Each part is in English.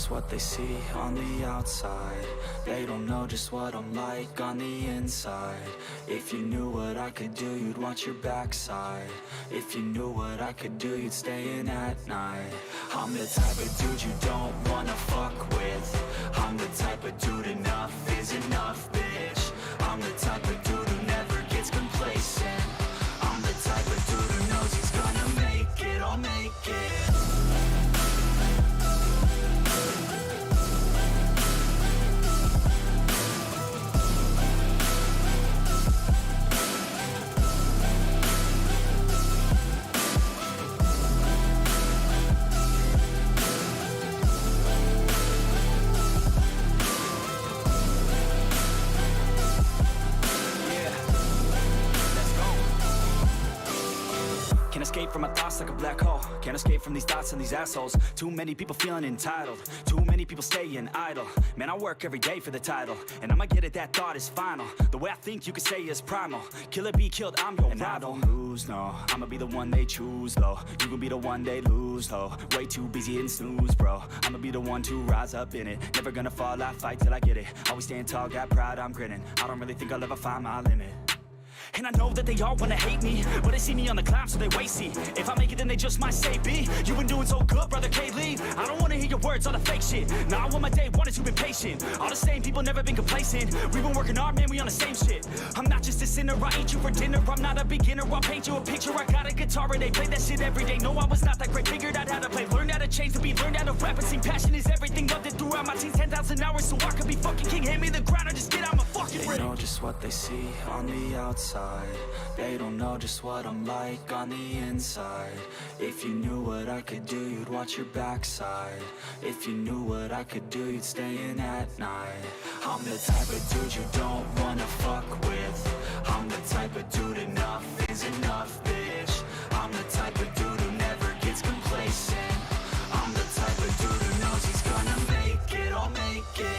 just what they see on the outside. They don't know just what I'm like on the inside. If you knew what I could do, you'd watch your backside. If you knew what I could do, you'd stay in at night. I'm the type of dude you don't wanna fuck with. I'm the type of dude enough is enough, bitch. I'm the type of dude who never gets complacent. I'm the type of dude who knows he's gonna make it, I'll make it. From my thoughts like a black hole. Can't escape from these thoughts and these assholes. Too many people feeling entitled. Too many people staying idle. Man, I work every day for the title, and I'ma get it, that thought is final. The way I think you could say is primal. Kill or be killed, I'm your rival. I don't lose, no. I'ma be the one they choose, though. You gon' be the one they lose, though. Way too busy and snooze, bro. I'ma be the one to rise up in it. Never gonna fall, I fight till I get it. Always staying tall, got pride, I'm grinning. I don't really think I'll ever find my limit. And I know that they all wanna hate me, but they see me on the climb, so they wait, see. If I make it, then they just might say, B, you been doing so good, brother K-Lee. I don't wanna hear your words, all the fake shit. Nah, I want my day one is you've been patient. All the same people, never been complacent. We been working hard, man, we on the same shit. I'm not just a sinner, I eat you for dinner. I'm not a beginner, I'll paint you a picture. I got a guitar and they play that shit every day. No, I was not that great, figured out how to play. Learned how to change the beat, learned how to rap and sing. Passion is everything, loved it throughout my teens. 10,000 hours, so I could be fucking king. Hand me the ground or just get out my fucking ring. They know just what they see on the outside. They don't know just what I'm like on the inside. If you knew what I could do, you'd watch your backside. If you knew what I could do, you'd stay in at night. I'm the type of dude you don't wanna fuck with. I'm the type of dude enough is enough, bitch. I'm the type of dude who never gets complacent. I'm the type of dude who knows he's gonna make it, I'll make it.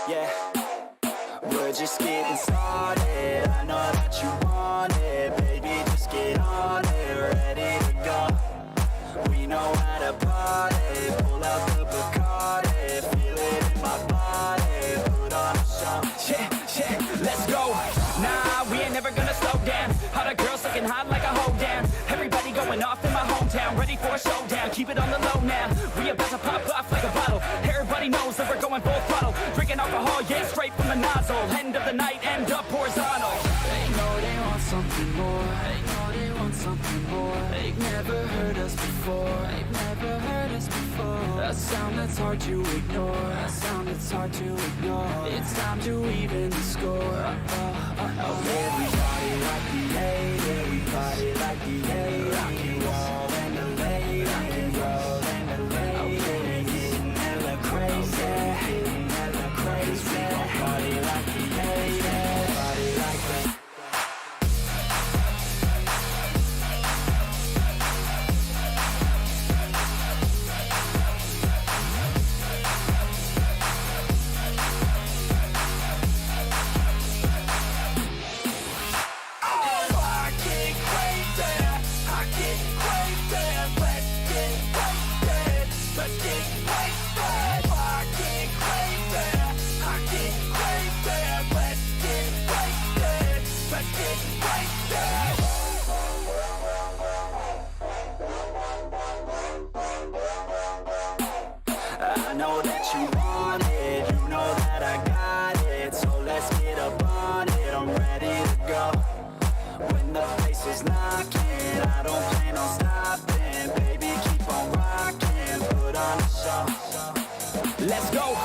Yeah, we're just getting started. I know that you want it, baby, just get on it, ready to go. We know how to party, pull out the Bacardi, feel it in my body, put on a show. Yeah, let's go. Nah, we ain't never gonna slow down. All the girls looking hot like a hoe down. Everybody going off in my hometown, ready for a showdown. Keep it on the low now. We about to pop off like a bottle. Everybody knows that we're going full throttle. Drinking alcohol, yeah, straight from the nozzle. End of the night, end up horizontal. They know they want something more. They know they want something more. They've never heard us before. They've never heard us before. A sound that's hard to ignore. A sound that's hard to ignore. It's time to even the score. Everybody like the 8. Everybody like the 8. Rock and roll and the late. Rock and roll and the late. Okay, getting hella crazy. Getting hella crazy. Party like the 8. Party like the I don't plan on stopping, baby, keep on rocking, put on a show. Let's go,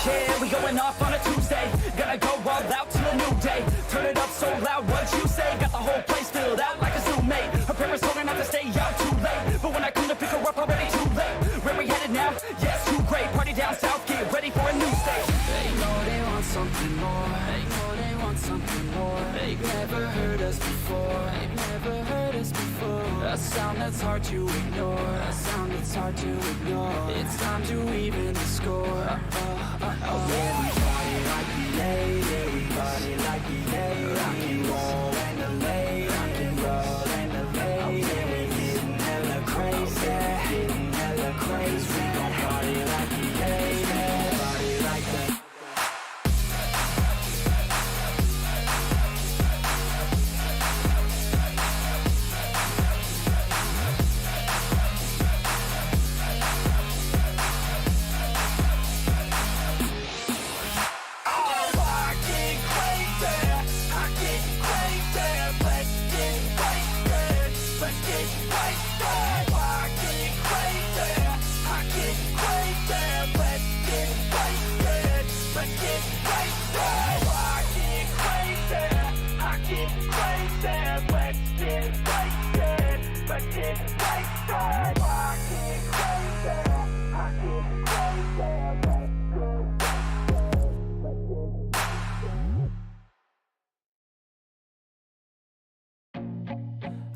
yeah, we going off on a Tuesday. Gonna go all out till a new day. Turn it up so loud, what you say? Got the whole place filled out like a zoo mate. Her parents told her not to stay out too late, but when I come to pick her up, already too late. Where we headed now? Yes, too great. Party down south, get ready for a new stage. They know they want something more. They know they want something more. They've never heard us before. They've never heard us before. A sound that's hard to ignore. A sound that's hard to ignore. It's time to even the score. We party like we late. We party like we late. Rock and roll and the late. Rock and roll and the late. We getting hella crazy. Getting hella crazy. We gon' party like we late. Party like that.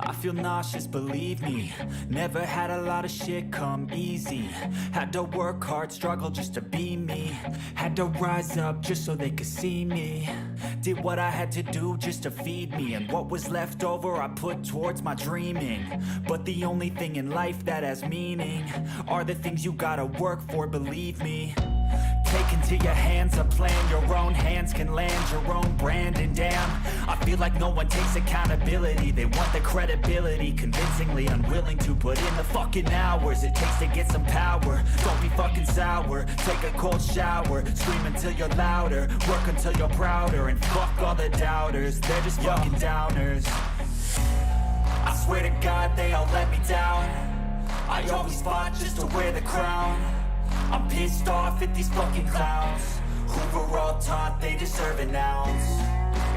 I feel nauseous, believe me. Never had a lot of shit come easy. Had to work hard, struggle just to be me. Had to rise up just so they could see me. Did what I had to do just to feed me. And what was left over I put towards my dreaming. But the only thing in life that has meaning are the things you gotta work for, believe me. Take into your hands a plan, your own hands can land your own brand. And damn, I feel like no one takes accountability. They want the credibility, convincingly unwilling to put in the fucking hours it takes to get some power. Don't be fucking sour, take a cold shower. Scream until you're louder, work until you're prouder. And fuck all the doubters, they're just fucking downers. I swear to God they all let me down. I always fought just to wear the crown. I'm pissed off at these fucking clowns who were all taught they deserve an ounce.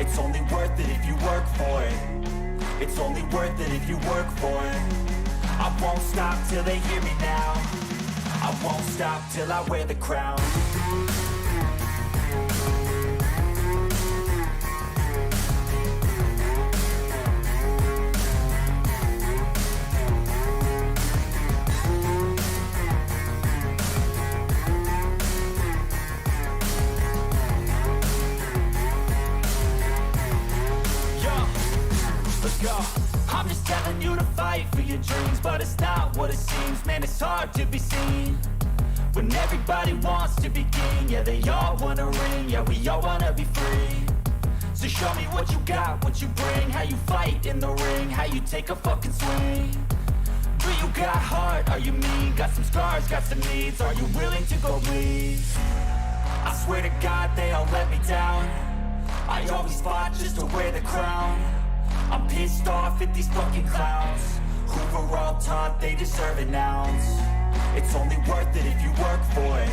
It's only worth it if you work for it. It's only worth it if you work for it. I won't stop till they hear me now. I won't stop till I wear the crown. I'm just telling you to fight for your dreams, but it's not what it seems. Man, it's hard to be seen when everybody wants to be king. Yeah, they all wanna ring, yeah, we all wanna be free. So show me what you got, what you bring, how you fight in the ring, how you take a fucking swing. Do you got heart, are you mean? Got some scars, got some needs, are you willing to go bleed? I swear to God they all let me down. I always fought just to wear the crown. I'm pissed off at these fucking clowns who were all taught they deserve an ounce. It's only worth it if you work for it.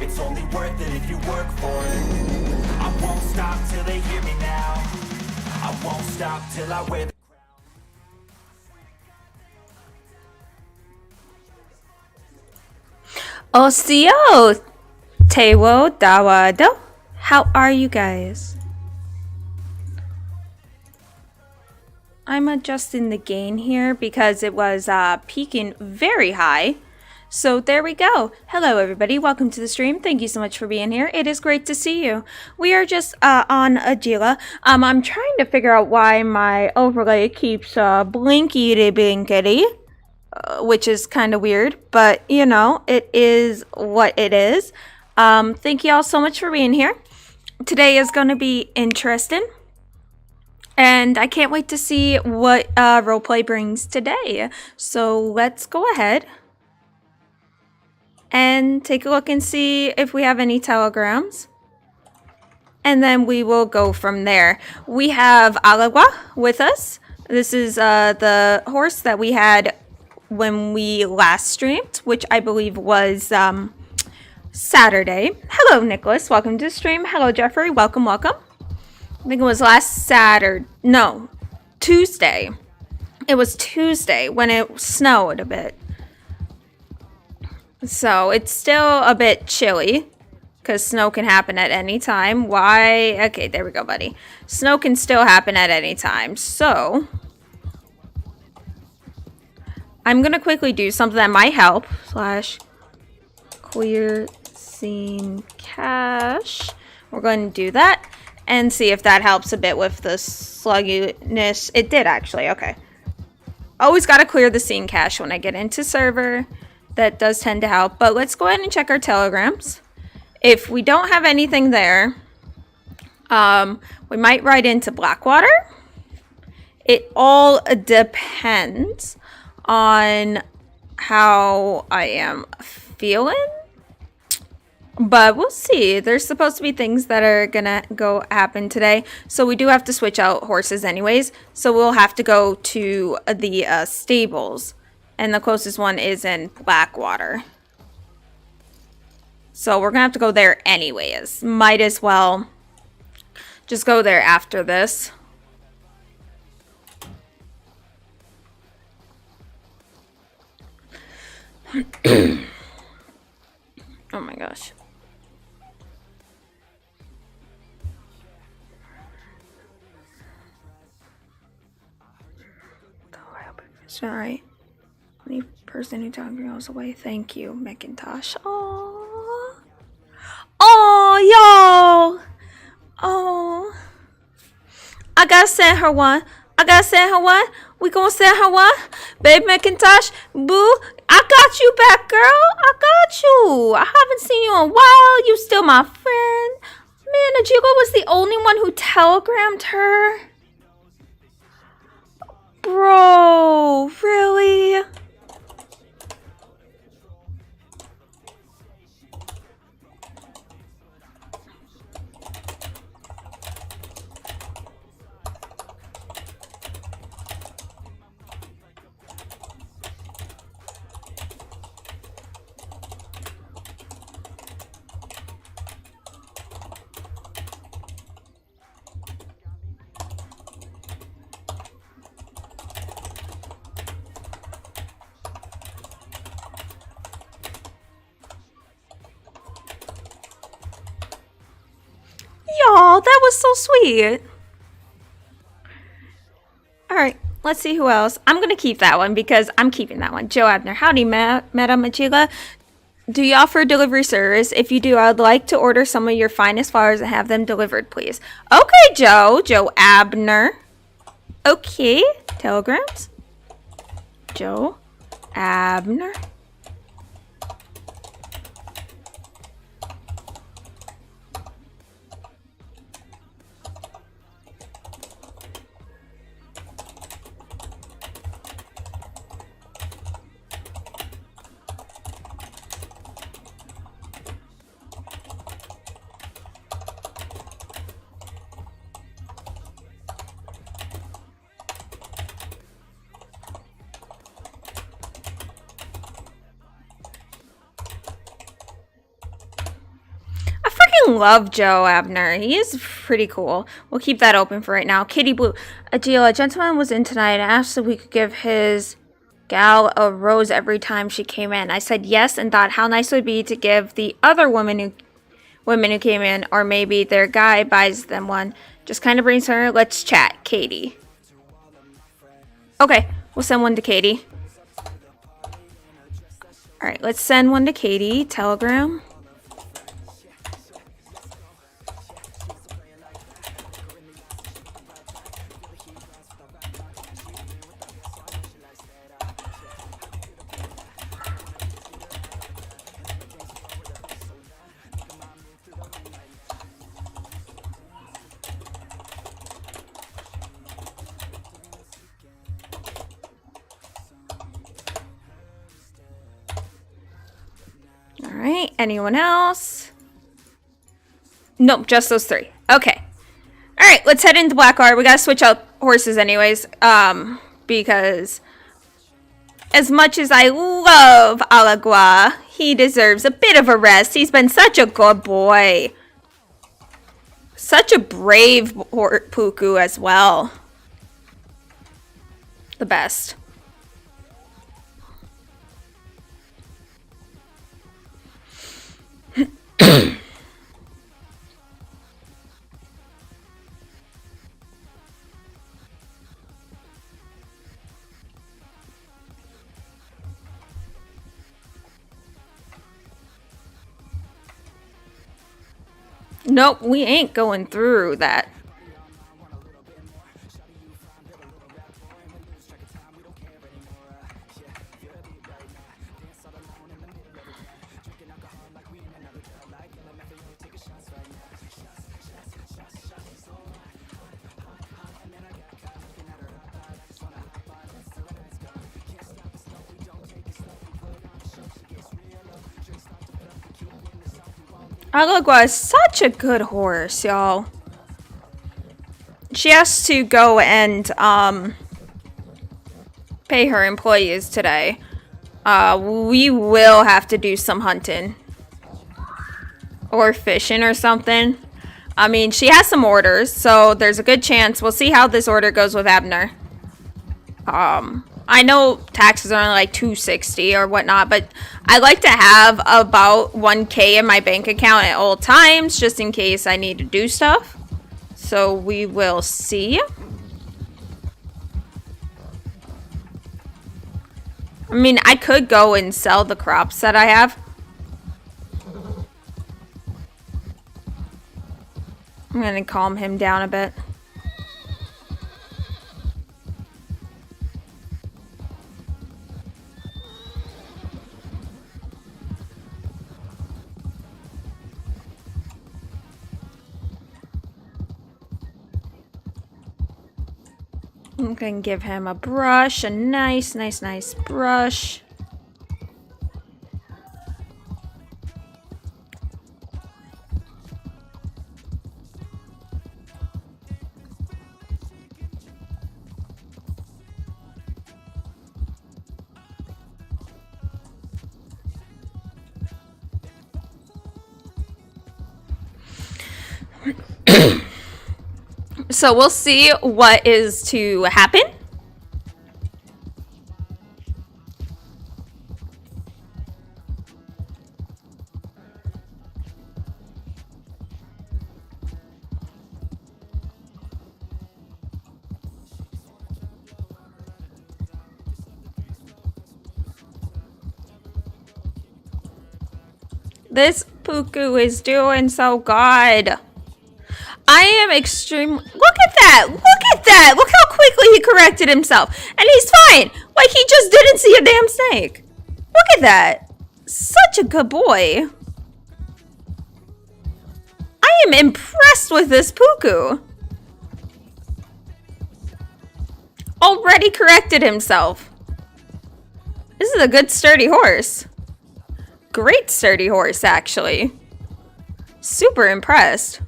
It's only worth it if you work for it. I won't stop till they hear me now. I won't stop till I wear the Osio Tewo Dawado. How are you guys? I'm adjusting the gain here because it was peaking very high. So there we go. Hello everybody, welcome to the stream. Thank you so much for being here. It is great to see you. We are just on Atsila. I'm trying to figure out why my overlay keeps blinkety, which is kind of weird, but you know, it is what it is. Thank you all so much for being here. Today is going to be interesting. And I can't wait to see what roleplay brings today. So let's go ahead and take a look and see if we have any telegrams. And then we will go from there. We have Alagua with us. This is the horse that we had when we last streamed, which I believe was Saturday. Hello, Nicholas. Welcome to the stream. Hello, Jeffrey. Welcome, welcome. I think it was last Saturday. No, Tuesday. It was Tuesday when it snowed a bit. So it's still a bit chilly because snow can happen at any time. Why? Okay, there we go, buddy. Snow can still happen at any time. So I'm going to quickly do something that might help. / clear scene cache. We're going to do that and see if that helps a bit with the sluggishness. It did actually. Okay. Always got to clear the scene cache when I get into server. That does tend to help. But let's go ahead and check our telegrams. If we don't have anything there, we might write into Blackwater. It all depends on how I am feeling. But we'll see. There's supposed to be things that are gonna happen today. So we do have to switch out horses anyways. So we'll have to go to the stables. And the closest one is in Blackwater. So we're gonna have to go there anyways. Might as well just go there after this. Oh my gosh. Sorry. The person who talked goes away. Thank you, Macintosh. Oh, y'all. Oh, I gotta send her one. We gonna send her one. Babe Macintosh, boo. I got you back, girl. I got you. I haven't seen you in a while. You still my friend. Man, Atsila was the only one who telegrammed her. Bro, really? Y'all, that was so sweet. Alright, let's see who else. I'm going to keep that one because I'm keeping that one. Joe Abner. Howdy, Madam Atsila. Do you offer delivery service? If you do, I'd like to order some of your finest flowers and have them delivered, please. Okay, Joe. Joe Abner. Okay. Telegrams. Joe Abner. Love Joe Abner. He is pretty cool. We'll keep that open for right now. Kitty Blue. Atsila, a gentleman was in tonight and asked if we could give his gal a rose every time she came in. I said yes and thought how nice it would be to give the other women who came in, or maybe their guy buys them one. Just kind of brings her. Let's chat. Katie. Okay, we'll send one to Katie. Alright, let's send one to Katie. Telegram. Alright, anyone else? Nope, just those three. Okay. Alright, let's head into Blackwater. We gotta switch out horses anyways, because as much as I love Alagua, he deserves a bit of a rest. He's been such a good boy. Such a brave Puku as well. The best. Nope, we ain't going through that. Alagua is such a good horse, y'all. She has to go and pay her employees today. We will have to do some hunting. Or fishing or something. I mean, she has some orders, so there's a good chance. We'll see how this order goes with Abner. I know taxes are only like $260 or whatnot, but I like to have about $1K in my bank account at all times, just in case I need to do stuff. So we will see. I mean, I could go and sell the crops that I have. I'm gonna calm him down a bit. I'm gonna give him a brush, a nice brush. So we'll see what is to happen. This Puku is doing so good. I am extreme. Look at that! Look at that! Look how quickly he corrected himself. And he's fine! Like he just didn't see a damn snake. Look at that. Such a good boy. I am impressed with this Puku. Already corrected himself. This is a good sturdy horse. Great sturdy horse, actually. Super impressed.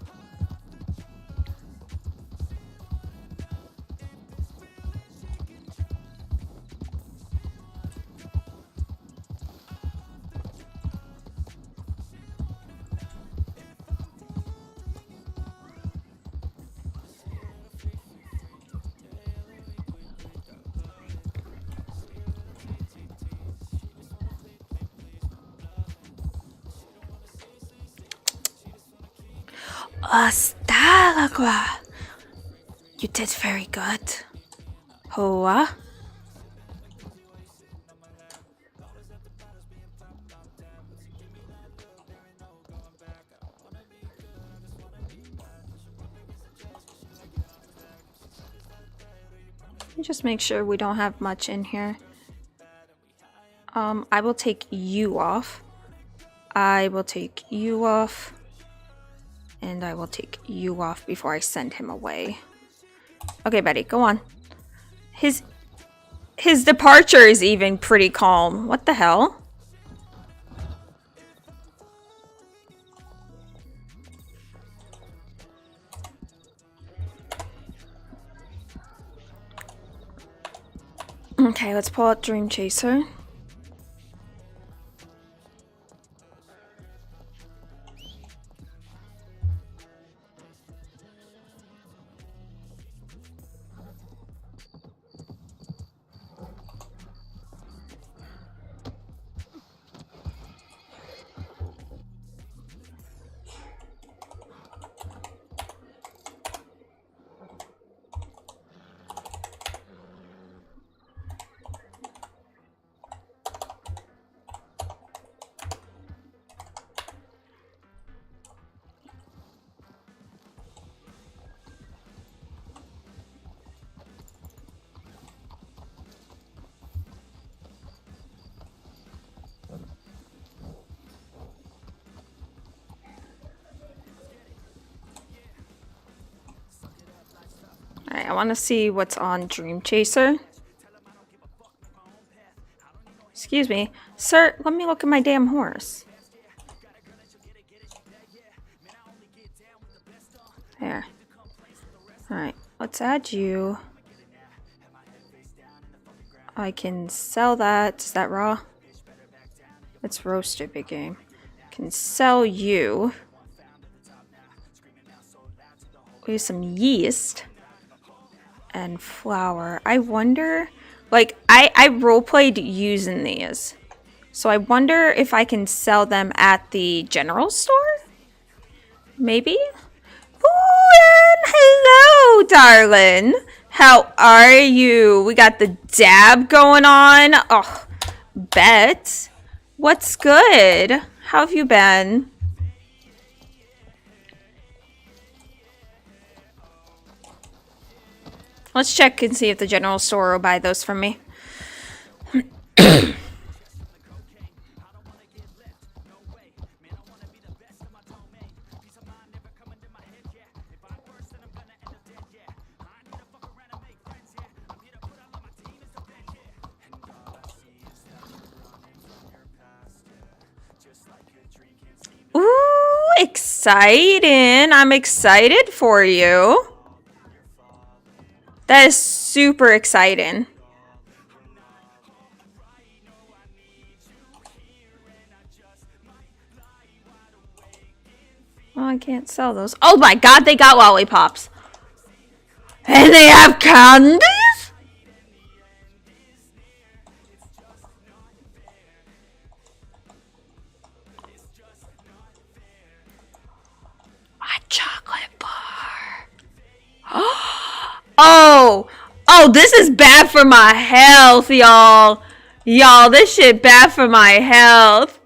Astalagua. You did very good. Hoa. Just make sure we don't have much in here. I will take you off. I will take you off. And I will take you off before I send him away. Okay, buddy, go on. His departure is even pretty calm. What the hell? Okay, let's pull out Dream Chaser. Alright, I want to see what's on Dream Chaser. Excuse me. Sir, let me look at my damn horse. There. Alright, let's add you. I can sell that. Is that raw? It's roasted, big game. Can sell you. We have some yeast. And flour. I wonder, like, I roleplayed using these. So I wonder if I can sell them at the general store? Maybe? Ooh, and hello, darling. How are you? We got the dab going on. Oh, bet. What's good? How have you been? Let's check and see if the general store will buy those from me. Ooh, exciting. I'm excited for you. That is super exciting. Oh, I can't sell those. Oh my god, they got lollipops. And they have candies? A chocolate bar. Oh, this is bad for my health, y'all. Y'all, this shit bad for my health.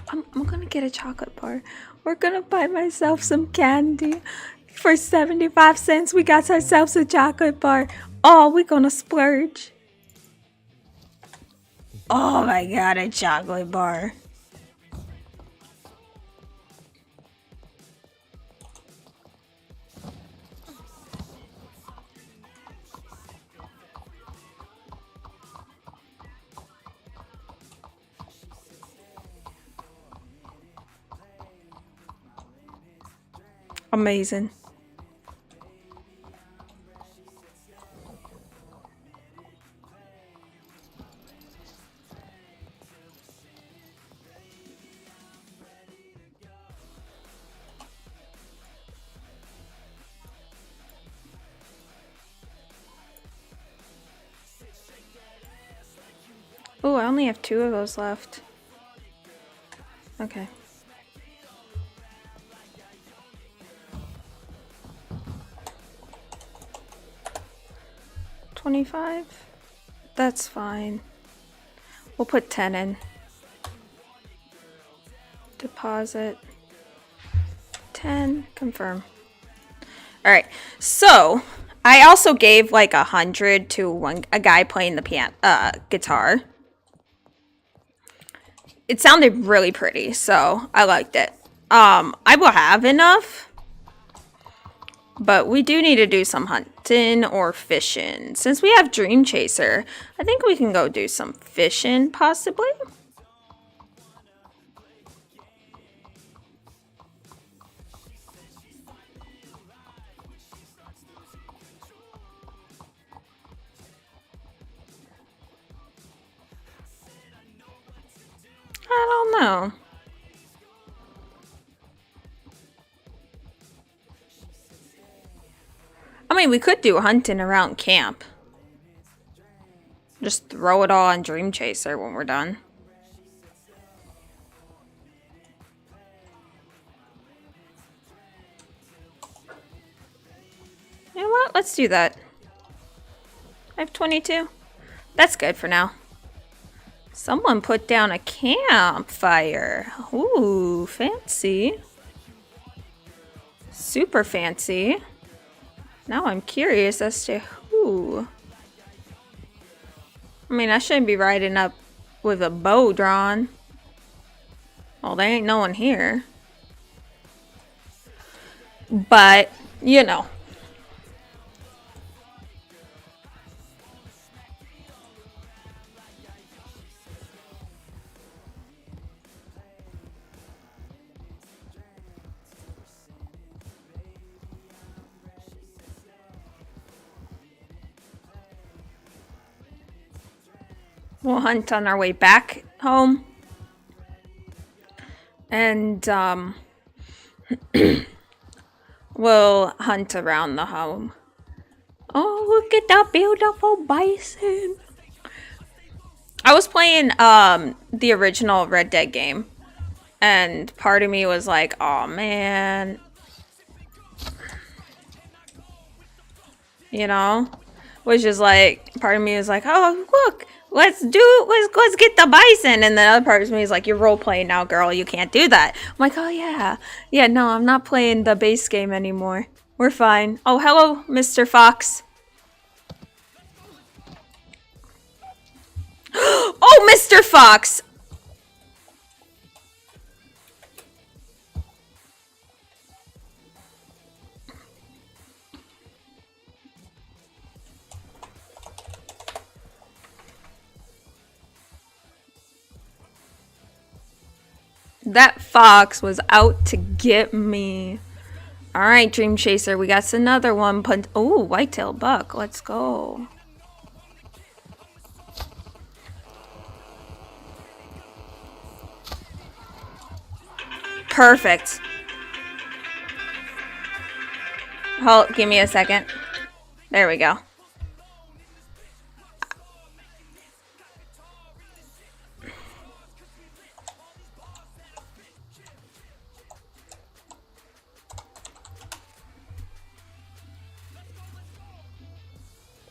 I'm gonna get a chocolate bar. We're gonna buy myself some candy. For 75 cents, we got ourselves a chocolate bar. Oh, we're gonna splurge. Oh my god, a chocolate bar. Amazing. Oh, I only have 2 of those left. Okay. $25? That's fine. We'll put 10 in. Deposit. 10. Confirm. Alright, so I also gave like 100 to a guy playing the guitar. It sounded really pretty, so I liked it. I will have enough But we do need to do some hunting or fishing. Since we have Dream Chaser, I think we can go do some fishing, possibly. I don't know. I mean, we could do hunting around camp. Just throw it all on Dream Chaser when we're done. You know what? Let's do that. I have 22. That's good for now. Someone put down a campfire. Ooh, fancy. Super fancy. Now I'm curious as to who. I mean, I shouldn't be riding up with a bow drawn. Well, there ain't no one here. But, you know. We'll hunt on our way back home. And, we'll hunt around the home. Oh, look at that beautiful bison. I was playing, the original Red Dead game. And part of me was like, oh man. You know? Which is like, part of me was like, oh, look. Let's get the bison. And the other part of me is like, you're role playing now, girl. You can't do that. I'm like, oh yeah. Yeah, no, I'm not playing the base game anymore. We're fine. Oh, hello, Mr. Fox. Oh, Mr. Fox. That fox was out to get me. Alright, Dream Chaser, we got another one. Oh, whitetail buck. Let's go. Perfect. Hold, give me a second. There we go.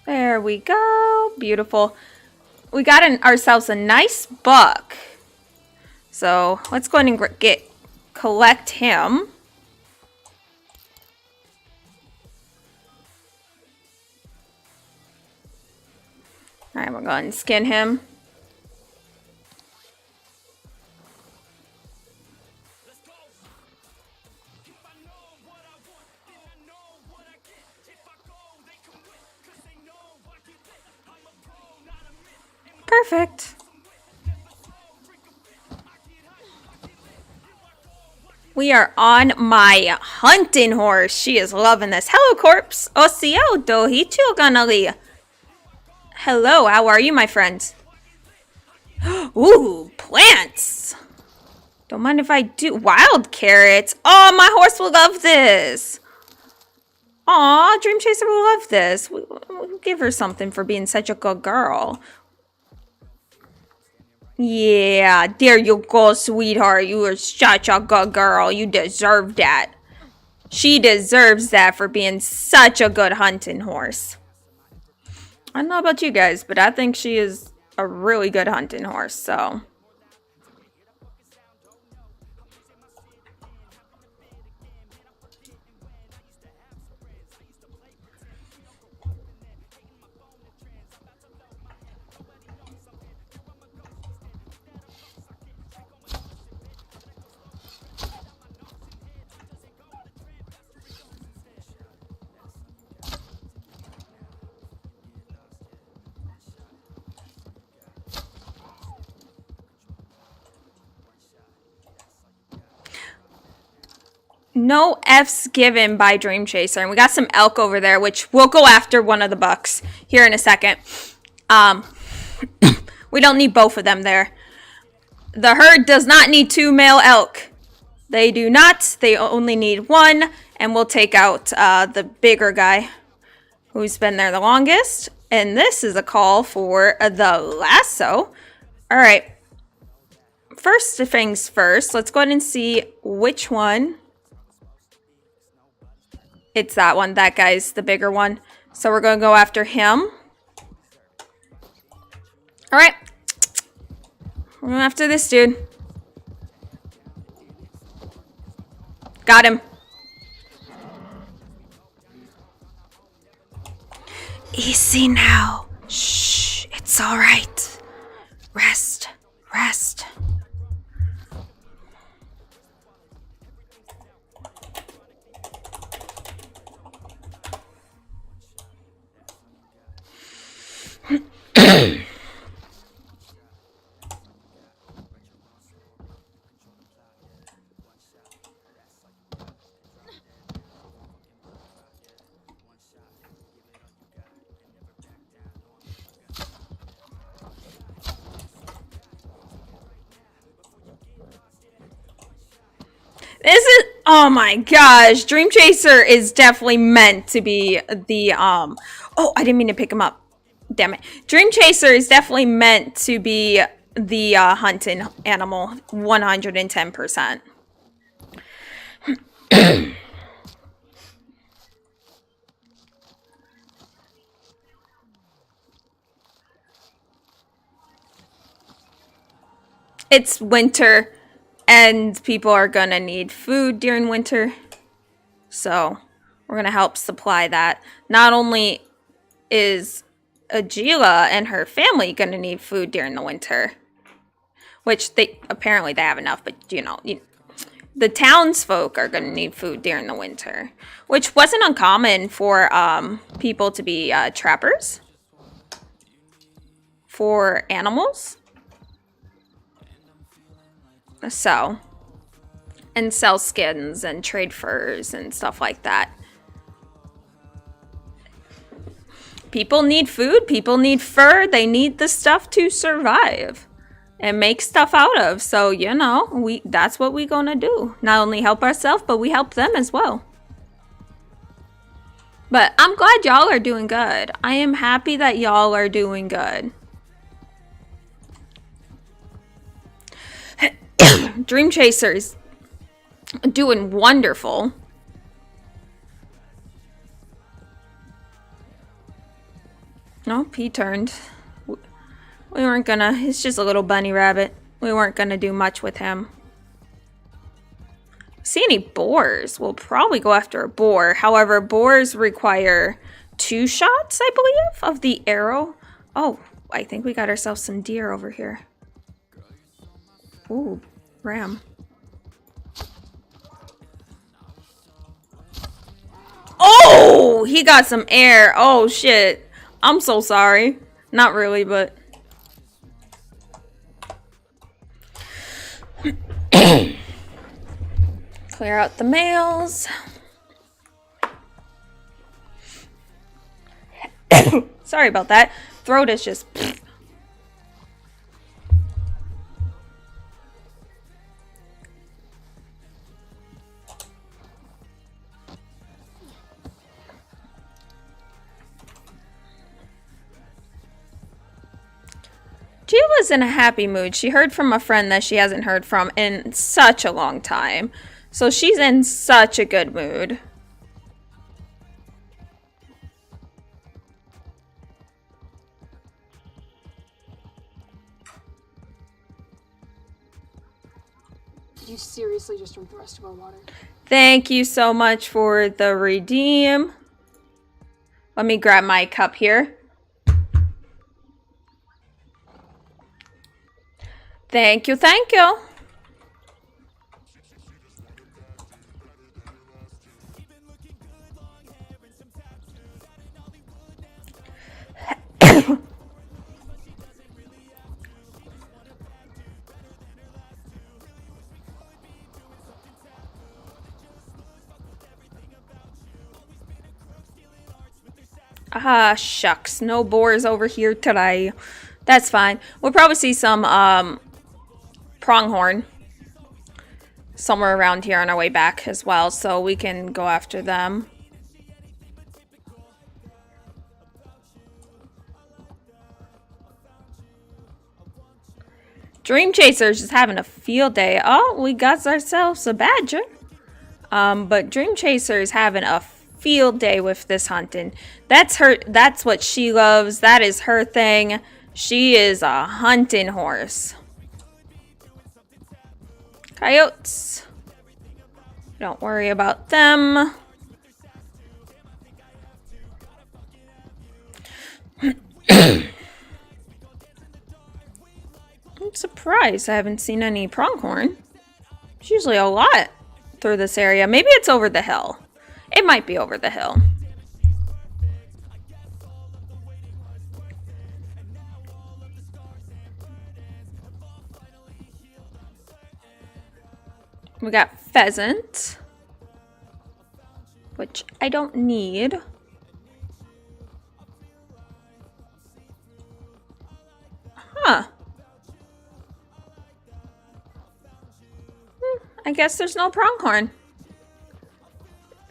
There we go. Beautiful. We got ourselves a nice buck. So let's go ahead and collect him. Alright, we're going to skin him. Perfect. We are on my hunting horse. She is loving this. Hello, corpse. Osiauto hichu ganali. Hello, how are you, my friend? Ooh, plants. Don't mind if I do. Wild carrots. Oh, my horse will love this. Aw, Dream Chaser will love this. We'll give her something for being such a good girl. Yeah, there you go, sweetheart. You are such a good girl. You deserve that. She deserves that for being such a good hunting horse. I don't know about you guys, but I think she is a really good hunting horse, so. No F's given by Dream Chaser. And we got some elk over there, which we'll go after one of the bucks here in a second. We don't need both of them there. The herd does not need 2 male elk. They do not. They only need 1. And we'll take out the bigger guy who's been there the longest. And this is a call for the lasso. All right. First things first, let's go ahead and see which one. It's that one. That guy's the bigger one. So we're going to go after him. All right. We're going after this dude. Got him. Easy now. Shh. It's all right. Rest. Rest. This is, oh my gosh, Dream Chaser is definitely meant to be the, oh, I didn't mean to pick him up. Damn it. Dream Chaser is definitely meant to be the hunting animal, 110%. It's winter. And people are going to need food during winter. So we're going to help supply that. Not only is Atsila and her family going to need food during the winter. Which they apparently they have enough. But, you know, the townsfolk are going to need food during the winter. Which wasn't uncommon for people to be trappers. For animals. So, and sell skins and trade furs and stuff like that. People need food, people need fur, they need the stuff to survive and make stuff out of. So, you know, that's what we're gonna do. Not only help ourselves, but we help them as well. But I'm glad y'all are doing good. I am happy that y'all are doing good. Dream Chaser's doing wonderful. Nope, he turned. We weren't gonna, he's just a little bunny rabbit. We weren't gonna do much with him. See any boars? We'll probably go after a boar. However, boars require 2 shots, I believe, of the arrow. Oh, I think we got ourselves some deer over here. Ooh. Ram. Oh, he got some air. Oh shit. I'm so sorry. Not really, but clear out the males. Sorry about that. Throat is just Jila's in a happy mood. She heard from a friend that she hasn't heard from in such a long time. So she's in such a good mood. Did you seriously just drink the rest of our water? Thank you so much for the redeem. Let me grab my cup here. Thank you, thank you. Ah, shucks. No boars over here today. That's fine. We'll probably see some pronghorn somewhere around here on our way back as well, so we can go after them. Dream Chaser's just having a field day. Oh, we got ourselves a badger. But Dream Chaser is having a field day with this hunting. That's her. That's what she loves. That is her thing. She is a hunting horse. Coyotes. Don't worry about them. I'm surprised I haven't seen any pronghorn. There's usually a lot through this area. Maybe it's over the hill. It might be over the hill. We got pheasant, which I don't need. Huh. I guess there's no pronghorn.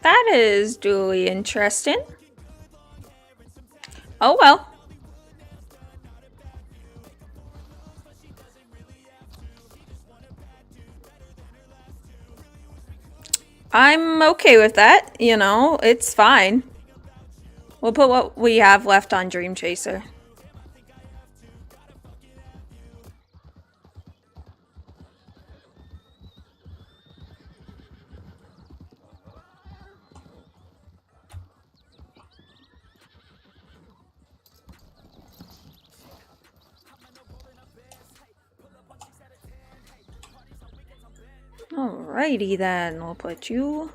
That is duly interesting. Oh well. I'm okay with that, you know, it's fine. We'll put what we have left on Dream Chaser. Alrighty then, we'll put you.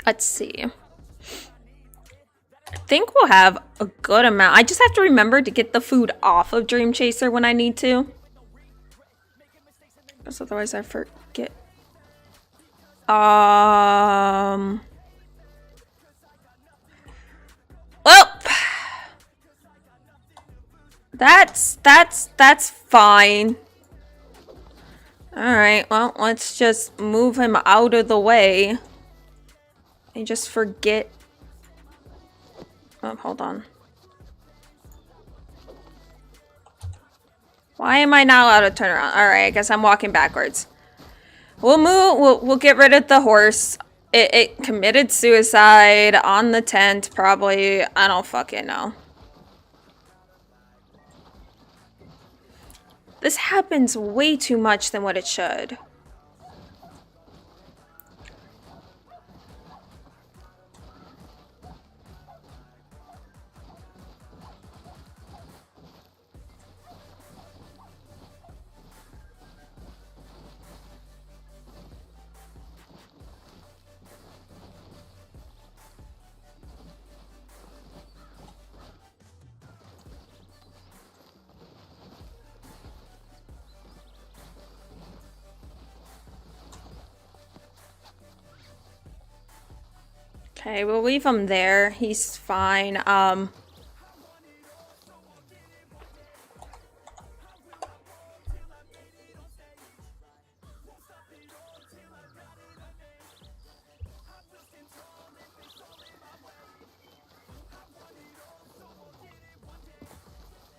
Let's see. I think we'll have a good amount. I just have to remember to get the food off of Dream Chaser when I need to. Because otherwise I forget. Well, that's fine. Alright, well, let's just move him out of the way. And just forget. Oh, hold on. Why am I not allowed to turn around? Alright, I guess I'm walking backwards. We'll move, we'll get rid of the horse. It committed suicide on the tent, probably. I don't fucking know. This happens way too much than what it should. Okay, we'll leave him there. He's fine.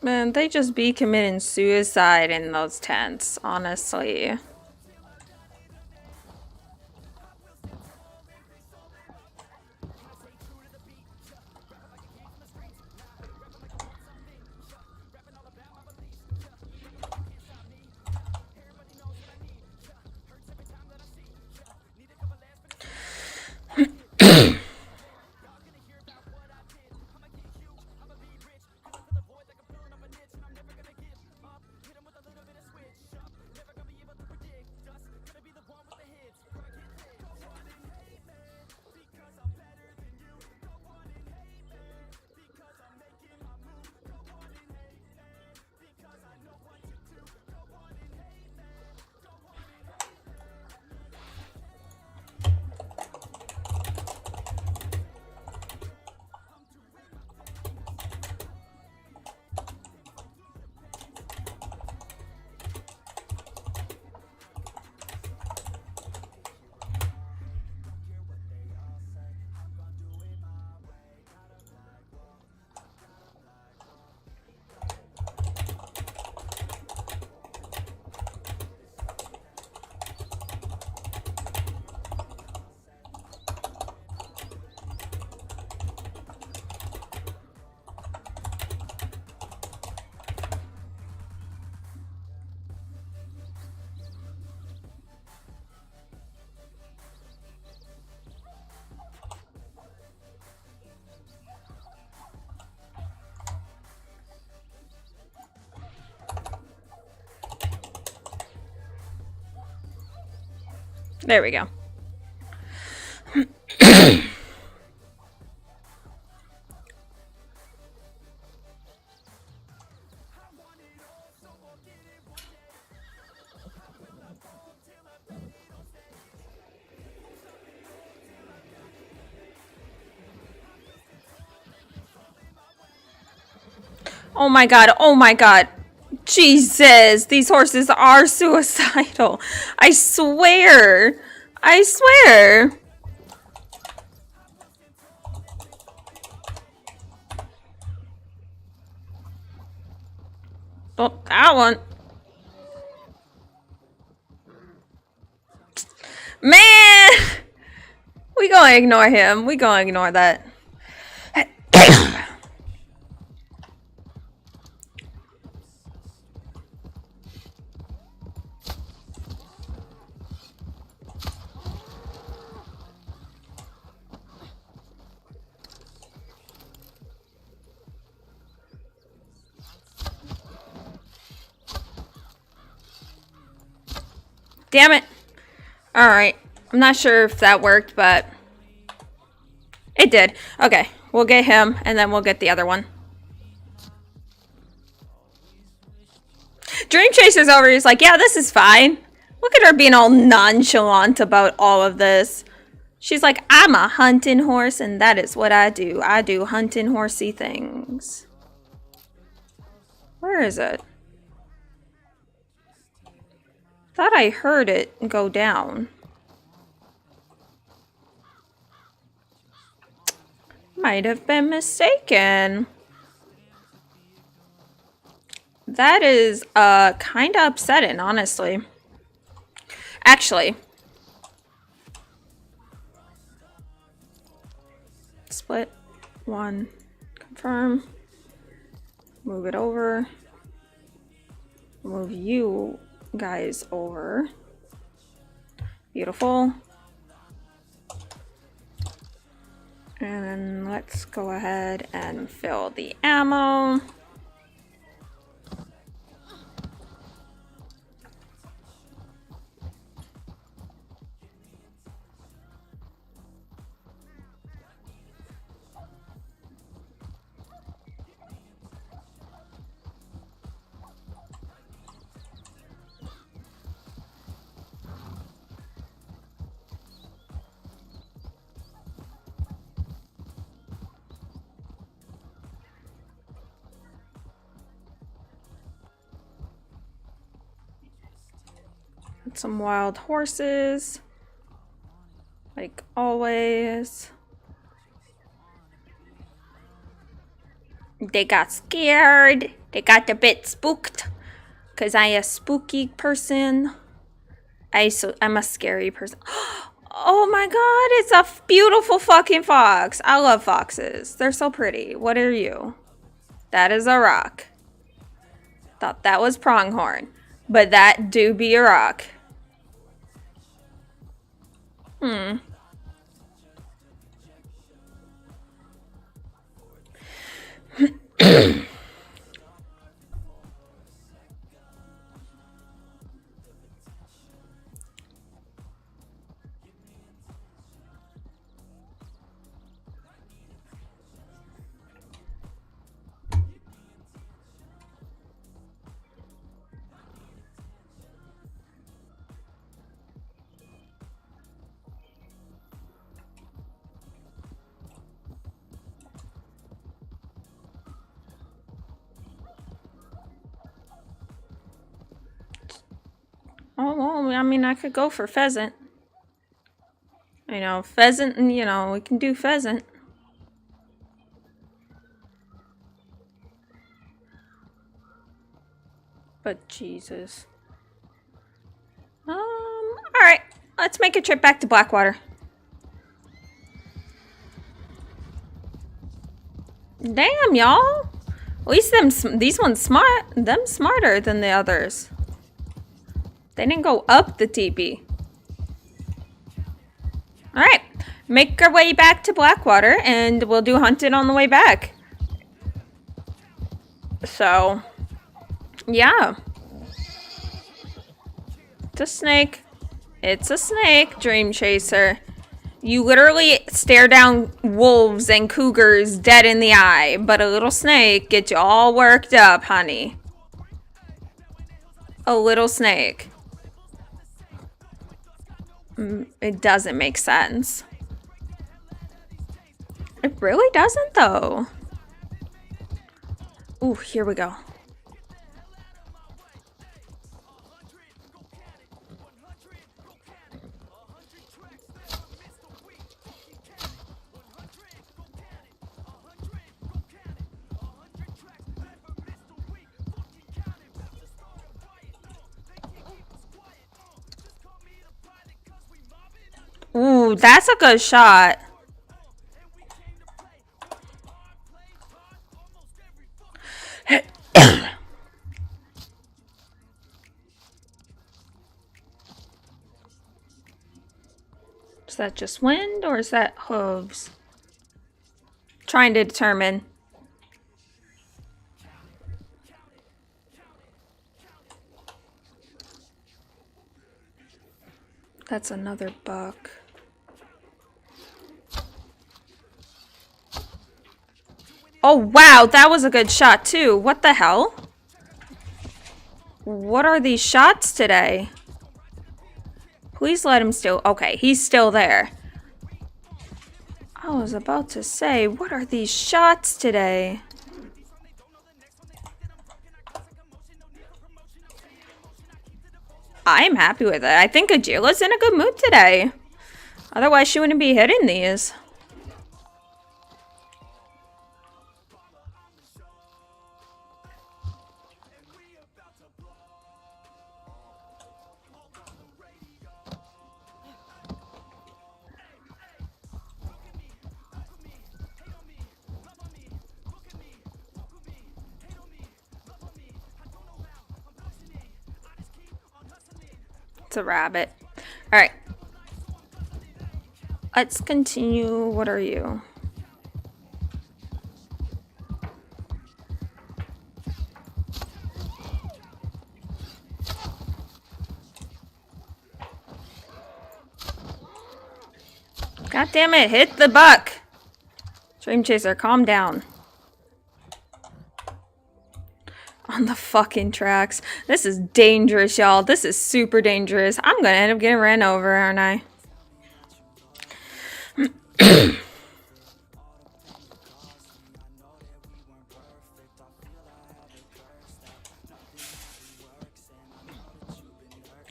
Man, they just be committing suicide in those tents, honestly. There we go. Oh my god, oh my god. Jesus, these horses are suicidal. I swear. I swear. Oh, that one. Man! We gonna ignore him. We gonna ignore that. Damn it. Alright. I'm not sure if that worked, but it did. Okay. We'll get him, and then we'll get the other one. Dream Chaser's over. He's like, yeah, this is fine. Look at her being all nonchalant about all of this. She's like, I'm a hunting horse, and that is what I do. I do hunting horsey things. Where is it? Thought I heard it go down. Might have been mistaken. That is kind of upsetting, honestly. Actually, split one, confirm, move it over, move you guys over. Beautiful. And then let's go ahead and fill the ammo. Some wild horses, like always. They got scared. They got a bit spooked, cause I a spooky person. I'm a scary person. Oh my god, it's a beautiful fucking fox. I love foxes. They're so pretty. What are you? That is a rock. Thought that was pronghorn, but that do be a rock. Oh, well, I mean, I could go for pheasant. You know, pheasant, and you know, we can do pheasant. But Jesus. Alright. Let's make a trip back to Blackwater. Damn, y'all. At least these ones smarter than the others. They didn't go up the teepee. Alright. Make our way back to Blackwater, and we'll do hunting on the way back. So, yeah. It's a snake. It's a snake, Dream Chaser. You literally stare down wolves and cougars dead in the eye, but a little snake gets you all worked up, honey. A little snake. It doesn't make sense. It really doesn't, though. Ooh, here we go. Ooh, that's a good shot. Is that just wind or is that hooves? Trying to determine. That's another buck. Oh, wow, that was a good shot, too. What the hell? What are these shots today? Please let him still... Okay, he's still there. I was about to say, what are these shots today? I'm happy with it. I think Atsila's in a good mood today. Otherwise, she wouldn't be hitting these. It's a rabbit. Alright. Let's continue. What are you? God damn it, hit the buck! Dream Chaser, calm down. On the fucking tracks. This is dangerous, y'all. This is super dangerous. I'm gonna end up getting ran over, aren't I?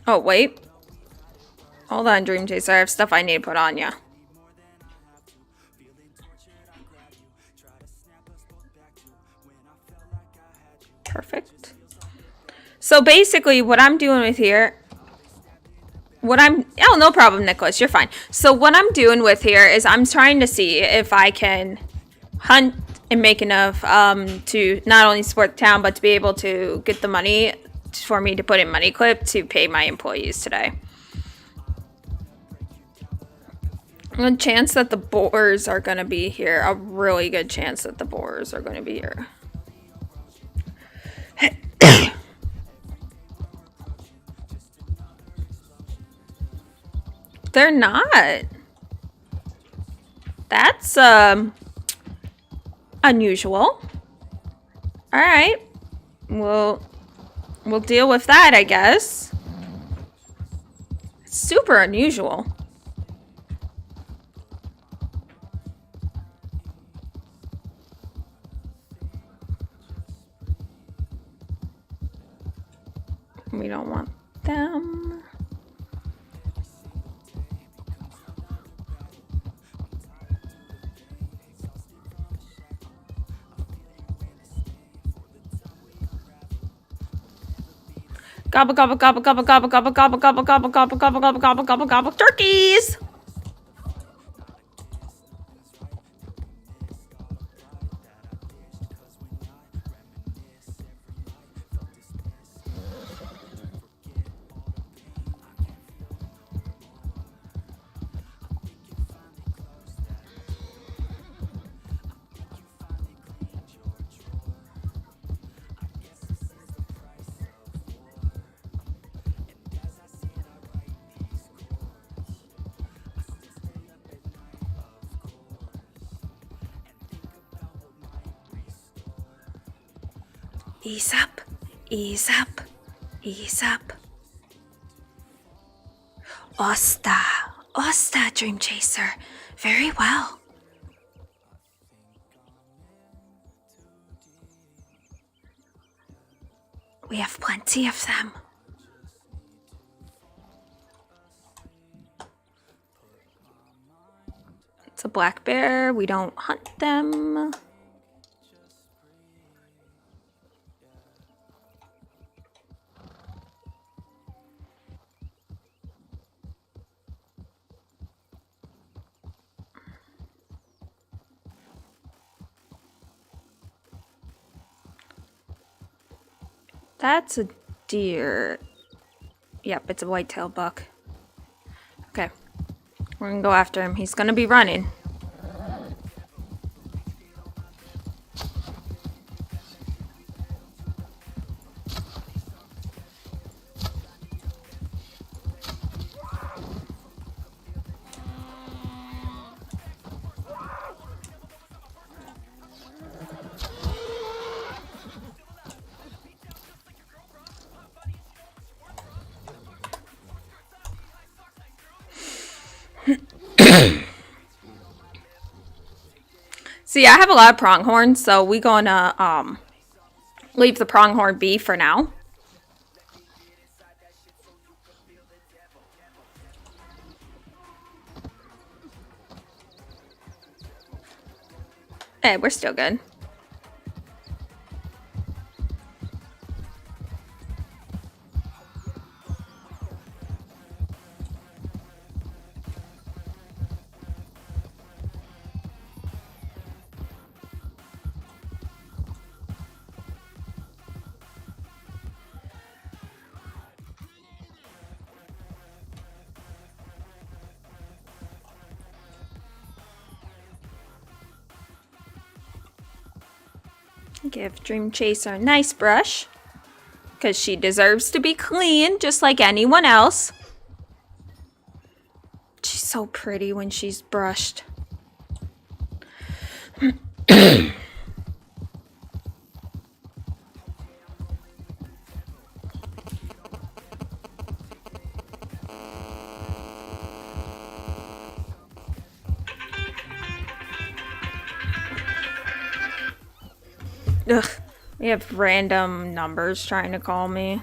Oh, wait. Hold on, Dream Chaser. I have stuff I need to put on ya. Perfect. So basically what I'm doing with here, oh, no problem, Nicholas, you're fine. So what I'm doing with here is I'm trying to see if I can hunt and make enough to not only support the town, but to be able to get the money for me to put in money clip to pay my employees today. A chance that the boars are going to be here. A really good chance that the boars are going to be here. They're not. That's unusual. All right. We'll deal with that, I guess. It's super unusual. We don't want them. Gobble gobble gobble gobble gobble gobble gobble gobble gobble gobble gobble gobble gobble gobble gobble turkeys. Ease up. Ease up. Ease up. Osta. Osta, Dream Chaser. Very well. We have plenty of them. It's a black bear. We don't hunt them. That's a deer. Yep, it's a white-tailed buck. Okay. We're gonna go after him. He's gonna be running. See, I have a lot of pronghorn, so we gonna leave the pronghorn be for now. Hey, we're still good. Give Dream Chaser a nice brush, because she deserves to be clean just like anyone else. She's so pretty when she's brushed. Ugh, we have random numbers trying to call me.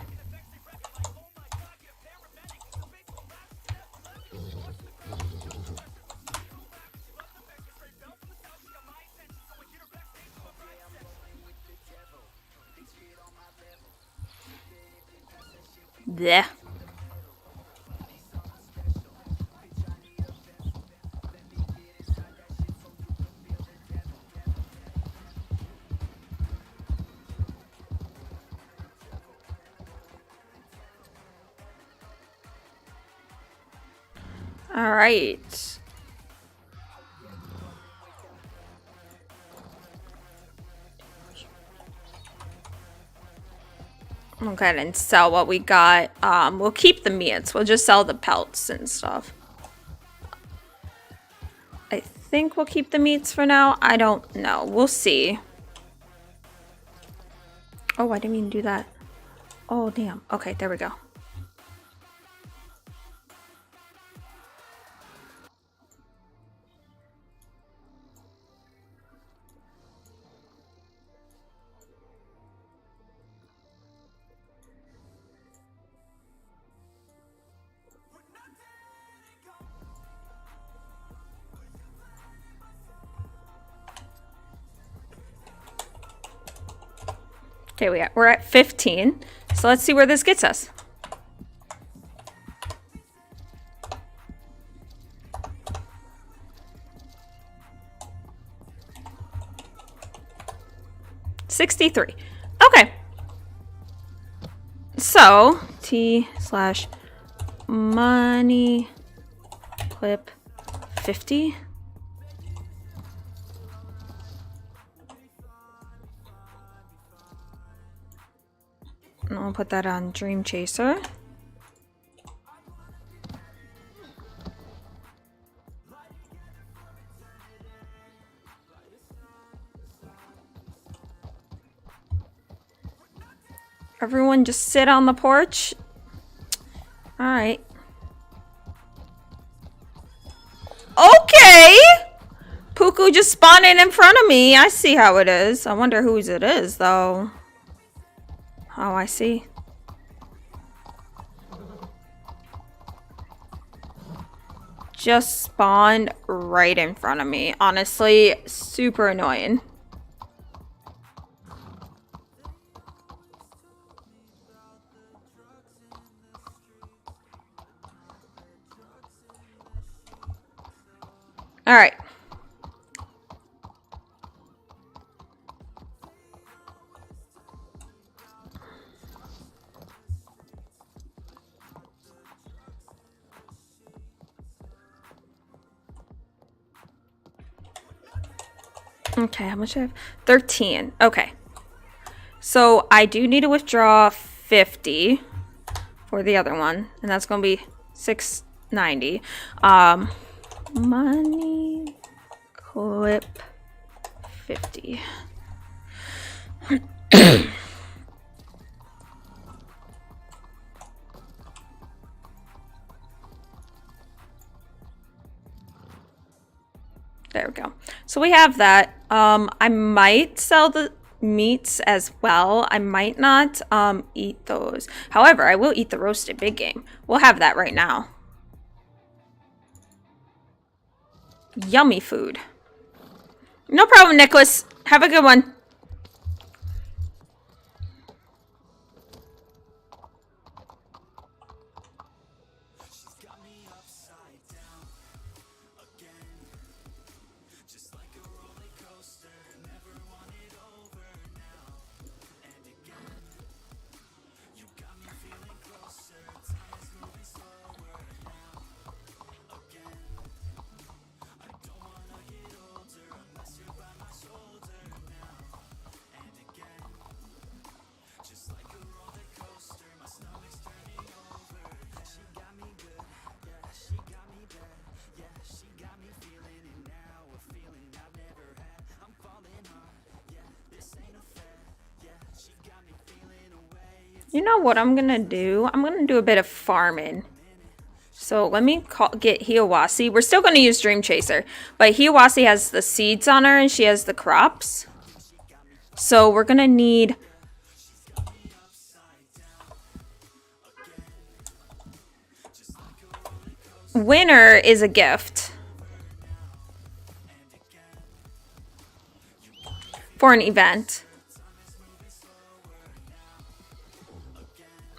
Blech. All right. We'll go ahead and sell what we got. We'll keep the meats. We'll just sell the pelts and stuff. I think we'll keep the meats for now. I don't know. We'll see. Oh, I didn't mean to do that. Oh, damn. Okay, there we go. Okay, we're at 15. So let's see where this gets us. $63. Okay. So T/money clip 50. And I'll put that on Dream Chaser. Everyone just sit on the porch. Alright. Okay! Puku just spawning in front of me. I see how it is. I wonder whose it is, though. Oh, I see. Just spawned right in front of me. Honestly, super annoying. All right. Okay, how much I have? 13. Okay. So I do need to withdraw 50 for the other one, and that's going to be 690. Money clip 50. There we go. So we have that. I might sell the meats as well. I might not eat those. However, I will eat the roasted big game. We'll have that right now. Yummy food. No problem, Nicholas. Have a good one. You know what I'm gonna do? I'm gonna do a bit of farming. So let me get Hiawasi. We're still gonna use Dream Chaser, but Hiawasi has the seeds on her and she has the crops. So we're gonna need winner is a gift for an event.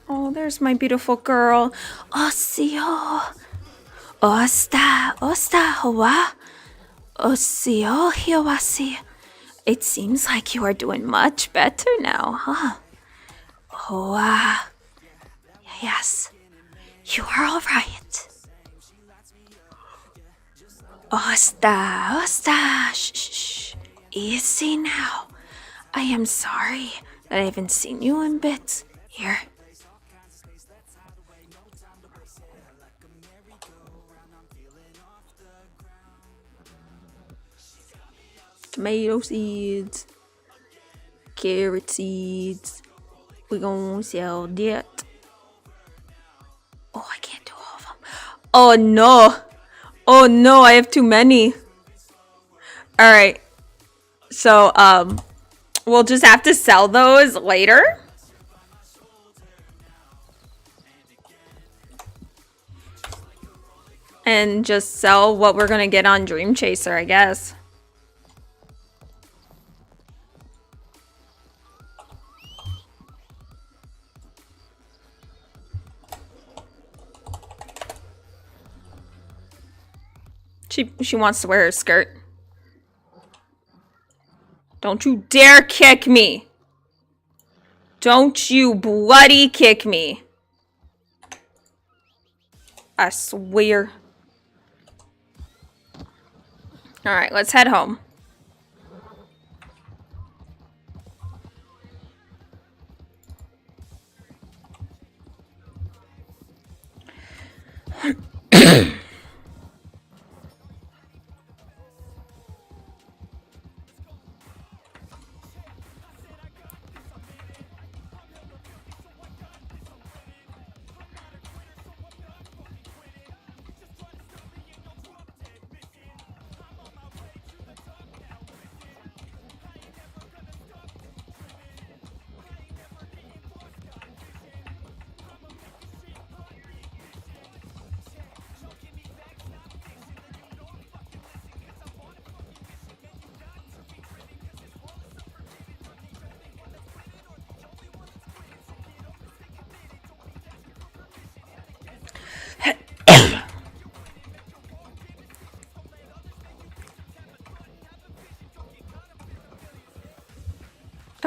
Oh, there's my beautiful girl. Osio. Osta, hoa. Osio, Hiawasi. It seems like you are doing much better now, huh? Hoa. Yes, you are all right. Osta. Shh. Easy now. I am sorry that I haven't seen you in bits. Here. Tomato seeds, carrot seeds. We're gonna sell that. Oh, I can't do all of them. Oh no, I have too many. All right. So, we'll just have to sell those later. And just sell what we're gonna get on Dream Chaser, I guess. She wants to wear her skirt. Don't you dare kick me. Don't you bloody kick me. I swear. Alright, let's head home.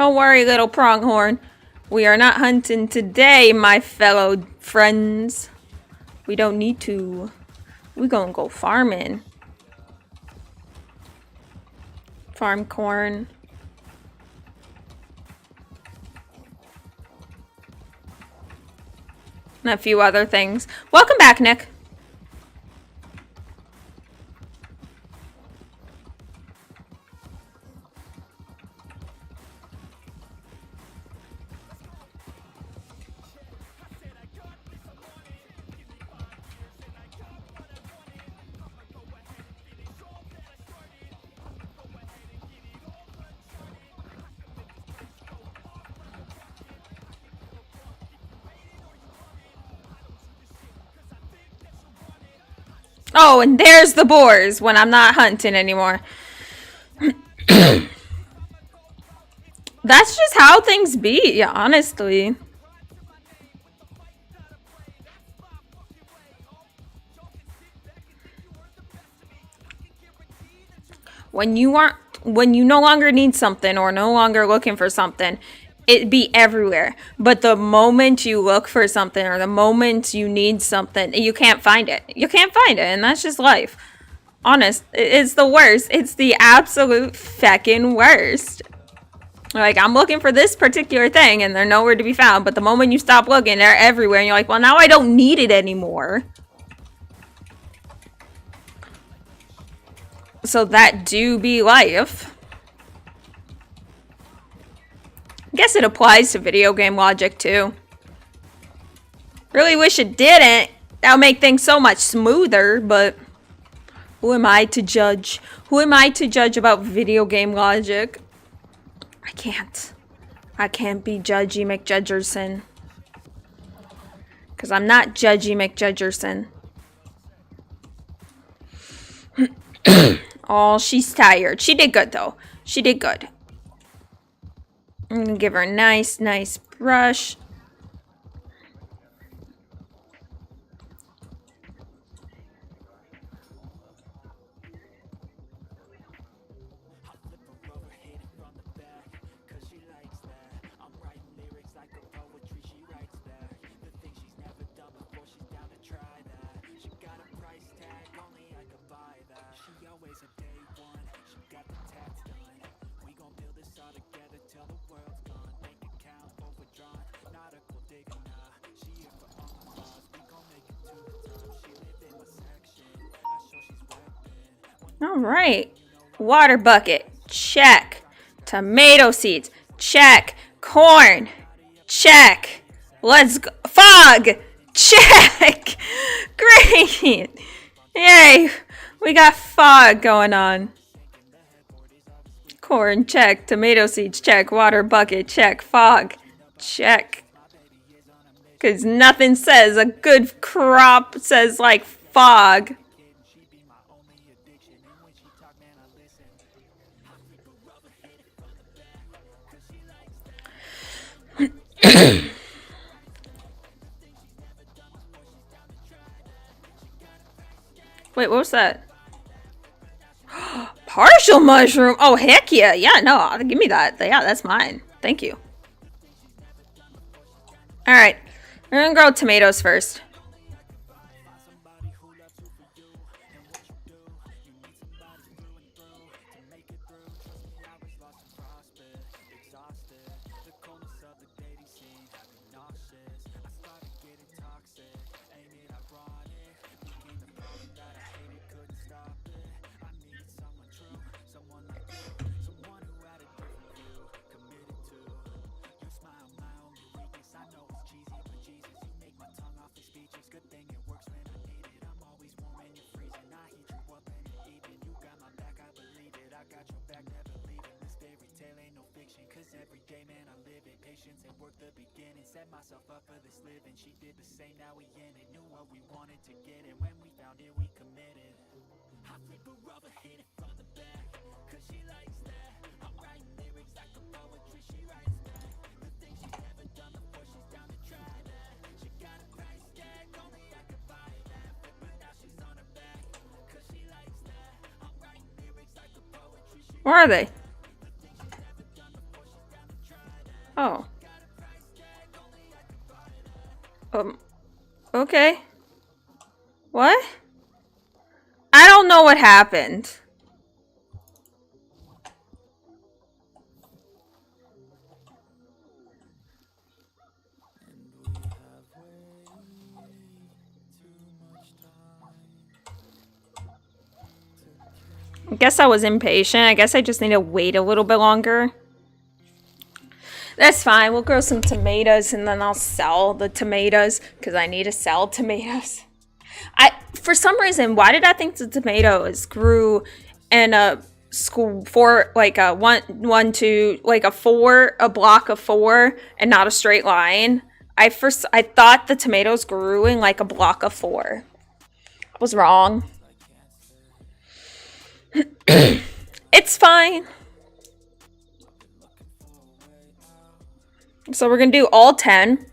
Don't worry, little pronghorn. We are not hunting today, my fellow friends. We don't need to. We gonna go farming. Farm corn. And a few other things. Welcome back, Nick. Oh, and there's the boars when I'm not hunting anymore. That's just how things be, honestly. When you no longer need something or no longer looking for something, it be everywhere. But the moment you look for something or the moment you need something, you can't find it. You can't find it, and that's just life. Honest, it's the worst. It's the absolute feckin' worst. Like, I'm looking for this particular thing, and they're nowhere to be found. But the moment you stop looking, they're everywhere, and you're like, well, now I don't need it anymore. So that do be life. I guess it applies to video game logic, too. Really wish it didn't. That would make things so much smoother, but who am I to judge? Who am I to judge about video game logic? I can't. I can't be Judgy McJudgerson. Because I'm not Judgy McJudgerson. Oh, she's tired. She did good, though. She did good. I'm gonna give her a nice brush. All right. Water bucket. Check. Tomato seeds. Check. Corn. Check. Let's go. Fog. Check. Great. Yay. We got fog going on. Corn. Check. Tomato seeds. Check. Water bucket. Check. Fog. Check. Because nothing says a good crop says like fog. Wait, what was that? Partial mushroom. Oh, heck yeah. Yeah, no, give me that. Yeah, that's mine. Thank you. All right. We're going to grow tomatoes first. Where are they? Okay. What? I don't know what happened. I guess I was impatient. I guess I just need to wait a little bit longer. That's fine. We'll grow some tomatoes and then I'll sell the tomatoes because I need to sell tomatoes. For some reason, why did I think the tomatoes grew in a school for like a a block of 4 and not a straight line? I thought the tomatoes grew in like a block of 4. I was wrong. It's fine. So we're gonna do all 10,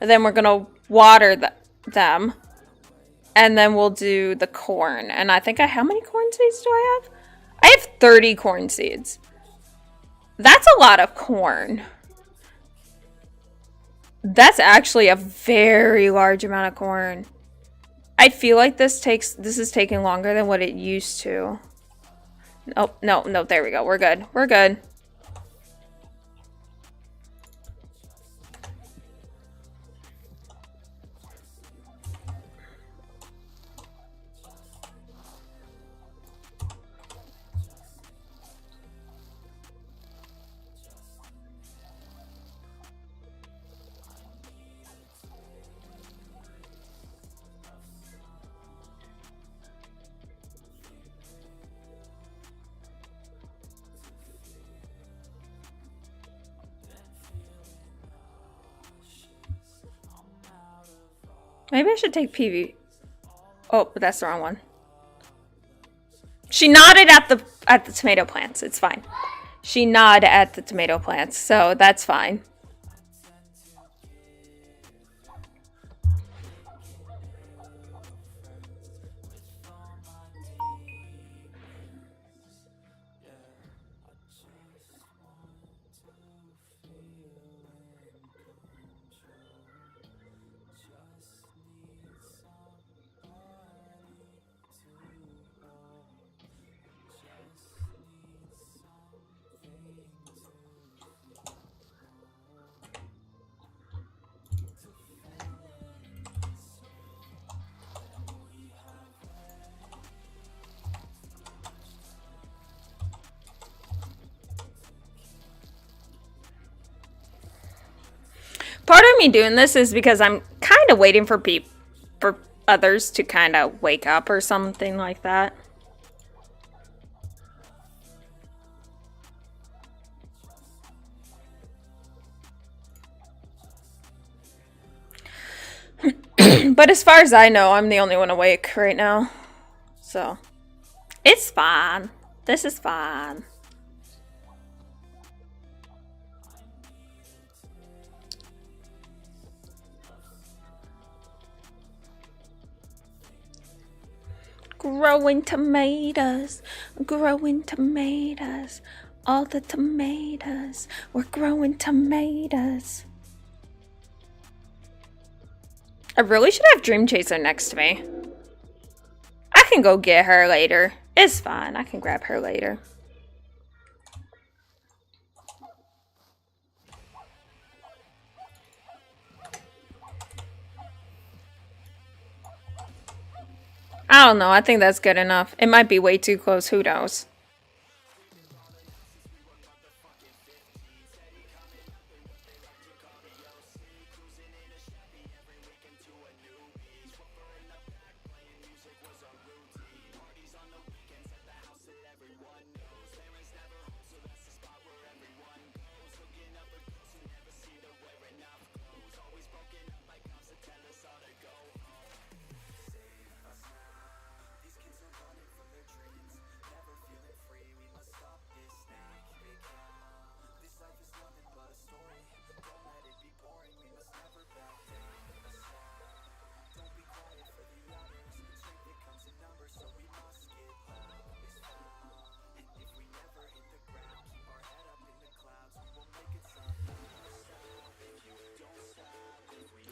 and then we're gonna water them, and then we'll do the corn. And I think how many corn seeds do I have? I have 30 corn seeds. That's a lot of corn. That's actually a very large amount of corn. I feel like this is taking longer than what it used to. Oh, no, there we go. We're good. We're good. Maybe I should take PV. Oh, but that's the wrong one. She nodded at the tomato plants. It's fine. She nodded at the tomato plants, so that's fine. Part of me doing this is because I'm kind of waiting for others to kind of wake up or something like that. But as far as I know, I'm the only one awake right now. So, it's fine. This is fine. Growing tomatoes, growing tomatoes, all the tomatoes, we're growing tomatoes. I really should have Dream Chaser next to me. I can go get her later. It's fine, I can grab her later. I don't know, I think that's good enough. It might be way too close, who knows?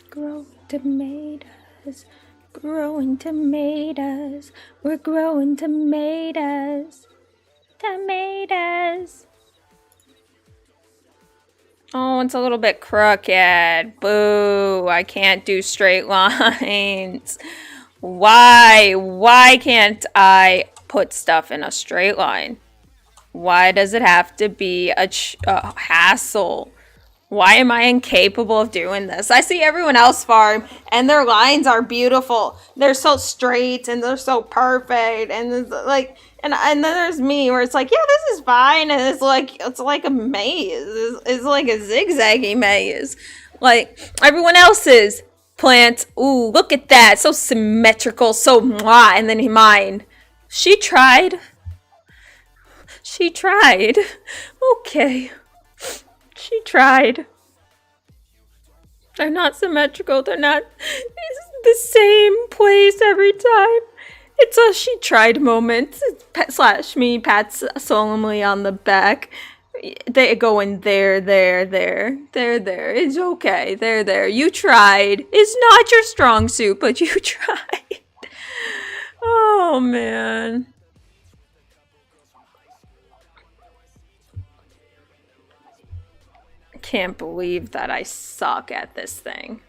Grow tomatoes. Growing tomatoes. We're growing tomatoes. Tomatoes. Oh, it's a little bit crooked. Boo. I can't do straight lines. Why? Why can't I put stuff in a straight line? Why does it have to be a hassle? Why am I incapable of doing this? I see everyone else farm and their lines are beautiful. They're so straight and they're so perfect. And it's like, and then there's me where it's like, yeah, this is fine. And it's like a maze. It's like a zigzaggy maze. Like everyone else's plants. Ooh, look at that. So symmetrical, so mwah. And then mine. She tried. She tried. Okay. She tried. They're not symmetrical. They're not the same place every time. It's a she tried moment. Slash me pats solemnly on the back. They go in there. It's okay. There. You tried. It's not your strong suit, but you tried. Oh, man. Can't believe that I suck at this thing.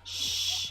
Shh.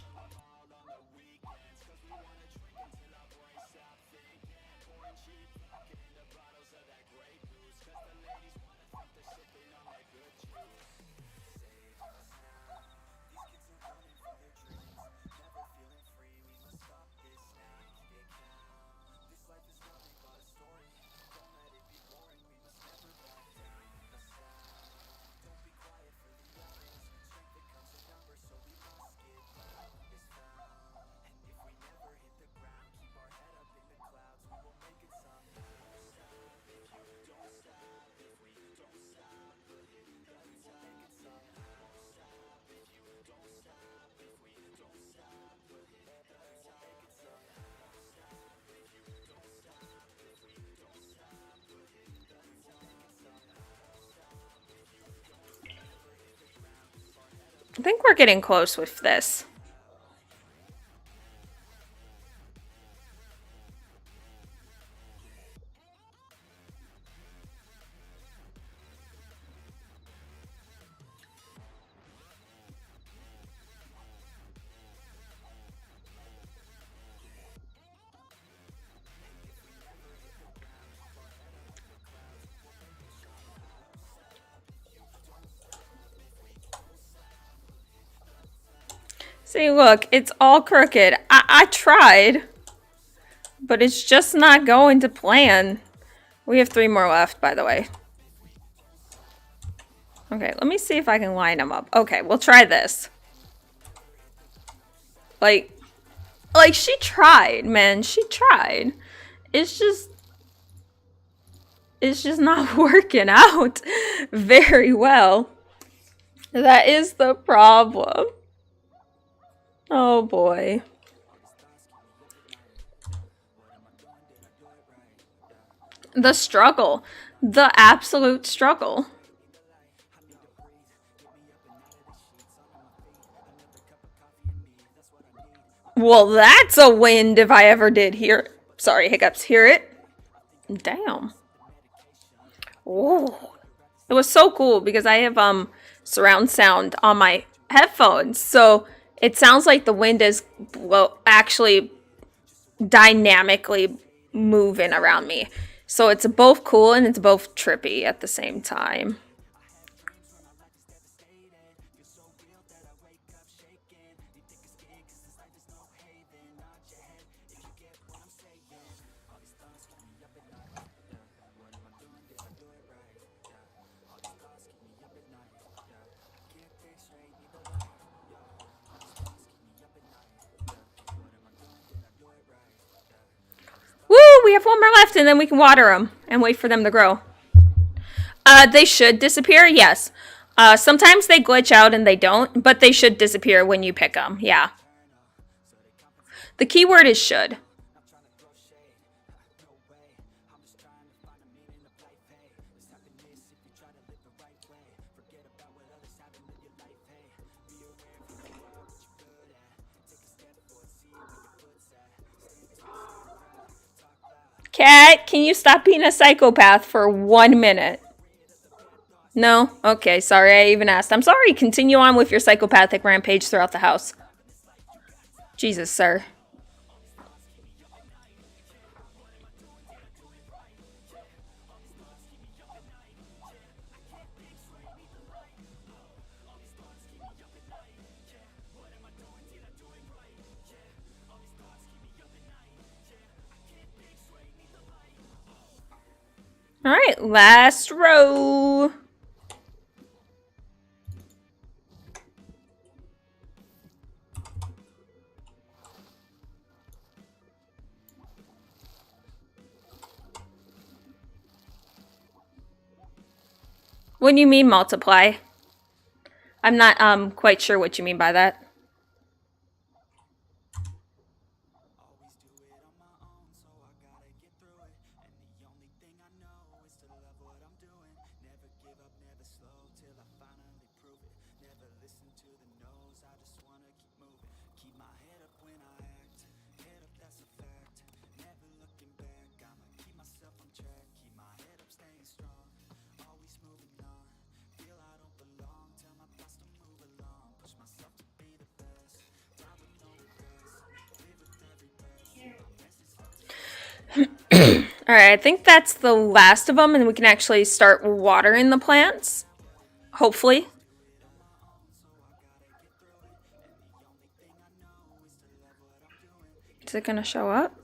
I think we're getting close with this. See, look, it's all crooked. I tried, but it's just not going to plan. We have 3 more left, by the way. Okay, let me see if I can line them up. Okay, we'll try this. Like she tried, man. She tried. It's just not working out very well. That is the problem. Oh boy. The struggle. The absolute struggle. Well, that's a wind if I ever did hear. Sorry, hiccups. Hear it? Damn. Oh. It was so cool because I have surround sound on my headphones. So it sounds like the wind is, well, actually dynamically moving around me. So it's both cool and it's both trippy at the same time. Woo! We have 1 more left and then we can water them and wait for them to grow. They should disappear, yes. Sometimes they glitch out and they don't, but they should disappear when you pick them, yeah. The keyword is should. Cat, can you stop being a psychopath for 1 minute? No? Okay, sorry, I even asked. I'm sorry, continue on with your psychopathic rampage throughout the house. Jesus, sir. Alright, last row. What do you mean multiply? I'm not quite sure what you mean by that. Alright, I think that's the last of them, and we can actually start watering the plants. Hopefully. Is it gonna show up?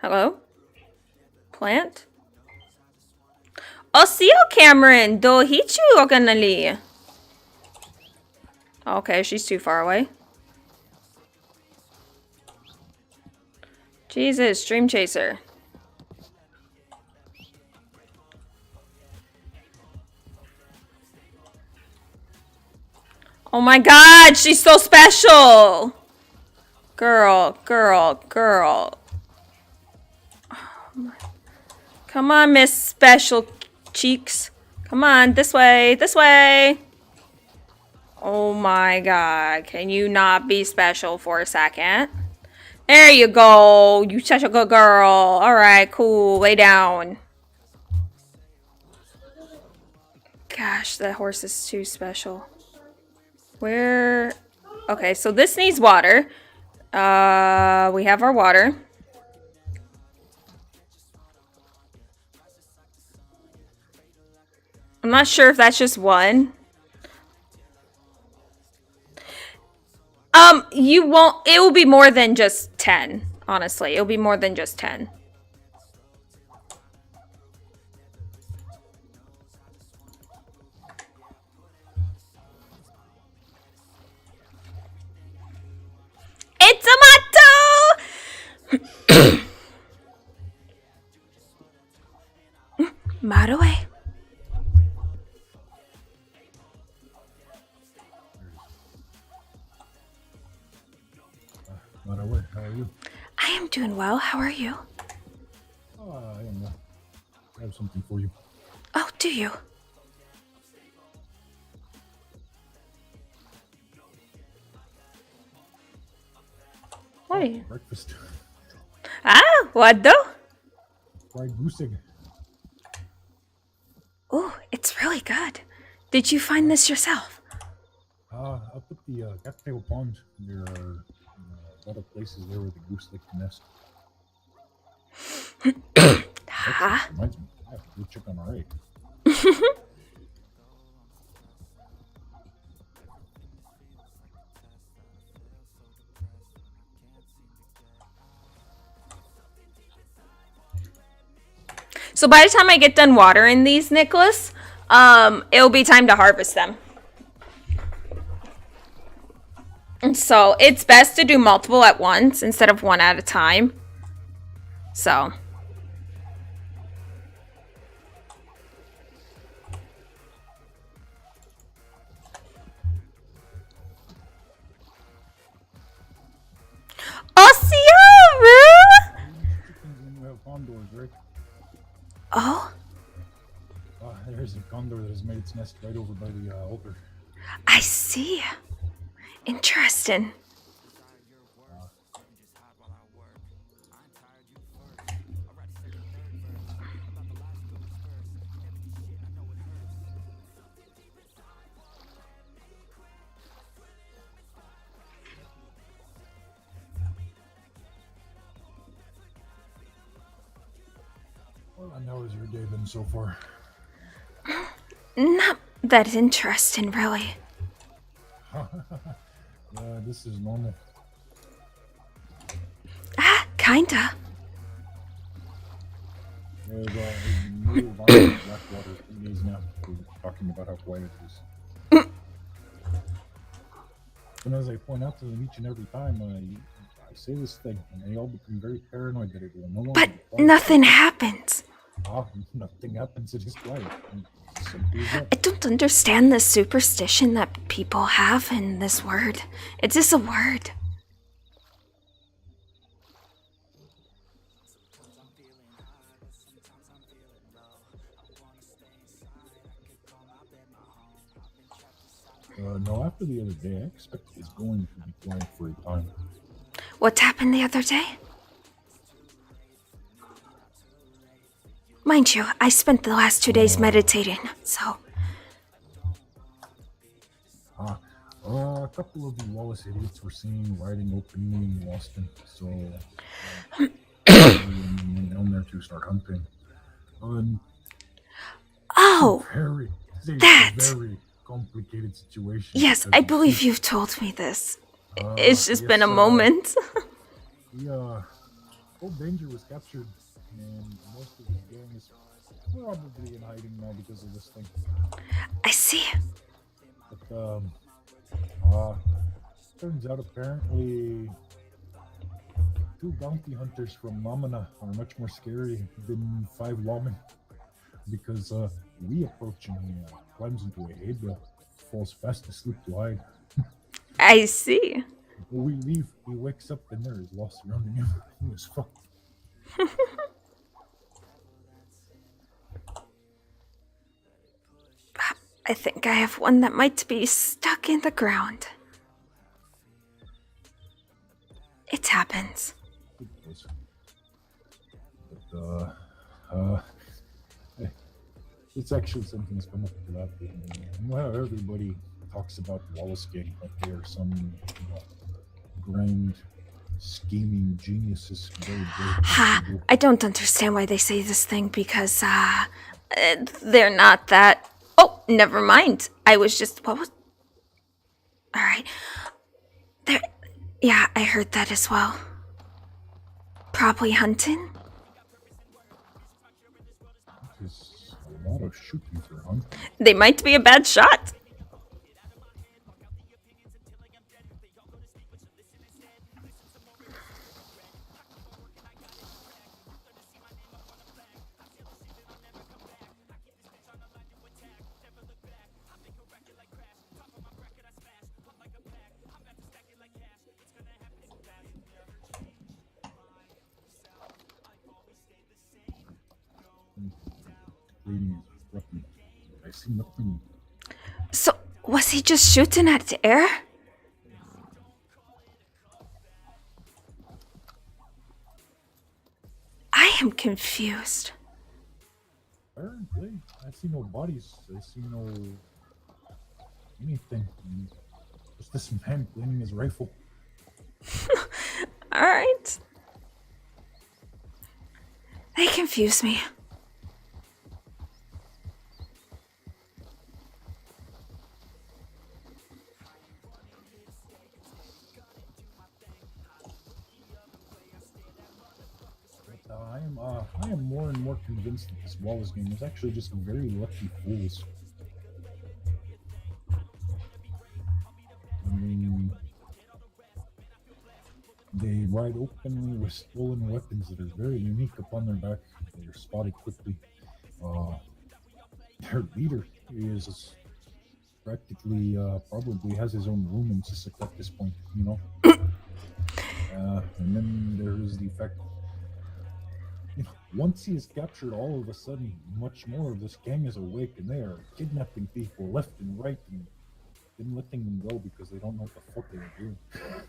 Hello? Plant? Osio Cameron! Do hichu oganali. Okay, she's too far away. Jesus, Dream Chaser. Oh my god, she's so special! Girl, girl, girl. Come on, Miss Special Cheeks. Come on, this way, this way. Oh my god, can you not be special for a second? There you go. You such a good girl. Alright, cool. Lay down. Gosh, that horse is too special. Where? Okay, so this needs water. We have our water. I'm not sure if that's just one. You won't, it will be more than just 10, honestly. It'll be more than just 10. It's a motto! Maroe. Maroe, how are you? I am doing well. How are you? I have something for you. Oh, do you? What are you? Breakfast. Ah, what though? Fried goose egg. Ooh, it's really good. Did you find this yourself? Up at the Cattail Pond, there are a lot of places there where the goose like to nest. Ha? Reminds me, I have to go check on our egg. So by the time I get done watering these, Nicholas, it'll be time to harvest them. And so it's best to do multiple at once instead of one at a time. So. Right? Oh? There's a condor that has made its nest right over by the altar. I see. Interesting. How's your day been so far? Not that interesting, really. This is normal. Kinda. There's new environment Blackwater 3 days now. We're talking about how quiet it is. And as I point out to them each and every time, I say this thing, and they all become very paranoid that it will no longer But be quiet. nothing happens. Nothing happens, it is quiet. Simply as that. I don't understand the superstition that people have in this word. It's just a word. No, after the other day, I expect it's going to be quiet for a time. What happened the other day? Mind you, I spent the last 2 days meditating, so... A couple of the Wallace idiots were seen riding openly in Boston, so... went down there to start hunting. Oh! That! Very complicated situation. Yes, I believe you've told me this. It's just been a moment. The Old Danger was captured, and most of his gang is probably in hiding now because of this thing. I see. But, turns out apparently 2 bounty hunters from Mamana are much more scary than 5 lawmen. Because, we approach and he climbs into a hay bale, falls fast asleep to hide. I see. When we leave, he wakes up and there is lost surrounding him. He was fucked. I think I have one that might be stuck in the ground. It happens. It was. But, it's actually something that's come up to that. You know how everybody talks about Wallace gang like they are some grand scheming geniuses. I don't understand why they say this thing because they're not that. Oh, never mind. I was just what was? All right. There. Yeah, I heard that as well. Probably hunting. There's a lot of shooting for hunting. They might be a bad shot. I see nothing. So, was he just shooting at the air? I am confused. Apparently, I see no bodies. I see no anything. Just this man cleaning his rifle. Alright. They confuse me. I am more and more convinced that this Wallace game is actually just very lucky fools. I mean, they ride openly with stolen weapons that are very unique upon their back. They are spotted quickly. Their leader is practically probably has his own room in Sisek at this point, you know. And then there is the fact, you know, once he is captured, all of a sudden, much more of this gang is awake, and they are kidnapping people left and right, and then letting them go because they don't know what the fuck they are doing.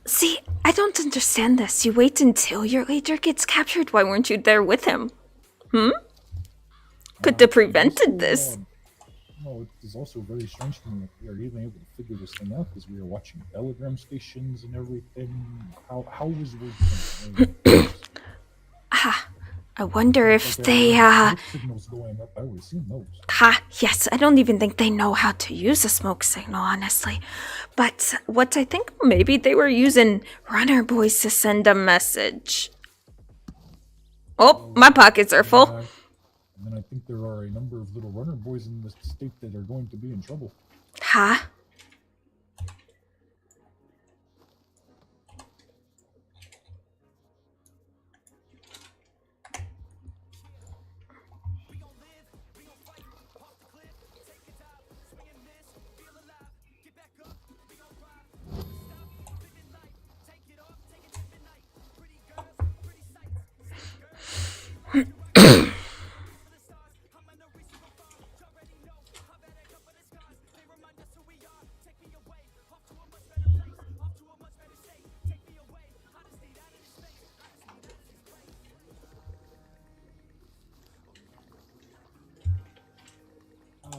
See, I don't understand this. You wait until your leader gets captured. Why weren't you there with him? Could have prevented this. No, it is also very strange to me that we are even able to figure this thing out because we are watching telegram stations and everything. How was we? I wonder if Like, they, smoke signals going up. I always seen those. yes, I don't even think they know how to use a smoke signal, honestly. But what I think maybe they were using runner boys to send a message. Oh, my pockets are full. And then I think there are a number of little runner boys in the state that are going to be in trouble. Huh?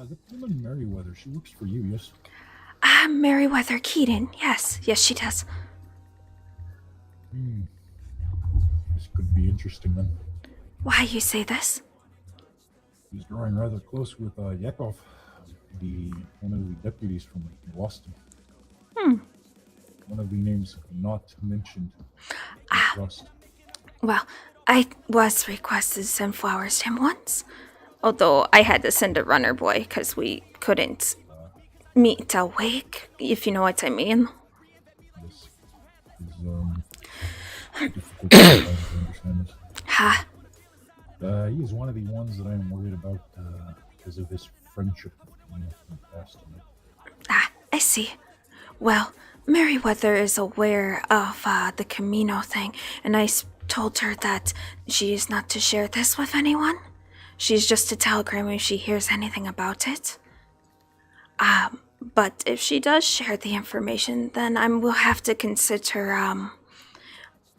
The woman Merriweather, she works for you, yes? Meriwether Keaton. Yes, she does. This could be interesting then. Why you say this? He's drawing rather close with Yakov, one of the deputies from Boston. One of the names not mentioned. Trust. Well, I was requested to send flowers to him once. Although I had to send a runner boy because we couldn't meet a wake, if you know what I mean. This is difficult to understand this. Ha. He is one of the ones that I'm worried about because of his friendship with me in the past. I see. Well, Meriwether is aware of the Camino thing, and I told her that she is not to share this with anyone. She's just to telegram if she hears anything about it. But if she does share the information, then I will have to consider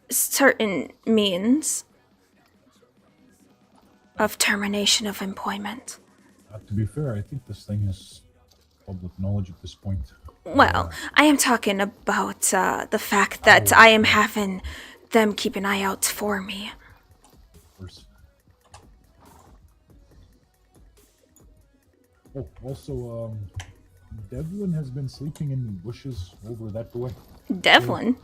certain means of termination of employment. To be fair, I think this thing is public knowledge at this point. Well, I am talking about the fact that I am having them keep an eye out for me. Of course. Oh, also, Devlin has been sleeping in the bushes over that way. Devlin?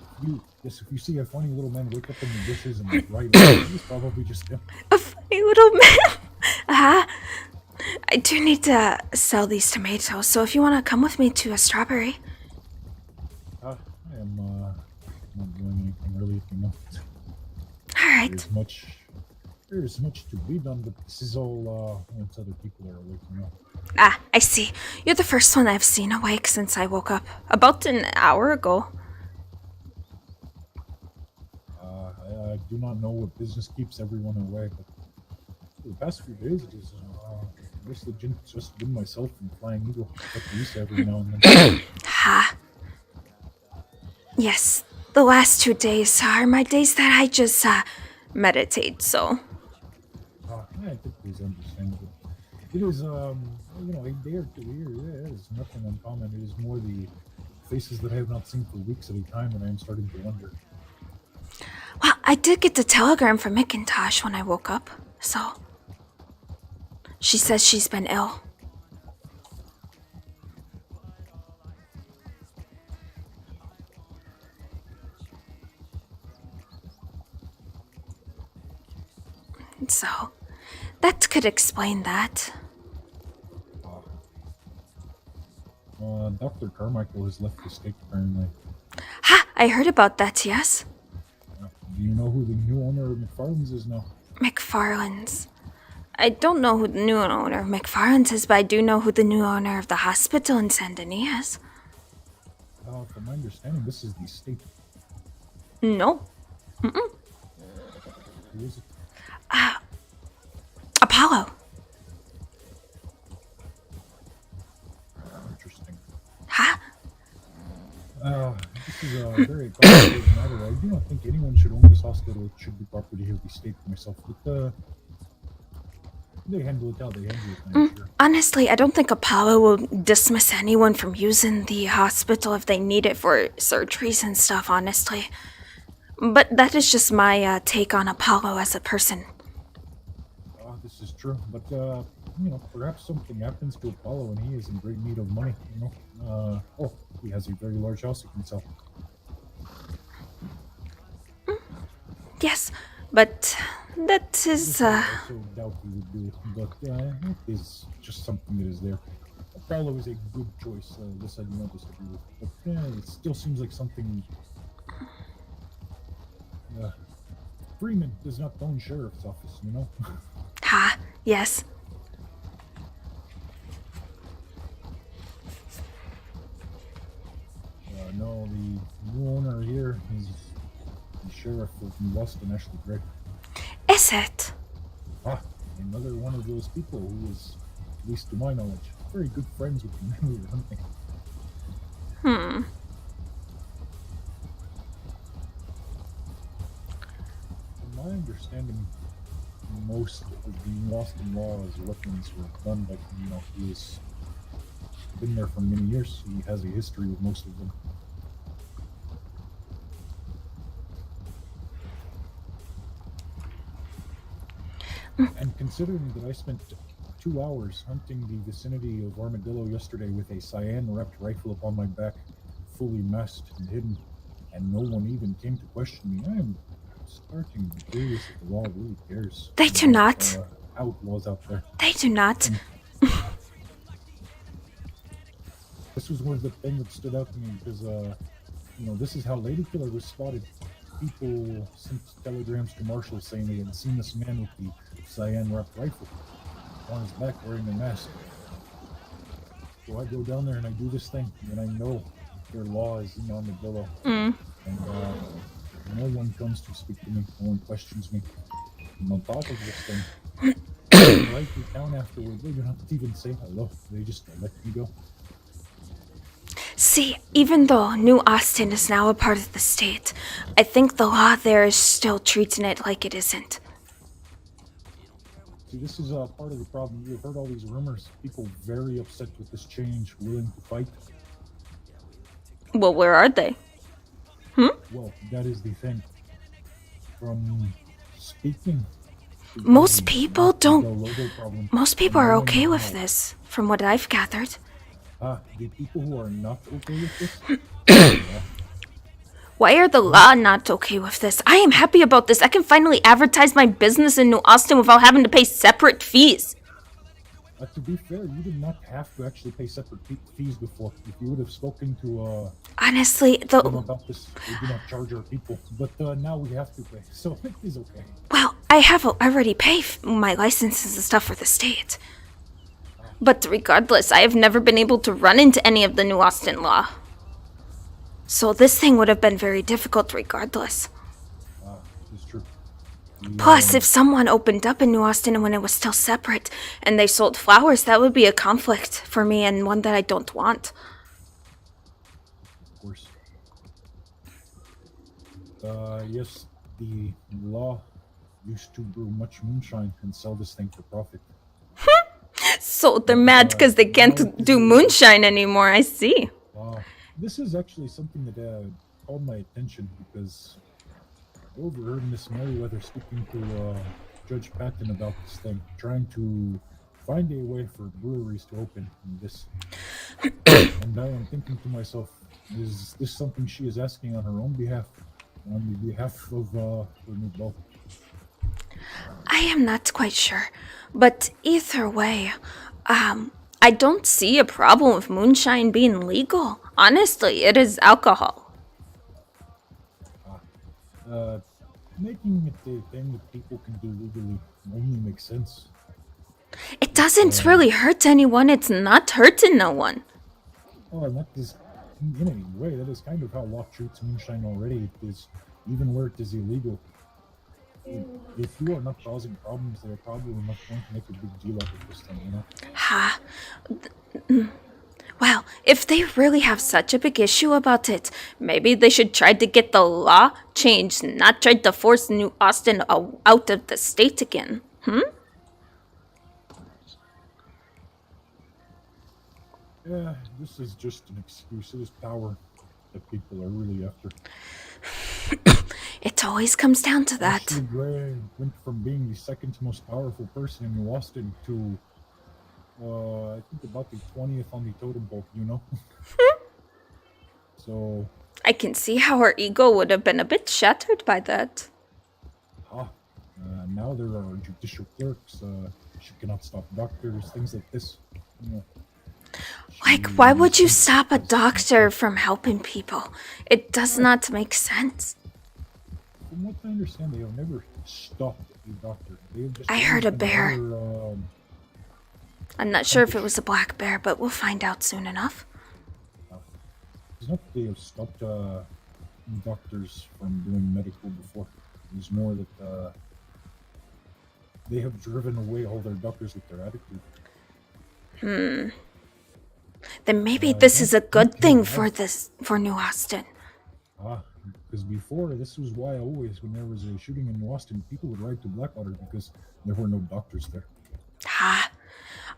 If you see a funny little man wake up in the bushes and right away, he's probably just him. A funny little man? I do need to sell these tomatoes, so if you want to come with me to a strawberry. I am not doing anything really at the moment. Alright. There's much to be done, but this is all once other people are waking up. I see. You're the first one I've seen awake since I woke up. About an hour ago. I do not know what business keeps everyone away, but for the past few days, it is mostly just been myself and Flying Eagle. Like Lisa every now and then. Yes, the last 2 days are my days that I just meditate, so. I think it's understandable. It is, a day or 2 years, it is nothing uncommon. It is more the faces that I have not seen for weeks at a time, and I am starting to wonder. Well, I did get the telegram from McIntosh when I woke up, so. She says she's been ill. So, that could explain that. Dr. Carmichael has left the state, apparently. I heard about that, yes? Do you know who the new owner of McFarland's is now? McFarland's. I don't know who the new owner of McFarland's is, but I do know who the new owner of the hospital in Saint Denis is. From my understanding, this is the state. No. Who is it? Apollo. Interesting. This is a very complicated matter. I do not think anyone should own this hospital. It should be property of the state myself. But they handle it how they handle it. I'm sure. Honestly, I don't think Apollo will dismiss anyone from using the hospital if they need it for surgeries and stuff, honestly. But that is just my take on Apollo as a person. true. But perhaps something happens to Apollo and he is in great need of money. He has a very large house he can sell. Yes, but that is, I also doubt he would do it, but it is just something that is there. Apollo is a good choice. This I do not disagree with, but it still seems like something. Freeman does not own sheriff's office, you know. Ha, yes. No, the new owner here is the sheriff of Boston, Ashley Gregg. Is it? Another one of those people who is, at least to my knowledge, very good friends with the men we were hunting. From my understanding, most of the Boston laws weapons were done by, he has been there for many years. He has a history with most of them. And considering that I spent 2 hours hunting the vicinity of Armadillo yesterday with a cyan-wrapped rifle upon my back, fully masked and hidden, and no one even came to question me, I am starting to be curious if the law really cares. They do not. Outlaws out there. They do not. This was one of the things that stood out to me because, this is how Lady Killer was spotted. People sent telegrams to Marshall saying they had seen this man with the cyan-wrapped rifle on his back wearing a mask. So I go down there and I do this thing, and I know their law is in Armadillo. And no one comes to speak to me, no one questions me. And on top of this thing, right through town afterward, they do not even say hello. They just let me go. See, even though New Austin is now a part of the state, I think the law there is still treating it like it isn't. See, this is part of the problem. You've heard all these rumors. People very upset with this change, willing to fight. Well, where are they? Well, that is the thing. From speaking... Most people don't... Problem, Most people are okay with this, from what I've gathered. The people who are not okay with this? Why are the law not okay with this? I am happy about this. I can finally advertise my business in New Austin without having to pay separate fees. To be fair, you did not have to actually pay separate fees before. If you would have spoken to honestly, them about this, they do not charge our people. But now we have to pay, so it is okay. Well, I have already paid my licenses and stuff for the state. But regardless, I have never been able to run into any of the New Austin law. So this thing would have been very difficult regardless. It's true. Plus, if someone opened up in New Austin when it was still separate, and they sold flowers, that would be a conflict for me and one that I don't want. Of course. Yes, the law used to brew much moonshine and sell this thing for profit. So they're mad because they can't do moonshine anymore, I see. This is actually something that called my attention because I overheard Miss Merriweather speaking to Judge Patton about this thing, trying to find a way for breweries to open in this. And now I'm thinking to myself, is this something she is asking on her own behalf, on the behalf of her new beau? I am not quite sure, but either way, I don't see a problem with moonshine being legal. Honestly, it is alcohol. Making it a thing that people can do legally only makes sense. It doesn't really hurt anyone. It's not hurting no one. Oh, and that is, in any way, that is kind of how law treats moonshine already. It is, even where it is illegal. If you are not causing problems, they're probably not going to make a big deal out of this thing, you know? Ha. Well, if they really have such a big issue about it, maybe they should try to get the law changed, not try to force New Austin out of the state again. Yeah, this is just an excuse. It is power. that people are really after. It always comes down to that. Ashley Gray went from being the second most powerful person in Boston to, I think about the 20th on the totem pole, you know? So... I can see how her ego would have been a bit shattered by that. Now there are judicial clerks, she cannot stop doctors, things like this, you know. Like, why would you stop a doctor from helping people? It does not make sense. From what I understand, they have never stopped a doctor. They have just I heard a bear. Other, I'm not sure if it was a black bear, but we'll find out soon enough. it's not that they have stopped doctors from doing medical before. It's more that they have driven away all their doctors with their attitude. Then maybe this is a good thing for New Austin. Because before, this was why always, when there was a shooting in Boston, people would ride to Blackwater because there were no doctors there.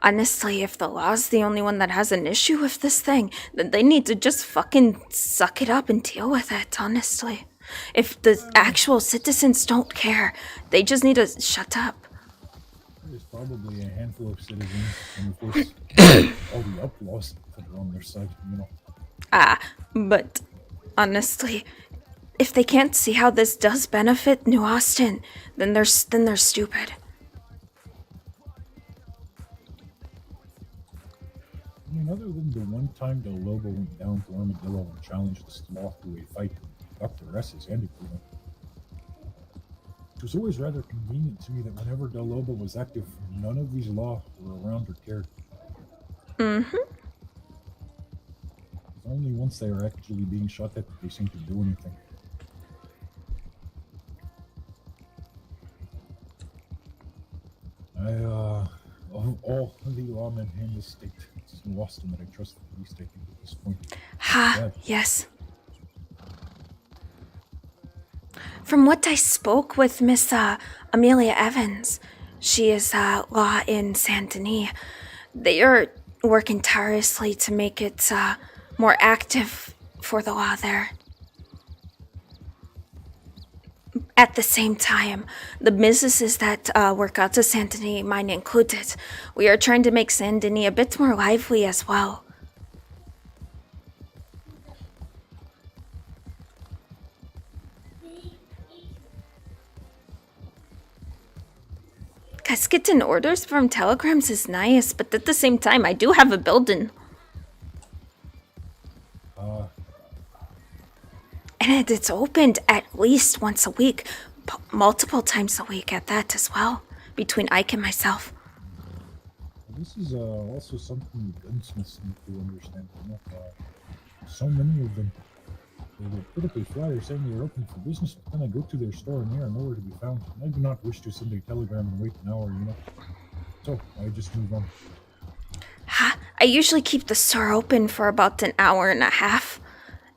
Honestly, if the law's the only one that has an issue with this thing, then they need to just fucking suck it up and deal with it, honestly. If the actual citizens don't care, they just need to shut up. There's probably a handful of citizens, and of course, all the outlaws that are on their side, you know. But honestly, if they can't see how this does benefit New Austin, then they're stupid. I mean, other than the one time Del Lobo went down to Armadillo and challenged the law to a fight, Dr. S is ended, you know. It was always rather convenient to me that whenever Del Lobo was active, none of these law were around or cared. Mm-hmm. It's only once they are actually being shot at that they seem to do anything. Of all the lawmen in this state, it's in Boston that I trust the police taking at this point. Yes. From what I spoke with Miss Amelia Evans, she is law in Saint Denis. They are working tirelessly to make it more active for the law there. At the same time, the businesses that work out to Saint Denis, mine included, we are trying to make Saint Denis a bit more lively as well. Because getting orders from telegrams is nice, but at the same time, I do have a building. And it's opened at least once a week, multiple times a week at that as well, between Ike and myself. This is also something gunsmiths need to understand. You know, so many of them, they will put up a flyer saying they're open for business, but then I go to their store and they are nowhere to be found. And I do not wish to send a telegram and wait an hour, you know. So I just move on. I usually keep the store open for about an hour and a half.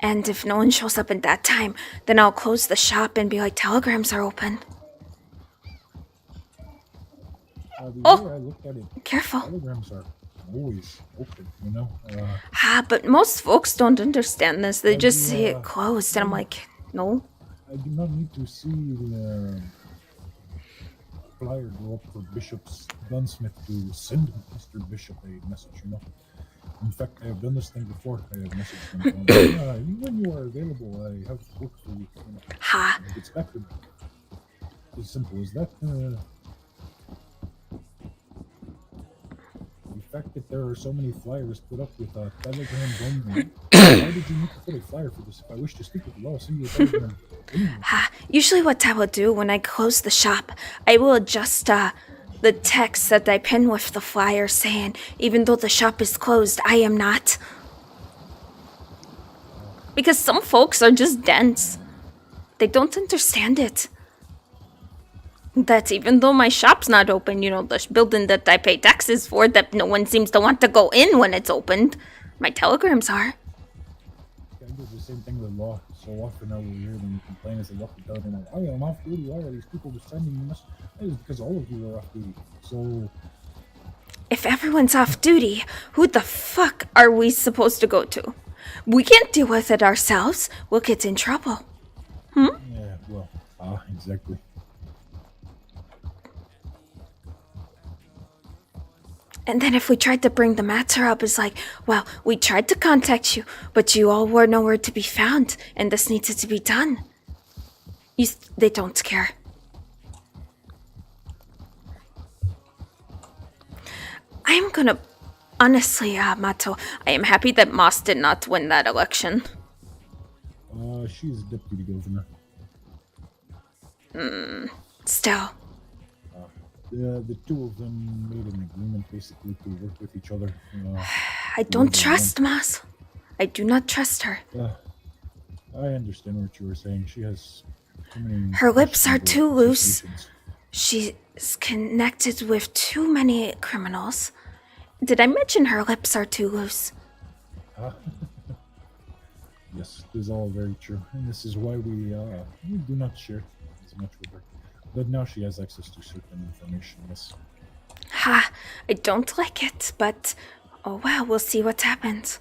And if no one shows up in that time, then I'll close the shop and be like, telegrams are open. I looked at it, careful. Telegrams are always open, you know. But most folks don't understand this. They just see it closed, and I'm like, no. I do not need to see the flyer go up for Bishop's gunsmith to send Mr. Bishop a message, you know. In fact, I have done this thing before. I have messaged them. When you are available, I have work for you. You know. It gets back to me. As simple as that. The fact that there are so many flyers put up with telegrams only. Why did you need to put a flyer for this? If I wish to speak with the law, send you a telegram. Usually what I will do when I close the shop, I will adjust the text that I pin with the flyer saying, even though the shop is closed, I am not. Because some folks are just dense. They don't understand it. That even though my shop's not open, you know, the building that I pay taxes for, that no one seems to want to go in when it's opened, my telegrams are. I do the same thing with law. So often I will hear them complain as they walk the dog, and I'm like, I am off duty. Why are these people just sending me messages? It's because all of you are off duty. So if everyone's off duty, who the fuck are we supposed to go to? We can't deal with it ourselves. We'll get in trouble. Yeah, well, exactly. And then if we tried to bring the matter up, it's like, well, we tried to contact you, but you all were nowhere to be found, and this needed to be done. They don't care. I'm gonna... Honestly, Mato, I am happy that Moss did not win that election. She's deputy governor. Still. The two of them made an agreement basically to work with each other. I don't trust Moss. I do not trust her. I understand what you were saying. She has too many... Her lips are too loose. associations. She's connected with too many criminals. Did I mention her lips are too loose? Yes, this is all very true, and this is why we do not share as much with her. But now she has access to certain information. Yes. Ha! I don't like it, but oh well, we'll see what happens.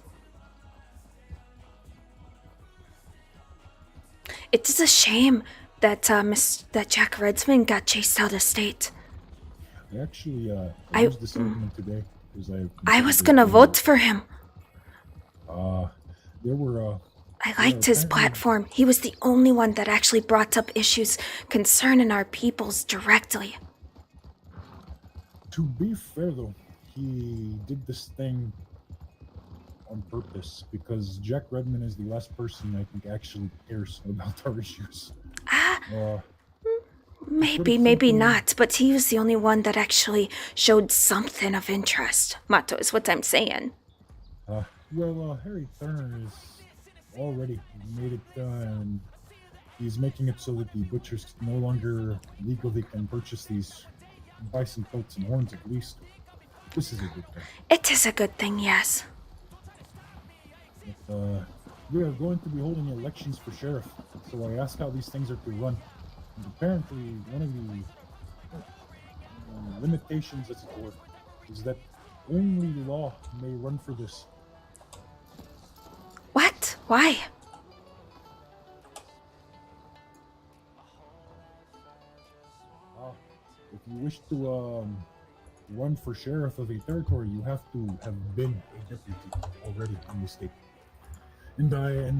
It is a shame that that Jack Redsman got chased out of state. I actually used this argument today because I was gonna vote for him. There were I liked his platform. He was the only one that actually brought up issues concerning our peoples directly. To be fair though, he did this thing on purpose because Jack Redman is the last person I think actually cares about our issues. Maybe not, but he was the only one that actually showed something of interest. Mato is what I'm saying. Harry Turner is already made it and he's making it so that the butchers no longer legally can purchase these bison coats and horns at least. This is a good thing. It is a good thing, yes. But, we are going to be holding elections for sheriff, so I asked how these things are to run. And apparently, one of the limitations, as it were, is that only law may run for this. What? Why? If you wish to run for sheriff of a territory, you have to have been a deputy already in the state. And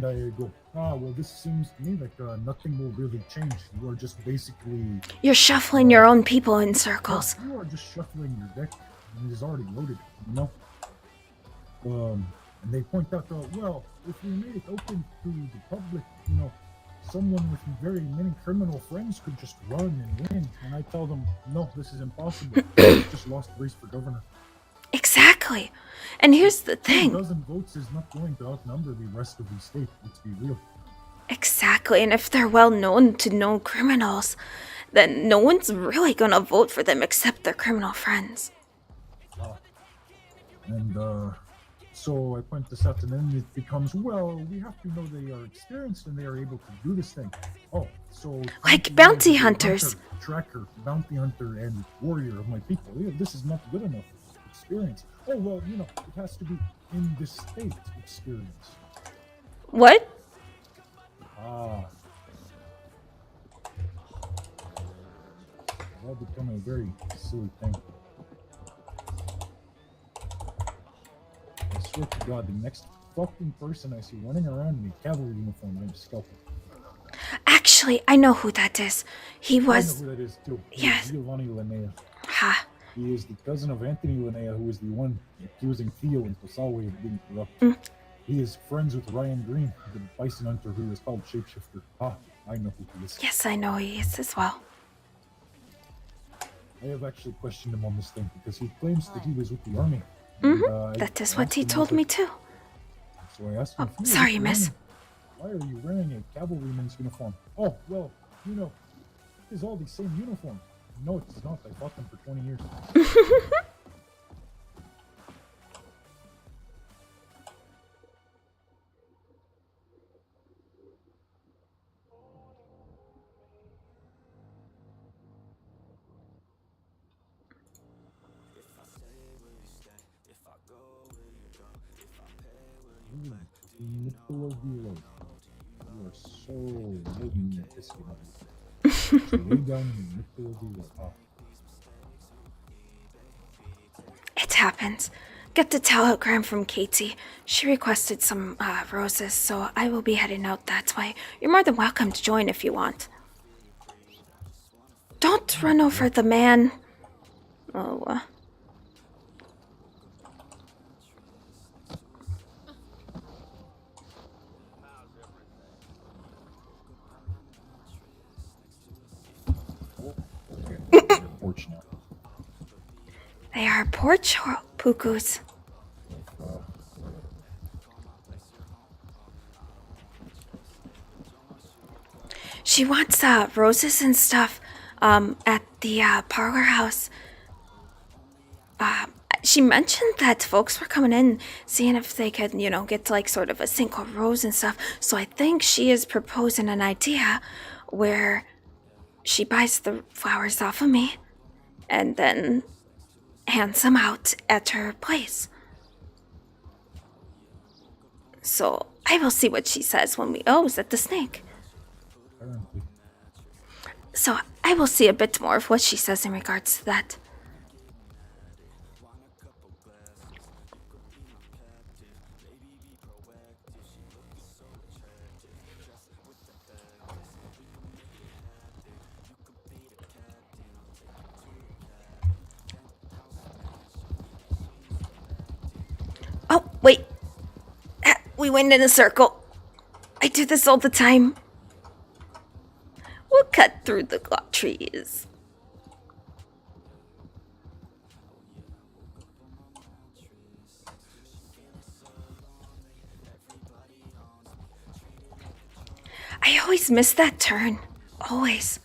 I go, well, this seems to me like nothing will really change. You are just basically... You're shuffling your own people in circles. You are just shuffling your deck, and it is already loaded, you know? And they point out, well, if we made it open to the public, you know, someone with very many criminal friends could just run and win. And I tell them, no, this is impossible. I just lost the race for governor. Exactly. And here's the thing. 2 dozen votes is not going to outnumber the rest of the state, let's be real. Exactly, and if they're well known to known criminals, then no one's really gonna vote for them except their criminal friends. So I point this out, and then it becomes, well, we have to know they are experienced and they are able to do this thing. So... Like bounty hunters. Tracker, bounty hunter, and warrior of my people. This is not good enough experience. Oh, well, you know, it has to be in the state experience. What? That'll become a very silly thing. I swear to God, the next fucking person I see running around in a cavalry uniform, I'm scalping. Actually, I know who that is. He was... I know who that is, too. Yes. Giovanni Linnea. Ha. He is the cousin of Anthony Linnea, who is the one accusing Theo and Tosawe of being corrupt. He is friends with Ryan Green, the bison hunter who is called Shapeshifter. I know who he is. Yes, I know he is as well. I have actually questioned him on this thing because he claims that he was with the army. That is what he told me too. So I asked him, Sorry, miss. Why are you wearing a cavalryman's uniform? Oh, well, you know, it is all the same uniform. No, it is not. I fought them for 20 years. Michelob Zero. You are so loading your biscuit. So lay down and Michelob Zero. Oh, It happens. Get the telegram from Katie. She requested some roses, so I will be heading out that way. You're more than welcome to join if you want. Don't run over the man. Oh, okay. Porch now. they are porch pukus. She wants roses and stuff at the parlor house. She mentioned that folks were coming in, seeing if they could, get like sort of a single rose and stuff. So I think she is proposing an idea where she buys the flowers off of me and then hands them out at her place. So I will see what she says when we... Oh, is that the snake? Apparently. So I will see a bit more of what she says in regards to that. Oh, wait. We went in a circle. I do this all the time. We'll cut through the trees. I always miss that turn. Always.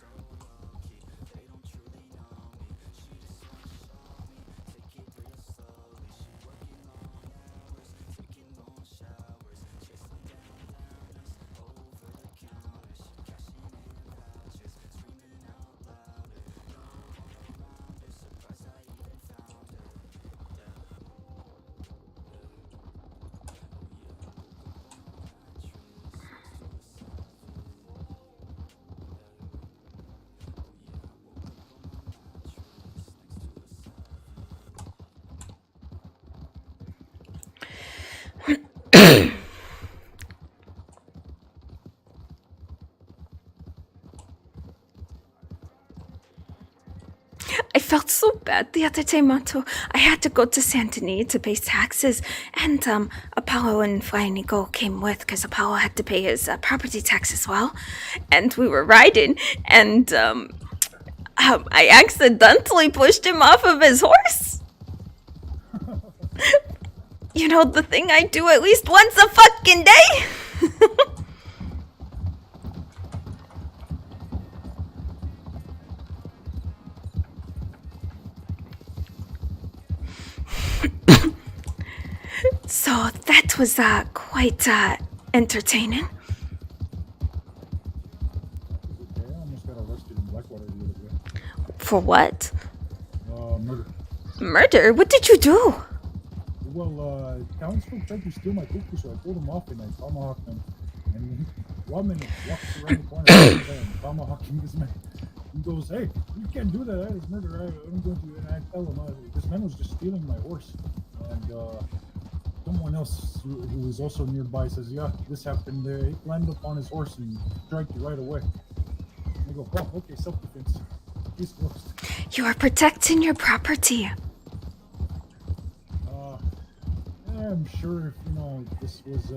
I felt so bad the other day, Mato. I had to go to Saint Denis to pay taxes, and Apollo and Flying Eagle came with because Apollo had to pay his property tax as well. And we were riding, and I accidentally pushed him off of his horse. You know, the thing I do at least once a fucking day. So that was quite entertaining. Okay, I almost got arrested in Blackwater the other day. For what? Murder. Murder? What did you do? Well, townsfolk tried to steal my cuckoo, so I pulled him off and I tomahawked him. And one minute walks around the corner and tomahawking this man. He goes, "Hey, you can't do that. That is murder. I'm going to." And I tell him, this man was just stealing my horse. And someone else who was also nearby says, "Yeah, this happened. He landed upon his horse and striked you right away." And I go, "Oh, okay, self-defense. Case closed." You are protecting your property. I'm sure if this was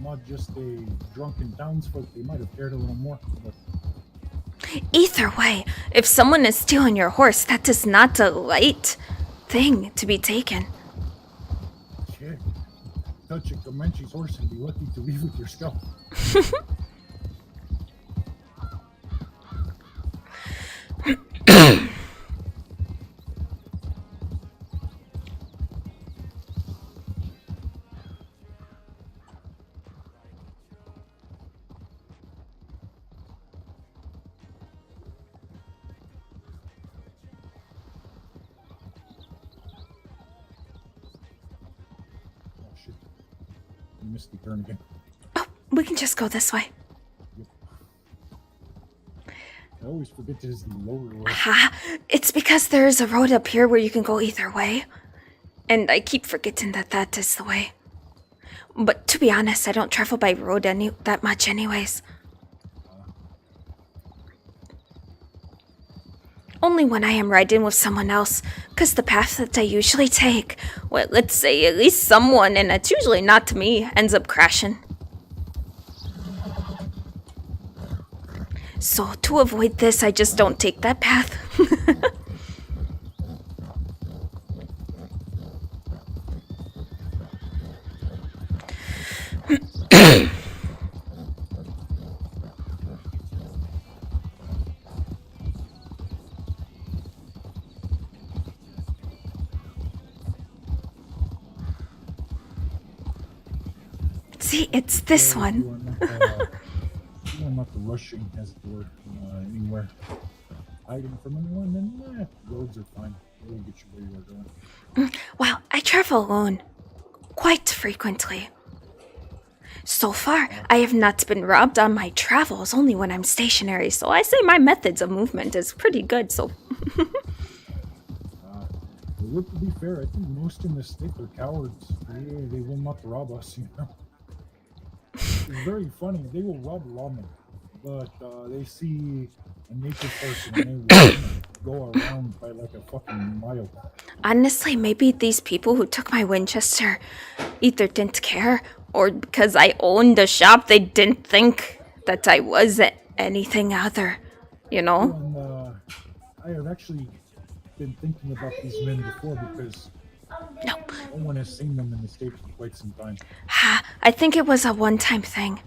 not just a drunken townsfolk, they might have cared a little more. But Either way, if someone is stealing your horse, that is not a light thing to be taken. shit, touch a Comanche's horse and be lucky to leave with your scalp. Oh shit, I missed the turn again. We can just go this way. I always forget there's the lower road. Ha! It's because there is a road up here where you can go either way. And I keep forgetting that that is the way. But to be honest, I don't travel by road that much anyways. Only when I am riding with someone else, because the path that I usually take, well, let's say at least someone, and it's usually not me, ends up crashing. So to avoid this, I just don't take that path. See, it's this one. You are not rushing, as it were, anywhere. Hiding from anyone, then roads are fine. They'll get you where you are going. Well, I travel alone. Quite frequently. So far, I have not been robbed on my travels, only when I'm stationary, so I say my methods of movement is pretty good, so... Well, to be fair, I think most in the state are cowards. They will not rob us, you know. It's very funny. They will rob lawmen, but they see a naked person and they will go around by like a fucking mile. Honestly, maybe these people who took my Winchester either didn't care, or because I owned the shop, they didn't think that I was anything other, you know? And I have actually been thinking about these men before because No. one has seen them in the States for quite some time. Ha, I think it was a one-time thing.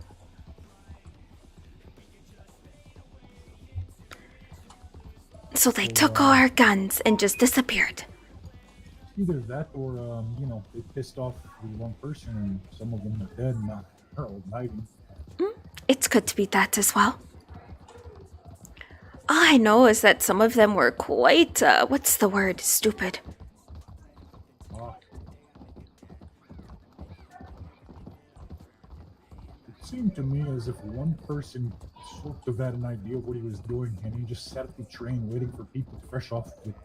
So they took all our guns and just disappeared. Either that or, you know, they pissed off the wrong person and some of them are dead and now they're all hiding. It could be that as well. All I know is that some of them were quite, what's the word? Stupid. It seemed to me as if one person sort of had an idea of what he was doing and he just sat at the train waiting for people fresh off of it.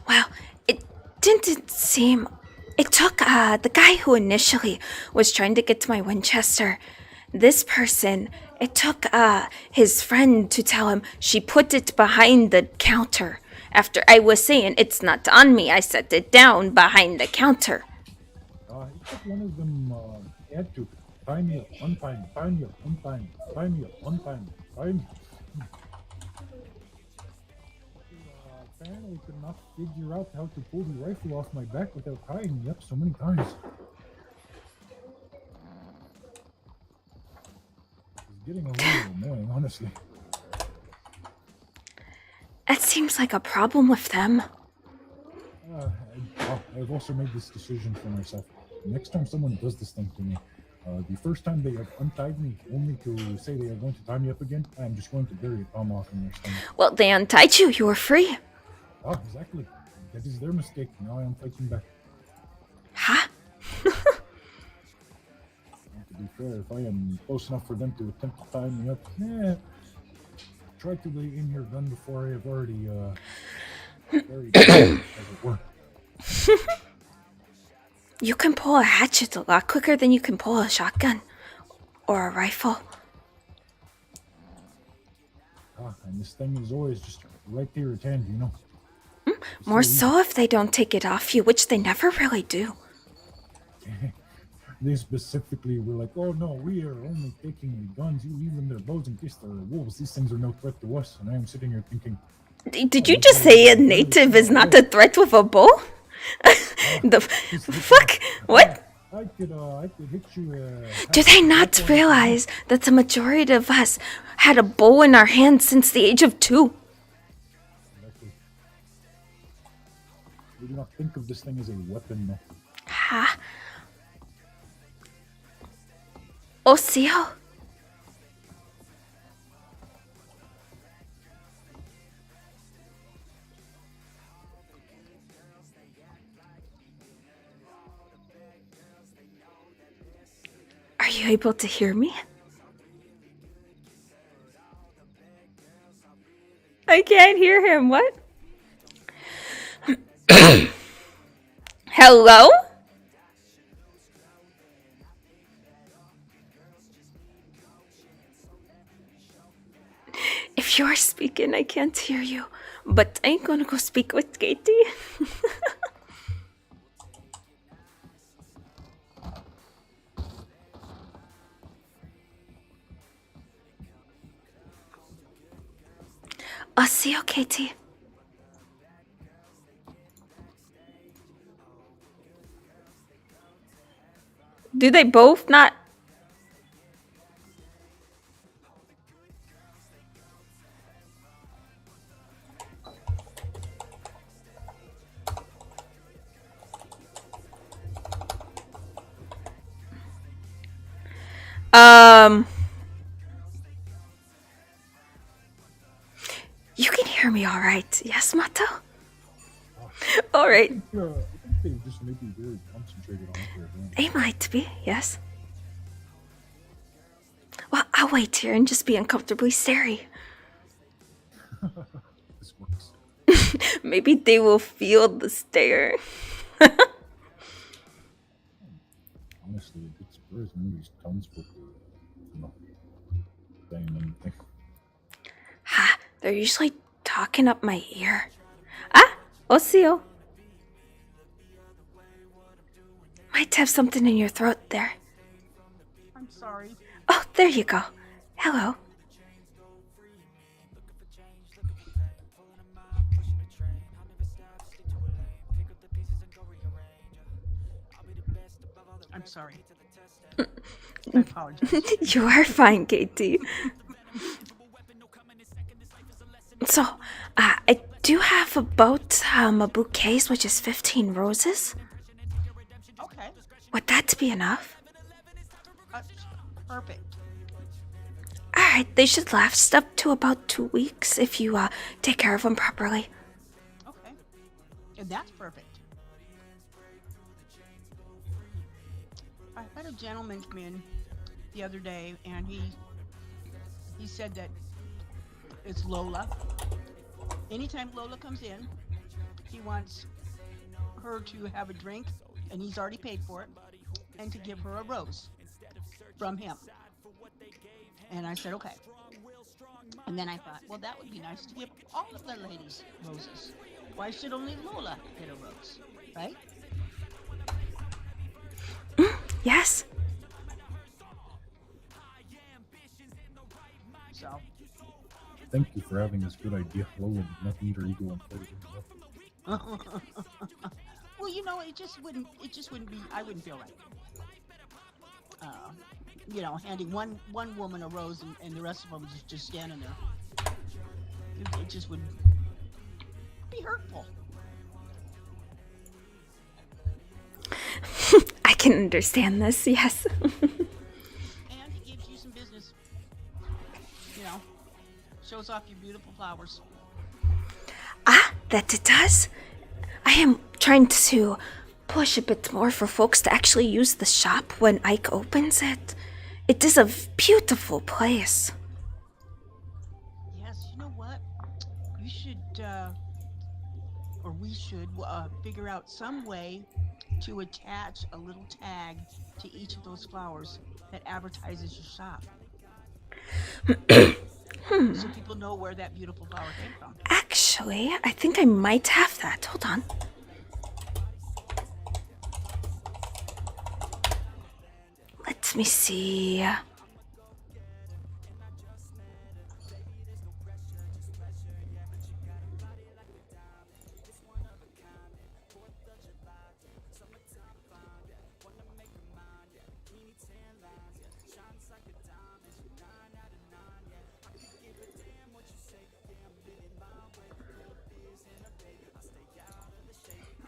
Well, it didn't seem... It took the guy who initially was trying to get to my Winchester. This person, it took his friend to tell him she put it behind the counter. After I was saying, it's not on me, I set it down behind the counter. It took one of them had to tie me up, untie me, tie me up, untie me, tie me up, untie me, tie me. Apparently could not figure out how to pull the rifle off my back without tying me up so many times. It's getting a little annoying, honestly. It seems like a problem with them. I've also made this decision for myself. Next time someone does this thing to me, the first time they have untied me only to say they are going to tie me up again, I'm just going to bury a tomahawk in their stomach. Well, they untied you. You were free. Exactly. That is their mistake. Now I am fighting back. Huh? And to be fair, if I am close enough for them to attempt to tie me up, try to lay in your gun before I have already buried it, as it were. You can pull a hatchet a lot quicker than you can pull a shotgun or a rifle. And this thing is always just right there at hand, you know. More so if they don't take it off you, which they never really do. They specifically were like, oh no, we are only taking the guns, you leave them their bows in case they're wolves. These things are no threat to us. And I am sitting here thinking... Did you just say a native is not a threat with a bow? The fuck? What? I could hit you... Do they not realize that the majority of us had a bow in our hands since the age of 2? We do not think of this thing as a weapon, though. Ha. Osio? Are you able to hear me? I can't hear him. What? Hello? If you're speaking, I can't hear you. But I'm gonna go speak with Katie. I'll see you, Katie. Do they both not? You can hear me all right. Yes, Mato? All right. I think they just may be very concentrated on what they're doing. They might be, yes. Well, I'll wait here and just be uncomfortably stary. This works. Maybe they will feel the stare. Honestly, it spurs movies townsfolk to, saying anything. Ha! They're usually talking up my ear. Ah! Osio! Might have something in your throat there. I'm sorry. Oh, there you go. Hello. I'm sorry. I apologize. You are fine, Katie. So, I do have about a bouquet, which is 15 roses. Okay. Would that be enough? Perfect. Alright, they should last up to about 2 weeks if you take care of them properly. Okay. And that's perfect. I had a gentleman come in the other day, and he said that it's Lola. Anytime Lola comes in, he wants her to have a drink, and he's already paid for it, and to give her a rose from him. And I said, okay. And then I thought, well, that would be nice to give all of the ladies roses. Why should only Lola get a rose, right? Yes. So, Thank you for having this good idea. Lola did not need her ego inflated. well, you know, it just wouldn't be, I wouldn't feel right. You know, handing one woman a rose and the rest of them just standing there. It just would be hurtful. I can understand this, yes. And it gives you some business. You know, shows off your beautiful flowers. Ah, that it does. I am trying to push a bit more for folks to actually use the shop when Ike opens it. It is a beautiful place. Yes, you know what? You should, or we should, figure out some way to attach a little tag to each of those flowers that advertises your shop. So people know where that beautiful flower came from. Actually, I think I might have that. Hold on. Let me see.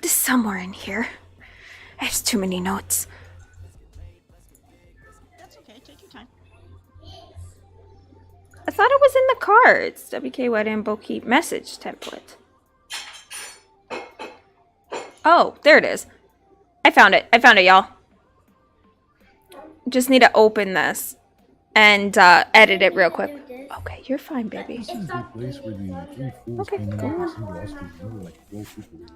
This is somewhere in here. I have too many notes. That's okay, take your time. I thought it was in the cards. WK Wedding Bouquet message template. Oh, there it is. I found it, y'all. just need to open this and edit it real quick. Okay, you're fine, baby. This is the place where the three fools Okay, came in go with on. a single hostage. There were like 12 people here,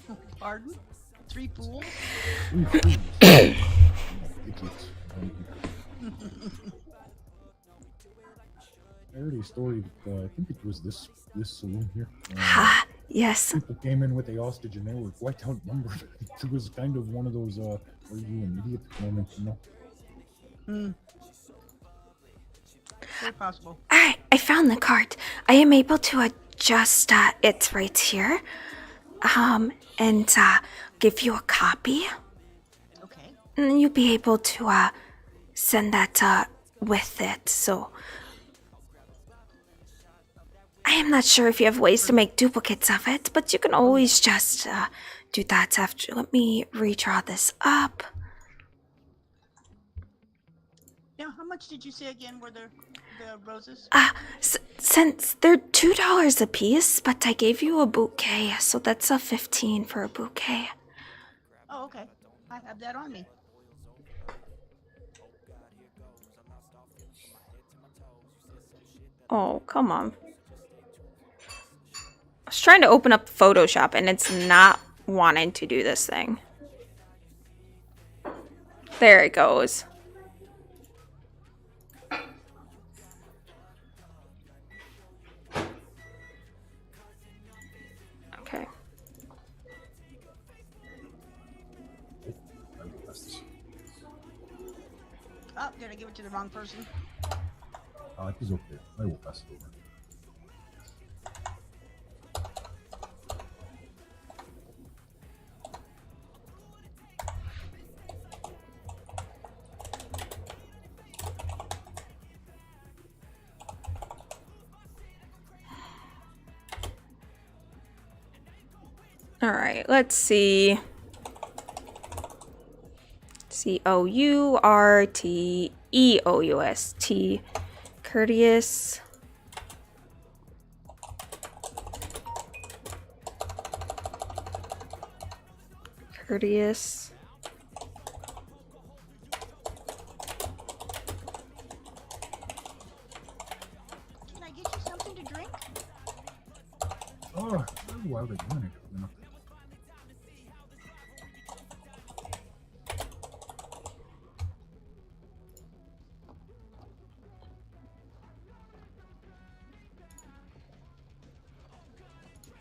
right? Pardon? 3 fools? 3 fools. Idiots. Dumb people. I heard a story that I think it was this saloon here. Ha, yes. People came in with a hostage and they were quite outnumbered. It was kind of one of those "are you an idiot" moments, you know? Very possible. Alright, I found the card. I am able to adjust it right here. And give you a copy. Okay. And you'll be able to send that with it. So I am not sure if you have ways to make duplicates of it, but you can always just do that after. Let me redraw this up. Yeah, how much did you say again were the roses? Since they're $2 a piece, but I gave you a bouquet, so that's a 15 for a bouquet. Oh, okay. I have that on me. Oh, come on. I was trying to open up Photoshop and it's not wanting to do this thing. There it goes. Okay. Oh, did I give it to the wrong person? It is okay. I will pass it over. All right, let's see. COURTEOUST. Courteous. Courteous. Can I get you something to drink? Oh, wow, they're doing it. You know?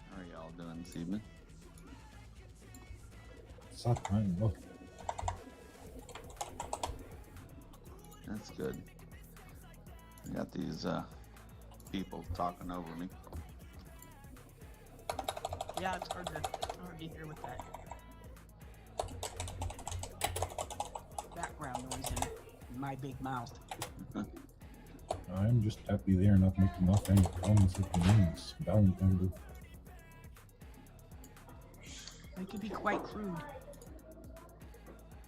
How are y'all doing this evening? It's that time, look. That's good. I got these people talking over me. Yeah, it's hard to hear with that background noise in my big mouth. I'm just happy they are not making off any comments with the names. Valentine do. It could be quite crude.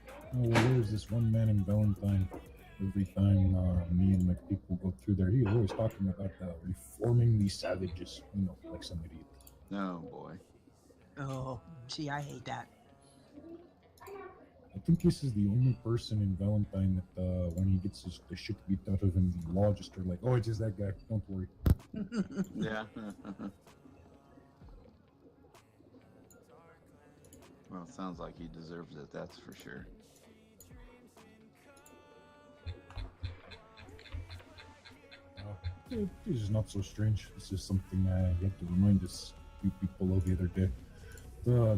Oh, well, there's this one man in Valentine. Every time me and my people go through there, he's always talking about reforming these savages. You know, like some idiot. Oh boy. Oh, see, I hate that. I think this is the only person in Valentine that when he gets the shit beat out of him, the law just are like, oh, it's just that guy. Don't worry. Yeah. Well, it sounds like he deserves it, that's for sure. It is not so strange. It's just something I had to remind us few people of the other day.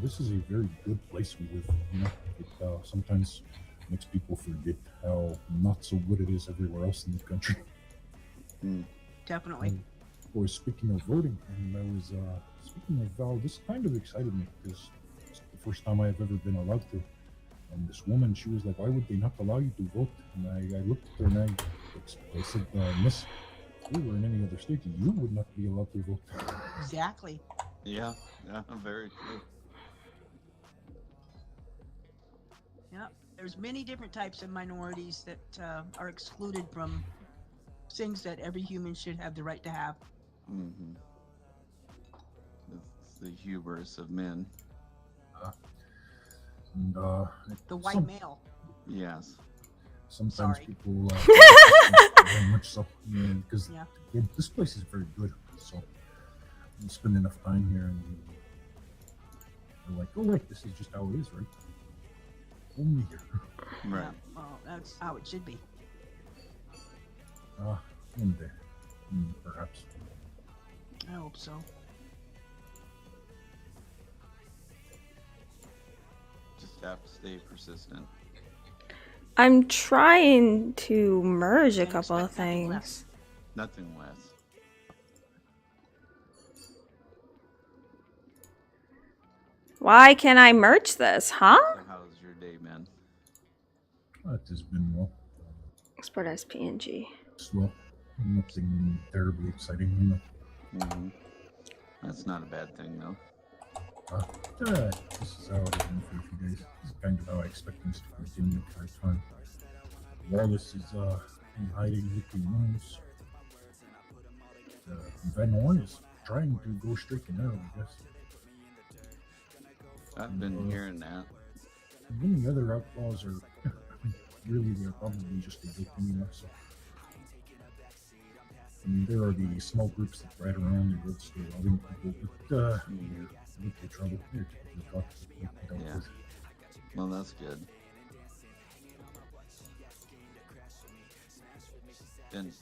This is a very good place we live. You know, it sometimes makes people forget how not so good it is everywhere else in the country. Definitely. Boy, speaking of voting, and I was speaking of Val, this kind of excited me because it's the first time I've ever been allowed to. And this woman, she was like, "Why would they not allow you to vote?" And I looked at her and I said, "Miss, if we were in any other state, you would not be allowed to vote." Exactly. Yeah, very true. Yeah, there's many different types of minorities that are excluded from things that every human should have the right to have. Mm-hmm. It's the hubris of men. And The white male. Yes. Sometimes Sorry. people very much so, because Yeah. this place is very good. So you spend enough time here, and you're like, oh wait, this is just how it is, right? Only here. Right. Yeah. Well, that's how it should be. One day, perhaps. I hope so. Just have to stay persistent. I'm trying to merge a And couple of expect nothing things. less. Nothing less. Why can't I merge this, huh? So how's your day, man? It has been well. Export as PNG. Slow. Nothing terribly exciting, Mm-hmm. That's not a bad thing, though. This is how it has been for a few days. This is kind of how I expect things to continue for a time. Wallace is in hiding with the wounds. Van Horn is trying to go straight to narrow, I guess. I've been hearing that. And then the other outlaws are really, they're probably just a bit anyway, so. I mean, there are the small groups that ride around and will stay loving people, but with the trouble, they're typically caught. Yeah. Well, that's good. And,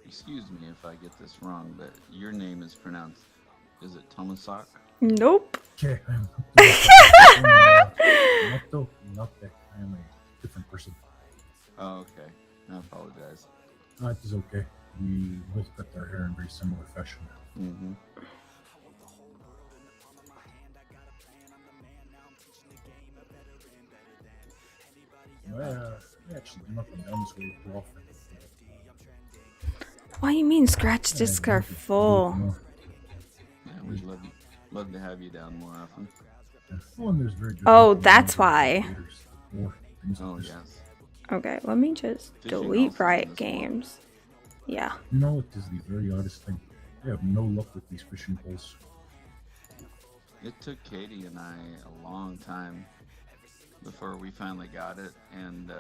excuse me if I get this wrong, but your name is pronounced, is it Tomasak? Nope. Okay, I'm not that. I am a different person. Oh, okay. I apologize. It is okay. We both cut our hair in very similar fashion. Mm-hmm. I actually do not come down this way too often. What do you mean scratch discs are full? Yeah, we'd love to have you down more often. Oh, and there's very good Oh, local that's number of why. creators or things like Oh, this. yes. Okay, let me just Fishing delete also Riot in this world. Games. Yeah. You know, it is the very oddest thing. I have no luck with these fishing poles. It took Katie and I a long time before we finally got it, and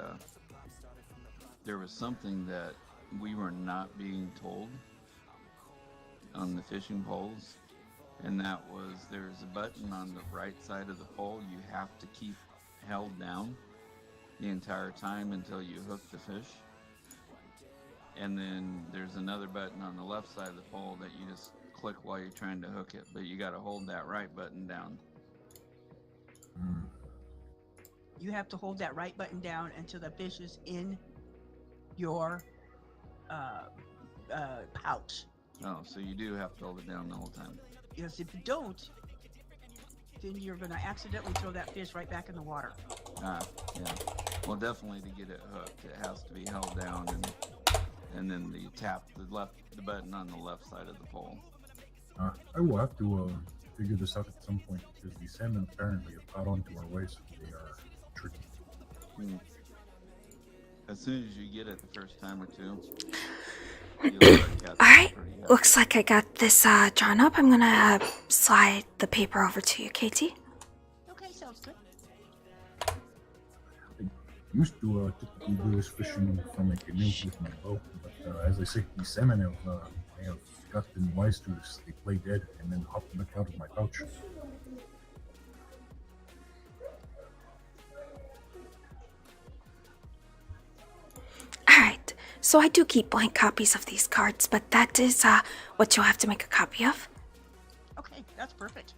there was something that we were not being told on the fishing poles, and that was there's a button on the right side of the pole you have to keep held down the entire time until you hook the fish, and then there's another button on the left side of the pole that you just click while you're trying to hook it, but you got to hold that right button down. You have to hold that right button down until the fish is in your pouch. Oh, so you do have to hold it down the whole time. Because if you don't, then you're going to accidentally throw that fish right back in the water. Yeah. Well, definitely to get it hooked, it has to be held down, and then you tap the button on the left side of the pole. I will have to figure this out at some point because the salmon apparently have caught on to our ways. They are tricky. As soon as you get it the first time or two, you'll start catching Alright, pretty good. looks like I got this drawn up. I'm gonna slide the paper over to you, Katie. Okay, sounds good. I used to typically do this fishing from a canoe with my bow, but as I say, the salmon have gotten wise to this. They play dead and then hop back out of my pouch. Alright, so I do keep blank copies of these cards, but that is what you'll have to make a copy of. Okay, that's perfect.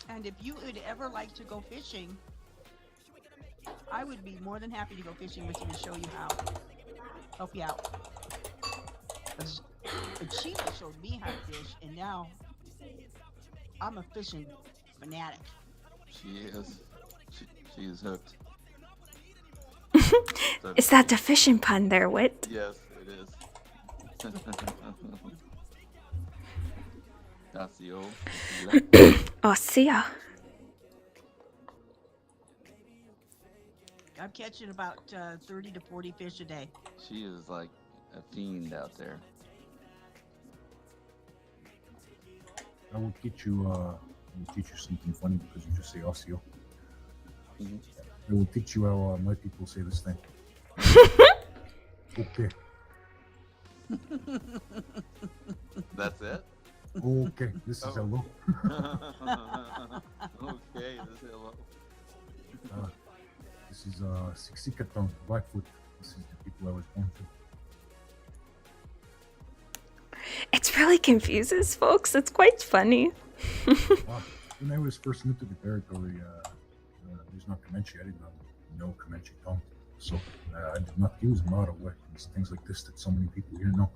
And if you would ever like to go fishing, I would be more than happy to go fishing with you and show you how. Help you out. Because Atsila showed me how to fish, and now I'm a fishing fanatic. She is. She is hooked. Is that the fishing pun there, Wit? Yes, it is. That's the old. Oh, see ya. I'm catching about 30 to 40 fish a day. She is like a fiend out there. I will teach you. Something funny because you just say "osio." Mhm. I will teach you how my people say this thing. Okay. That's it? Okay. This is Oh. hello. Okay, this is hello. This is Sixicatong, Blackfoot. This is the people I was born to. It really confuses folks. It's quite funny. When I was first new to the territory, there's no Comanche. I didn't know Comanche tongue. So I did not use Maraway and things like this that so many people here know.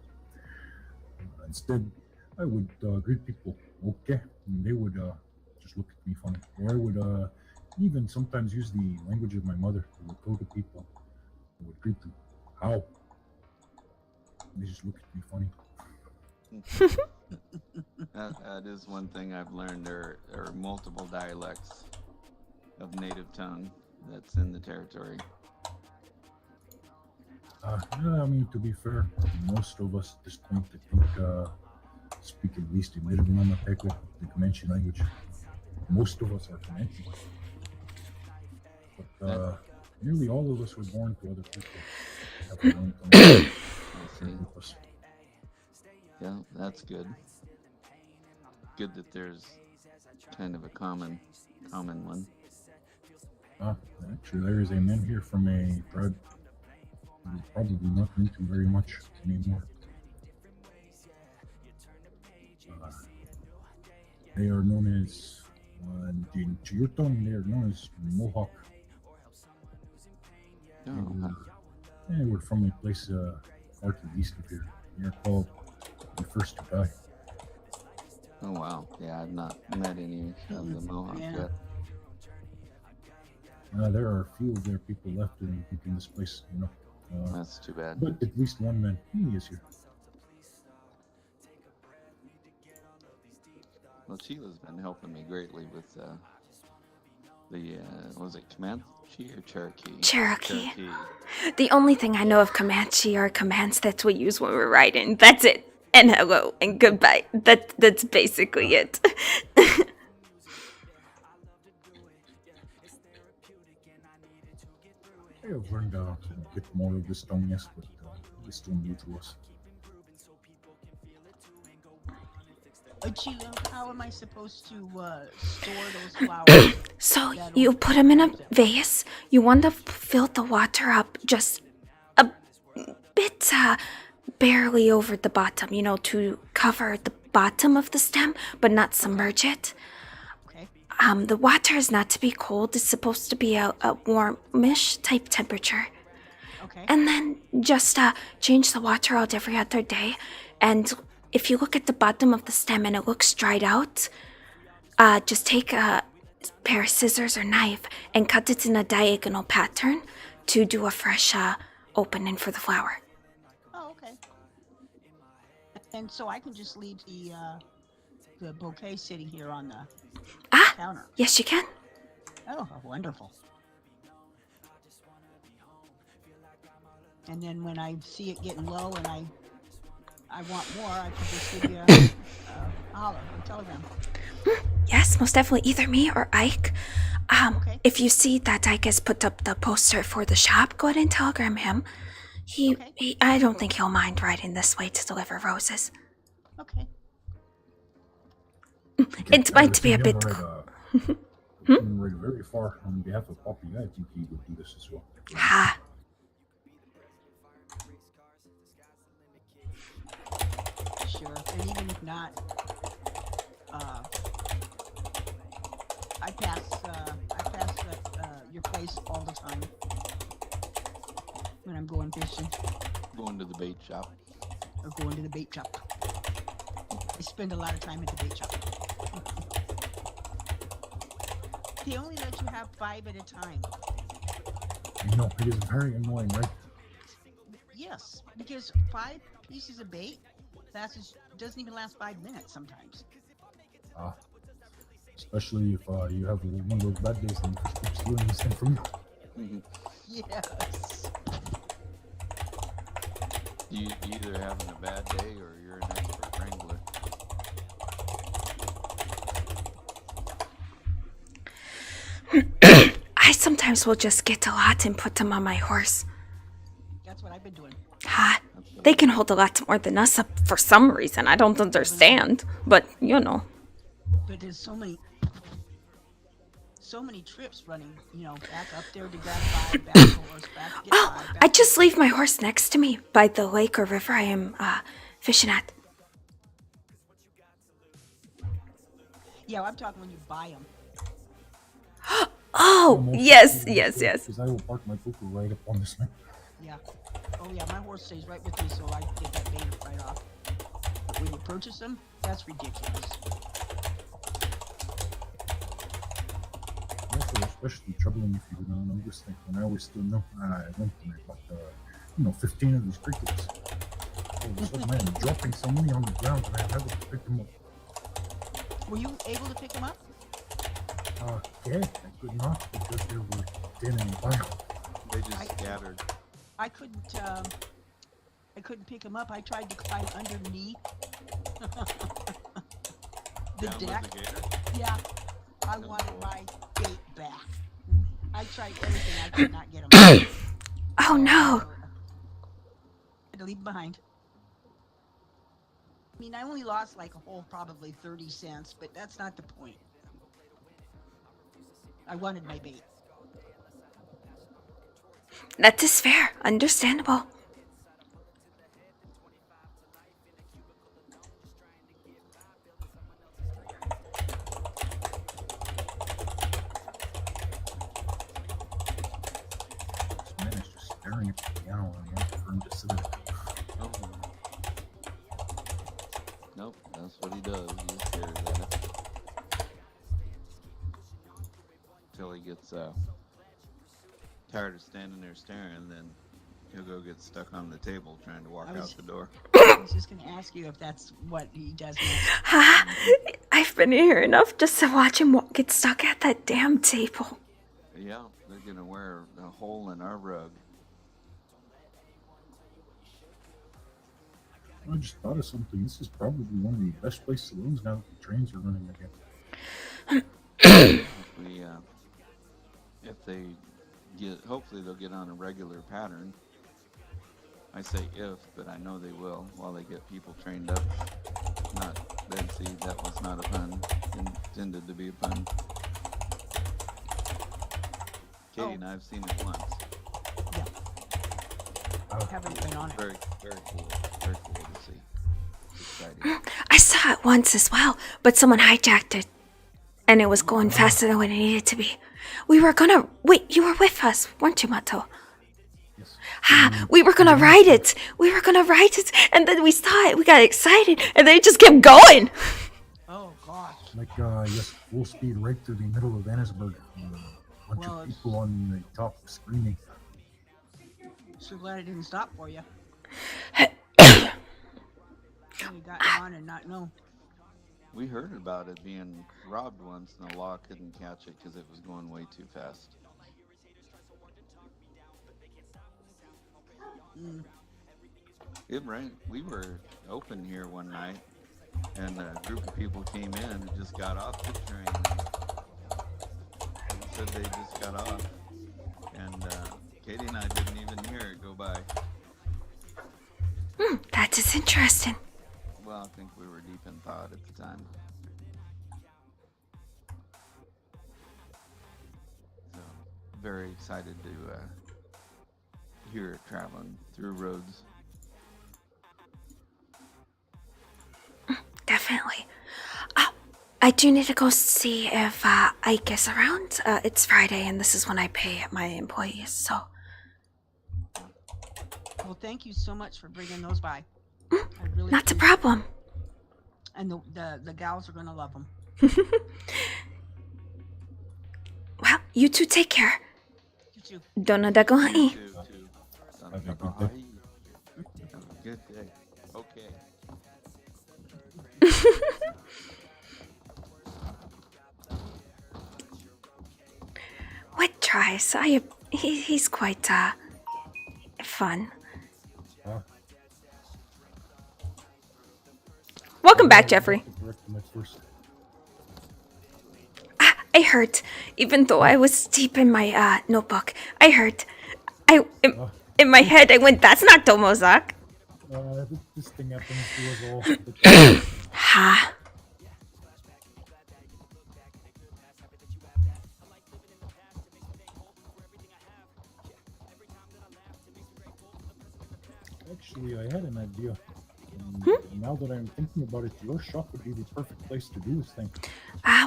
Instead, I would greet people, okay, and they would just look at me funny. Or I would even sometimes use the language of my mother. I would go to people, I would greet them, how? And they just look at me funny. That is one thing I've learned. There are multiple dialects of native tongue that's in the territory. Yeah, I mean, to be fair, most of us at this point, I think, speak at least a bit of Mamateco, the Comanche language. Most of us are Comanche. But nearly all of us were born to other people. Have their own tongue. I see. With us. Yeah, that's good. Good that there's kind of a common one. Actually, there is a man here from a tribe who probably not into very much anymore. They are known as, in Chiyuton, they are known as Mohawk. Oh, We're from a place far to the east of here. They are called the First to Die. oh wow. Yeah, I've not met any of the Mohawks Yeah. yet. There are a few of their people left in this place, you know. That's too bad. But at least one man, he is here. Well, Chila's been helping me greatly with was it Comanche or Cherokee? Cherokee. The only thing I know of Comanche are commands that we use when we're riding. That's it. And hello and goodbye. That's basically it. I have learned a bit more of this tongue, yes, but it's still new to us. Atsila, how am I supposed to store those flowers? So you put them in a vase. You want to fill the water up just a bit barely over the bottom, you know, to cover the bottom of the stem, but not submerge it. Okay. The water is not to be cold. It's supposed to be a warmish type temperature. Okay. And then just change the water out every other day. And if you look at the bottom of the stem and it looks dried out, just take a pair of scissors or knife and cut it in a diagonal pattern to do a fresh opening for the flower. Oh, okay. And so I can just leave the bouquet sitting here on the counter. Yes, you can. Oh, wonderful. And then when I see it getting low and I want more, I can just give you a holler or telegram. Yes, most definitely. Either me or Ike. Okay. If you see that Ike has put up the poster for the shop, go ahead and telegram him. I don't think he'll mind riding this way to deliver roses. Okay. It might be a bit. Right very far on behalf of Poppy. I think he would do this as well. Ha. Sure. And even if not, I pass your place all the time when I'm going fishing Going to the bait shop. or going to the bait shop. I spend a lot of time at the bait shop. They only let you have 5 at a time. You know, it is very annoying, right? Yes, because 5 pieces of bait doesn't even last 5 minutes sometimes. Especially if you have one of those bad days and you just keep stealing this thing from you. Mm-hmm. Yes. You either having a bad day or you're an expert wrangler. I sometimes will just get a lot and put them on my horse. That's what I've been doing. Ha! They can hold a lot more than us up for some reason. I don't understand. But, you know. But there's so many trips running, you know, back up there to grab 5, back to horse, back to get 5. Oh, back I to- just leave my horse next to me by the lake or river I am fishing at. Yeah, I'm talking when you buy them. Oh, yes. Because I will park my Fuku right up on this man. Yeah. Oh yeah, my horse stays right with me, so I get that bait right off. But when you purchase them, that's ridiculous. Also, especially troubling if you don't know this thing. When I was still new, I went and I bought, 15 of these crickets. All of a sudden, man, dropping so many on the ground, and I had to pick them up. Were you able to pick them up? Yeah, I could not because they were dead in the pile. They just scattered. I couldn't pick them up. I tried to climb underneath the Down with deck. the gator? Yeah, I wanted my bait back. I tried everything. I could not get them. Oh, no. Had to leave 'em behind. I mean, I only lost like a whole probably 30 cents, but that's not the point. I wanted my bait. That is fair. Understandable. This man is just staring at the piano and waiting for him to sit there. Oh. Nope, that's what he does. He just stares at it. Until he gets tired of standing there staring, then he'll go get stuck on the table trying to walk out the door. I was just going to ask you if that's what he does next. Ha! I've been here enough just to watch him get stuck at that damn table. Yeah, they're gonna wear a hole in our rug. I just thought of something. This is probably one of the best place saloons now that the trains are running again. If they get, hopefully they'll get on a regular pattern. I say if, but I know they will while they get people trained up. Not Betsy, that was not a pun. Intended to be a pun. Katie and I have seen it once. Yeah. I haven't been on it. Very, very cool. Very cool to see. It's exciting. I saw it once as well, but someone hijacked it. And it was going faster than what it needed to be. We were gonna... Wait, you were with us, weren't you, Mato? Yes. Ha! We were gonna ride it! And then we saw it, we got excited, and then it just kept going! Oh, gosh. Like, yes, full speed right through the middle of Annisburg. A bunch Well, of people on the top screaming. So glad it didn't stop for you. You got on and not know. We heard about it being robbed once, and the law couldn't catch it because it was going way too fast. It rained. We were open here one night, and a group of people came in and just got off the train. And said they just got off, and Katie and I didn't even hear it go by. That is interesting. Well, I think we were deep in thought at the time. So, very excited to hear it traveling through roads. Definitely. I do need to go see if Ike is around. It's Friday, and this is when I pay my employees, so... Well, thank you so much for bringing those by. I really Not a appreciate problem. it. And the gals are going to love them. Well, you two take care. You too. Dono da gohan. Son Have of a a good day. bye. Have a good day. Okay. What tries? He's quite fun. Huh? Welcome back, Jeffrey. Correct my first. I heard. Even though I was deep in my notebook, I heard. In my head, I went, "That's not Tomozak." This thing happens to us all. Ha. Actually, I had an idea. Now that I'm thinking about it, your shop would be the perfect place to do this thing.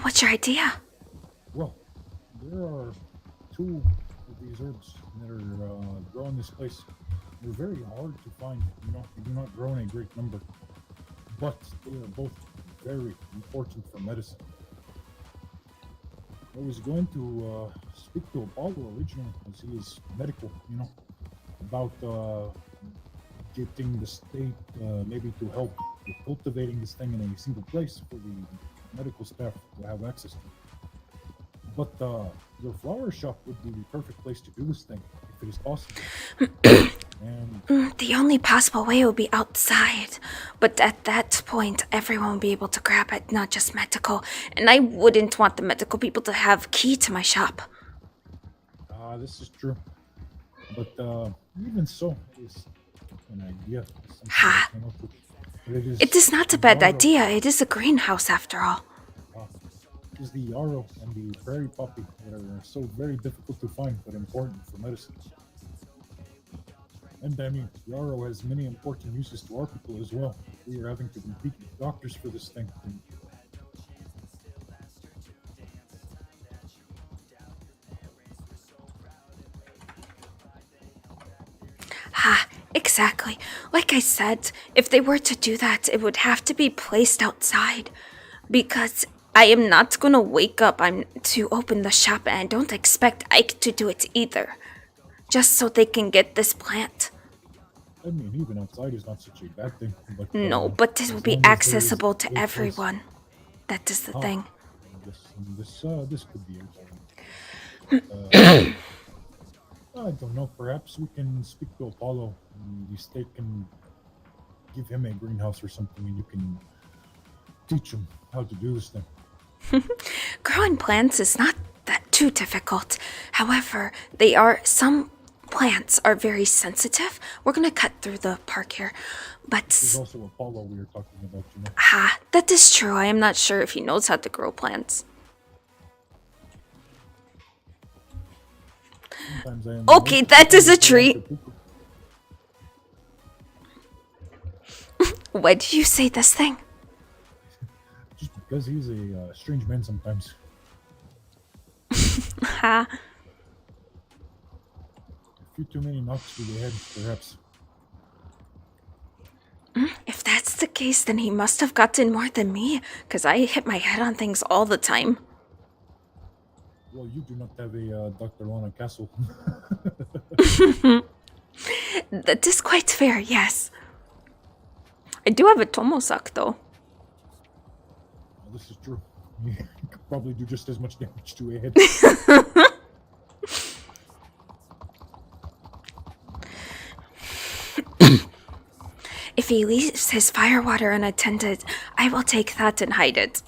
What's your idea? Well, there are two of these herbs that are grown in this place. They're very hard to find. They do not grow in a great number, but they are both very important for medicine. I was going to speak to Apollo originally, as he is medical, about getting the state maybe to help with cultivating this thing in a single place for the medical staff to have access to. But your flower shop would be the perfect place to do this thing, if it is possible. And The only possible way would be outside. But at that point, everyone would be able to grab it, not just medical. And I wouldn't want the medical people to have key to my shop. this is true. But even so, it's an idea. Something Ha. I came up with. But It is not a bad yarrow. idea. It is a greenhouse after all. It is the yarrow and the prairie poppy that are so very difficult to find, but important for medicine. And I mean, yarrow has many important uses to our people as well. We are having to compete with doctors for this thing. Exactly. Like I said, if they were to do that, it would have to be placed outside. Because I am not gonna wake up to open the shop, and I don't expect Ike to do it either. Just so they can get this plant. I mean, even outside is not such a bad thing. But, No, but it will as be long as there is accessible a to good place. everyone. That is the thing. This could be it. I don't know. Perhaps we can speak to Apollo. And the state can give him a greenhouse or something, and you can teach him how to do this thing. Growing plants is not that too difficult. However, some plants are very sensitive. We're gonna cut through the park here. There's But also Apollo we were talking about, that is true. I am not sure if he knows how to grow plants. Sometimes I am Okay, that is a treat. Why did you say this thing? Just because he's a strange man sometimes. Ha. A few too many knocks to the head, perhaps. If that's the case, then he must have gotten more than me, because I hit my head on things all the time. Well, you do not have a Dr. Lana Castle. That is quite fair, yes. I do have a Tomosak, though. Well, this is true. You could probably do just as much damage to a head. If he leaves his firewater unattended, I will take that and hide it.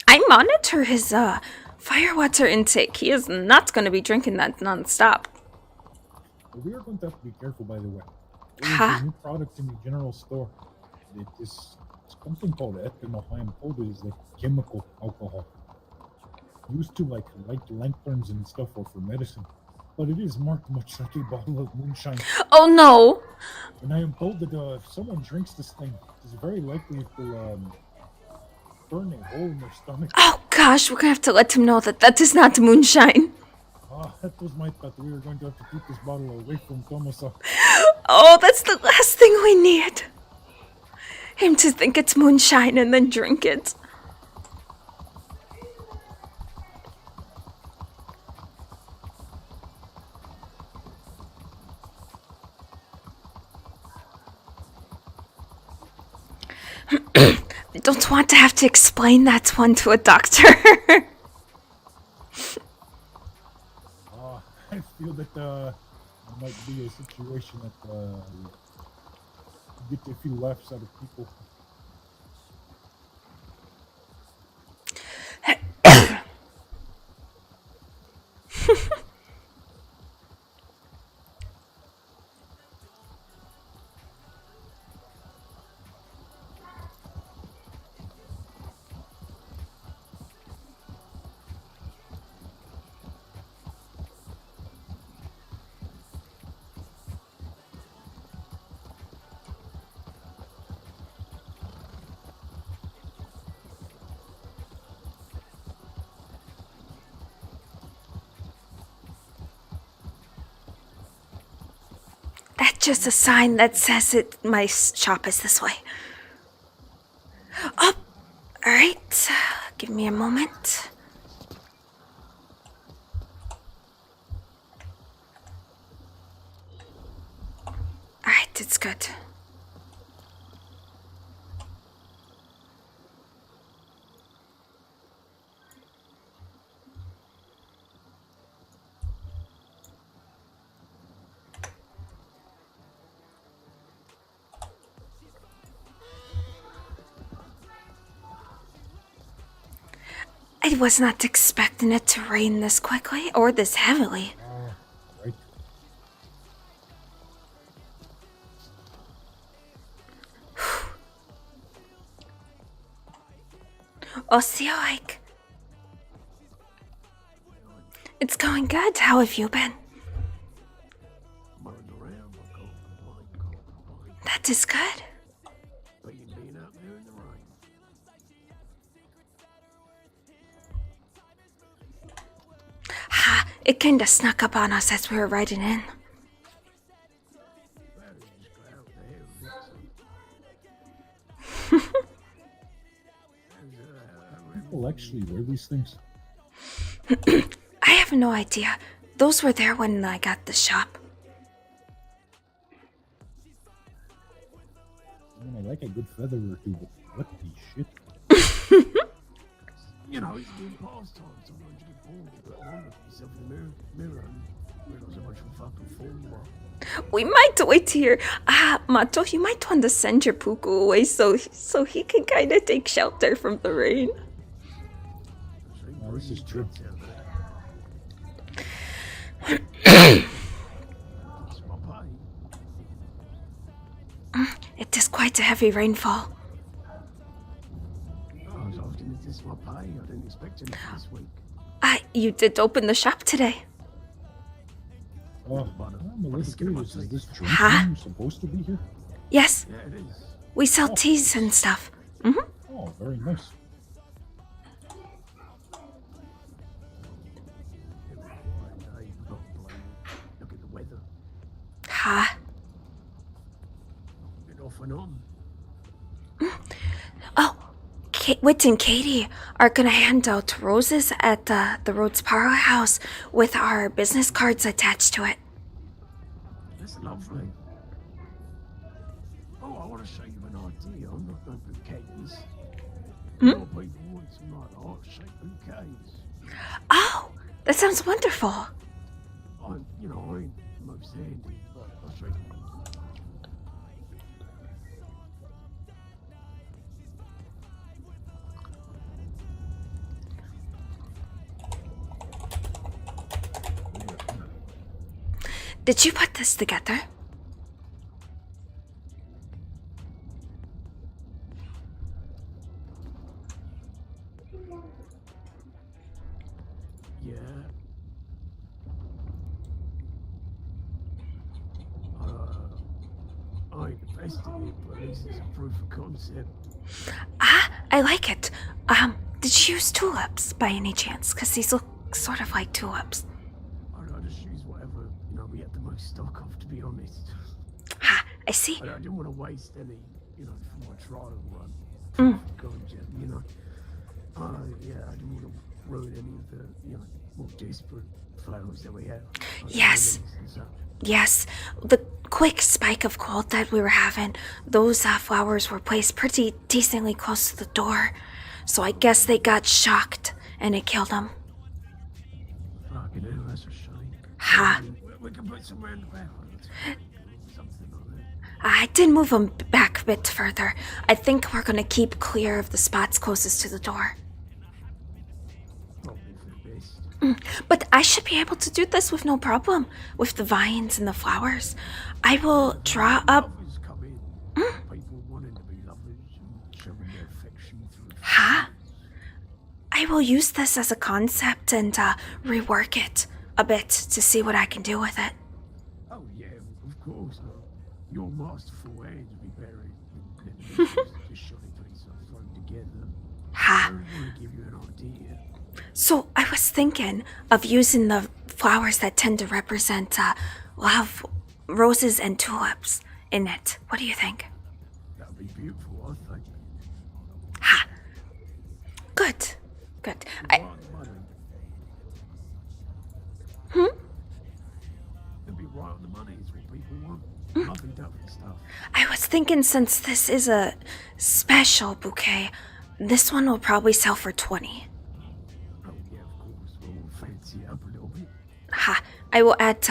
I monitor his firewater intake. He is not going to be drinking that non-stop. Well, we are going to have to be careful, by the way. There is Ha. a new product in the general store. It is something called ethanol. I am told it is like chemical alcohol. Used to like light lanterns and stuff or for medicine. But it is marked much like a bottle of moonshine. Oh no! And I am told that if someone drinks this thing, it is very likely it will burn a hole in their stomach. Oh gosh, we're gonna have to let him know that that is not moonshine. That was my thought. We were going to have to keep this bottle away from Tomosa. Oh, that's the last thing we need. Him to think it's moonshine and then drink it. I don't want to have to explain that one to a doctor. I feel that it might be a situation that get a few laughs out of people. just a sign that says my shop is this way. Oh, alright. Give me a moment. Alright, it's good. I was not expecting it to rain this quickly or this heavily. Right. I'll see you like. It's going good. How have you been? That is good. Ha! It kinda snuck up on us as we were riding in. People actually wear these things. I have no idea. Those were there when I got the shop. I mean, I like a good feather or two, but what the shit? You know, it's a good pastime. Sometimes you get bored, but I look at yourself in the mirror and realize how much of a fucking fool you are. We might wait here. Mato, you might want to send your Puku away so he can kind of take shelter from the rain. No, this is true. It is quite a heavy rainfall. I was asking if this is my pay. I didn't expect anything this week. You did open the shop today. Oh, I'm a little curious. Is this drink Huh? room supposed to be here? Yes, Yeah, it is. we sell teas and stuff. Mm-hmm. Oh, very nice. Look at the weather. Ha. Been off and on. Oh, Wit and Katie are gonna hand out roses at the Rhodes Powerhouse with our business cards attached to it. That's lovely. Oh, I want to show you an idea. I'm not no bouquets. More people want some like heart-shaped bouquets. Oh, that sounds wonderful. I ain't most handy, but I'll show you. Did you put this together? Yeah. I ain't the best at it, but at least it's a proof of concept. I like it. Did you use tulips by any chance? Because these look sort of like tulips. I just use whatever, we had the most stock of, to be honest. Ha, I see. I didn't want to waste any, for my trial run. Gotcha, I didn't want to ruin any of the, more desperate flowers that we have. Yes. Yes, the quick spike of cold that we were having, those flowers were placed pretty decently close to the door. So I guess they got shocked and it killed them. Fucking hell, that's a shame. Ha. We can put some roundabout something like that. I did move them back a bit further. I think we're gonna keep clear of the spots closest to the door. Probably for the best. But I should be able to do this with no problem, with the vines and the flowers. I will draw up... Lovers come in. People wanting to be lovers and showing their affection through. Ha! I will use this as a concept and rework it a bit to see what I can do with it. Oh yeah, of course. Your masterful hands will be better than just shoddy things I've thrown together. Ha! I want to give you an idea. So I was thinking of using the flowers that tend to represent love, roses and tulips in it. What do you think? That'd be beautiful, I think. Ha! Good. Good. Right on the money. It'd be right on the money, is what people want. Lovely dovey stuff. I was thinking since this is a special bouquet, this one will probably sell for 20. Oh, yeah, of course. We'll fancy it up a little bit. Ha! I will add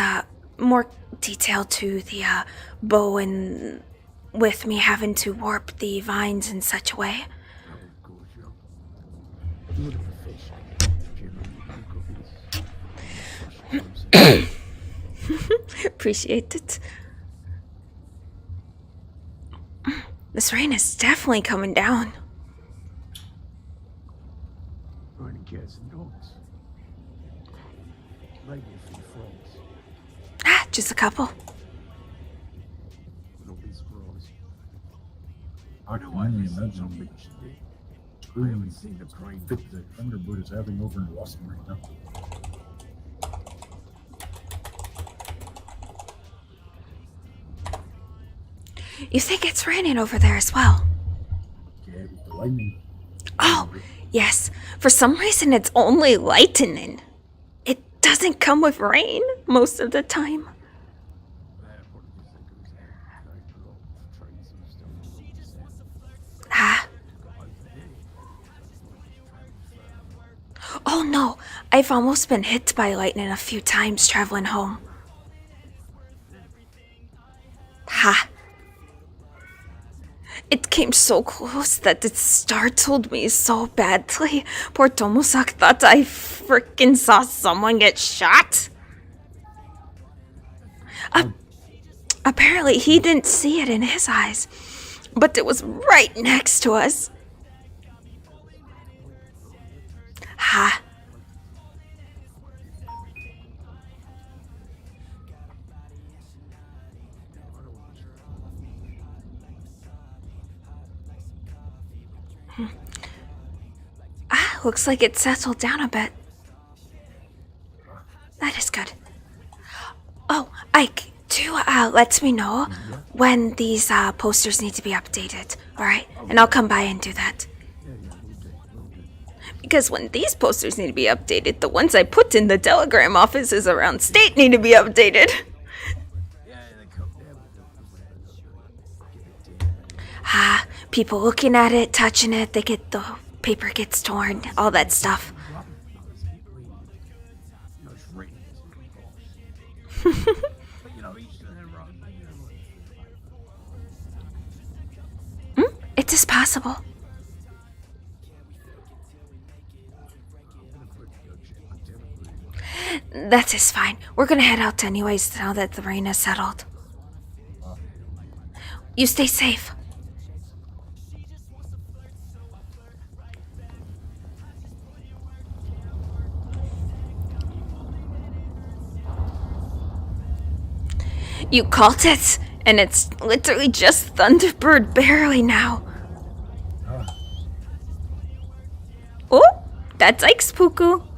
more detail to the bow and with me having to warp the vines in such a way. Oh, of course, yeah. You're the professional. Generally, you've got this. Appreciate it. This rain is definitely coming down. Only cats and dogs. Maybe a few frogs. Ah, just a couple. Don't be surprised. I can No, I only just imagine something the you should do. I screaming haven't seen the crane fit that Thunderbird is having over in Boston right now. You think it's raining over there as well? Yeah, with the lightning. Oh, yes. For some reason, it's only lightning. It doesn't come with rain most of the time. Ah. Oh no, I've almost been hit by lightning a few times traveling home. Ha. It came so close that it startled me so badly. Poor Tomosak thought I frickin' saw someone get shot. Apparently he didn't see it in his eyes, but it was right next to us. Ha. Looks like it settled down a bit. That is good. Oh, Ike, do let me know when these posters need to be updated, alright? And I'll come by and do that. Because when these posters need to be updated, the ones I put in the telegram offices around state need to be updated. People looking at it, touching it, they get the paper gets torn, all that stuff. It is possible. That is fine. We're gonna head out anyways now that the rain has settled. You stay safe. You called it, and it's literally just Thunderbird barely now. Oh, that's Ike's Puku.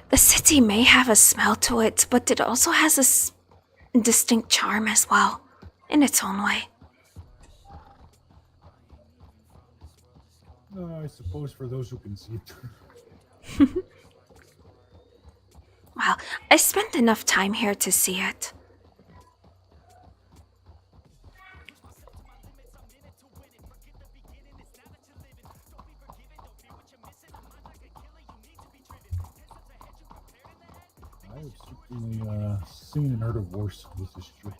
The city may have a smell to it, but it also has a distinct charm as well, in its own way. I suppose for those who can see it. Well, I spent enough time here to see it. I have certainly seen and heard of worse, this is true.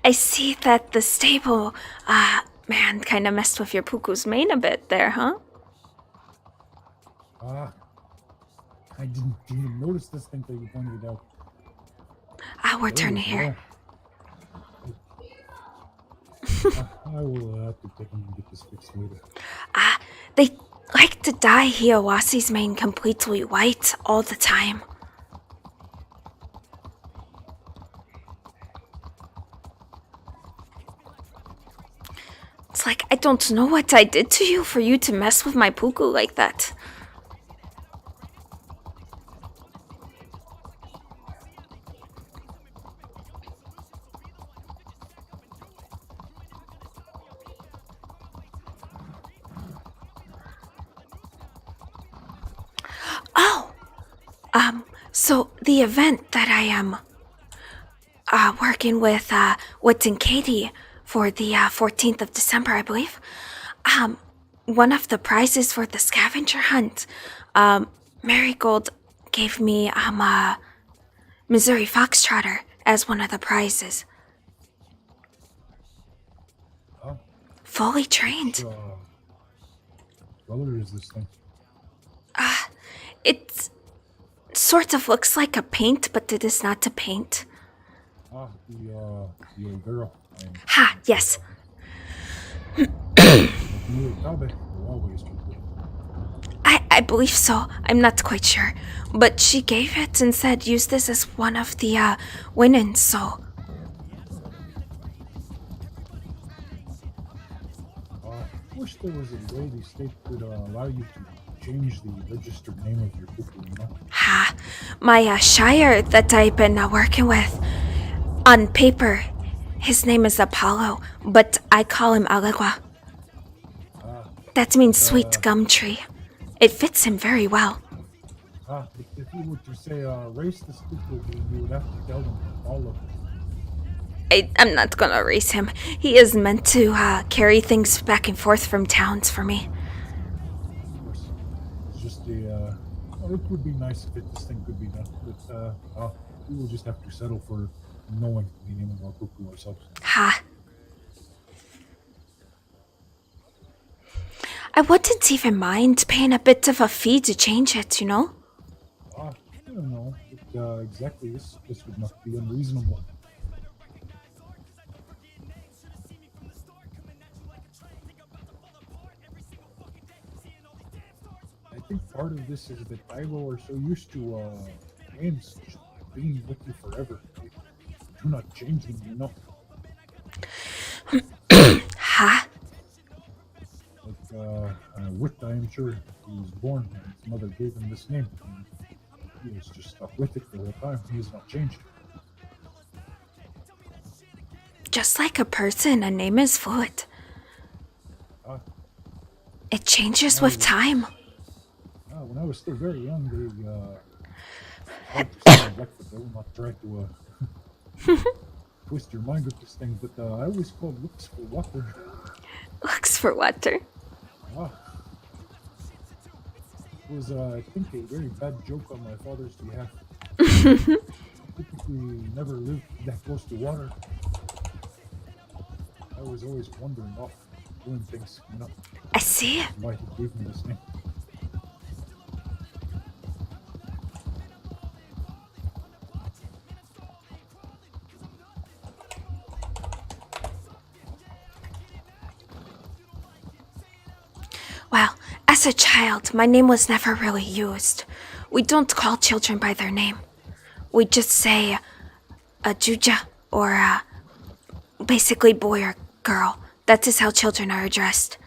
I see that the stable Man, kind of messed with your Puku's mane a bit there, huh? Ah, I didn't even notice this thing that you pointed it out. We're There turning we here. go. I will have to take and get this fixed later. They like to dye Hiawasi's mane completely white all the time. It's like, I don't know what I did to you for you to mess with my Puku like that. Oh! So the event that I am working with Woods and Katie for the 14th of December, I believe. One of the prizes for the scavenger hunt, Marigold gave me a Missouri Foxtrotter as one of the prizes. Oh, Fully trained. what color is this thing? It sort of looks like a paint, but it is not a paint. Ah, the old girl. Ha, yes. You and Tabe will always be good. I believe so. I'm not quite sure. But she gave it and said use this as one of the winnings, so... I wish there was a way the state could allow you to change the registered name of your Puku, you know? Ha, my Shire that I've been working with, on paper, his name is Apollo, but I call him Alegua. That means sweet gum tree. It fits him very well. If you were to say race this Puku, you would have to tell them all of it. I'm not gonna race him. He is meant to carry things back and forth from towns for me. Of course. It's just it would be nice if this thing could be done, but we will just have to settle for knowing the name of our Puku ourselves. Ha. I wouldn't even mind paying a bit of a fee to change it, you know? I don't know. Exactly, this would not be unreasonable. I think part of this is that Taiwo are so used to names being with you forever. They do not change them, you know? Ha. Like, Wit, I am sure he was born and his mother gave him this name. And he has just stuck with it the whole time. He has not changed. Just like a person, a name is fluid. It changes with time. When I was still very young, they tried to say Blackfoot. I will not try to twist your mind with this thing, but I always called looks for water. Looks for water. It was, I think, a very bad joke on my father's behalf. Typically, never lived that close to water. I was always wandering off, doing things, you know. I see. That's why he gave me this name. Well, as a child, my name was never really used. We don't call children by their name. We just say a Juja or basically boy or girl. That is how children are addressed.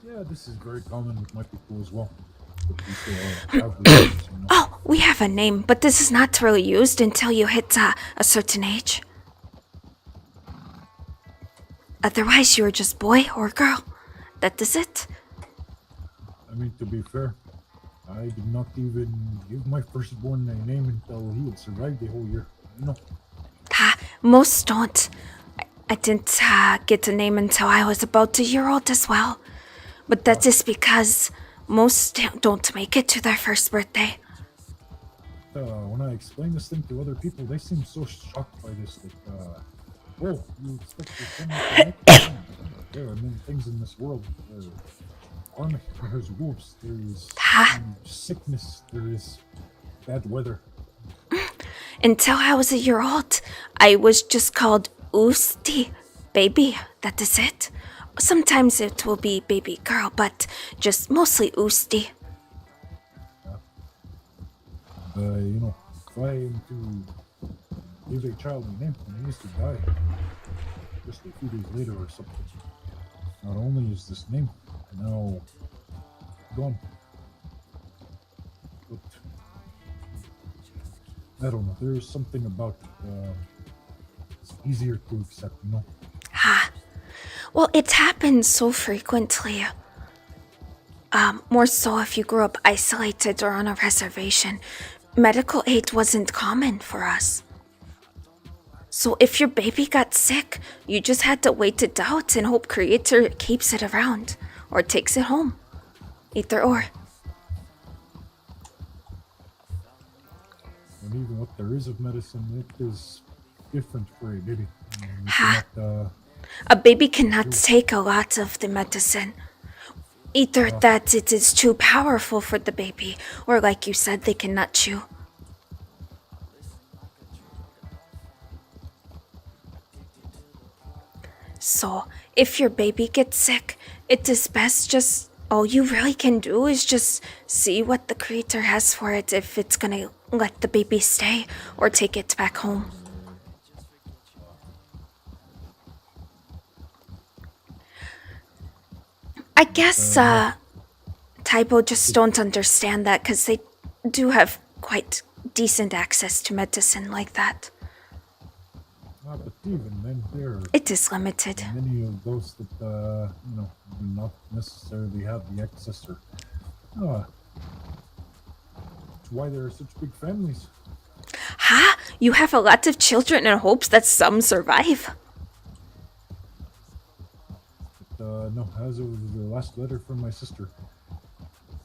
Yeah, this is very common with my people as well. But we still have names, you know. Oh, we have a name, but this is not really used until you hit a certain age. Otherwise, you're just boy or girl. That is it. I mean, to be fair, I did not even give my firstborn a name until he had survived the whole year. You know. Most don't. I didn't get a name until I was about a year old as well. But that is because most don't make it to their first birthday. When I explain this thing to other people, they seem so shocked by this that Well, you expect your family to make it. There are many things in this world. There are army, there's wolves, there is sickness, there is bad weather. Until I was a year old, I was just called Usti, baby. That is it. Sometimes it will be baby girl, but just mostly Usti. You know, if I am to give a child a name and he is to die just a few days later or something, not only is this name now gone, but I don't know, there is something about it, it's easier to accept, you know? Well, it happens so frequently. More so if you grew up isolated or on a reservation. Medical aid wasn't common for us. So if your baby got sick, you just had to wait it out and hope Creator keeps it around or takes it home. Either or. And even what there is of medicine, it is different for a baby. You cannot, A baby cannot take a lot of the medicine. Either that it is too powerful for the baby, or like you said, they cannot chew. So, if your baby gets sick, it is best just, all you really can do is just see what the Creator has for it, if it's gonna let the baby stay or take it back home. I guess, Taibo just don't understand that because they do have quite decent access to medicine like that. but even then, there are It is limited. many of those that, you know, do not necessarily have the access or, that's why there are such big families. Ha! You have a lot of children in hopes that some survive. But, no, as of the last letter from my sister,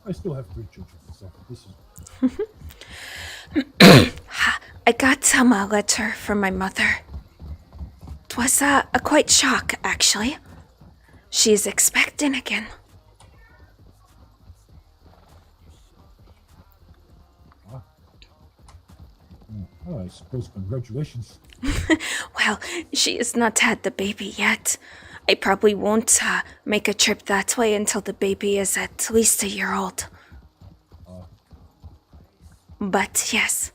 I still have 3 children, so this is... I got a letter from my mother. It was a quite shock, actually. She is expecting again. I suppose congratulations. Well, she has not had the baby yet. I probably won't make a trip that way until the baby is at least a year old. But yes.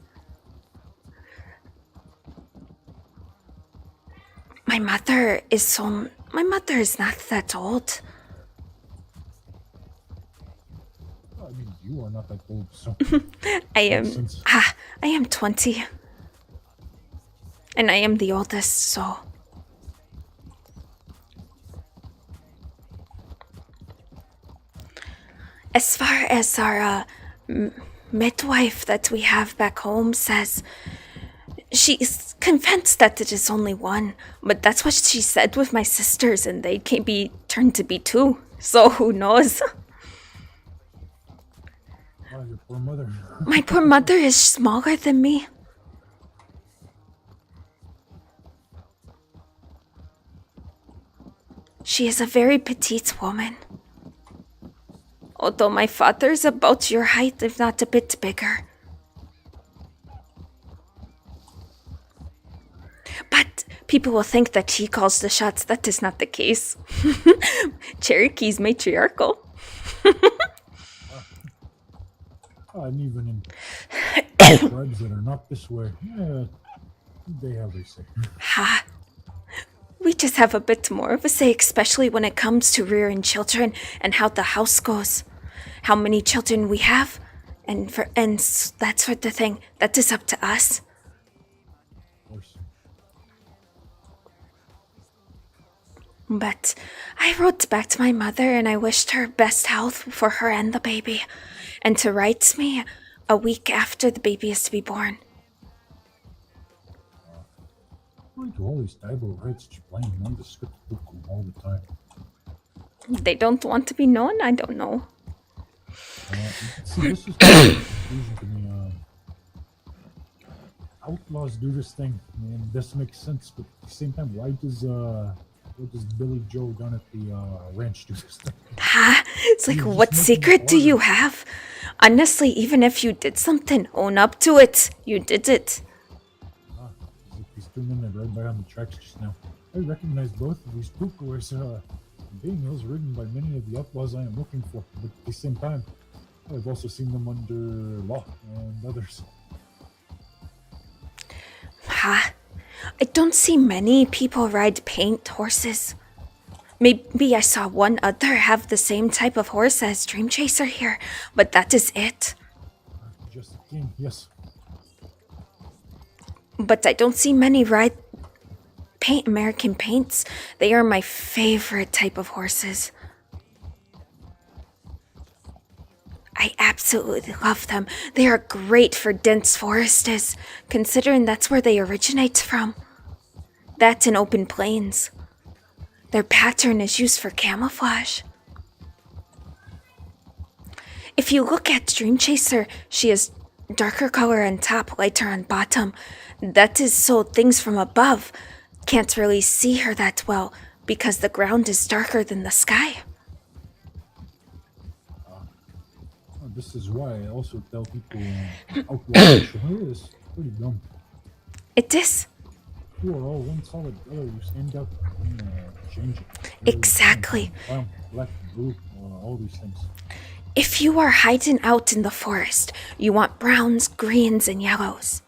My mother is not that old. I mean, you are not that old, so... I am 20. And I am the oldest, so... As far as our midwife that we have back home says, she's convinced that it is only one, but that's what she said with my sisters, and they can be turned to be 2. So who knows? Oh, your poor mother. My poor mother is smaller than me. She is a very petite woman. Although my father is about your height, if not a bit bigger. But people will think that he calls the shots. That is not the case. Cherokee's matriarchal. And even in tribes that are not this way, they have a say. Ha. We just have a bit more of a say, especially when it comes to rearing children and how the house goes. How many children we have, and that sort of thing. That is up to us. Of course. But I wrote back to my mother and I wished her best health for her and the baby, and to write me a week after the baby is to be born. Why do all these Taibo write such plain, nondescript book all the time? They don't want to be known? I don't know. See, this is confusing to me. outlaws do this thing, and this makes sense. But at the same time, why does Billy Joe down at the ranch do this thing? Ha! It's like, He's just what making secret do you orders. have? Honestly, even if you did something, own up to it. You did it. It's like he's tuning in right by on the tracks just now. I recognize both of these pukois being those ridden by many of the outlaws I am looking for. But at the same time, I've also seen them under law and others. Ha! I don't see many people ride paint horses. Maybe I saw one other have the same type of horse as Dream Chaser here, but that is it. Just a king, yes. But I don't see many ride paint American paints. They are my favorite type of horses. I absolutely love them. They are great for dense forests, considering that's where they originate from. That's in open plains. Their pattern is used for camouflage. If you look at Dream Chaser, she is darker color on top, lighter on bottom. That is so things from above can't really see her that well because the ground is darker than the sky. This is why I also tell people outlaw show is pretty dumb. It is. You are all one solid color. You stand out and change it. Exactly. Brown, black, blue, all these things. If you are hiding out in the forest, you want browns, greens, and yellows.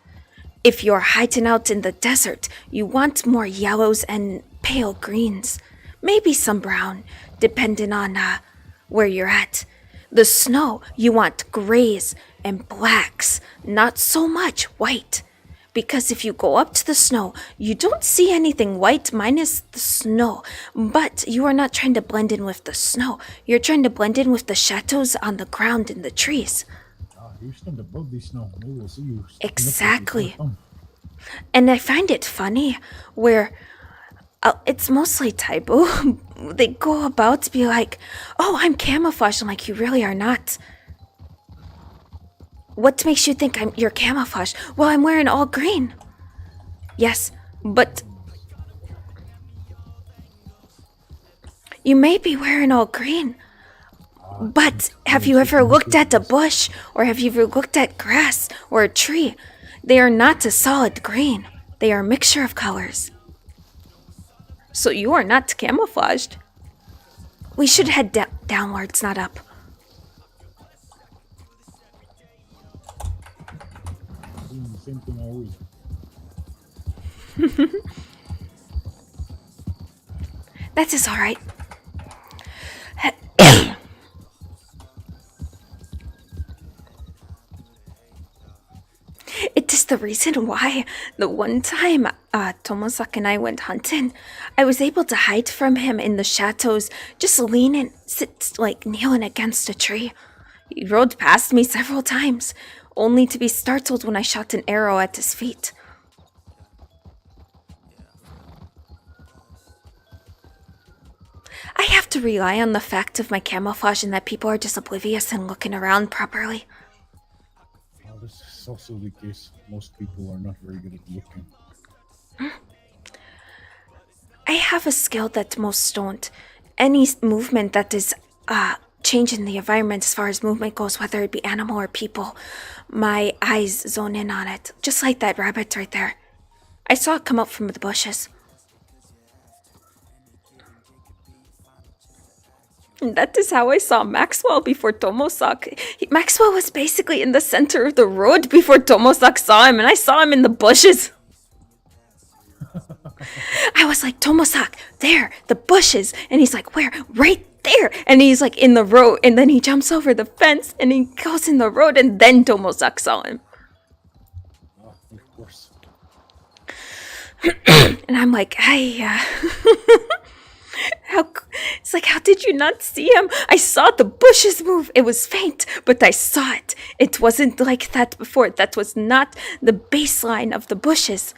If you're hiding out in the desert, you want more yellows and pale greens. Maybe some brown, depending on where you're at. The snow, you want grays and blacks, not so much white. Because if you go up to the snow, you don't see anything white minus the snow. But you are not trying to blend in with the snow. You're trying to blend in with the shadows on the ground and the trees. You stand above these snow. They will see you. Exactly. And I find it funny where it's mostly typo. They go about to be like, oh, I'm camouflaged. I'm like, you really are not. What makes you think you're camouflaged? Well, I'm wearing all green. Yes, but you may be wearing all green. But have you ever looked at a bush or have you ever looked at grass or a tree? They are not a solid green. They are a mixture of colors. So you are not camouflaged. We should head downwards, not up. Doing the same thing I always do. That is all right. It is the reason why the one time Tomosak and I went hunting, I was able to hide from him in the shadows, just kneeling against a tree. He rode past me several times, only to be startled when I shot an arrow at his feet. I have to rely on the fact of my camouflage and that people are just oblivious and looking around properly. Well, this is also the case. Most people are not very good at looking. I have a skill that most don't. Any movement that is changing the environment as far as movement goes, whether it be animal or people, my eyes zone in on it. Just like that rabbit right there. I saw it come up from the bushes. And that is how I saw Maxwell before Tomosak. Maxwell was basically in the center of the road before Tomosak saw him, and I saw him in the bushes. I was like, Tomosak, there, the bushes. And he's like, where? Right there. And he's like in the road, and then he jumps over the fence, and he goes in the road, and then Tomosak saw him. Of course. And I'm like, it's like, how did you not see him? I saw the bushes move. It was faint, but I saw it. It wasn't like that before. That was not the baseline of the bushes.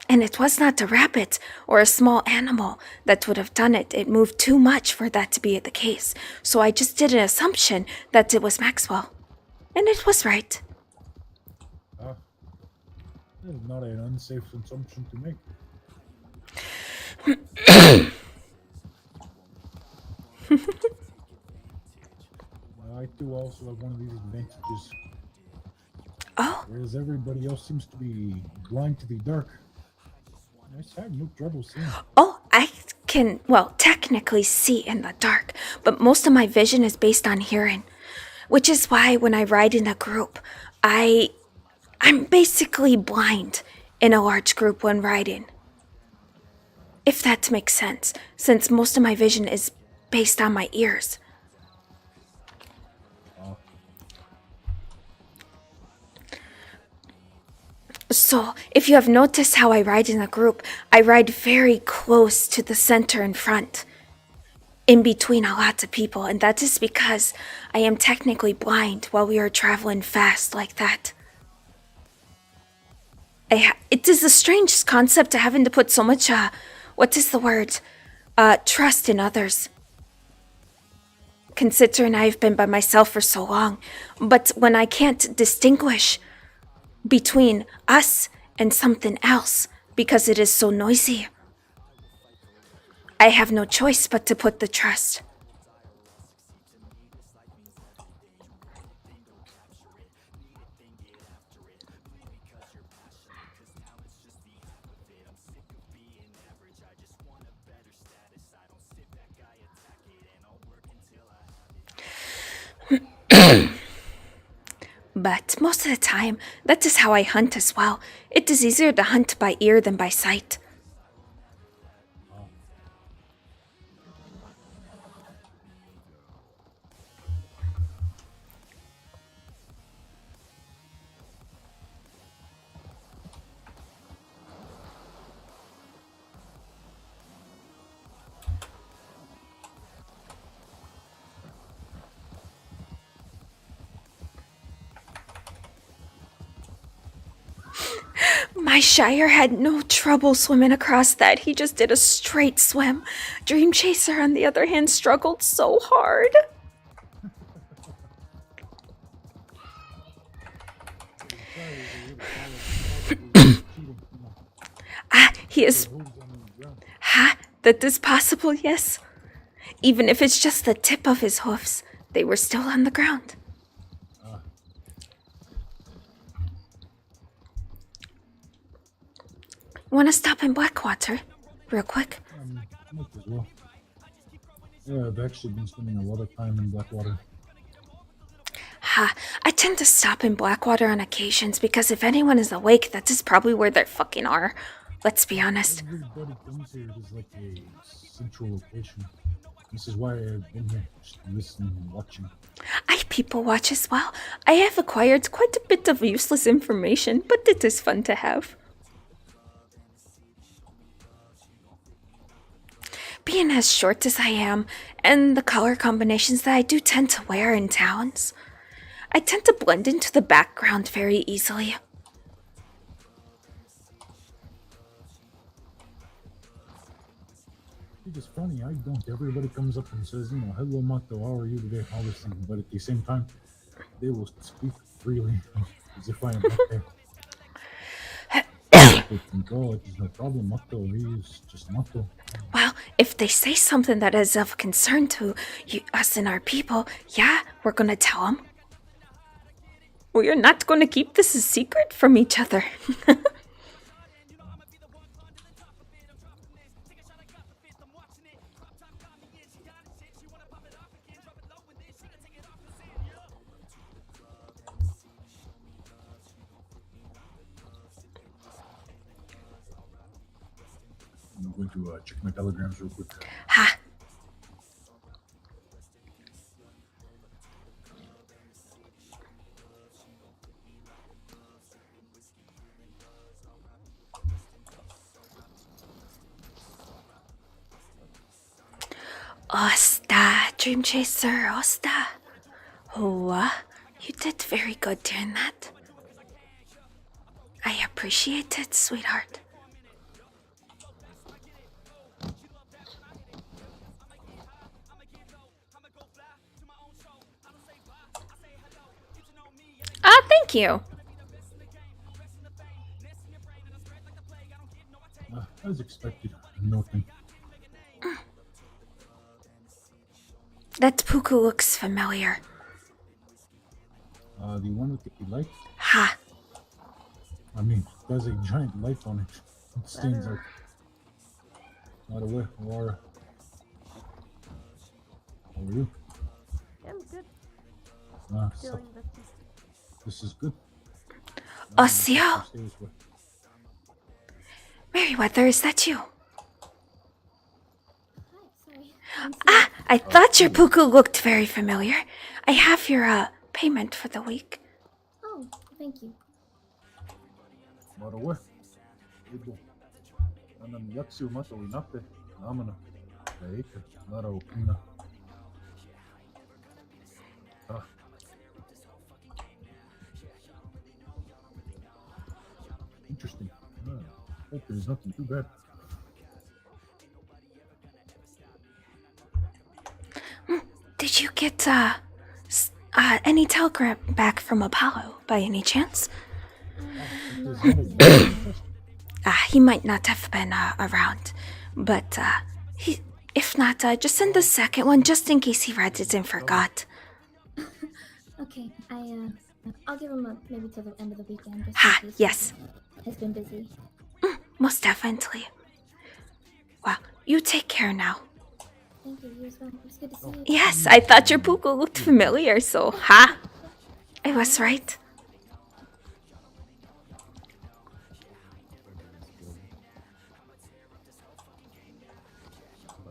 And it was not a rabbit or a small animal that would have done it. It moved too much for that to be the case. So I just did an assumption that it was Maxwell. And it was right. It's not an unsafe assumption to make. I too also have one of these advantages. Oh, Whereas everybody else seems to be blind to the dark, I just have no trouble seeing. oh, I can, well, technically see in the dark, but most of my vision is based on hearing, which is why when I ride in a group, I'm basically blind in a large group when riding. If that makes sense, since most of my vision is based on my ears. So, if you have noticed how I ride in a group, I ride very close to the center in front, in between a lot of people, and that is because I am technically blind while we are traveling fast like that. It is the strangest concept to having to put so much, what is the word? Trust in others. Considering I've been by myself for so long, but when I can't distinguish between us and something else because it is so noisy, I have no choice but to put the trust. But most of the time, that is how I hunt as well. It is easier to hunt by ear than by sight. My Shire had no trouble swimming across that. He just did a straight swim. Dream Chaser, on the other hand, struggled so hard. He is... that is possible, yes. Even if it's just the tip of his hoofs, they were still on the ground. Want to stop in Blackwater? Real quick? Might as well. Yeah, I've actually been spending a lot of time in Blackwater. I tend to stop in Blackwater on occasions because if anyone is awake, that is probably where they fucking are. Let's be honest. Everybody comes here. It is like a central location. This is why I've been here, just listening and watching. I people watch as well. I have acquired quite a bit of useless information, but it is fun to have. Being as short as I am, and the color combinations that I do tend to wear in towns, I tend to blend into the background very easily. It is funny, I don't. Everybody comes up and says, hello Mato, how are you today? All this thing. But at the same time, they will speak freely as if I am okay. They think, it is no problem, Mato, he is just Mato. Well, if they say something that is of concern to us and our people, yeah, we're gonna tell them. We are not gonna keep this a secret from each other. I'm going to check my telegrams real quick. Ha! Osta, Dream Chaser, Osta. Oh, you did very good doing that. I appreciate it, sweetheart. Thank you. As expected, nothing. That puku looks familiar. The one with the light? Ha! I mean, there's a giant light on it. It stands out. By the way, Laura. How are you? I'm good. So, Feeling better. this is good. Osio! Stay this way. Merryweather, is that you? Hi, sorry. Ah! I thought your puku looked very familiar. I have your, payment for the week. Oh, thank you. By the way, Ibo. Anam yatsu mato inape. Namana. Daike. Nara okina. Interesting. Hope there's nothing too bad. Did you get, any telegram back from Apollo, by any chance? He might not have been, around. But, if not, just send the second one, just in case he read it and forgot. Okay, I'll give him maybe till the end of the weekend. Just Ha, in case yes. Has been busy. Most definitely. Well, you take care now. Thank you, you as well. It's good to see you. Yes, I thought your puku looked familiar, so ha! I was right.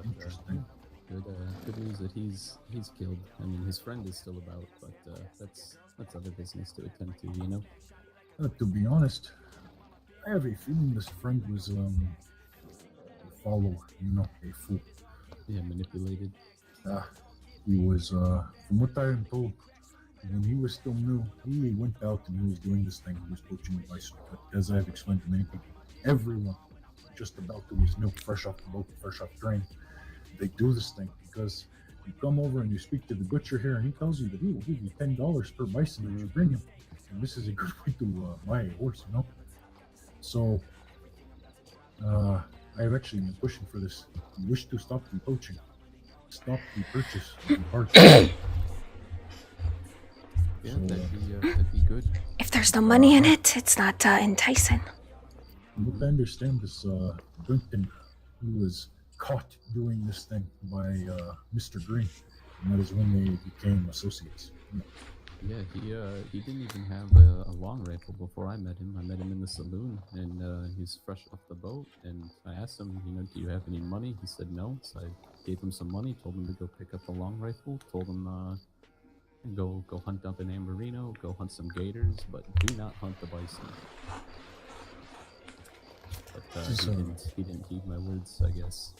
Interesting. Good news that he's killed. I mean, his friend is still about, but that's other business to attend to, you know. To be honest, I have a feeling this friend was a follower, a fool. Yeah, manipulated. He was, from what I am told, when he was still new, he went out and he was doing this thing. He was poaching the bison. But as I have explained to many people, everyone just about who was new, fresh off the boat, fresh off the train, they do this thing because you come over and you speak to the butcher here and he tells you that he will give you $10 per bison that you bring him. And this is a good way to buy a horse, So, I have actually been pushing for this. You wish to stop the poaching. Stop the purchase of the parts. Yeah, that'd be good. If there's no money in it, it's not enticing. From what I understand, this Duncan, he was caught doing this thing by Mr. Green, and that is when they became associates. Yeah, he didn't even have a long rifle before I met him. I met him in the saloon, and he's fresh off the boat. And I asked him, do you have any money? He said no. So I gave him some money, told him to go pick up the long rifle, told him go hunt up in Amberino, go hunt some gators, but do not hunt the bison. But he didn't heed my words, I guess.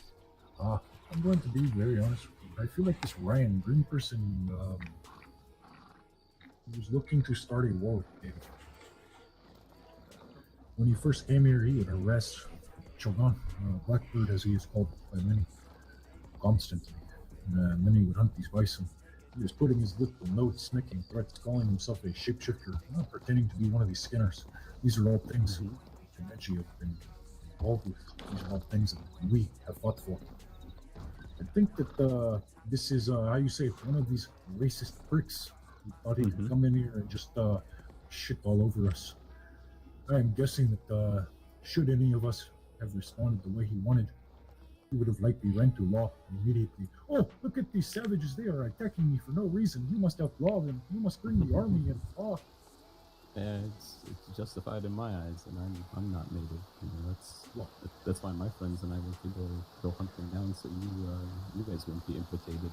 I'm going to be very honest with you. I feel like this Ryan Green person, he was looking to start a war with David. When he first came here, he would harass Chogan, Blackbird as he is called by many, constantly. And then he would hunt these bison. He was putting his little notes, making threats, calling himself a shapeshifter, pretending to be one of these skinners. These are all things that you have been involved with. These are all things that we have fought for. I think that this is, how you say, one of these racist pricks who thought he could come in here and just shit all over us. I'm guessing that should any of us have responded the way he wanted, he would have likely ran to law immediately. Oh, look at these savages. They are attacking me for no reason. You must outlaw them. You must bring the army in. Yeah, it's justified in my eyes, and I'm not native. That's why my friends and I were to go hunt them down, so you guys wouldn't be implicated.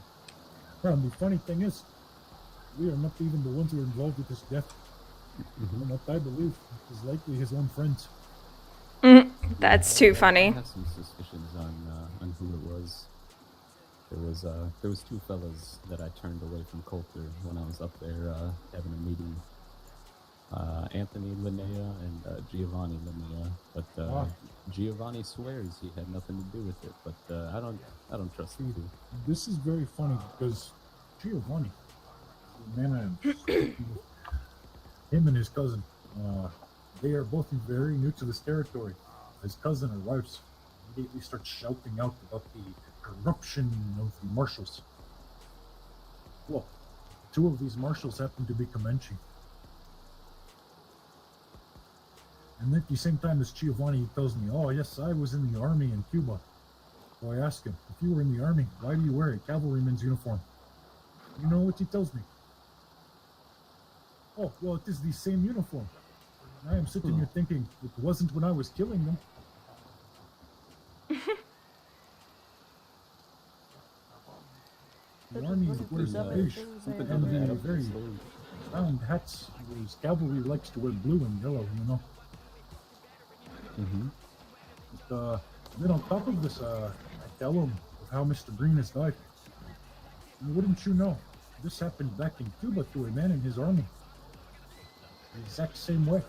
Well, the funny thing is, we are not even the ones who are involved with his death. And what I believe is likely his own friends. That's too funny. I have some suspicions on who it was. There was two fellas that I turned away from Coulter when I was up there having a meeting. Anthony Linnea and Giovanni Linnea, but Giovanni swears he had nothing to do with it. But I don't trust him. This is very funny because Giovanni, the man him and his cousin, they are both very new to this territory. his cousin arrives. Immediately starts shouting out about the corruption of the marshals. Well, 2 of these marshals happen to be Comanche. And at the same time as Giovanni tells me, oh yes, I was in the army in Cuba. So I ask him, if you were in the army, why do you wear a cavalryman's uniform? You know what he tells me? Oh, well, it is the same uniform. And I am sitting here thinking, it wasn't when I was killing them. The army wears beige and the very round hats, whereas cavalry likes to wear blue and yellow, you know. But, then on top of this, I tell him of how Mr. Green has died. And wouldn't you know, this happened back in Cuba to a man in his army. The exact same way.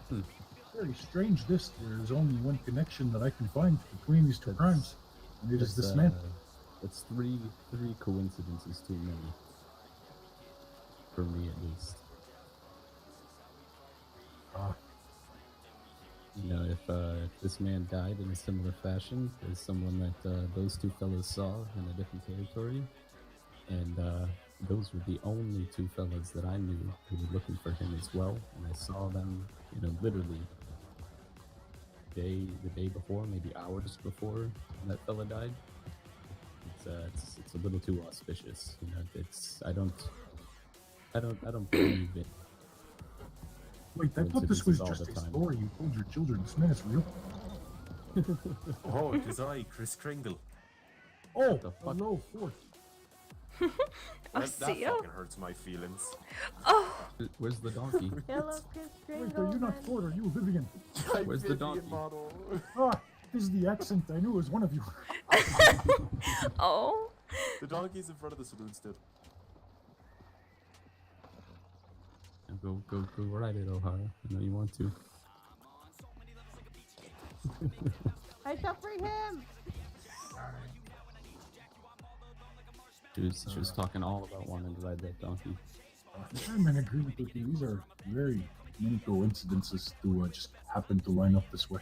Very strange this. There's only one connection that I can find between these 2 crimes, and it is this man. That's three coincidences too many. For me, at least. You know, if this man died in a similar fashion as someone that those 2 fellas saw in a different territory, and those were the only 2 fellas that I knew who were looking for him as well, and I saw them, you know, literally the day before, maybe hours before that fella died. It's a little too auspicious, you know. I don't believe it. Wait, I thought this was just a story you told your children. This man is real. Oh, it is I, Chris Kringle. Oh, hello, Ford. That see fucking hurts my feelings. Oh, Where's the donkey? Hello, Chris Wait, are you not Ford? Are you Vivian? Where's the donkey? Ah, this is the accent. I knew it was one of you. oh. The donkey's in front of the saloon still. Go ride it, O'Hara. I know you want to. I shall free him. She was talking all about wanting to ride that donkey. I'm in agreement with you. These are very many coincidences to just happen to line up this way.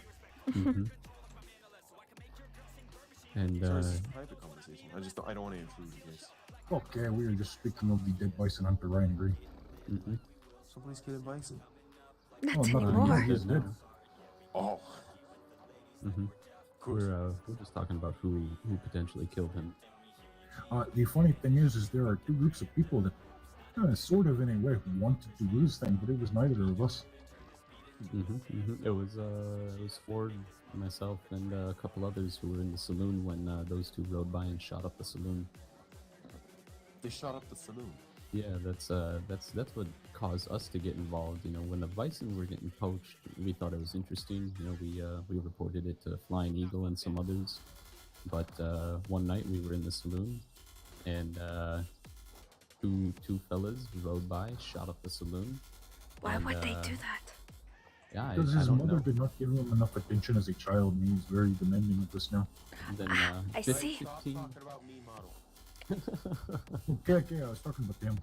And private conversation. I don't want to intrude, guys. Okay, we were just speaking of the dead bison hunter Ryan Green. Somebody's killing bison. Not anymore. He's dead. Oh. We're just talking about who potentially killed him. The funny thing is there are 2 groups of people that sort of in a way wanted to do this thing, but it was neither of us. It was Ford, myself, and a couple others who were in the saloon when those 2 rode by and shot up the saloon. They shot up the saloon. Yeah, that's what caused us to get involved. You know, when the bison were getting poached, we thought it was interesting. You know, we reported it to Flying Eagle and some others. But one night we were in the saloon, and two fellas rode by, shot up the saloon. Why would they do that? Yeah, Because I his don't mother know. did not give him enough attention as a child, and he's very demanding of this now. And then, I see. Stop talking about me, model. Okay, I was talking about him.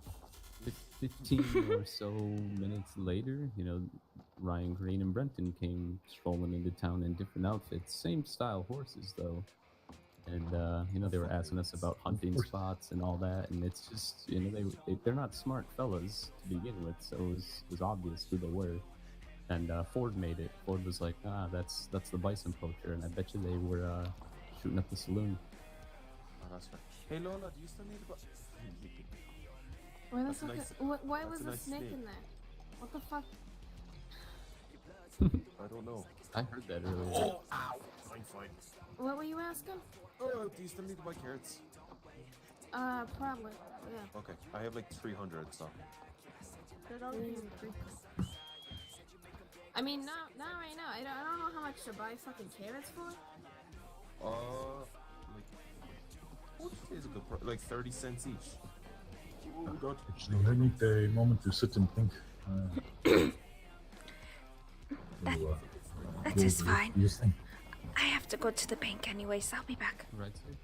15 or so minutes later, you know, Ryan Green and Brenton came strolling into town in different outfits. Same style horses, though. And, you know, they were asking us about hunting spots and all that. And it's just, you know, they're not smart fellas to begin with, so it was obvious who they were. And Ford made it. Ford was like, that's the bison poacher. And I bet you they were shooting up the saloon. Oh, that's right. Hey, Lola, do you still need a Why the That's fuck? nice. Why That's was a the nice snake snake. in there? What the fuck? I don't know. I heard that earlier. Oh, ow! Fine. What were you asking? Oh, do you still need to buy carrots? Probably. Yeah. Okay, I have like 300, so. I mean, not right now. I don't know how much to buy fucking carrots for. Like, what is a good price? Like 30 cents each. Oh, God. Actually, I need a moment to sit and think. That is fine. This thing. I have to go to the bank anyways. I'll be back. Right, sir?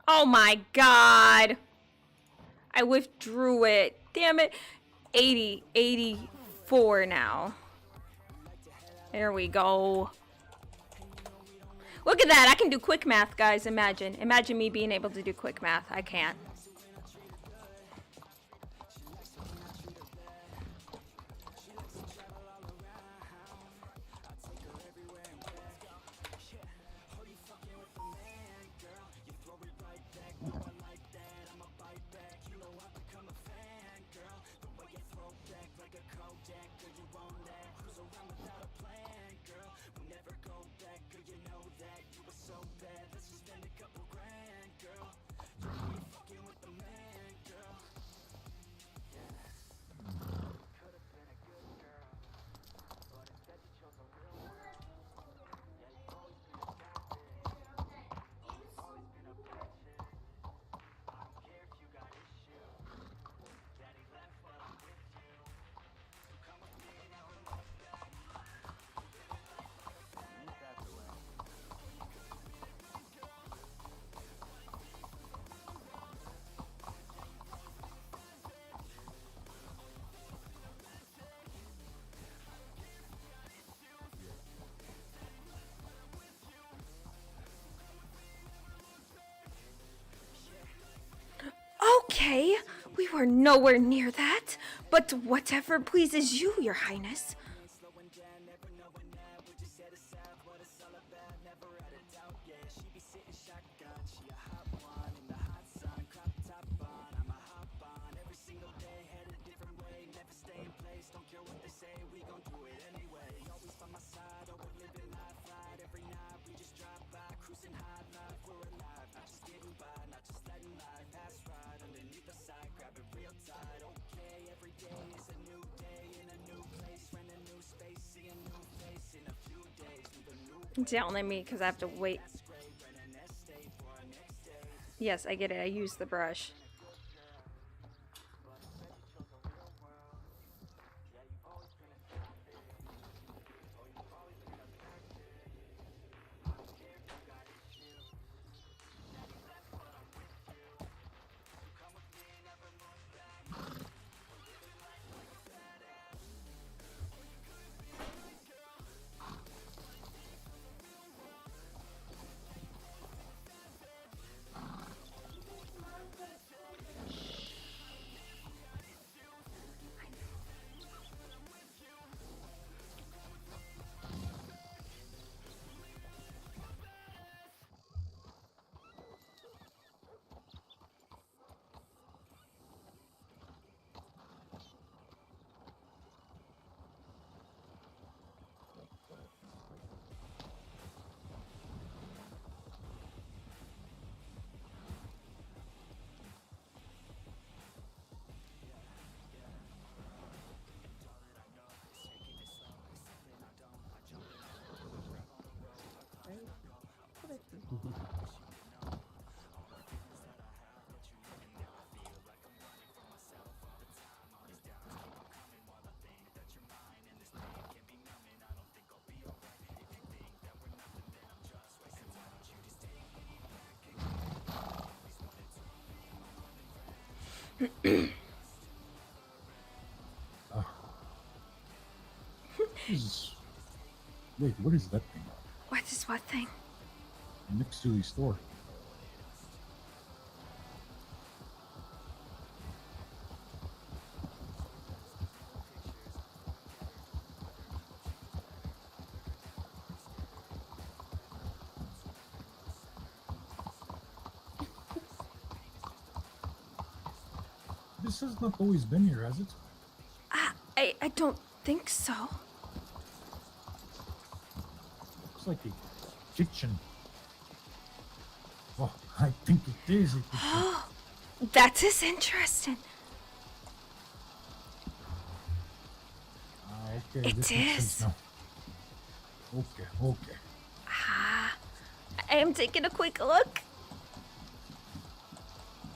Oh my god! I withdrew it. Damn it. 80, 84 now. There we go. Look at that. I can do quick math, guys. Imagine. Imagine me being able to do quick math. I can't. Okay, we were nowhere near that, but whatever pleases you, Your Highness. It's yelling at me because I have to wait. Yes, I get it. I use the brush. Wait, what is that thing? What is what thing? Next to the store. This has not always been here, has it? I don't think so. Looks like a kitchen. Oh, I think it is a kitchen. That is interesting. Okay, It this makes sense is. now. Okay. I am taking a quick look.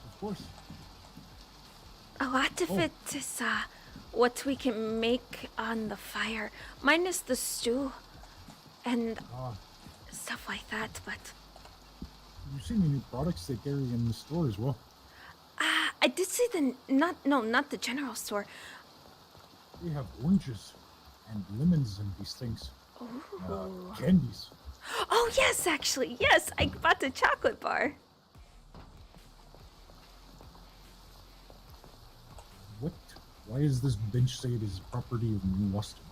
Of course. A lot of it is what we can make on the fire, minus the stew and stuff like that. But you seen the new products they carry in the store as well? I did see not the general store. They have oranges and lemons and these things. Ooh. Candies. Oh, yes, actually. Yes, I bought the chocolate bar. What? Why is this bench say it is property of New Austin?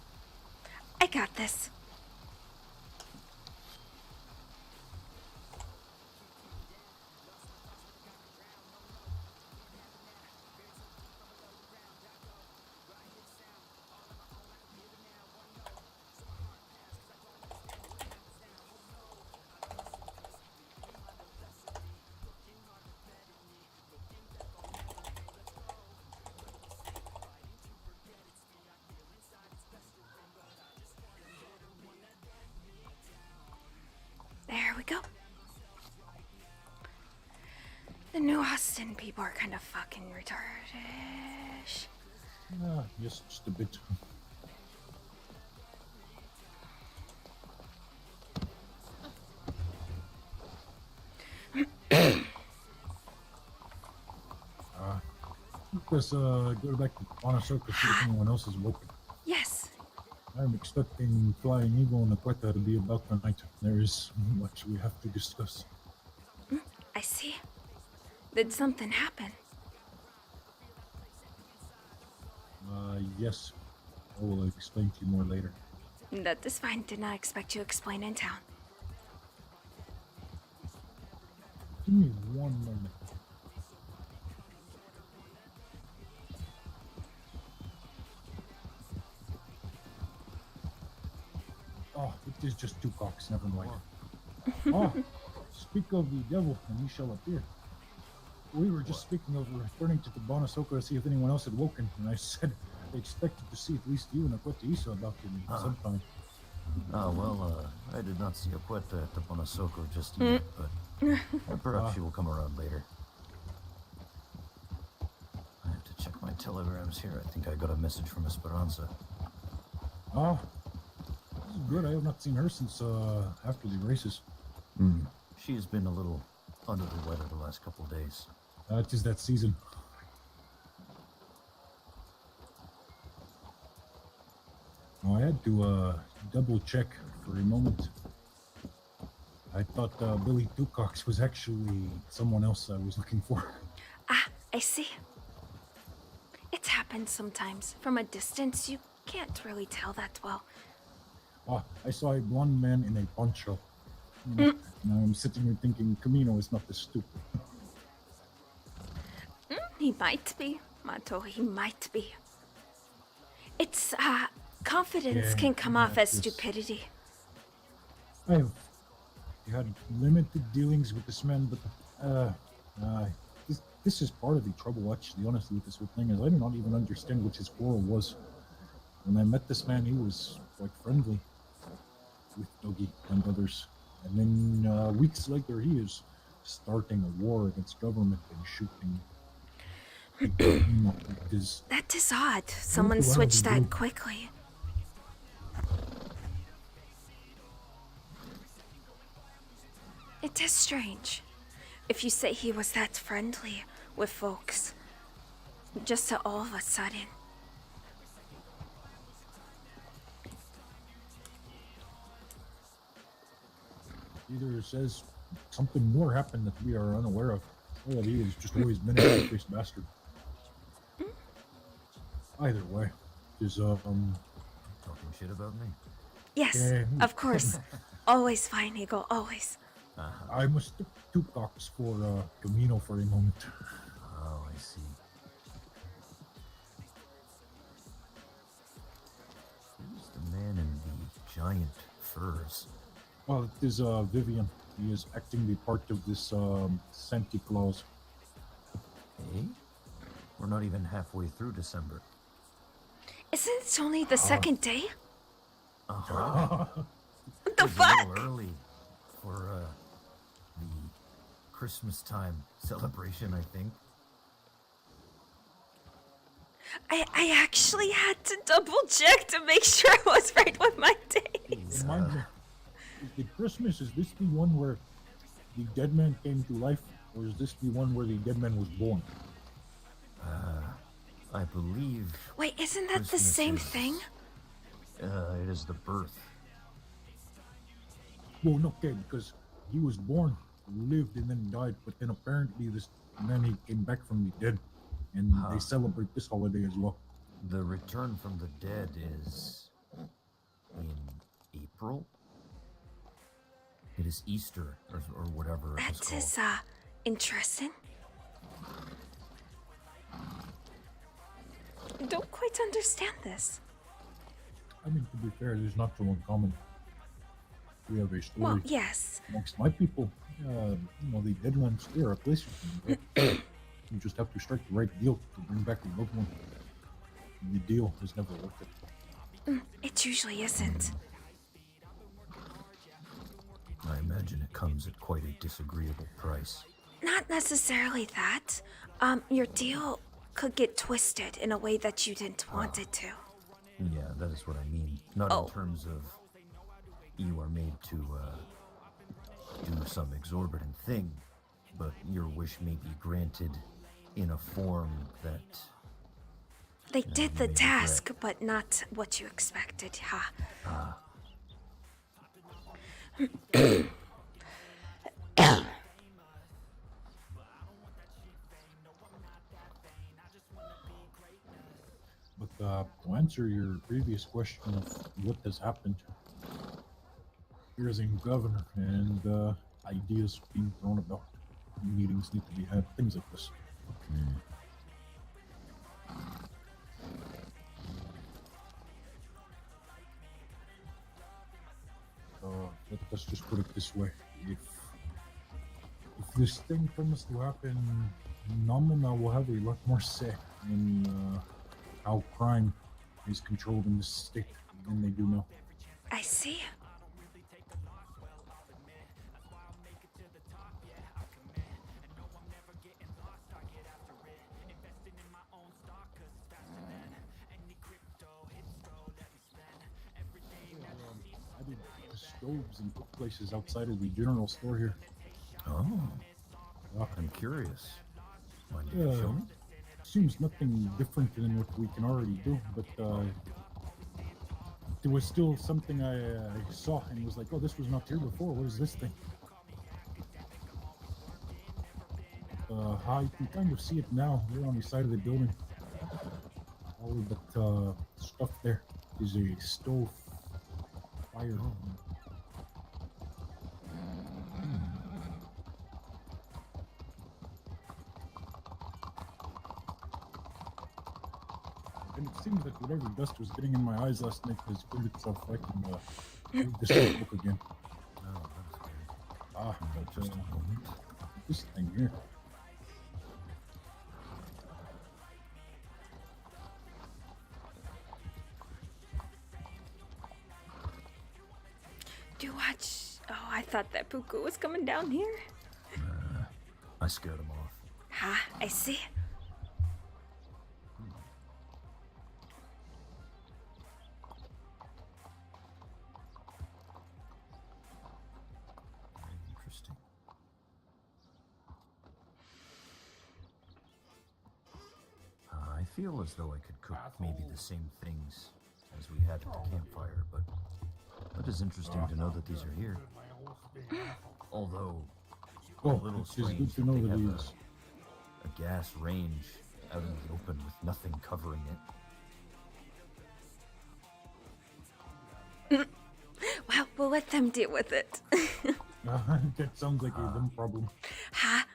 I got this. There we go. The New Austin people are kind of fucking retarded. Yes, just a bit. Let's go back to Monosoko, see if anyone else is woken. Yes. I'm expecting Flying Eagle and Aqueta to be about tonight. There is much we have to discuss. I see. Did something happen? Yes. I will explain to you more later. That is fine. Did not expect you to explain in town. Give me one moment. Oh, it is just two cocks, never mind. Oh, speak of the devil, and he shall appear. We were just speaking of returning to the Bonosoko to see if anyone else had woken, and I said I expected to see at least you and Aqueta Isa about him sometime. I did not see Aqueta at the Bonosoko just yet, but perhaps she will come around later. I have to check my telegrams here. I think I got a message from Esperanza. Ah, this is good. I have not seen her since after the races. She has been a little under the weather the last couple of days. It is that season. Oh, I had to double check for a moment. I thought Billy Ducox was actually someone else I was looking for. Ah, I see. It's happened sometimes. From a distance, you can't really tell that well. Ah, I saw a blonde man in a poncho. Now I'm sitting here thinking Camino is not this stupid. He might be, Mato, he might be. It's, confidence can come off as stupidity. I've had limited dealings with this man, but this is part of the trouble, actually, honestly, with this whole thing, is I do not even understand what his quarrel was. When I met this man, he was quite friendly with Dougie and others. And then weeks later, he is starting a war against government and shooting. That is odd. Someone switched that quickly. It is strange. If you say he was that friendly with folks, just to all of a sudden. Either says something more happened that we are unaware of, or that he has just always been a face bastard. Either way, is talking shit about me? Yes, of course. Always fine, Eagle, always. I mistook two cocks for Camino for a moment. Oh, I see. Who's the man in the giant furs? Well, it is Vivian. He is acting the part of this Santa Claus. Hey? We're not even halfway through December. Isn't it only the second day? What the It's fuck? a little early for the Christmas time celebration, I think. I actually had to double check to make sure I was right with my days. Remind me, the Christmas, is this the one where the dead man came to life, or is this the one where the dead man was born? I believe. Wait, isn't that the Christmas same is- thing? It is the birth. Well, no, okay, because he was born, lived, and then died. But then apparently this man, he came back from the dead, and they celebrate this holiday as well. The return from the dead is in April. It is Easter or whatever it was That called. is interesting. Don't quite understand this. I mean, to be fair, there's not so uncommon. We have a story Well, yes. amongst my people. The dead ones, they're a place you can go. You just have to strike the right deal to bring back the loved one. The deal is never worth it. It usually isn't. I imagine it comes at quite a disagreeable price. Not necessarily that. Your deal could get twisted in a way that you didn't want it to. Yeah, that is what I mean. Not Oh. in terms of you are made to do some exorbitant thing, but your wish may be granted in a form that They did the maybe task, but not what you expected, ha. But to answer your previous question of what has happened, here's a new governor, and ideas being thrown about. Meetings need to be had, things like this. Let's just put it this way: if this thing comes to happen, Nomina will have a lot more say in how crime is controlled in this state than they do now. I see. I did stoves and cook places outside of the general store here. Oh, I'm curious. Mind if you show me? Seems nothing different than what we can already do, but there was still something I saw and was like, oh, this was not here before. What is this thing? I can kind of see it now. We're on the side of the building. All of that stuff there is a stove fire. And it seems that whatever dust was getting in my eyes last night has cleared itself. I can read this book again. Oh, that's good. But, Just a moment. this thing here. Do you watch? Oh, I thought that Puku was coming down here. I scared him off. Ha, I see. Very interesting. I feel as though I could cook maybe the same things as we had at the campfire, but it is interesting to know that these are here. Although a little It's just strange good to that know they that have he is. a gas range out in the open with nothing covering it. Well, we'll let them deal with it. That sounds like a them problem. Ha,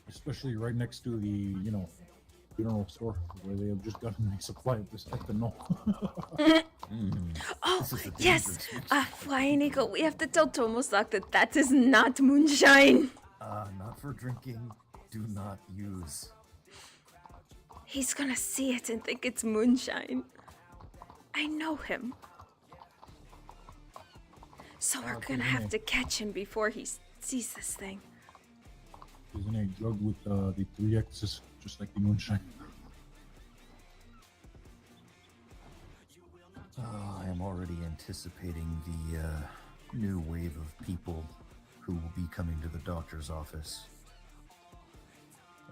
Especially right next to the, general store where they have just gotten a supply of this ethanol. oh, This is a yes. dangerous mix. Flying Eagle, we have to tell Tomosak that that is not moonshine. Not for drinking. Do not use. He's gonna see it and think it's moonshine. I know him. So we're gonna have to catch him before he sees this thing. Isn't a drug with the 3 X's, just like the moonshine. I am already anticipating the new wave of people who will be coming to the doctor's office.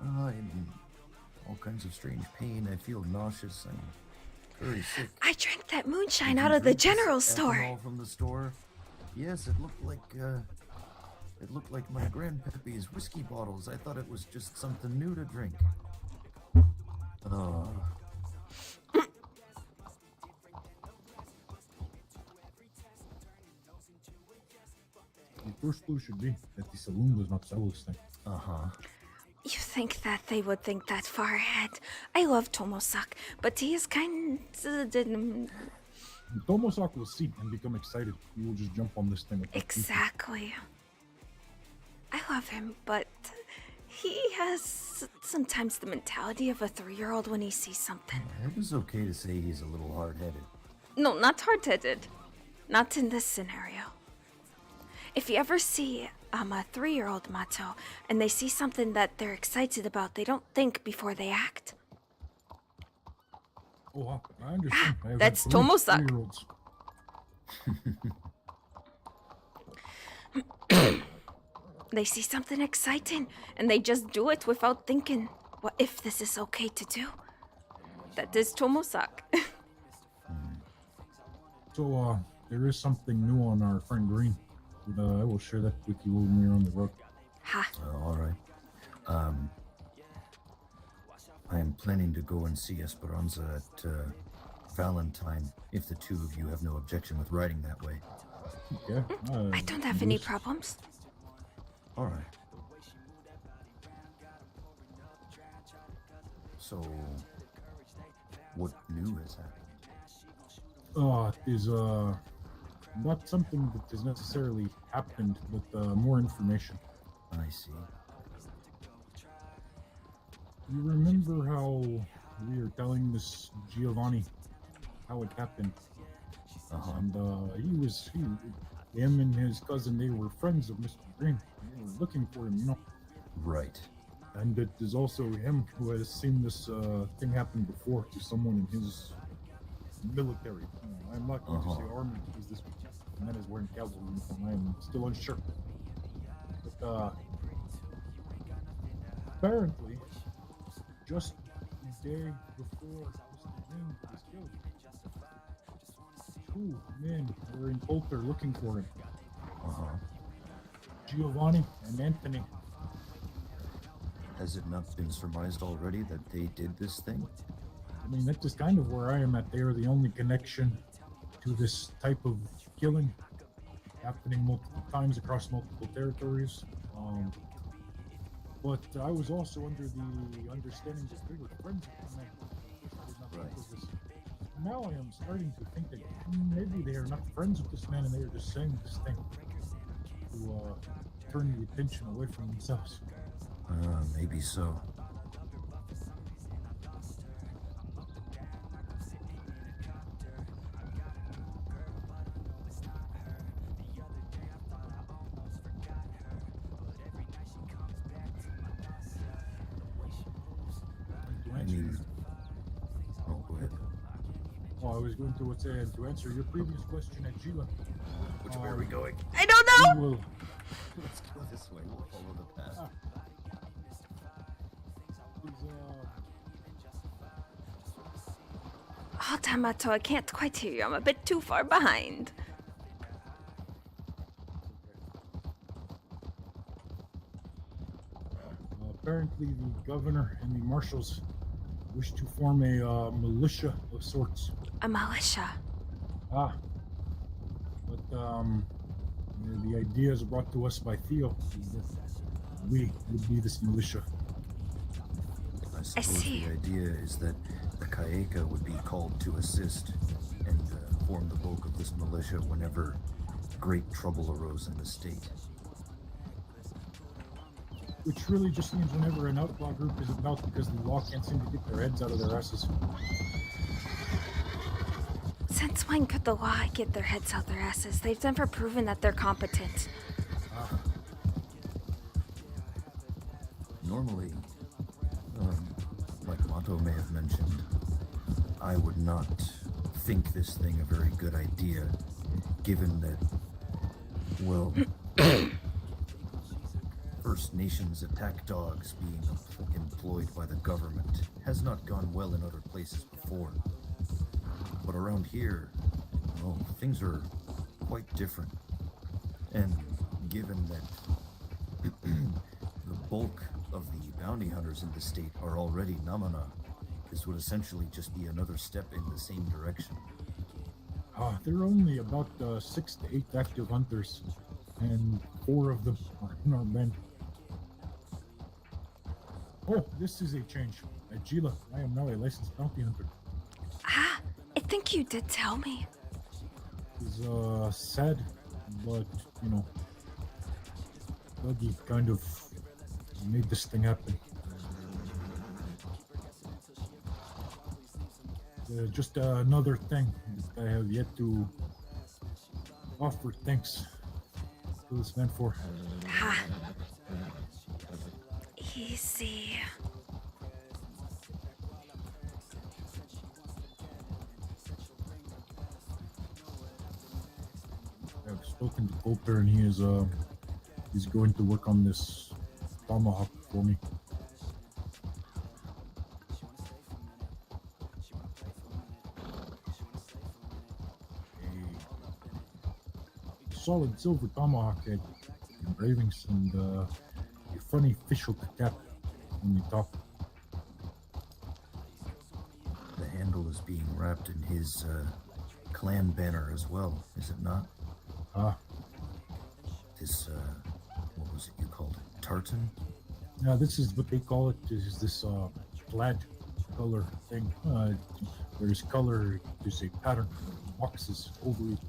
I'm in all kinds of strange pain. I feel nauseous. I'm very sick. I drank that moonshine Did out you of the drink this general store. ethanol from the store? Yes, it looked like my grandpappy's whiskey bottles. I thought it was just something new to drink. Oh. The first clue should be that the saloon does not sell this thing. Uh-huh. You think that they would think that far ahead? I love Tomosak, but he is kind of... Tomosak will see and become excited. He will just jump on this thing. Exactly. I love him, but he has sometimes the mentality of a 3-year-old when he sees something. It was okay to say he's a little hard-headed. No, not hard-headed. Not in this scenario. If you ever see a 3-year-old Mato and they see something that they're excited about, they don't think before they act. Oh, I understand. I have That's had 3 Tomosak. 3-year-olds. They see something exciting and they just do it without thinking, what if this is okay to do? That is Tomosak. So, there is something new on our friend Green. But, I will share that with you when we're on the road. Ha. All right. I am planning to go and see Esperanza at Valentine, if the two of you have no objection with riding that way. Yeah. I don't have any problems. All right. So, what new has happened? Is not something that has necessarily happened, but more information. I see. You remember how we were telling this Giovanni how it happened? Uh-huh. And him and his cousin, they were friends of Mr. Green. They were looking for him, you know. Right. And it is also him who has seen this thing happen before to someone in his military. I'm not going to say army because this man is wearing cavalry uniform. I am still unsure. But apparently, just the day before Mr. Green was killed, 2 men were in Coulter looking for him. Giovanni and Anthony. Has it not been surmised already that they did this thing? I mean, that is kind of where I am at. They are the only connection to this type of killing happening multiple times across multiple territories. But I was also under the understanding that they were friends with the man. Right. Now I am starting to think that maybe they are not friends with this man and they are just saying this thing to turn the attention away from themselves. Maybe so. Go ahead. Oh, I was going to say, to answer your previous question at Gila. Which way are we going? I don't know! Let's go this way. We'll follow the path. Oh, Tamato, I can't quite hear you. I'm a bit too far behind. Apparently, the governor and the marshals wish to form a militia of sorts. A militia? But the idea is brought to us by Theo. We would be this militia. I suppose the idea is that the Kaeka would be called to assist and form the bulk of this militia whenever great trouble arose in the state. Which really just means whenever an outlaw group is about because the law can't seem to get their heads out of their asses. Since when could the law get their heads out their asses? They've never proven that they're competent. Normally, like Mato may have mentioned, I would not think this thing a very good idea, given that Well, First Nations attack dogs being employed by the government has not gone well in other places before. But around here, oh, things are quite different. And given that the bulk of the bounty hunters in the state are already Namana, this would essentially just be another step in the same direction. There are only about 6 to 8 active hunters, and 4 of them are in our band. Oh, this is a change. Atsila, I am now a licensed bounty hunter. Ah, I think you did tell me. It's sad, but you know, Dougie kind of made this thing happen. Just another thing that I have yet to offer thanks to this man for. Ah. Easy. I've spoken to Coulter, and he is he's going to work on this tomahawk for me. A solid silver tomahawk head, engravings, and a funny fishhook cap when you talk. The handle is being wrapped in his clan banner as well, is it not? This, what was it you called it? Tartan? Yeah, this is what they call it, is this plaid color thing. There's color, there's a pattern, boxes over it.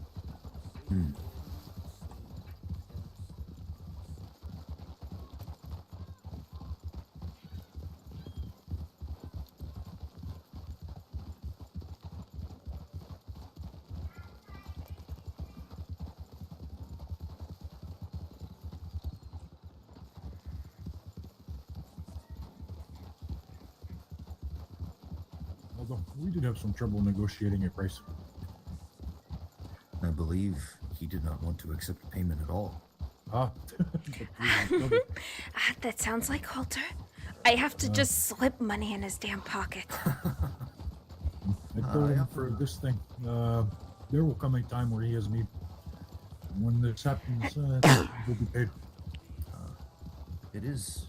Although we did have some trouble negotiating a price. I believe he did not want to accept payment at all. That sounds like Coulter. I have to just slip money in his damn pocket. I told him for this thing, there will come a time where he has need. When this happens, he'll be paid. It is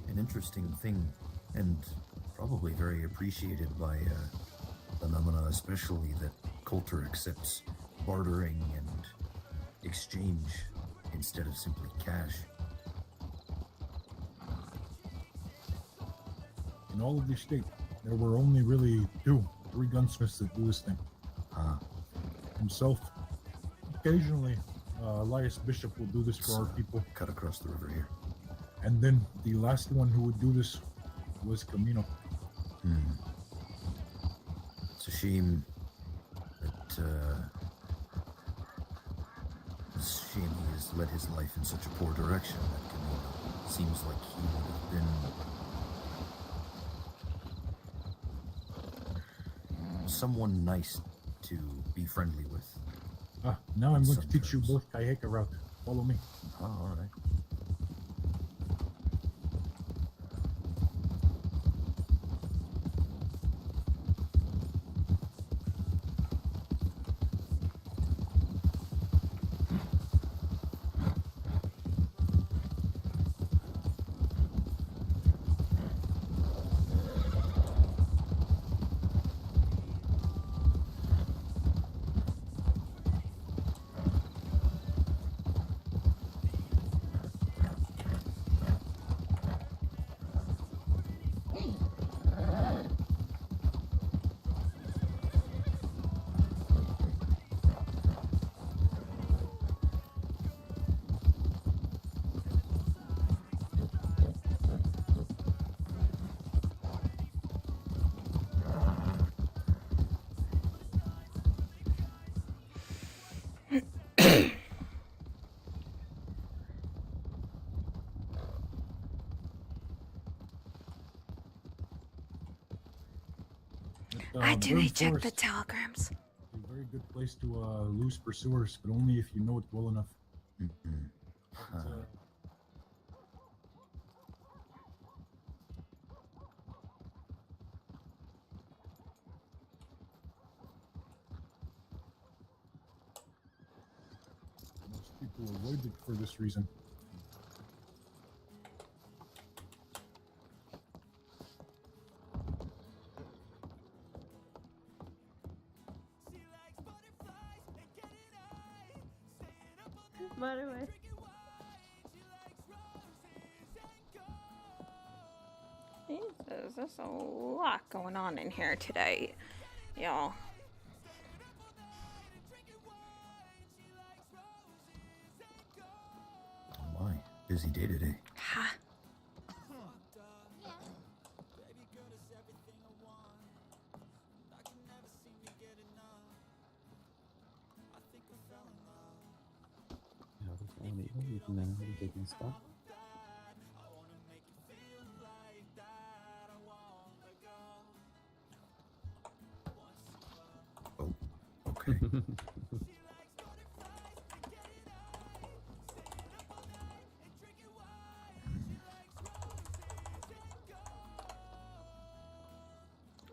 an interesting thing, and probably very appreciated by the Namana, especially that Coulter accepts bartering and exchange instead of simply cash. In all of the state, there were only really 3 gunsmiths that do this thing. Himself. Occasionally, Elias Bishop will do this for our people. Cut across the river here. And then the last one who would do this was Camino. It's a shame that it's a shame he has led his life in such a poor direction. That Camino seems like he would have been someone nice to be friendly with. Now I'm going to teach you both Kayeka route. Follow me. All right. Do they check the telegrams? A very good place to lose pursuers, but only if you know it well enough. Most people avoid it for this reason. By the way. Jesus, there's a lot going on in here today, y'all. Oh my, busy day today. Ha. You can take my spot. Oh, okay.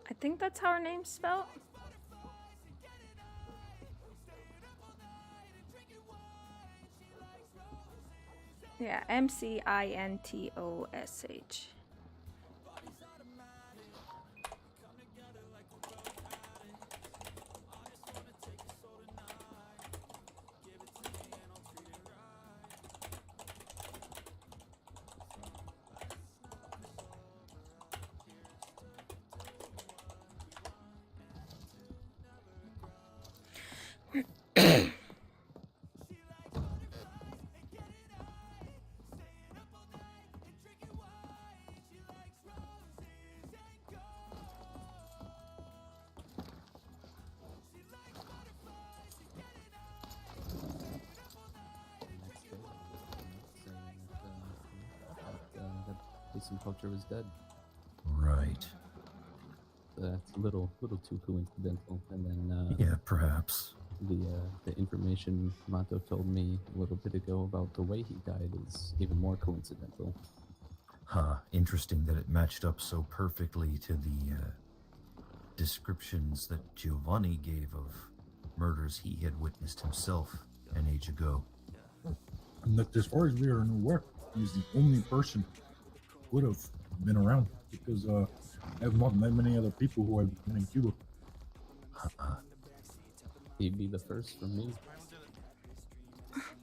I think that's how her name's spelled. Yeah, Mcintosh. Some culture was dead. Right. That's a little too coincidental. And then Yeah, perhaps. The information Mato told me a little bit ago about the way he died is even more coincidental. Huh. Interesting that it matched up so perfectly to the descriptions that Giovanni gave of murders he had witnessed himself an age ago. And that, as far as we are aware, he's the only person would have been around, because I have not met many other people who have been in Cuba. He'd be the first for me.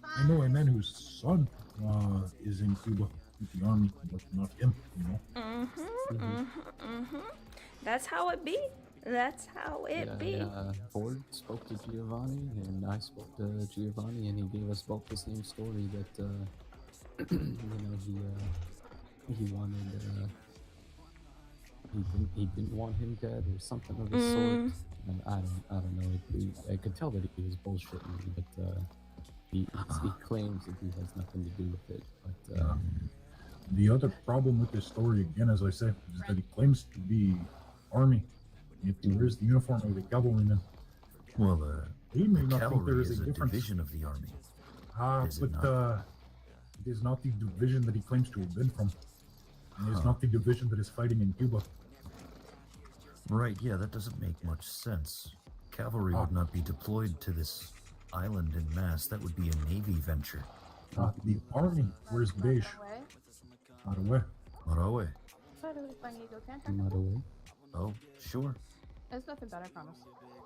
I know a man whose son is in Cuba with the army, but not him, you know. That's how it be. That's how it be. Yeah, Ford spoke to Giovanni, and I spoke to Giovanni, and he gave us both the same story that, he wanted, he didn't want him dead or something of the sort. And I don't know. I could tell that he was bullshitting me, but he claims that he has nothing to do with it. But the other problem with this story, again, as I say, is that he claims to be army. Yet he wears the uniform of the cavalryman. Well, he may the not think there cavalry is a is a difference. division of the army. Is it But not? it is not the division that he claims to have been from. And it is not the division that is fighting in Cuba. Right, yeah, that doesn't make much sense. Cavalry would not be deployed to this island en masse. That would be a Navy venture. The army wears beige. Marawe. Marawe. not away. Oh, sure. It's nothing bad, I promise.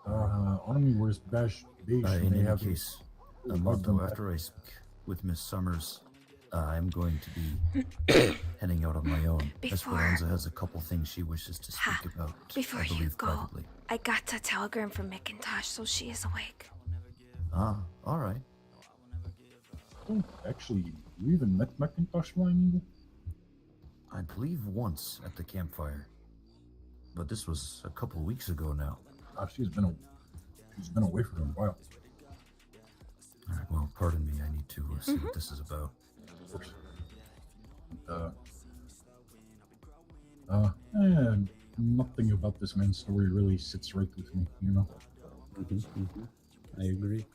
Army wears beige. In They any have case, a Monto, after I speak with Miss Summers, I'm going to be heading out on my own. Esperanza has a couple things she wishes to speak about. Before I you believe go, privately. I got a telegram from McIntosh, so she is awake. Ah, all right. Oh, actually, you even met McIntosh Flying Eagle? I believe once at the campfire, but this was a couple weeks ago now. She's been away for a while. All right, well, pardon me. I need to see what this is about. Of course. And nothing about this man's story really sits right with me, you know? I agree.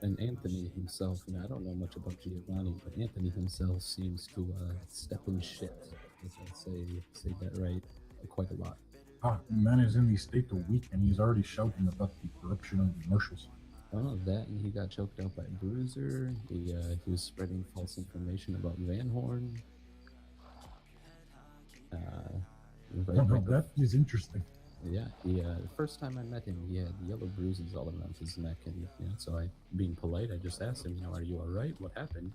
And Anthony himself, you know, I don't know much about Giovanni, but Anthony himself seems to step in shit, if I say that right, quite a lot. Man is in the state a week and he's already shouting about the corruption of the marshals. Oh, that, and he got choked out by Bruiser. He was spreading false information about Van Horn. That is interesting. Yeah, the first time I met him, he had yellow bruises all around his neck, and you know, so being polite, I just asked him, you know, are you all right? What happened?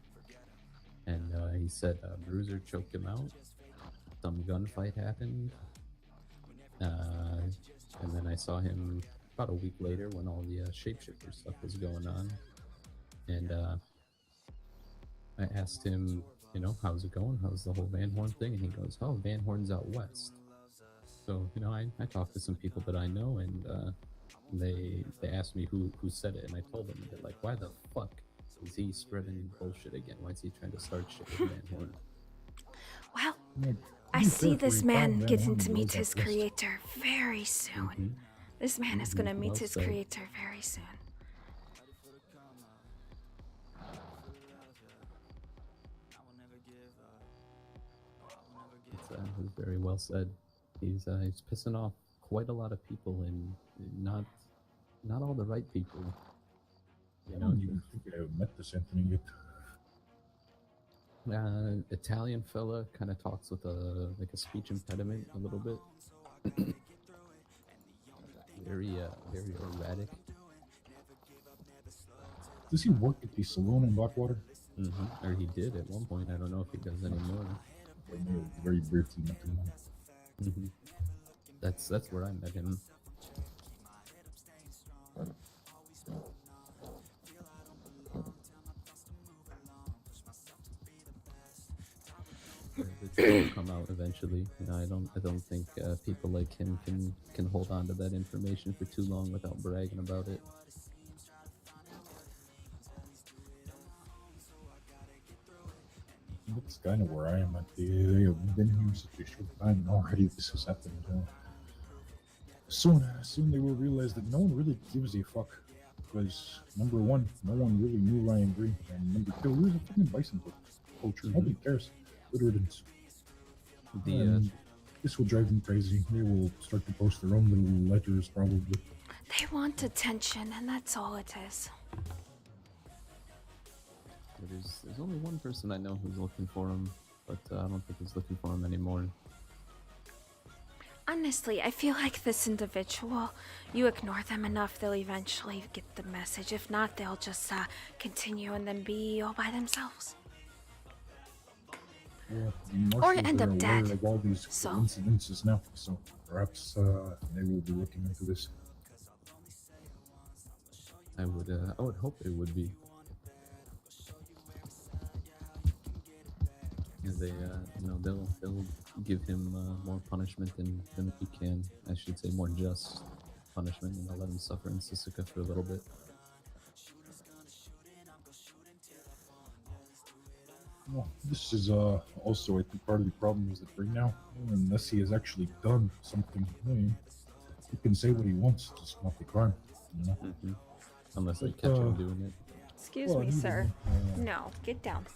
And he said Bruiser choked him out. Some gunfight happened, and then I saw him about a week later when all the shapeshifter stuff was going on, and I asked him, you know, how's it going? How's the whole Van Horn thing? And he goes, oh, Van Horn's out west. So, you know, I talked to some people that I know, and they asked me who said it, and I told them, and they're like, why the fuck is he spreading bullshit again? Why is he trying to start shit with Van Horn? Well, I see this man getting to meet his creator very soon. This man is gonna meet his creator very soon. It's very well said. He's pissing off quite a lot of people, and not all the right people. You know, I don't even think I have met this Anthony yet. Italian fella kind of talks with a speech impediment a little bit. very erratic. Does he work at the saloon in Blackwater? Or he did at one point. I don't know if he does anymore. I may have very briefly met him. That's where I met him. It will come out eventually. You know, I don't think people like him can hold on to that information for too long without bragging about it. That's kind of where I am at. They have been here such a short time already. This has happened. Soon they will realize that no one really gives a fuck. Because number one, no one really knew Ryan Green, and number two, he was a fucking bison culture. Nobody cares. Good riddance. This will drive them crazy. They will start to post their own little letters, probably. They want attention, and that's all it is. There's only one person I know who's looking for him, but I don't think he's looking for him anymore. Honestly, I feel like this individual, you ignore them enough, they'll eventually get the message. If not, they'll just continue and then be all by themselves. Well, or end up dead. Of all these incidences now, so perhaps they will be looking into this. I would hope they would be. They, you know, they'll give him more punishment than we can. I should say more just punishment, and they'll let him suffer in Sisika for a little bit. Well, this is also I think part of the problem is that right now, unless he has actually done something, he can say what he wants, just not the crime. You know? Unless they catch him doing it. Excuse me, sir. No, get down.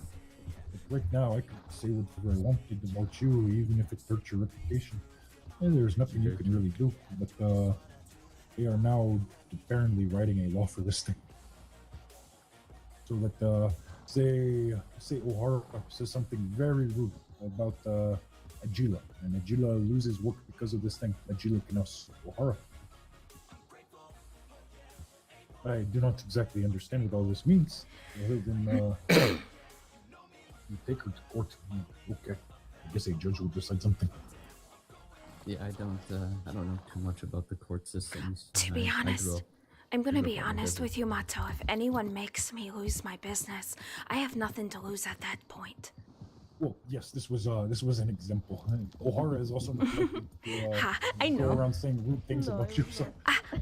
Right now, I can say whatever I wanted about you, even if it hurts your reputation. And there's nothing you can really do. But they are now apparently writing a law for this thing. So that, say O'Hara says something very rude about Atsila, and Atsila loses work because of this thing. Atsila can sue O'Hara. I do not exactly understand what all this means. Other than you take her to court. Okay, I guess a judge will decide something. Yeah, I don't know too much about the court systems. To be honest, I'm gonna be honest with you, Mato. If anyone makes me lose my business, I have nothing to lose at that point. Well, yes, this was an example. O'Hara is also I know. Go around saying rude things about you. So.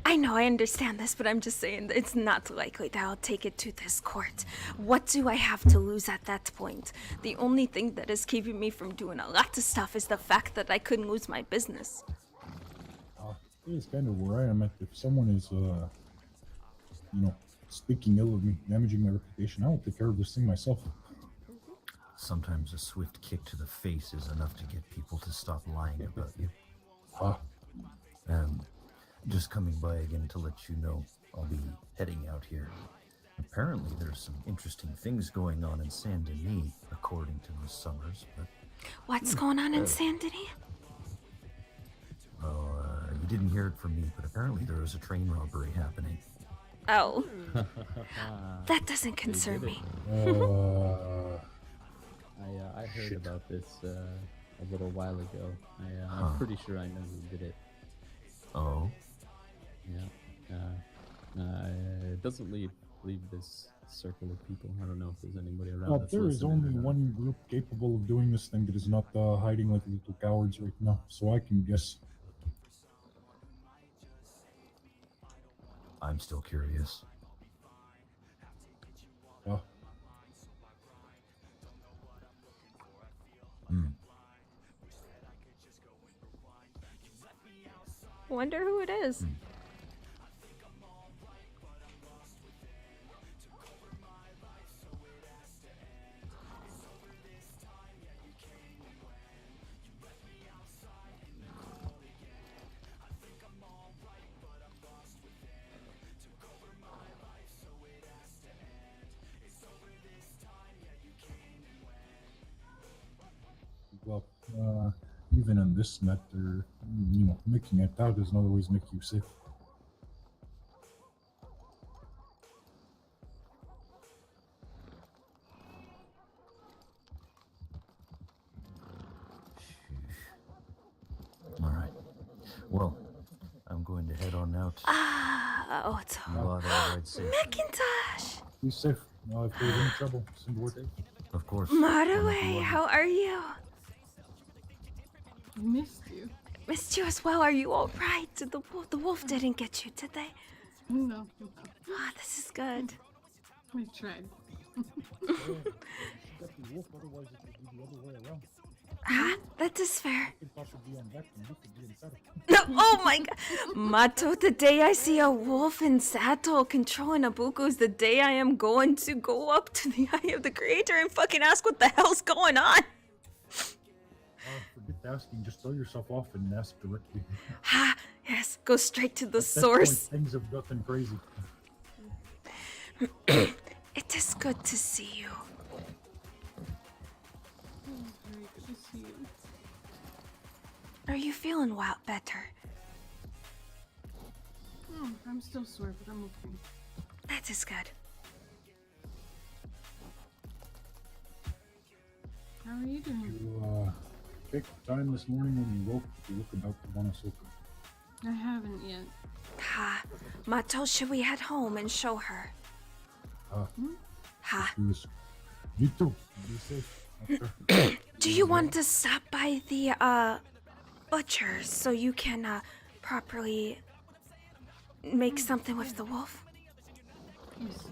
I know, I understand this, but I'm just saying that it's not likely that I'll take it to this court. What do I have to lose at that point? The only thing that is keeping me from doing a lot of stuff is the fact that I couldn't lose my business. It's kind of where I am at. If someone is, speaking ill of me, damaging my reputation, I will take care of this thing myself. Sometimes a swift kick to the face is enough to get people to stop lying about you. Just coming by again to let you know I'll be heading out here. Apparently there's some interesting things going on in Saint Denis, according to Miss Summers, but... What's going on in Saint Denis? You didn't hear it from me, but apparently there was a train robbery happening. Oh. That doesn't concern me. I heard about this a little while ago. I'm pretty sure I know who did it. Oh? Yeah. It doesn't leave this circle of people. I don't know if there's anybody around that's There is listening only or not. one group capable of doing this thing that is not hiding like little cowards right now, so I can guess. I'm still curious. Wonder who it is. Well, even in this matter, making it out doesn't always make you safe. Alright. Well, I'm going to head on out. It's Glad I ride safe. Macintosh! Be safe. If there's any trouble, send word. Of course. Marway, how are you? I missed you. Missed you as well. Are you alright? The wolf didn't get you, did they? No. Ah, this is good. We tried. That is fair. No, oh my god. Mato, the day I see a wolf in saddle controlling a buku is the day I am going to go up to the Eye of the Creator and fucking ask what the hell's going on. Forget asking, just throw yourself off and ask directly. Yes, go straight to the At that source. point, things have gotten crazy. It is good to see you. Very good to see you. Are you feeling better? I'm still sore, but I'm okay. That is good. How are you doing? You take time this morning when you woke to look about the Wanasoka. I haven't yet. Mato, should we head home and show her? You too. Be safe. Okay. Do you want to stop by the butcher so you can properly make something with the wolf? Yes.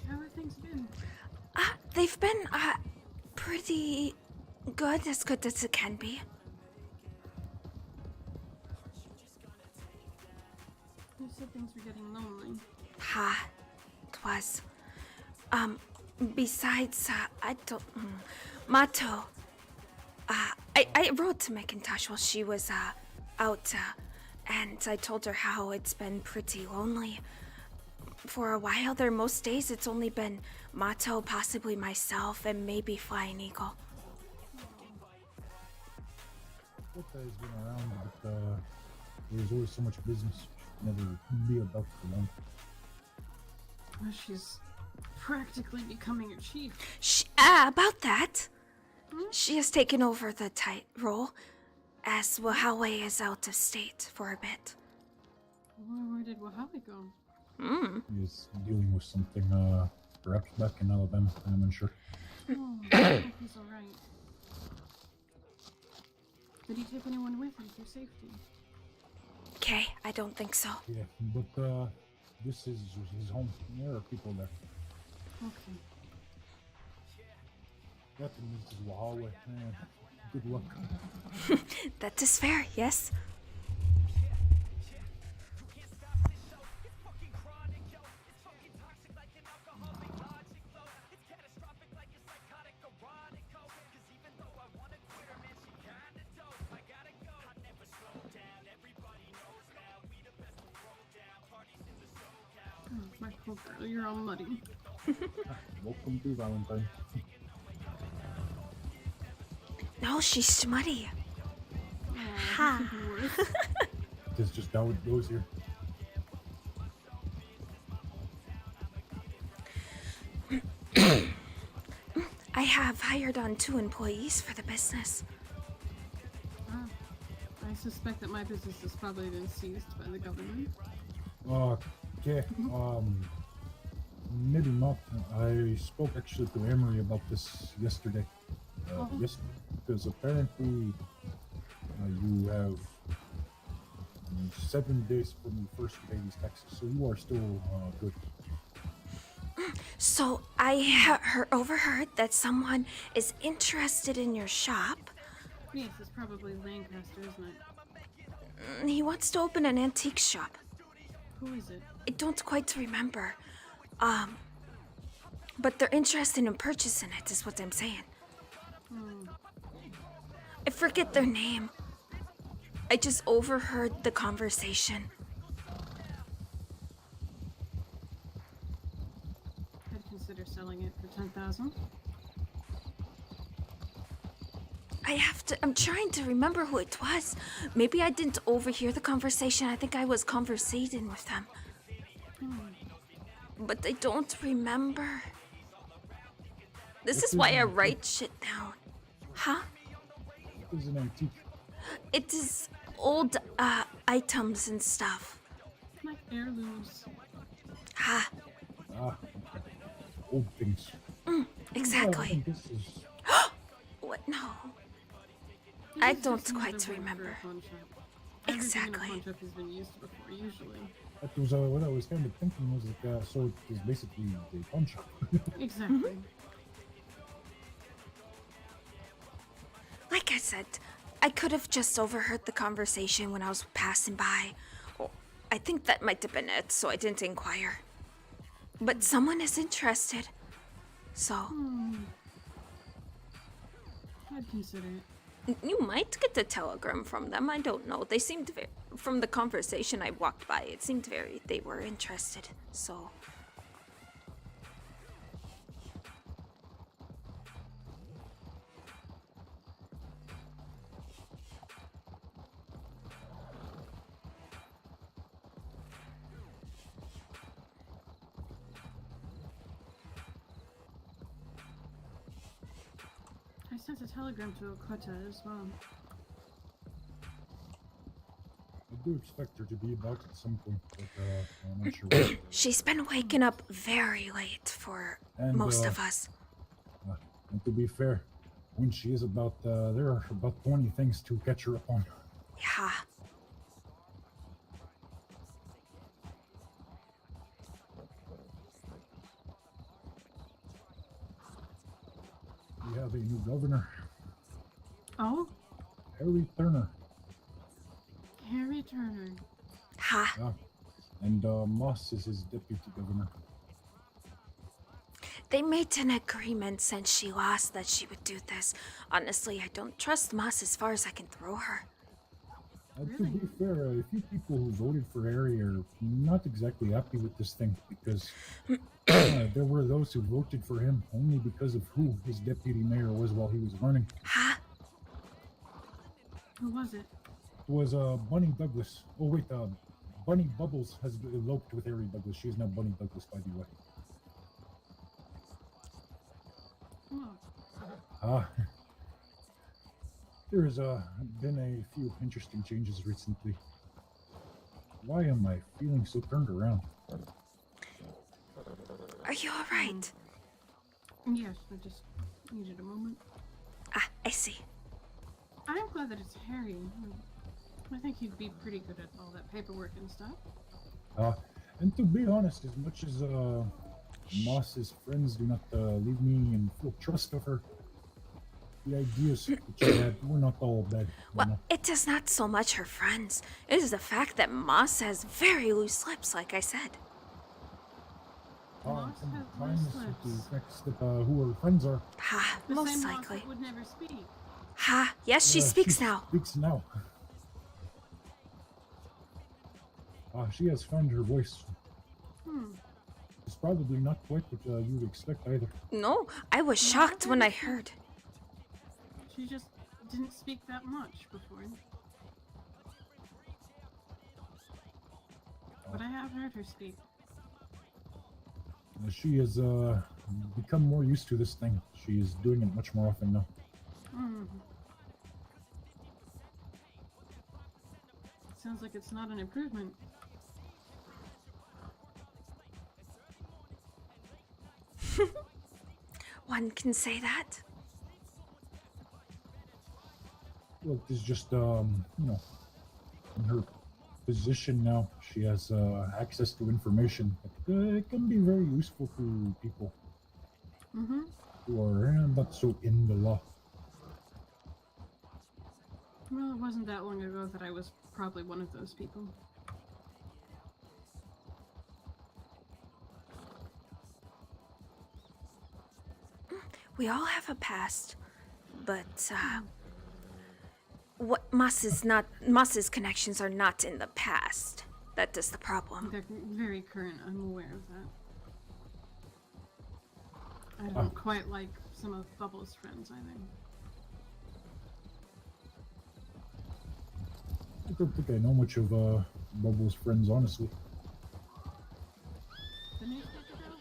How have things been? They've been pretty good, as good as it can be. You said things were getting lonely. Twas. Besides, I don't... Mato. I wrote to Macintosh while she was, out, and I told her how it's been pretty lonely. For a while there, most days it's only been Mato, possibly myself, and maybe Flying Eagle. Kota has been around, but there's always so much business. She can never be about for long. Well, she's practically becoming a chief. About that, she has taken over the tight role, as Wahawe is out of state for a bit. Where did Wahawe go? He's dealing with something, perhaps back in Alabama. I'm unsure. Oh, I hope he's alright. Did he take anyone with him for safety? Okay, I don't think so. Yeah, but this is his home. There are people there. Okay. That means his hallway. Man, good luck. That is fair, yes. Oh, my poor girl, you're all muddy. Welcome to Valentine. No, she's smutty. Oh, Ha. that's even worse. This is just how it goes here. I have hired on 2 employees for the business. Ah, I suspect that my business has probably been seized by the government. Okay, maybe not. I spoke actually to Emery about this yesterday. Yes, because apparently you have 7 days from you first to pay these taxes, so you are still good. So I overheard that someone is interested in your shop. Yes, it's probably Lancaster, isn't it? He wants to open an antique shop. Who is it? I don't quite remember. But they're interested in purchasing it, is what I'm saying. I forget their name. I just overheard the conversation. I'd consider selling it for 10,000. I'm trying to remember who it was. Maybe I didn't overhear the conversation. I think I was conversating with them. But I don't remember. This is why I write shit down. Huh? It is an antique. It is old items and stuff. Like heirlooms. Ha. Old things. Exactly. This is... What? No. This I is don't just quite another word for a remember. pawn shop. Exactly. Everything in a pawn shop has been used before, usually. That was what I was kind of thinking was like, so it is basically the pawn shop. Exactly. Like I said, I could have just overheard the conversation when I was passing by. Or I think that might have been it, so I didn't inquire. But someone is interested. So, I'd consider it. you might get a telegram from them. I don't know. They seemed very, from the conversation I walked by, it seemed they were interested. So, I sent a telegram to Okota as well. I do expect her to be about at some point, but I'm not sure when. she's been waking up very late for And, most of us. And to be fair, when she is about, there are about 20 things to catch her up on. Yeah. We have a new governor, Oh? Harry Turner. Harry Turner. Ha. Yeah. And Moss is his deputy governor. They made an agreement since she lost that she would do this. Honestly, I don't trust Moss as far as I can throw her. To be fair, a few people who voted for Harry are not exactly happy with this thing because there were those who voted for him only because of who his deputy mayor was while he was running. Ha. Who was it? It was Bunny Douglas. Oh wait, Bunny Bubbles has eloped with Harry Douglas. She is now Bunny Douglas, by the way. Oh. There's been a few interesting changes recently. Why am I feeling so turned around? Are you alright? Yes, I just needed a moment. Ah, I see. I'm glad that it's Harry. I think he'd be pretty good at all that paperwork and stuff. And to be honest, as much as Moss's friends do not leave me in full trust of her, the ideas that she had were not all bad. Well, it is not so much her friends. It is the fact that Moss has very loose lips, like I said. Moss has Combine loose this with lips. the next step, who her friends are. Ha, The most same Moss likely. that would never speak. Ha, yes, she speaks now. Speaks now. She has found her voice. It's probably not quite what you would expect either. No, I was shocked when I heard. She just didn't speak that much before. But I have heard her speak. She has become more used to this thing. She is doing it much more often now. Sounds like it's not an improvement. One can say that. Well, it is just, you know, in her position now, she has access to information that can be very useful to people who are not so in the law. Well, it wasn't that long ago that I was probably one of those people. We all have a past, but what Moss's connections are not in the past. That is the problem. They're very current. I'm aware of that. I don't quite like some of Bubbles' friends either. I don't think I know much of Bubbles' friends, honestly. The newspaper girl?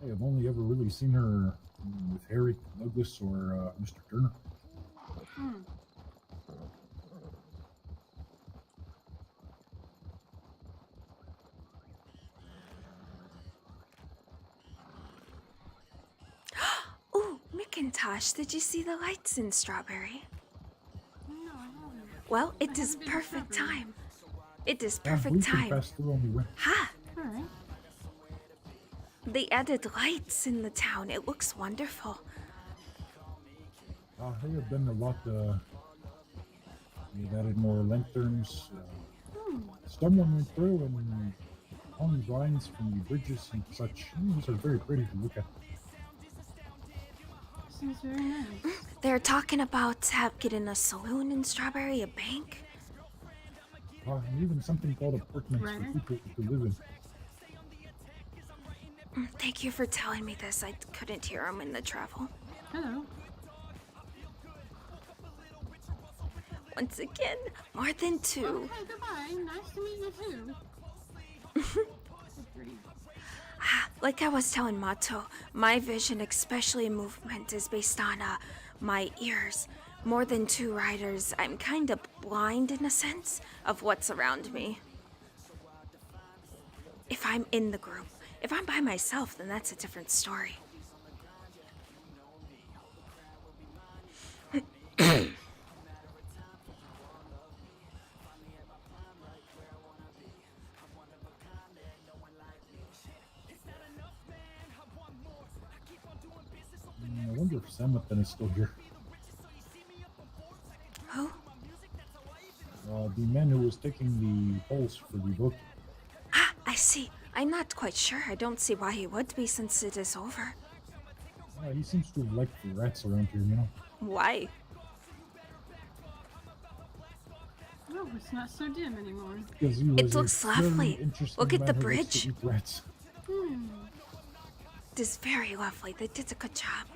I have only ever really seen her with Harry Douglas or Mr. Turner. Ooh, McIntosh, did you see the lights in Strawberry? No, I haven't. Well, it I is haven't been to perfect Strawberry. time. It is We perfect can time. pass through on the way. Ha! Alright. They added lights in the town. It looks wonderful. They have done a lot. They've added more lanterns. Someone went through and hung vines from the bridges and such. These are very pretty to look at. Seems very nice. They're talking about getting a saloon in Strawberry, a bank. And even something called apartments Right. for people to live in. Thank you for telling me this. I couldn't hear him in the travel. Hello. Once again, more than two. Okay, goodbye. Nice to meet you too. Like I was telling Mato, my vision, especially in movement, is based on my ears. More than two riders, I'm kind of blind in a sense of what's around me. If I'm in the group. If I'm by myself, then that's a different story. I wonder if Samathan is still here. Who? The man who was taking the polls for the vote. Ah, I see. I'm not quite sure. I don't see why he would be since it is over. He seems to have liked the rats around here, you know. Why? Oh, it's not so dim anymore. Because he was It looks a very lovely. interesting Look at man the who likes to bridge. eat rats. It is very lovely. They did a good job.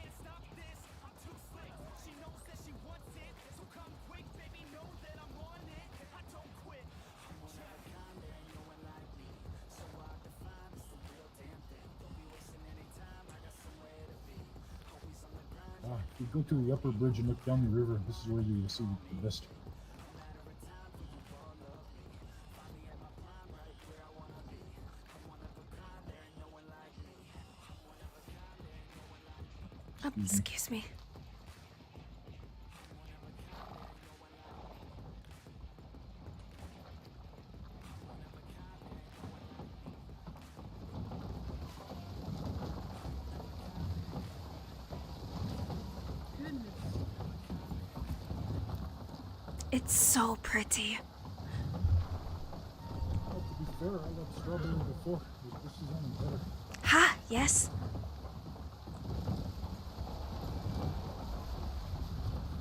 If you go to the upper bridge and look down the river, this is where you will see the best. Excuse me. Goodness. It's so pretty. Well, to be fair, I got strawberry before. This is only better. Ha, yes.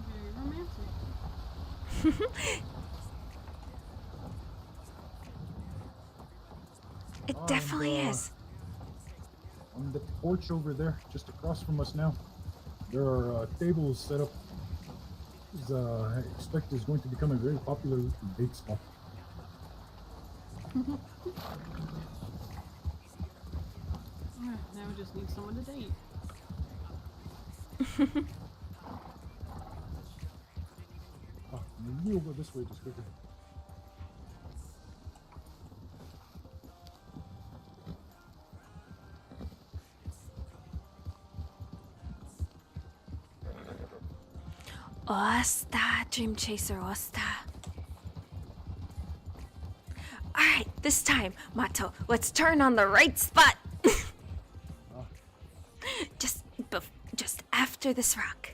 Very romantic. It definitely And, is. On the porch over there, just across from us now, there are tables set up. I expect is going to become a very popular date spot. Now we just need someone to date. We'll go this way just quicker. Osta, Dream Chaser Osta. Alright, this time, Mato, let's turn on the right spot. Just after this rock.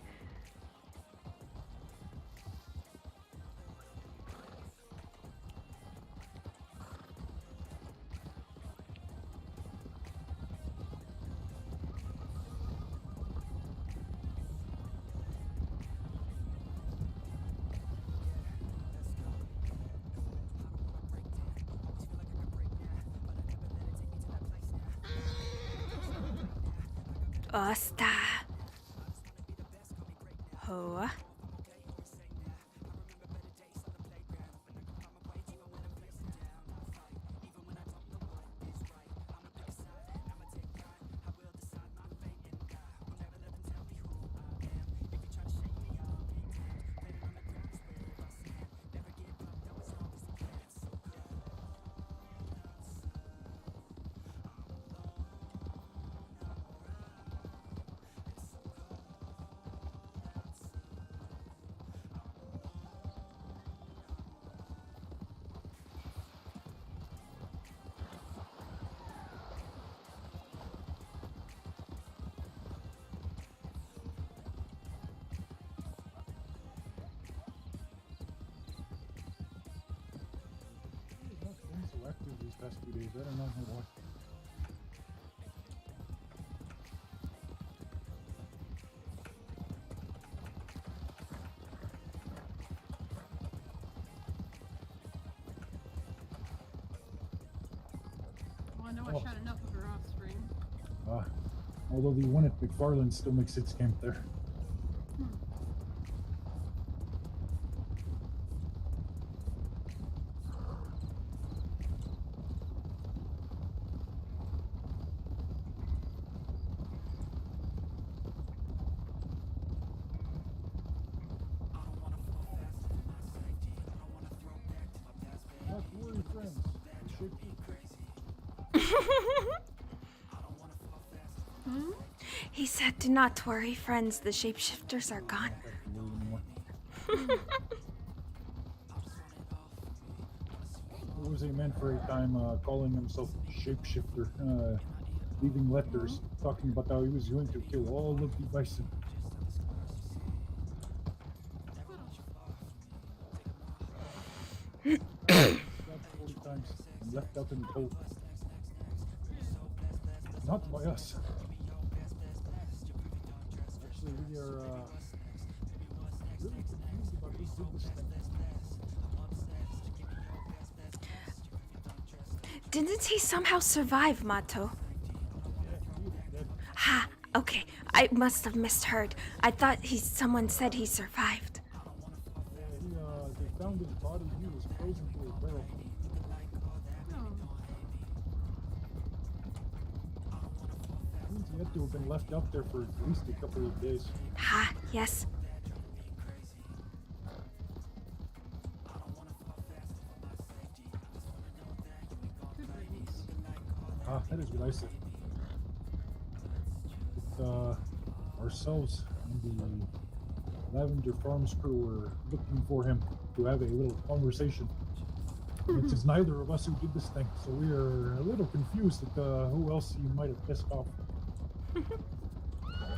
Osta. Hoa. So active these past 2 days. I don't know why. Well, I know I shot enough of her offspring. Although the one at McFarland still makes its camp there. Not to worry, friends. The He said, "Do not worry, friends. The shapeshifters are gone." There was a man for a time calling himself shapeshifter, leaving letters talking about how he was going to kill all of the bison. Stabbed 40 times and left out in the cold. Not by us. Actually, we are really confused about who did this thing. Didn't he somehow survive, Mato? Ha! Okay, I must have misheard. I thought someone said he survived. They found his body. He was frozen to a barrel. Means he had to have been left out there for at least a couple of days. Ha! Yes. That is what I said. Our ourselves and the Lavender Farms crew were looking for him to have a little conversation. It is neither of us who did this thing, so we are a little confused at who else he might have pissed off.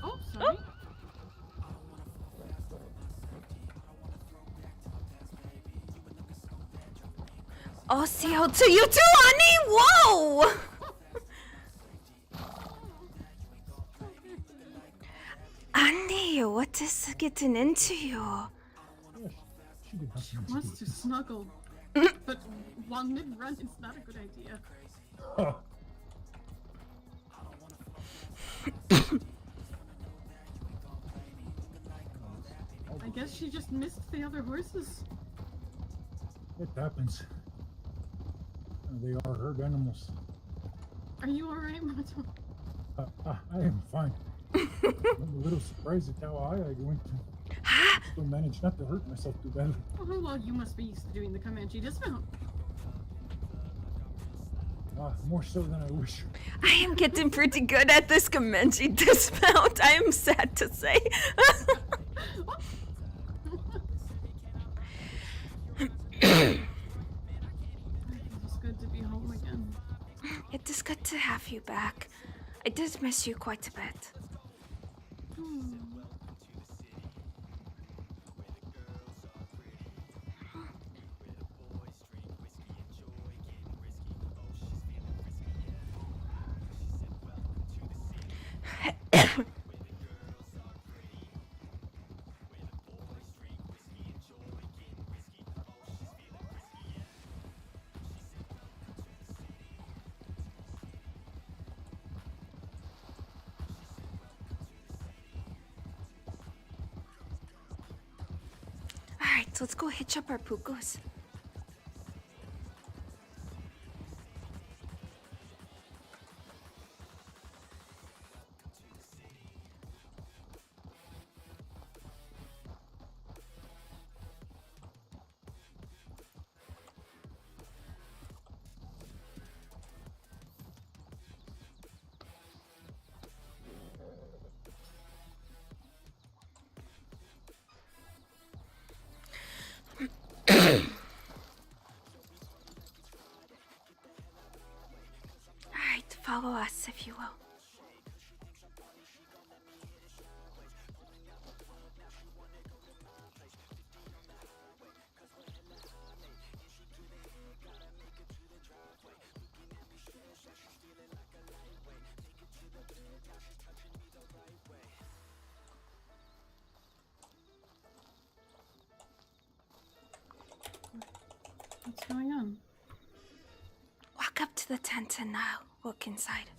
Oh, sorry. Oh, CO to you too, honey! Whoa! Andy, what is getting into you? She did She nothing wants to to snuggle. But while mid-run is not a good idea. Huh. I guess she just missed the other horses. It happens. They are herd animals. Are you alright, Mato? I am fine. I'm a little surprised at how high I went. Still managed not to hurt myself too badly. Oh, well, you must be used to doing the Comanche dismount. More so than I wish. I am getting pretty good at this Comanche dismount, I am sad to say. It's good to be home again. It is good to have you back. I did miss you quite a bit. Alright, let's go hitch up our pukus. Alright, follow us if you will. What's going on? Walk up to the tent and look inside.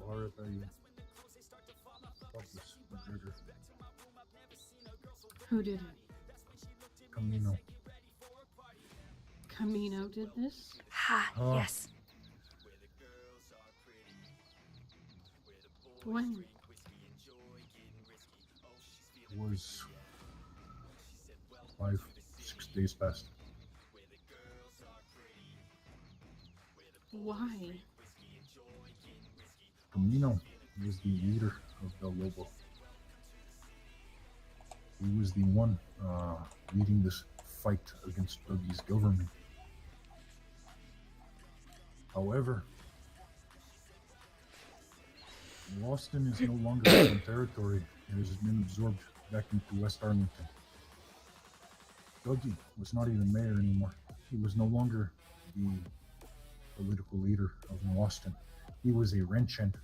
Laura, this murder. Who did it? Camino. Camino did this? Ha, yes. When? It was 5-6 days past. Why? Camino was the leader of the Lobo. He was the one leading this fight against Dougie's government. However, Boston is no longer in territory. It has been absorbed back into West Arlington. Dougie was not even mayor anymore. He was no longer the political leader of Boston. He was a ranch hand.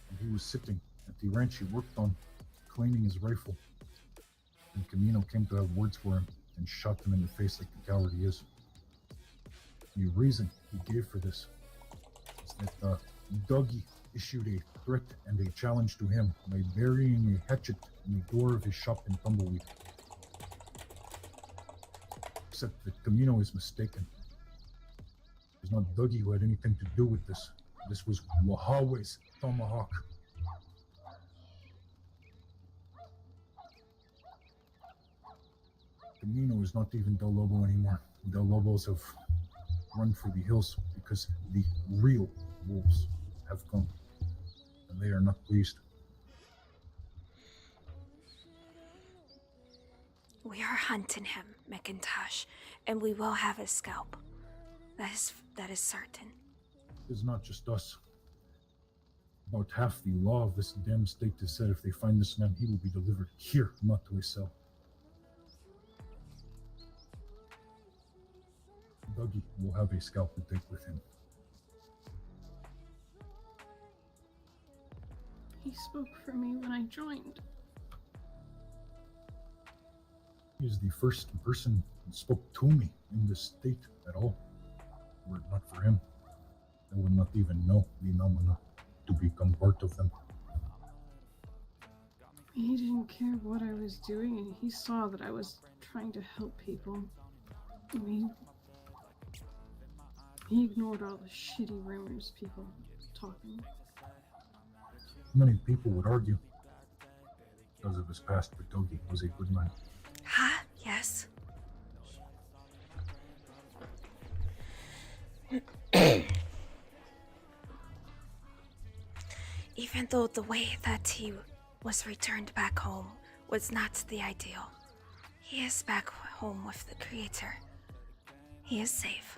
And he was sitting at the ranch he worked on, cleaning his rifle. And Camino came to have words for him and shot him in the face like the coward he is. The reason he gave for this is that Dougie issued a threat and a challenge to him by burying a hatchet in the door of his shop in Tumbleweed. Except that Camino is mistaken. It was not Dougie who had anything to do with this. This was Wahawe's tomahawk. There's not even Del Lobo anymore. Del Lobos have run for the hills because the real wolves have come, and they are not pleased. We are hunting him, McIntosh, and we will have his scalp. That is certain. It's not just us. About half the law of this damn state has said if they find this man, he will be delivered here, not to a cell. Dougie will have a scalp to take with him. He spoke for me when I joined. He is the first person who spoke to me in this state at all. Were it not for him, I would not even know the Namana to become part of them. He didn't care what I was doing, and he saw that I was trying to help people. I mean, he ignored all the shitty rumors people talking. Many people would argue because of his past, but Dougie was a good man. Ha, yes. Even though the way that he was returned back home was not the ideal, he is back home with the Creator. He is safe.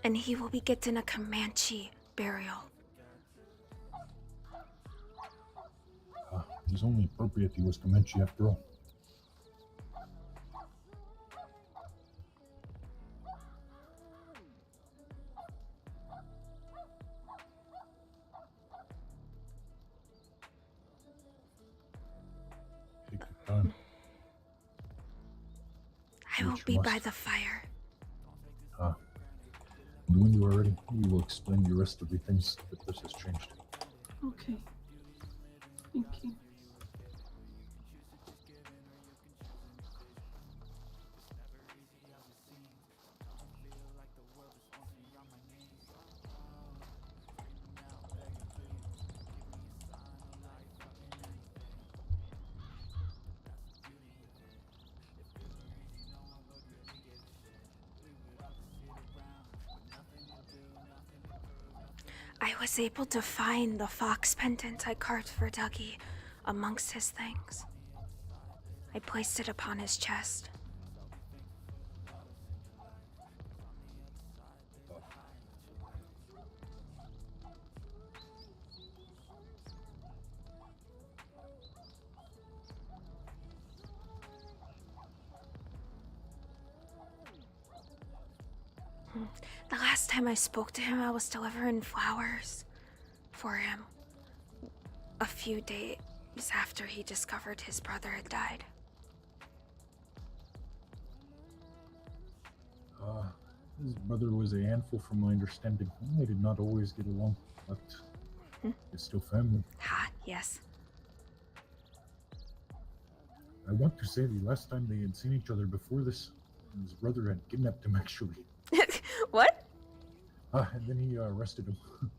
And he will be getting a Comanche burial. It was only appropriate he was Comanche after all. Take your time. I will be by the fire. And when you are ready, we will explain the rest of the things that this has changed. Okay. Thank you. I was able to find the fox pendant I carved for Dougie amongst his things. I placed it upon his chest. The last time I spoke to him, I was delivering flowers for him. A few days after he discovered his brother had died. His brother was a handful from my understanding. They did not always get along, but it's still family. Ha, yes. I want to say the last time they had seen each other before this, his brother had kidnapped him actually. What? And then he arrested him.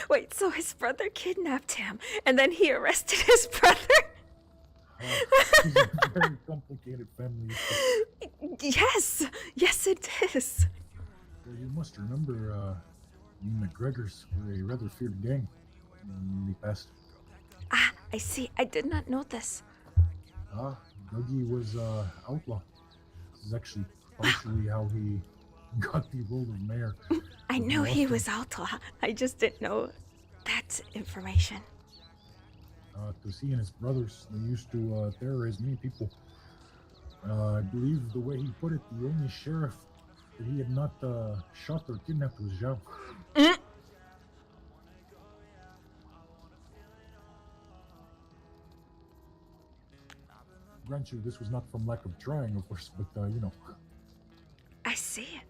Wait, so his brother kidnapped him, and then he arrested his brother? It's a very complicated family. Yes it is. Well, you must remember, the McGregors were a rather feared gang in the past. Ah, I see. I did not know this. Dougie was, outlaw. This is actually partially how he got the role of mayor. I knew he was outlaw. I just didn't know that information. Because he and his brothers, they used to terrorize many people. I believe the way he put it, the only sheriff that he had not shot or kidnapped was Zhao. Grant you, this was not from lack of trying, of course, but you know. I see it.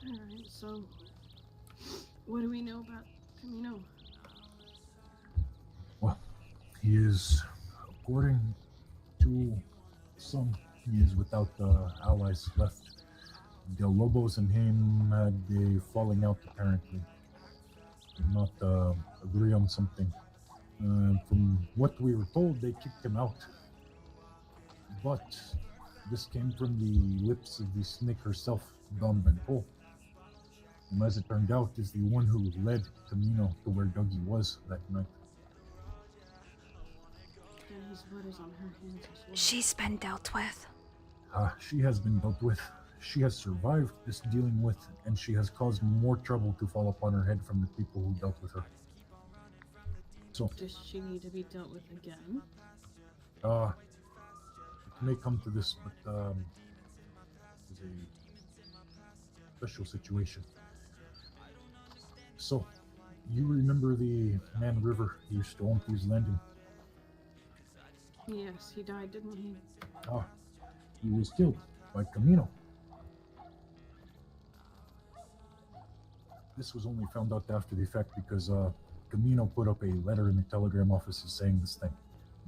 Alright, so what do we know about Camino? Well, he is, according to some, he is without allies left. Del Lobos and him had a falling out, apparently. Did not agree on something. From what we were told, they kicked him out. But this came from the lips of the snake herself, Don Benpol. And as it turned out, is the one who led Camino to where Dougie was that night. And his blood is on her hands as well. She's been dealt with. She has been dealt with. She has survived this dealing with, and she has caused more trouble to fall upon her head from the people who dealt with her. So, Does she need to be dealt with again? it may come to this, but it's a special situation. So, you remember the man River who used to own Thieves Landing? Yes, he died, didn't he? He was killed by Camino. This was only found out after the fact because Camino put up a letter in the telegram offices saying this thing.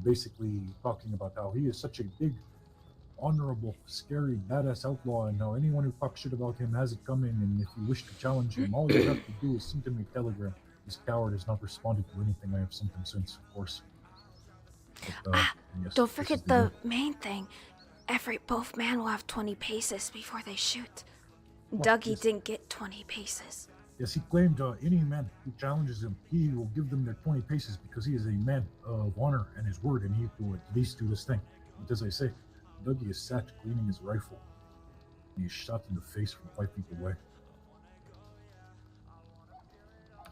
Basically talking about how he is such a big, honorable, scary, badass outlaw, and how anyone who talks shit about him has it coming, and if you wish to challenge him, all you have to do is send him a telegram. This coward has not responded to anything. I have sent him since, of course. But, yes, Don't this forget is the main thing. Both men will have 20 paces before they shoot. Dougie didn't get 20 paces. Yes, he claimed any man who challenges him, he will give them their 20 paces because he is a man of honor and his word, and he will at least do this thing. But as I say, Dougie is sat cleaning his rifle, and he is shot in the face from 5 feet away.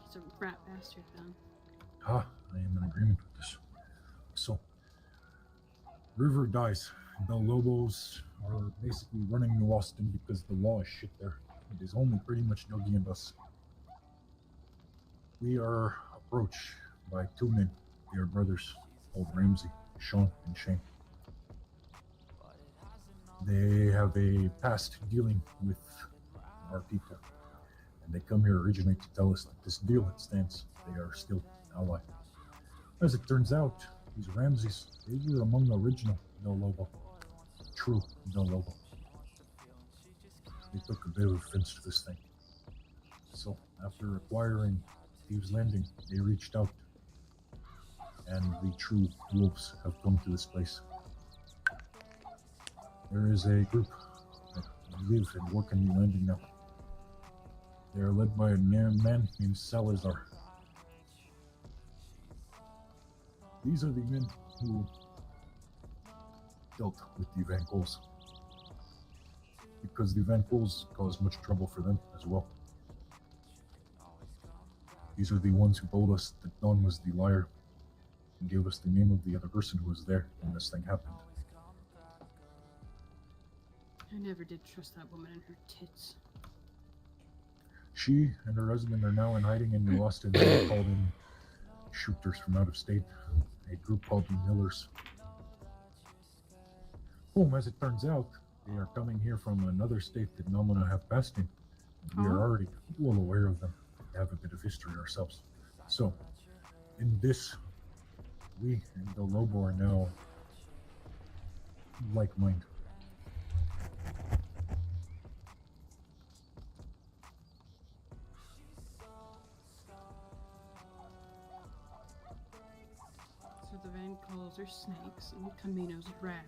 He's a rat bastard then. I am in agreement with this. So, River dies. The Lobos are basically running New Austin because the law is shit there. It is only pretty much Dougie and us. We are approached by 2 men. They are brothers called Ramsey, Sean, and Shane. They have a past dealing with our people, and they come here originally to tell us that this deal that stands. They are still allied. As it turns out, these Ramseys, they were among the original Del Lobo, true Del Lobo. They took a bit of offense to this thing. So, after acquiring Thieves Landing, they reached out, and the true wolves have come to this place. There is a group that live and work in the landing now. They are led by a man named Salazar. These are the men who dealt with the Van Coles, because the Van Coles caused much trouble for them as well. These are the ones who told us that Don was the liar and gave us the name of the other person who was there when this thing happened. I never did trust that woman and her tits. She and her husband are now in hiding in New Austin. They called in shooters from out of state, a group called the Millers. Whom, as it turns out, they are coming here from another state that Nomina have passed in. We are already well aware of them. We have a bit of history ourselves. So, in this, we and the Lobo are now like-minded. So the Van Coles are snakes and Camino's a rat.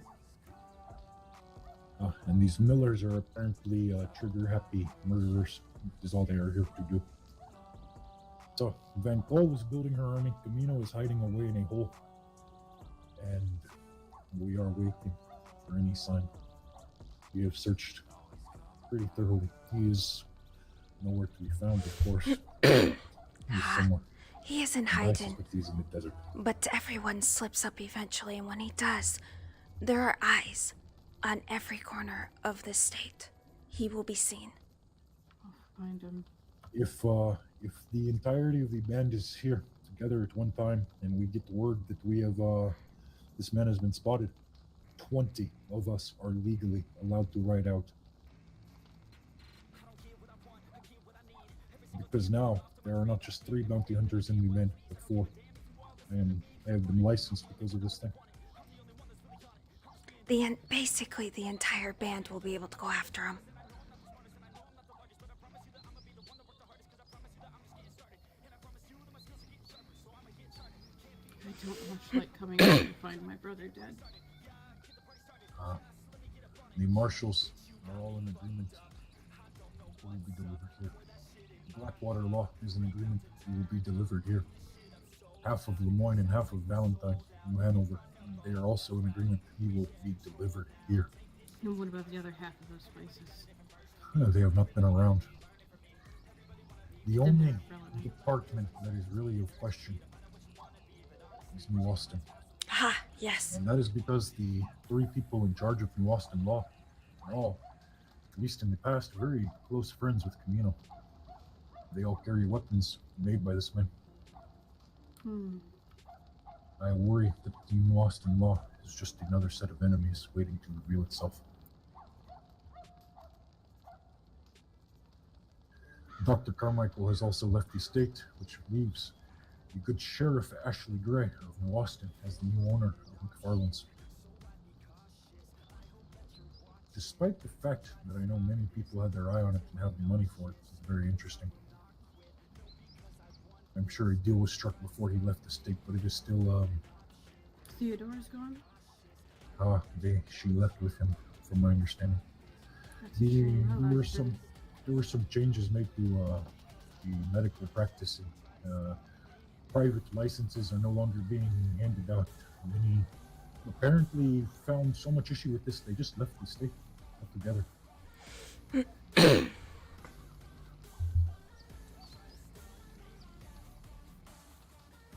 And these Millers are apparently trigger-happy murderers. Is all they are here to do. So, Van Cole was building her army. Camino is hiding away in a hole. And we are waiting for any sign. We have searched pretty thoroughly. He is nowhere to be found, of course. He is somewhere. He isn't hiding. But everyone slips up eventually, and when he does, there are eyes on every corner of this state. He will be seen. I'll find him. If the entirety of the band is here together at one time, and we get the word that we have this man has been spotted, 20 of us are legally allowed to ride out. Because now there are not just 3 bounty hunters in the band, but 4. And they have been licensed because of this thing. Basically, the entire band will be able to go after him. I don't much like coming out and finding my brother dead. The marshals are all in agreement. It will be delivered here. The Blackwater Law is in agreement. It will be delivered here. Half of Lemoyne and half of Valentine, New Hanover, they are also in agreement. He will be delivered here. And what about the other half of those places? They have not been around. The only department that is really of question is New Austin. Ah, yes. And that is because the 3 people in charge of New Austin Law are all, at least in the past, very close friends with Camino. They all carry weapons made by this man. I worry that the New Austin Law is just another set of enemies waiting to reveal itself. Dr. Carmichael has also left the state, which leaves the good Sheriff Ashley Gray of New Austin as the new owner of McFarland's. Despite the fact that I know many people had their eye on it and have the money for it, it's very interesting. I'm sure a deal was struck before he left the state, but it is still, Theodore's gone? She left with him, from my understanding. There were some changes made to the medical practice. Private licenses are no longer being handed out. Many apparently found so much issue with this, they just left the state altogether.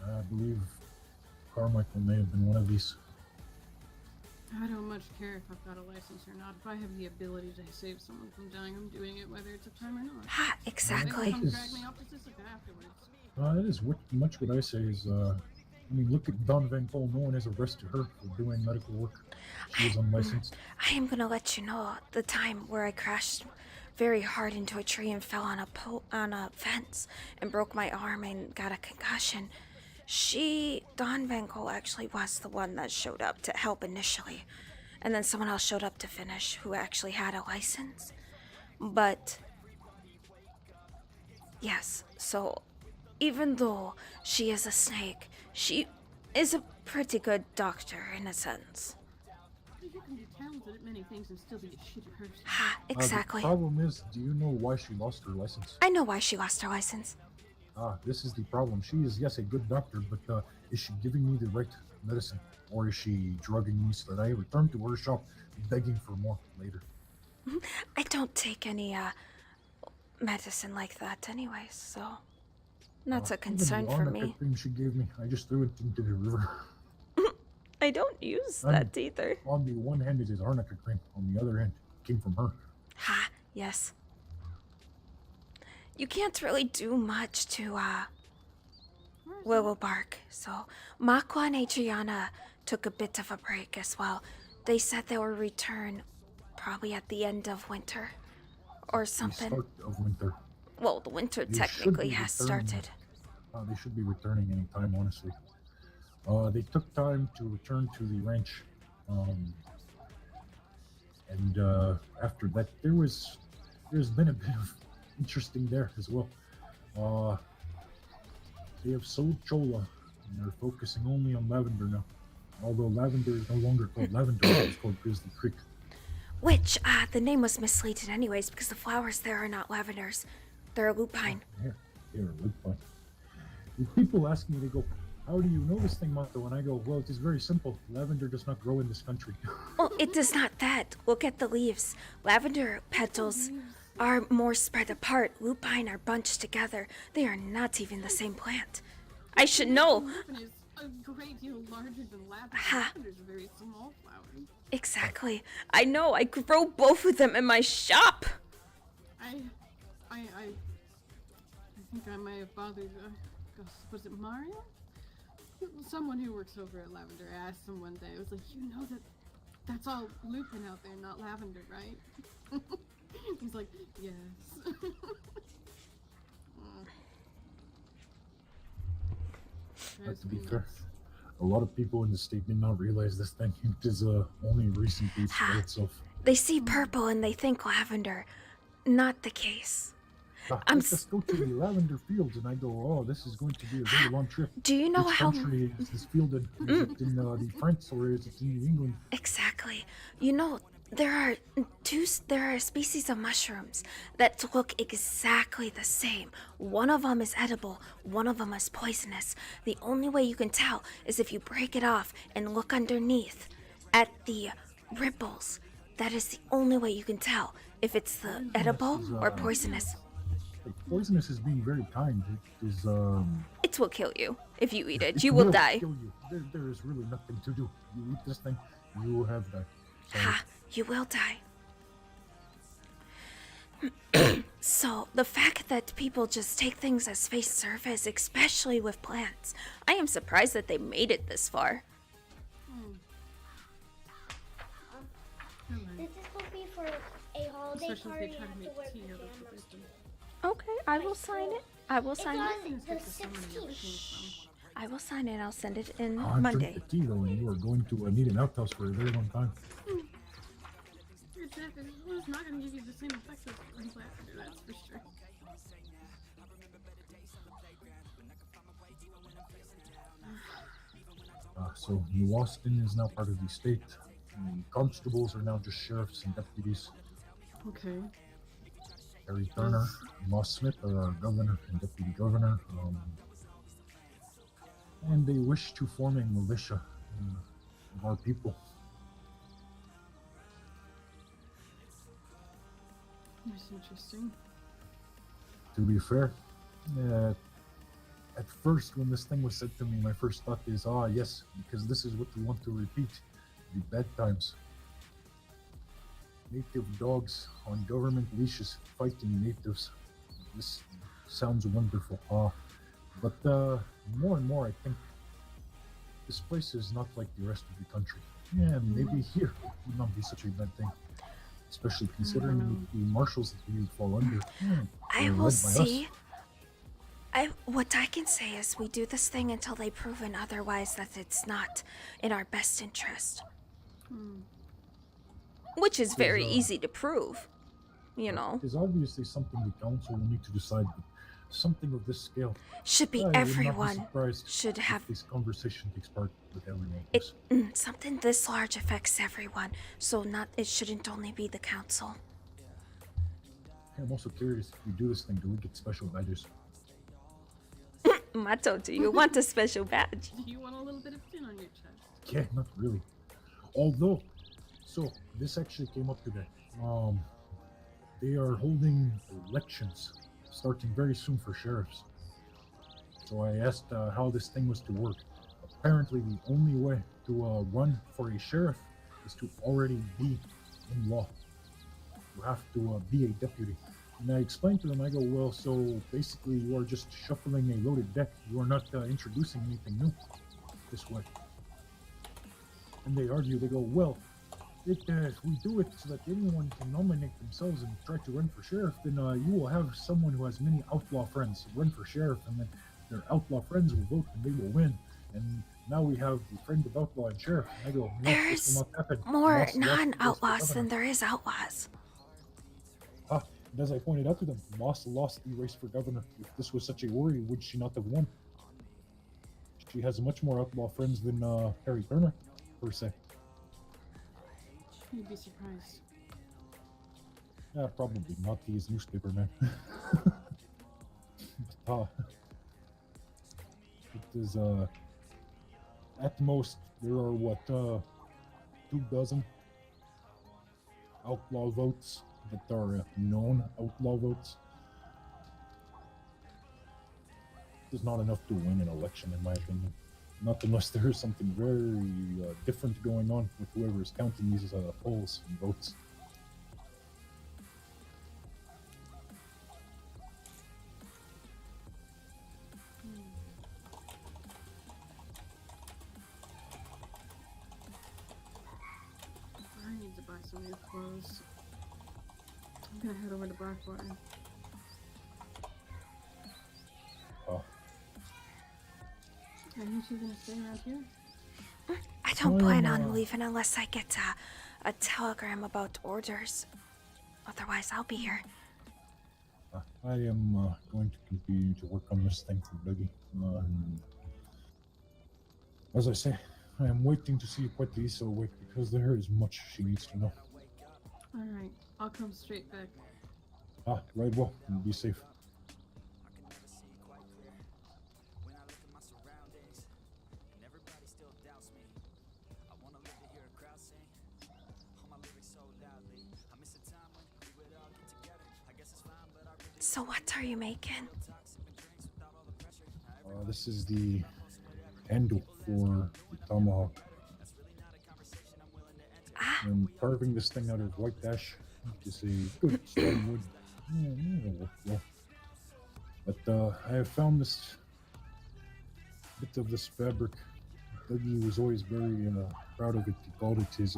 I believe Carmichael may have been one of these. I don't much care if I've got a license or not. If I have the ability to save someone from dying, I'm doing it whether it's a time or not. Ha, exactly. They come drag me off to Sissika afterwards. That is much what I say is, I mean, look at Don Van Cole. No one has arrested her for doing medical work. She is unlicensed. I am gonna let you know the time where I crashed very hard into a tree and fell on a fence and broke my arm and got a concussion. Don Van Cole actually was the one that showed up to help initially. And then someone else showed up to finish who actually had a license. But, yes, so even though she is a snake, she is a pretty good doctor in a sense. You can be talented at many things and still be a shitty person. Ha, exactly. The problem is, do you know why she lost her license? I know why she lost her license. This is the problem. She is, yes, a good doctor, but is she giving me the right medicine? Or is she drugging me so that I return to her shop begging for more later? I don't take any medicine like that anyways, so not a concern for me. The cream she gave me, I just threw it into the river. I don't use that either. On the one hand, it is arnica cream. On the other hand, it came from her. Ha, yes. You can't really do much to, Willow Bark, so Makwa and Adriana took a bit of a break as well. They said they will return probably at the end of winter or something. The start of winter. Well, the winter technically has started. They should be returning any time, honestly. They took time to return to the ranch. And after that, there's been a bit of interesting there as well. They have sold Chola, and they're focusing only on Lavender now. Although Lavender is no longer called Lavender, it's called Grizzly Creek. Which, the name was misleading anyways, because the flowers there are not lavenders. They're lupine. Yeah, they're lupine. If people ask me, they go, how do you know this thing, Mato? And I go, well, it is very simple. Lavender does not grow in this country. Well, it does not that. Look at the leaves. Lavender petals are more spread apart. Lupine are bunched together. They are not even the same plant. I should know. Lupine is a great deal larger than lavender. Ha. Lavender's a very small flower. Exactly. I know. I grow both of them in my shop. I think I may have bothered, was it Mario? Someone who works over at Lavender asked him one day, I was like, you know that's all lupin out there, not lavender, right? He's like, yes. That's to be nuts. fair, a lot of people in the state did not realize this thing. It is only recently spread itself. They see purple and they think lavender. Not the case. I just go to the lavender fields and I go, oh, this is going to be a very long trip. Do you know Which how... country is this field in? Is it in the France or is it in New England? Exactly. You know, there are species of mushrooms that look exactly the same. One of them is edible, one of them is poisonous. The only way you can tell is if you break it off and look underneath at the ripples. That is the only way you can tell if it's the edible or poisonous. Like, poisonous is being very kind. It is It will kill you if you eat it. You will die. Kill you. There is really nothing to do. You eat this thing, you will have died. Ha! You will die. So, the fact that people just take things as face surface, especially with plants, I am surprised that they made it this far. This is supposed to be for a holiday Especially if party. they try to I make have to wear tea out of pajamas. it. Okay, I will sign it. I will sign it. It's on the 16th. I will sign it. I'll send it in Drink Monday. the tea though, and you are going to need an outhouse for a very long time. Exactly. Well, it's not going to give you the same effects as lavender, that's for sure. So New Austin is now part of the state. The constables are now just sheriffs and deputies. Okay. Harry Turner, Moss Smith are our governor and deputy governor. And they wish to form a militia of our people. That's interesting. To be fair, at first when this thing was said to me, my first thought is, yes, because this is what we want to repeat, the bad times. Native dogs on government leashes fighting natives. This sounds wonderful, but more and more I think this place is not like the rest of the country. Yeah, maybe here would not be such a bad thing. Especially considering the marshals that we fall under. I will see. What I can say is we do this thing until they've proven otherwise that it's not in our best interest. Which is very easy to prove, you know. It's obviously something the council will need to decide, but something of this scale should be everyone should have this conversation takes part with everyone. Something this large affects everyone, so it shouldn't only be the council. I'm also curious, if we do this thing, do we get special badges? Mato, do you want a special badge? Do you want a little bit of tin on your chest? Yeah, not really. Although, so this actually came up today. They are holding elections starting very soon for sheriffs. So I asked how this thing was to work. Apparently, the only way to run for a sheriff is to already be in law. You have to be a deputy. And I explained to them, I go, well, so basically you are just shuffling a loaded deck. You are not introducing anything new this way. And they argue, they go, well, if we do it so that anyone can nominate themselves and try to run for sheriff, then you will have someone who has many outlaw friends run for sheriff, and then their outlaw friends will vote and they will win. And now we have the friend of outlaw and sheriff. And I go, no, this will not happen. More non-outlaws than there is outlaws. And as I pointed out to them, Moss lost the race for governor. If this was such a worry, would she not have won? She has much more outlaw friends than Harry Turner, per se. You'd be surprised. Yeah, probably not. He's newspaper man. It is at most there are what 24 outlaw votes that are known outlaw votes. There's not enough to win an election, in my opinion. Not unless there is something very different going on with whoever is counting these polls and votes. I need to buy some new clothes. I'm gonna head over to Blackwater. Aren't you gonna stay around here? I don't plan on leaving unless I get a telegram about orders. Otherwise, I'll be here. I am going to continue to work on this thing for Dougie. As I say, I am waiting to see what Lisa awake because there is much she needs to know. Alright, I'll come straight back. Right, well, be safe. So what are you making? This is the handle for the tomahawk. I'm carving this thing out of white ash. It's a good strong wood. It'll work well. But I have found this bit of this fabric. Dougie was always very proud of it. He called it his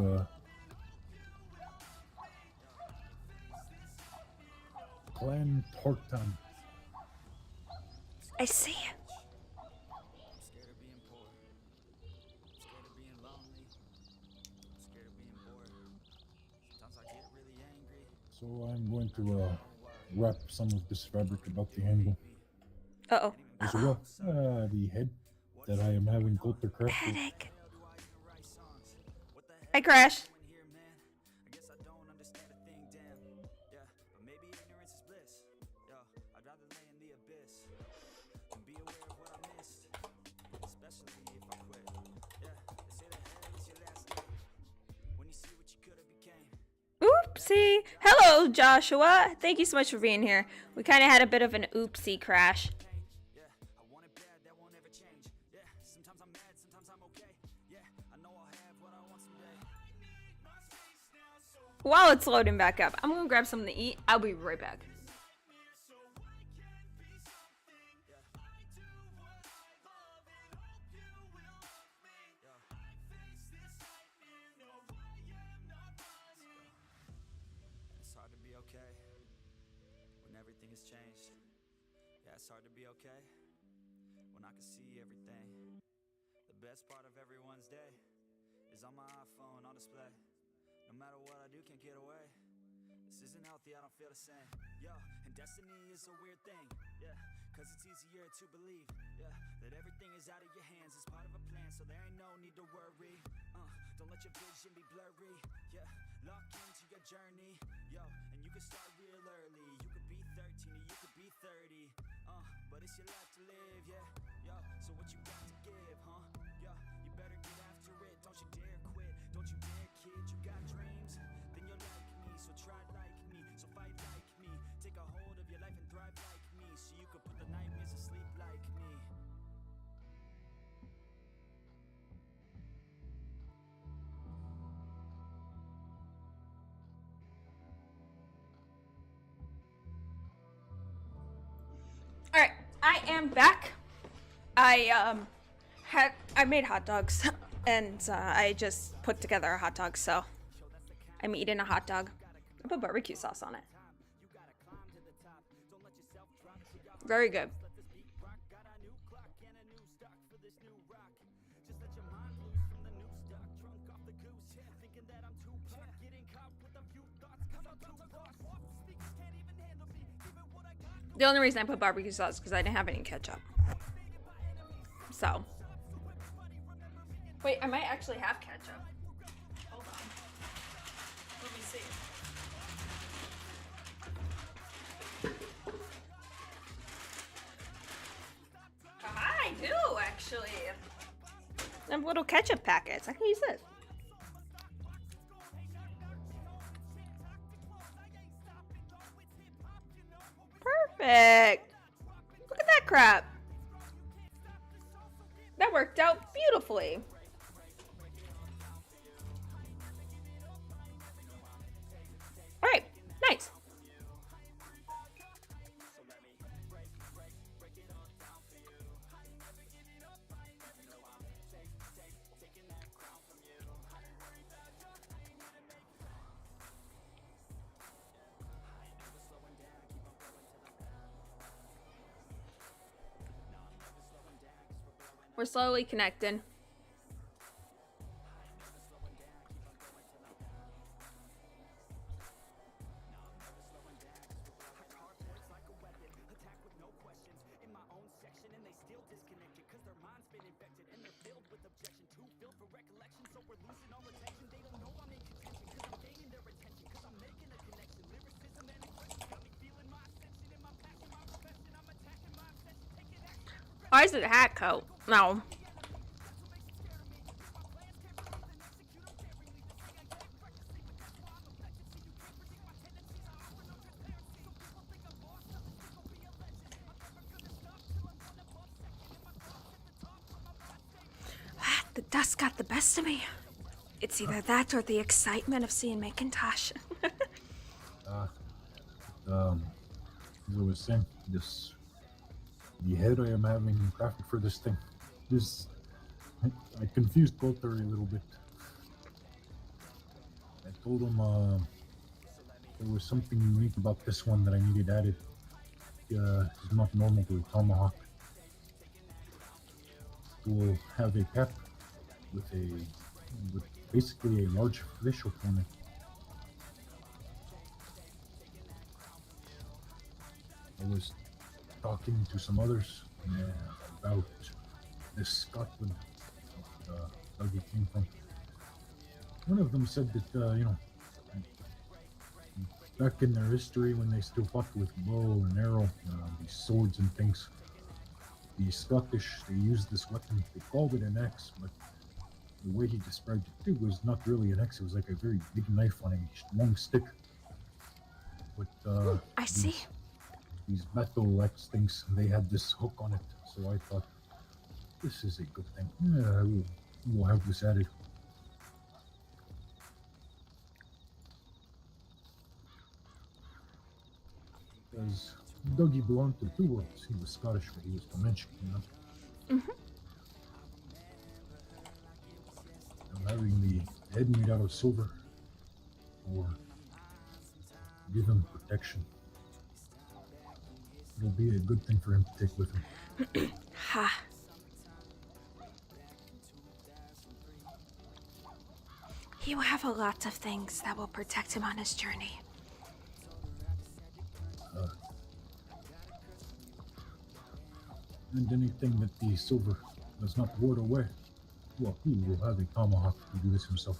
clan tartan. I see it. So I'm going to wrap some of this fabric about the handle. Uh-oh. As well, the head that I am having Coulter crafted. Headache. I crashed. Oopsie. Hello, Joshua. Thank you so much for being here. We kind of had a bit of an oopsie crash. While it's loading back up, I'm gonna grab something to eat. I'll be right back. It's hard to be okay when everything has changed. Yeah, it's hard to be okay when I can see everything. The best part of everyone's day is on my iPhone on display. No matter what I do, can't get away. This isn't healthy, I don't feel the same. Yo, and destiny is a weird thing. Yeah, cause it's easier to believe. Yeah, that everything is out of your hands. It's part of a plan, so there ain't no need to worry. Don't let your vision be blurry. Yeah, lock into your journey. Yo, and you can start real early. You could be 13 or you could be 30. But it's your life to live, yeah. Yo, so what you got to give, huh? Yo, you better get after it. Don't you dare quit. Don't you dare, kid. You got dreams, then you're like me. So try like me, so fight like me. Take a hold of your life and thrive like me, so you can put the nightmares to sleep like me. Alright, I am back. I made hot dogs and I just put together a hot dog, so I'm eating a hot dog. I put barbecue sauce on it. Very good. The only reason I put barbecue sauce is because I didn't have any ketchup. So. Wait, I might actually have ketchup. Hold on. Let me see. I do, actually. I have little ketchup packets. I can use this. Perfect. Look at that crap. That worked out beautifully. All right, nice. We're slowly connecting. Why is it a hat coat? No. The dust got the best of me. It's either that or the excitement of seeing Macintosh. As I was saying, the head I am having crafted for this thing, I confused Bolter a little bit. I told him there was something unique about this one that I needed added. It's not normal to a tomahawk. We'll have a pep with basically a large fish hook on it. I was talking to some others about this Scotland Dougie came from. One of them said that, back in their history when they still fought with bow and arrow, these swords and things, the Scottish, they used this weapon. They called it an axe, but the way he described it was not really an axe. It was like a very big knife on a long stick. But I see. These battle axe things, they had this hook on it. So I thought, this is a good thing. Yeah, we'll have this added. Because Dougie belonged to two worlds. He was Scottish, but he was Comanche, Mm-hmm. And having the head made out of silver, or give him protection, it'll be a good thing for him to take with him. Ha. He will have a lot of things that will protect him on his journey. And anything that the silver does not ward away, well, he will have a tomahawk to do this himself.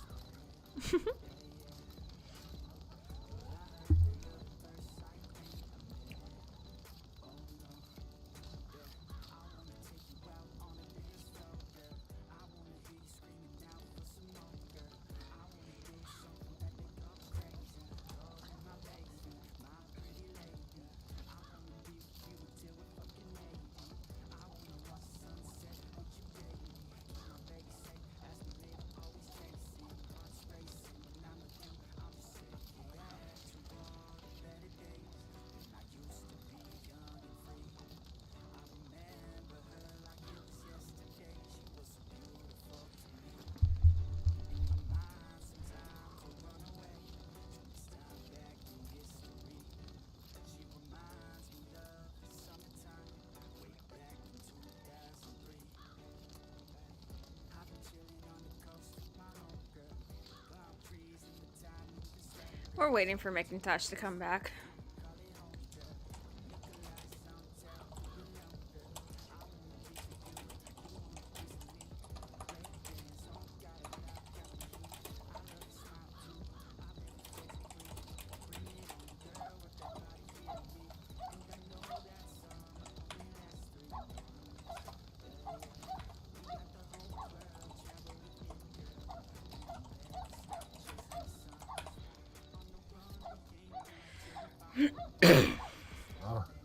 We're waiting for Macintosh to come back.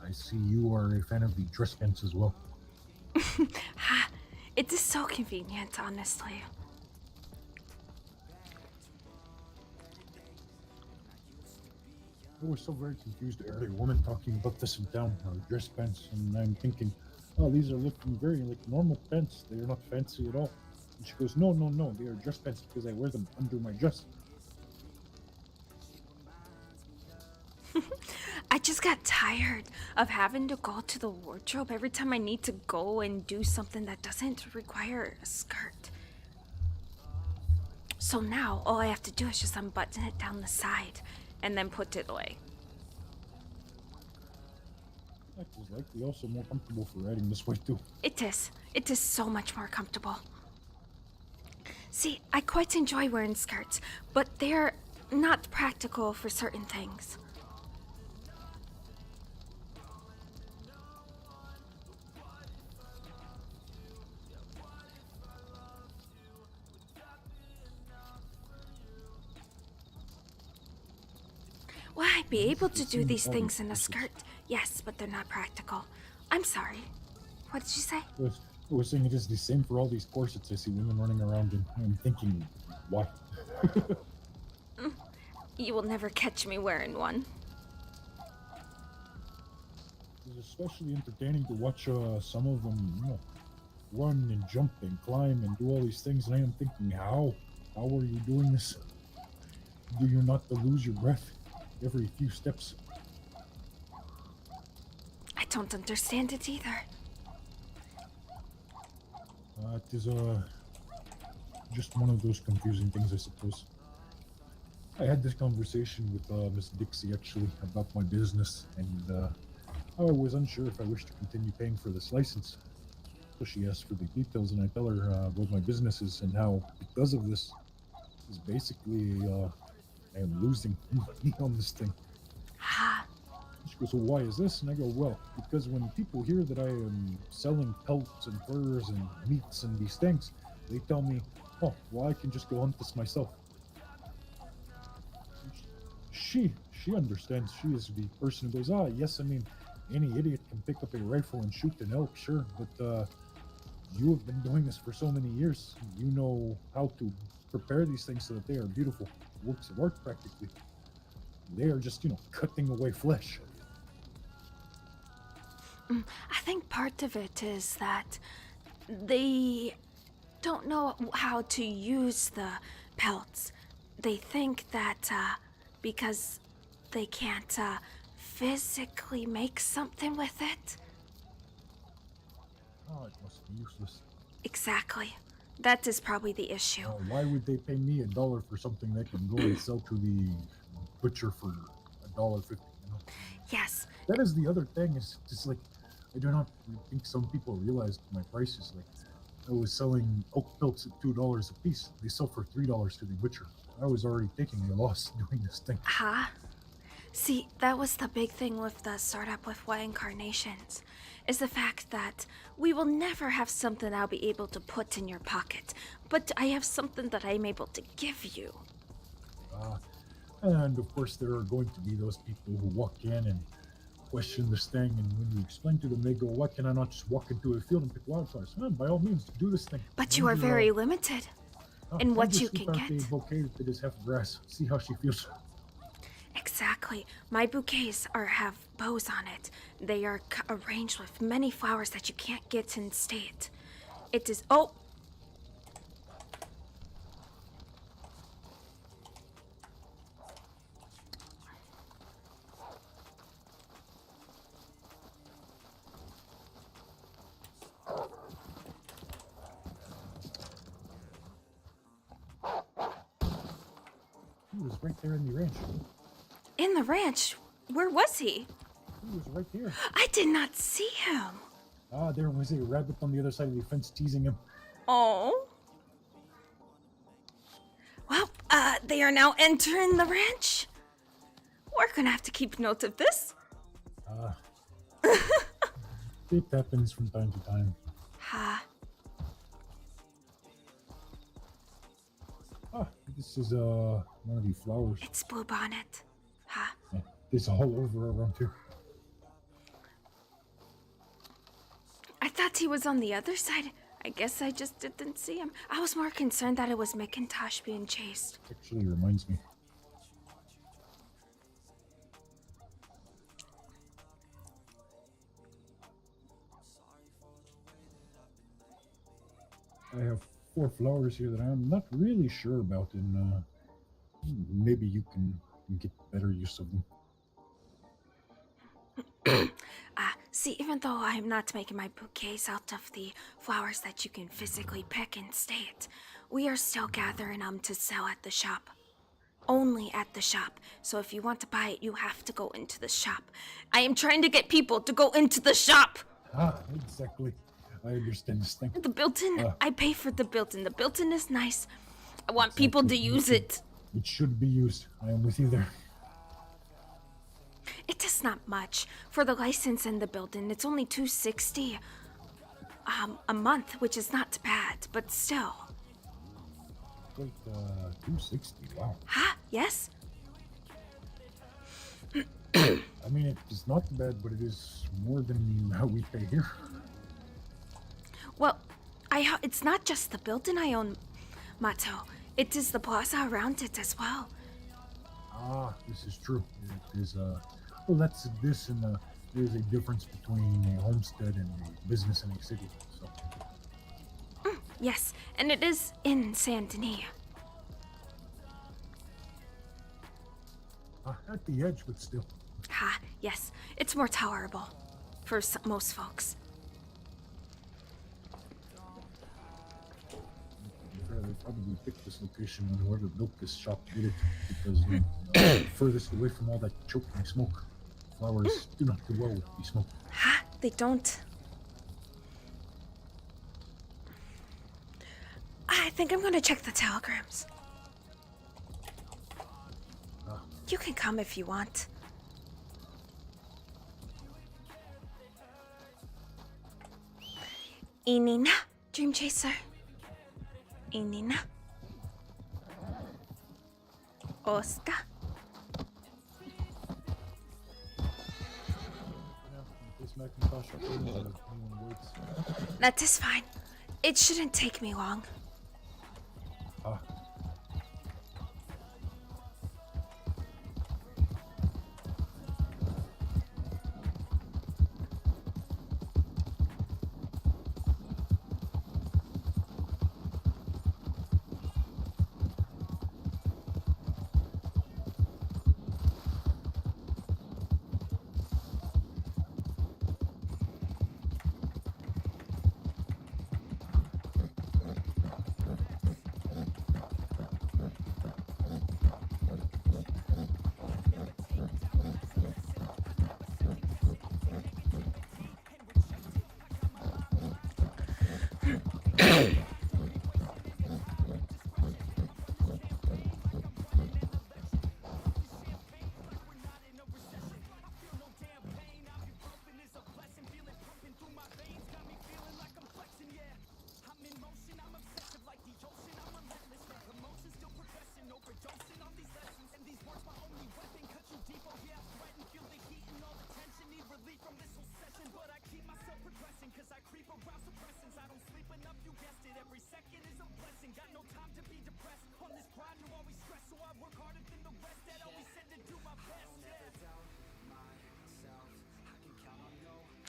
I see you are a fan of the dress pants as well. It is so convenient, honestly. I was so very confused. I heard a woman talking about this in town, dress pants, and I'm thinking, oh, these are looking very like normal pants. They are not fancy at all. And she goes, no, they are dress pants because I wear them under my dress. I just got tired of having to go to the wardrobe every time I need to go and do something that doesn't require a skirt. So now all I have to do is just unbutton it down the side and then put it away. That is likely also more comfortable for riding this way too. It is. It is so much more comfortable. See, I quite enjoy wearing skirts, but they're not practical for certain things. Will I be able to do these things in a skirt? Yes, but they're not practical. I'm sorry. What did you say? I was saying it is the same for all these corsets I see women running around in. I'm thinking, why? You will never catch me wearing one. It's especially entertaining to watch some of them, run and jump and climb and do all these things. And I am thinking, how? How are you doing this? Do you not lose your breath every few steps? I don't understand it either. It is just one of those confusing things, I suppose. I had this conversation with Miss Dixie actually about my business, and I was unsure if I wished to continue paying for this license. So she asked for the details, and I tell her what my business is and how, because of this, is basically I am losing money on this thing. She goes, well, why is this? And I go, well, because when people hear that I am selling pelts and furs and meats and these things, they tell me, oh, well, I can just go hunt this myself. She understands. She is the person who goes, yes, I mean, any idiot can pick up a rifle and shoot an elk, sure, but you have been doing this for so many years. You know how to prepare these things so that they are beautiful works of art, practically. They are just, cutting away flesh. I think part of it is that they don't know how to use the pelts. They think that because they can't physically make something with it. Oh, it must be useless. Exactly. That is probably the issue. Why would they pay me $1 for something they can go and sell to the butcher for $1.50? Yes. That is the other thing. Is just like, I do not think some people realized my prices. Like, I was selling oak pelts at $2 a piece. They sell for $3 to the butcher. I was already taking a loss doing this thing. See, that was the big thing with the startup with White Incarnations, is the fact that we will never have something I'll be able to put in your pocket, but I have something that I'm able to give you. And of course there are going to be those people who walk in and question this thing, and when you explain to them, they go, why can I not just walk into a field and pick wildflowers? By all means, do this thing. But you are very limited in what you can get. A bouquet that is half grass. See how she feels. Exactly. My bouquets have bows on it. They are arranged with many flowers that you can't get in state. It is... Oh! He was right there in the ranch. In the ranch? Where was he? He was right here. I did not see him. There was a rabbit on the other side of the fence teasing him. Oh. Well, they are now entering the ranch. We're gonna have to keep note of this. It happens from time to time. This is one of the flowers. It's bluebonnet. Yeah, it's all over around here. I thought he was on the other side. I guess I just didn't see him. I was more concerned that it was McIntosh being chased. Actually reminds me. I have 4 flowers here that I'm not really sure about, and maybe you can get better use of them. See, even though I'm not making my bouquets out of the flowers that you can physically pick and state, we are still gathering them to sell at the shop. Only at the shop. So if you want to buy it, you have to go into the shop. I am trying to get people to go into the shop. Exactly. I understand this thing. The built-in, I pay for the built-in. The built-in is nice. I want people to use it. It should be used. I am with you there. It is not much for the license and the built-in. It's only $260 a month, which is not bad, but still. Wait, $260. Wow. Yes? I mean, it is not bad, but it is more than how we pay here. Well, it's not just the building I own, Mato. It is the plaza around it as well. This is true. It is, well, that's this, and there's a difference between a homestead and a business in a city, so. Yes, and it is in Saint Denis. At the edge, but still. Yes. It's more tolerable for most folks. They probably picked this location when whoever built this shop did it, because furthest away from all that choking smoke. Flowers do not do well with the smoke. They don't. I think I'm gonna check the telegrams. You can come if you want. Inina, Dream Chaser. Inina. Oscar. That is fine. It shouldn't take me long.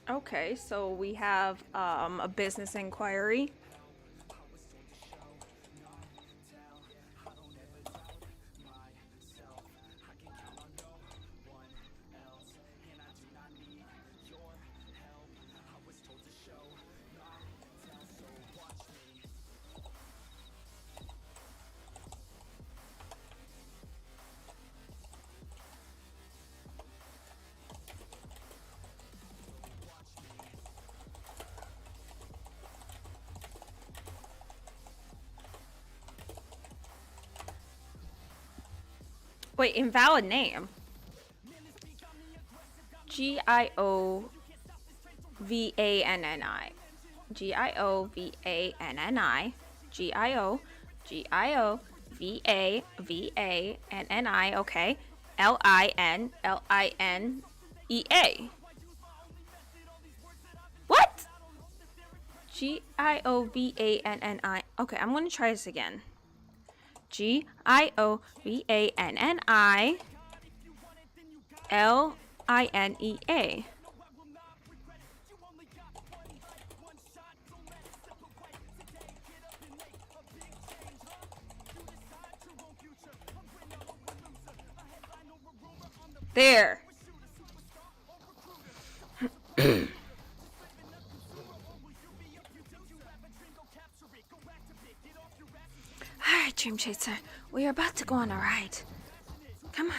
Okay, so we have a business inquiry. Wait, invalid name. Giovanni. Giovanni. Giovanni. Okay. Linea. What? Giovanni. Okay, I'm gonna try this again. Giovanni Linea. There. Dream Chaser. We are about to go on a ride. Come on.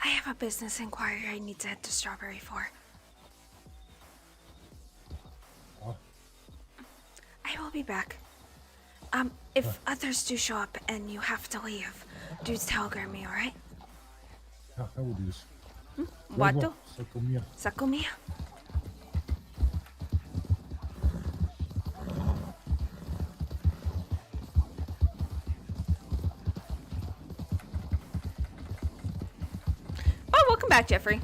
I have a business inquiry I need to head to Strawberry for. Huh? I will be back. If others do show up and you have to leave, do telegram me, alright? I will do this. Wato? Sakomia. Sakumiya. Oh, welcome back, Jeffrey.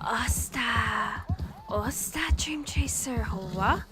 Osta Dream Chaser Hoa.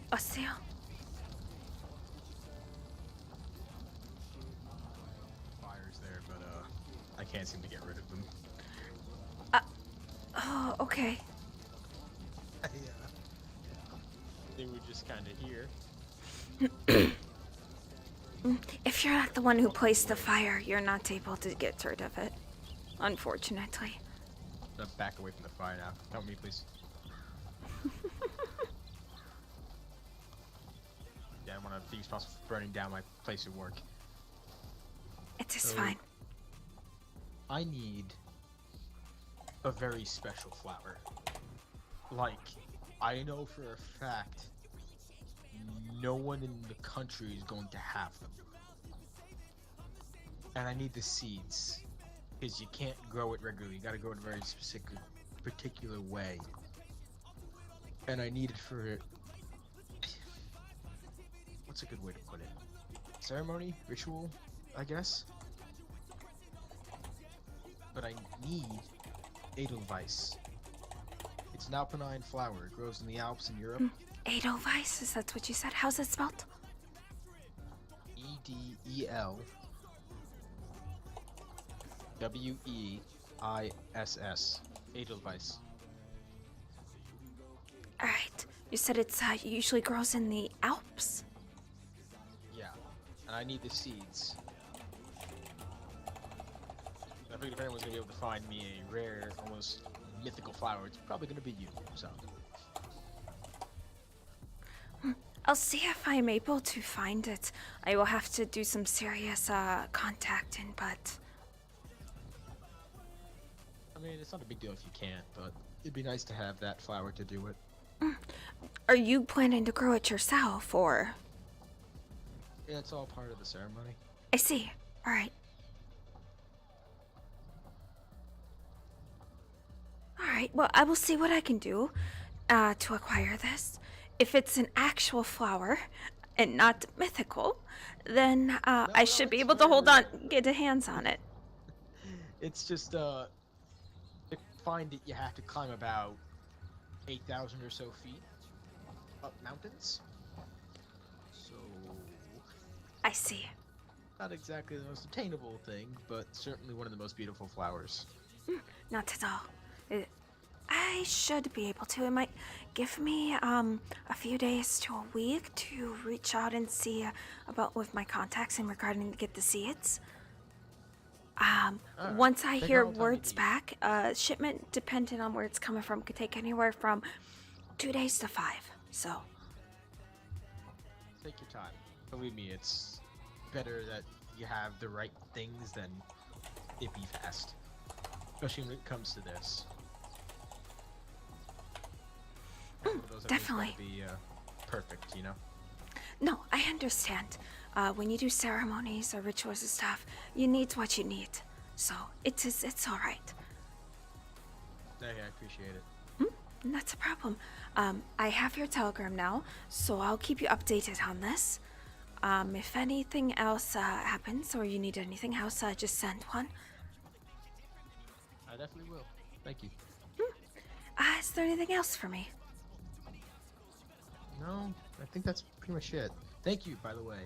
Atsila. Fires there, but I can't seem to get rid of them. Oh, okay. Yeah. They were just kind of here. If you're not the one who placed the fire, you're not able to get rid of it. Unfortunately. Back away from the fire now. Help me, please. Yeah, I want to be responsible for burning down my place of work. It is fine. I need a very special flower. Like, I know for a fact no one in the country is going to have them. And I need the seeds. Because you can't grow it regularly. You gotta grow it in a very specific, particular way. And I need it for... What's a good way to put it? Ceremony? Ritual? I guess? But I need Edelweiss. It's an alpine flower. It grows in the Alps in Europe. Edelweiss, is that what you said? How's it spelled? Edelweiss. Edelweiss. Alright. You said it's usually grows in the Alps? Yeah. And I need the seeds. I figured if anyone's gonna be able to find me a rare, almost mythical flower, it's probably gonna be you, so. I'll see if I'm able to find it. I will have to do some serious contacting, but... I mean, it's not a big deal if you can't, but it'd be nice to have that flower to do it. Are you planning to grow it yourself, or...? Yeah, it's all part of the ceremony. I see. Alright. Alright, well, I will see what I can do to acquire this. If it's an actual flower and not mythical, then I should be able to hold on, get a hands on it. It's just, to find it, you have to climb about 8,000 or so feet up mountains. So, I see. not exactly the most attainable thing, but certainly one of the most beautiful flowers. Not at all. I should be able to. It might give me a few days to a week to reach out and see about with my contacts in regarding to get the seeds. Alright, Once I take hear all the time you words need. back, shipment, depending on where it's coming from, could take anywhere from 2 days to 5. So, Take your time. Believe me, it's better that you have the right things than it be fast. Especially when it comes to this. One of those everything's gotta definitely. be perfect, you know? no, I understand. When you do ceremonies or rituals and stuff, you need what you need. So, it's all right. Hey, I appreciate it. Not a problem. I have your telegram now, so I'll keep you updated on this. If anything else happens or you need anything else, just send one. I definitely will. Thank you. Is there anything else for me? No, I think that's pretty much it. Thank you, by the way,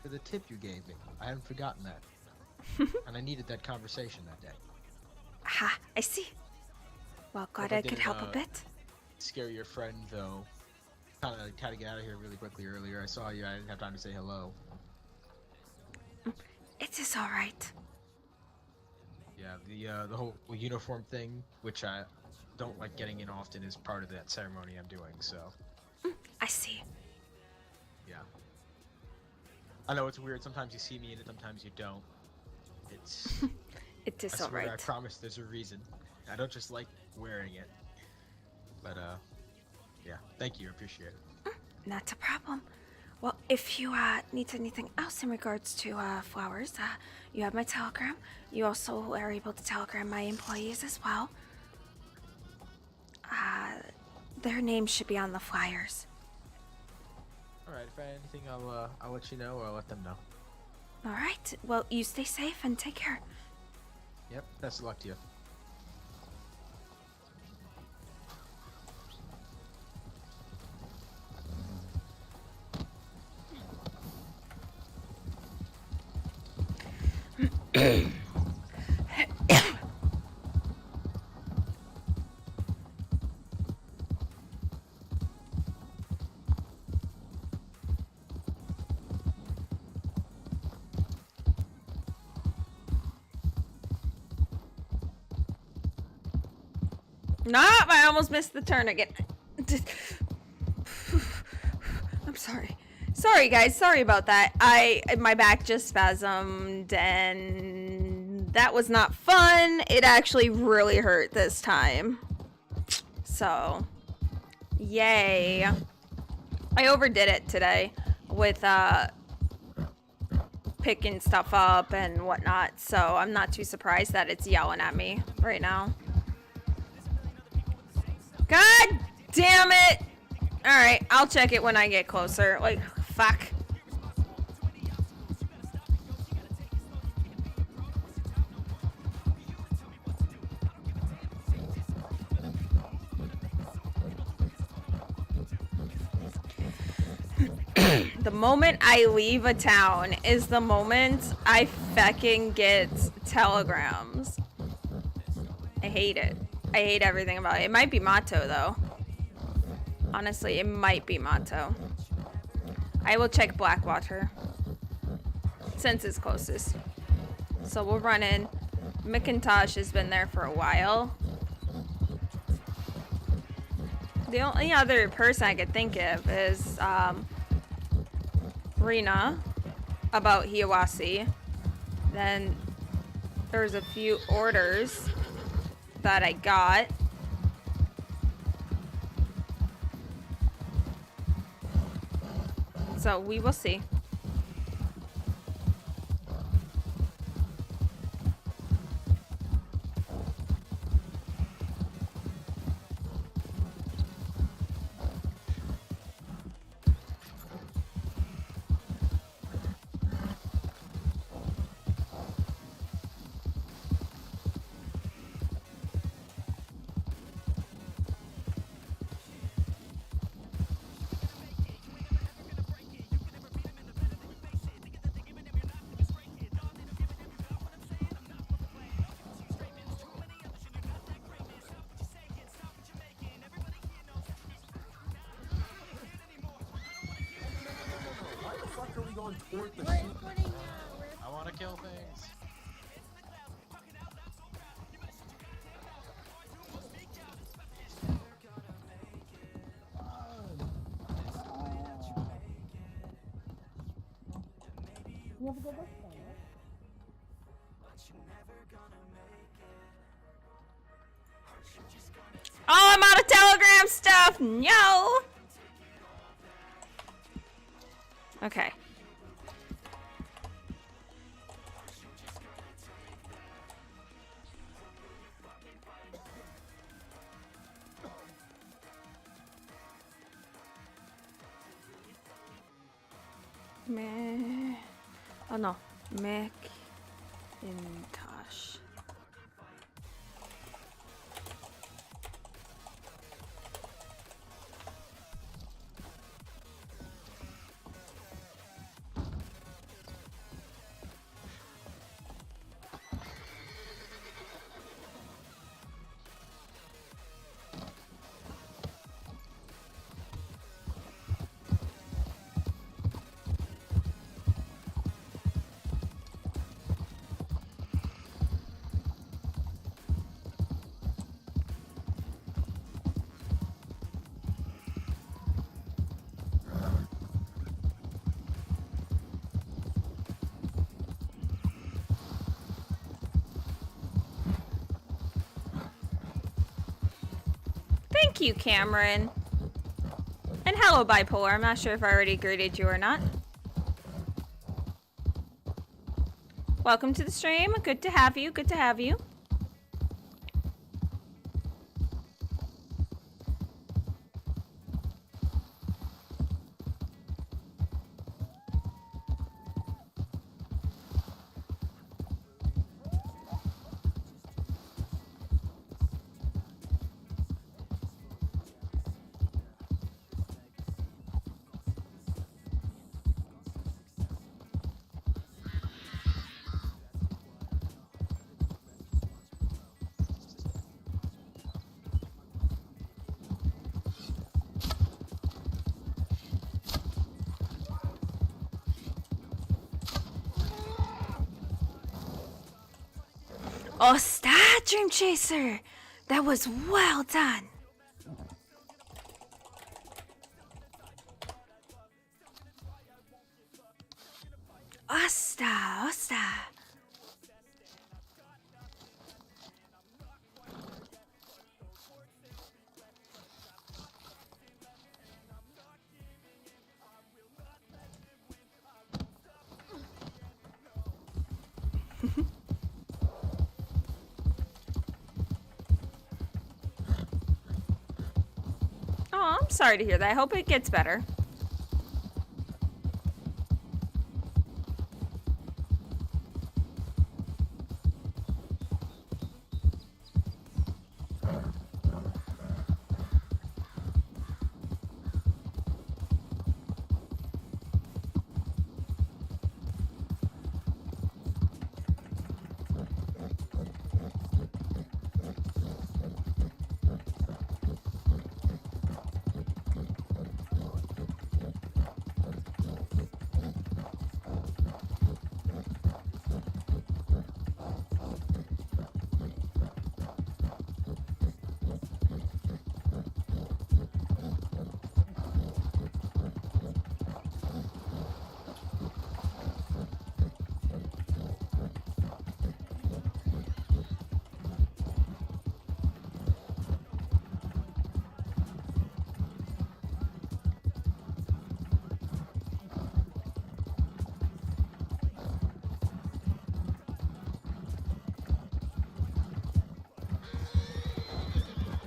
for the tip you gave me. I haven't forgotten that. And I needed that conversation that day. Ha, I see. Well, glad Hope I could help a didn't, bit. Scare your friend, though. Kind of had to get out of here really quickly earlier. I saw you. I didn't have time to say hello. It is all right. Yeah, the whole uniform thing, which I don't like getting in often, is part of that ceremony I'm doing. So I see. yeah, I know it's weird. Sometimes you see me in it, sometimes you don't. It's It is I all swear, I right. promise there's a reason. I don't just like wearing it. But yeah, thank you. I appreciate it. Not a problem. Well, if you need anything else in regards to flowers, you have my telegram. You also are able to telegram my employees as well. Their names should be on the flyers. All right, if I have anything, I'll let you know, or I'll let them know. All right. Well, you stay safe and take care. Yep. Best of luck to you. Nope, I almost missed the turn again. I'm sorry. Sorry, guys. Sorry about that. My back just spasmed, and that was not fun. It actually really hurt this time. So, yay. I overdid it today with picking stuff up and whatnot, so I'm not too surprised that it's yelling at me right now. God damn it! Alright, I'll check it when I get closer. Like, fuck. The moment I leave a town is the moment I fucking get telegrams. I hate it. I hate everything about it. It might be Mato, though. Honestly, it might be Mato. I will check Blackwater, since it's closest. So we'll run in. McIntosh has been there for a while. The only other person I could think of is Rena about Hiawassee. Then there's a few orders that I got. So we will see. literally going toward the We're sheep. recording now. I want to kill things. You have a good look there, right? Oh, I'm out of telegram stuff. No. Okay. Oh no, Macintosh. Thank you, Cameron. And hello, Bipolar. I'm not sure if I already greeted you or not. Welcome to the stream. Good to have you. Good to have you. Oh, stat, Dream Chaser! That was well done! Osta, Osta! Oh, I'm sorry to hear that. I hope it gets better.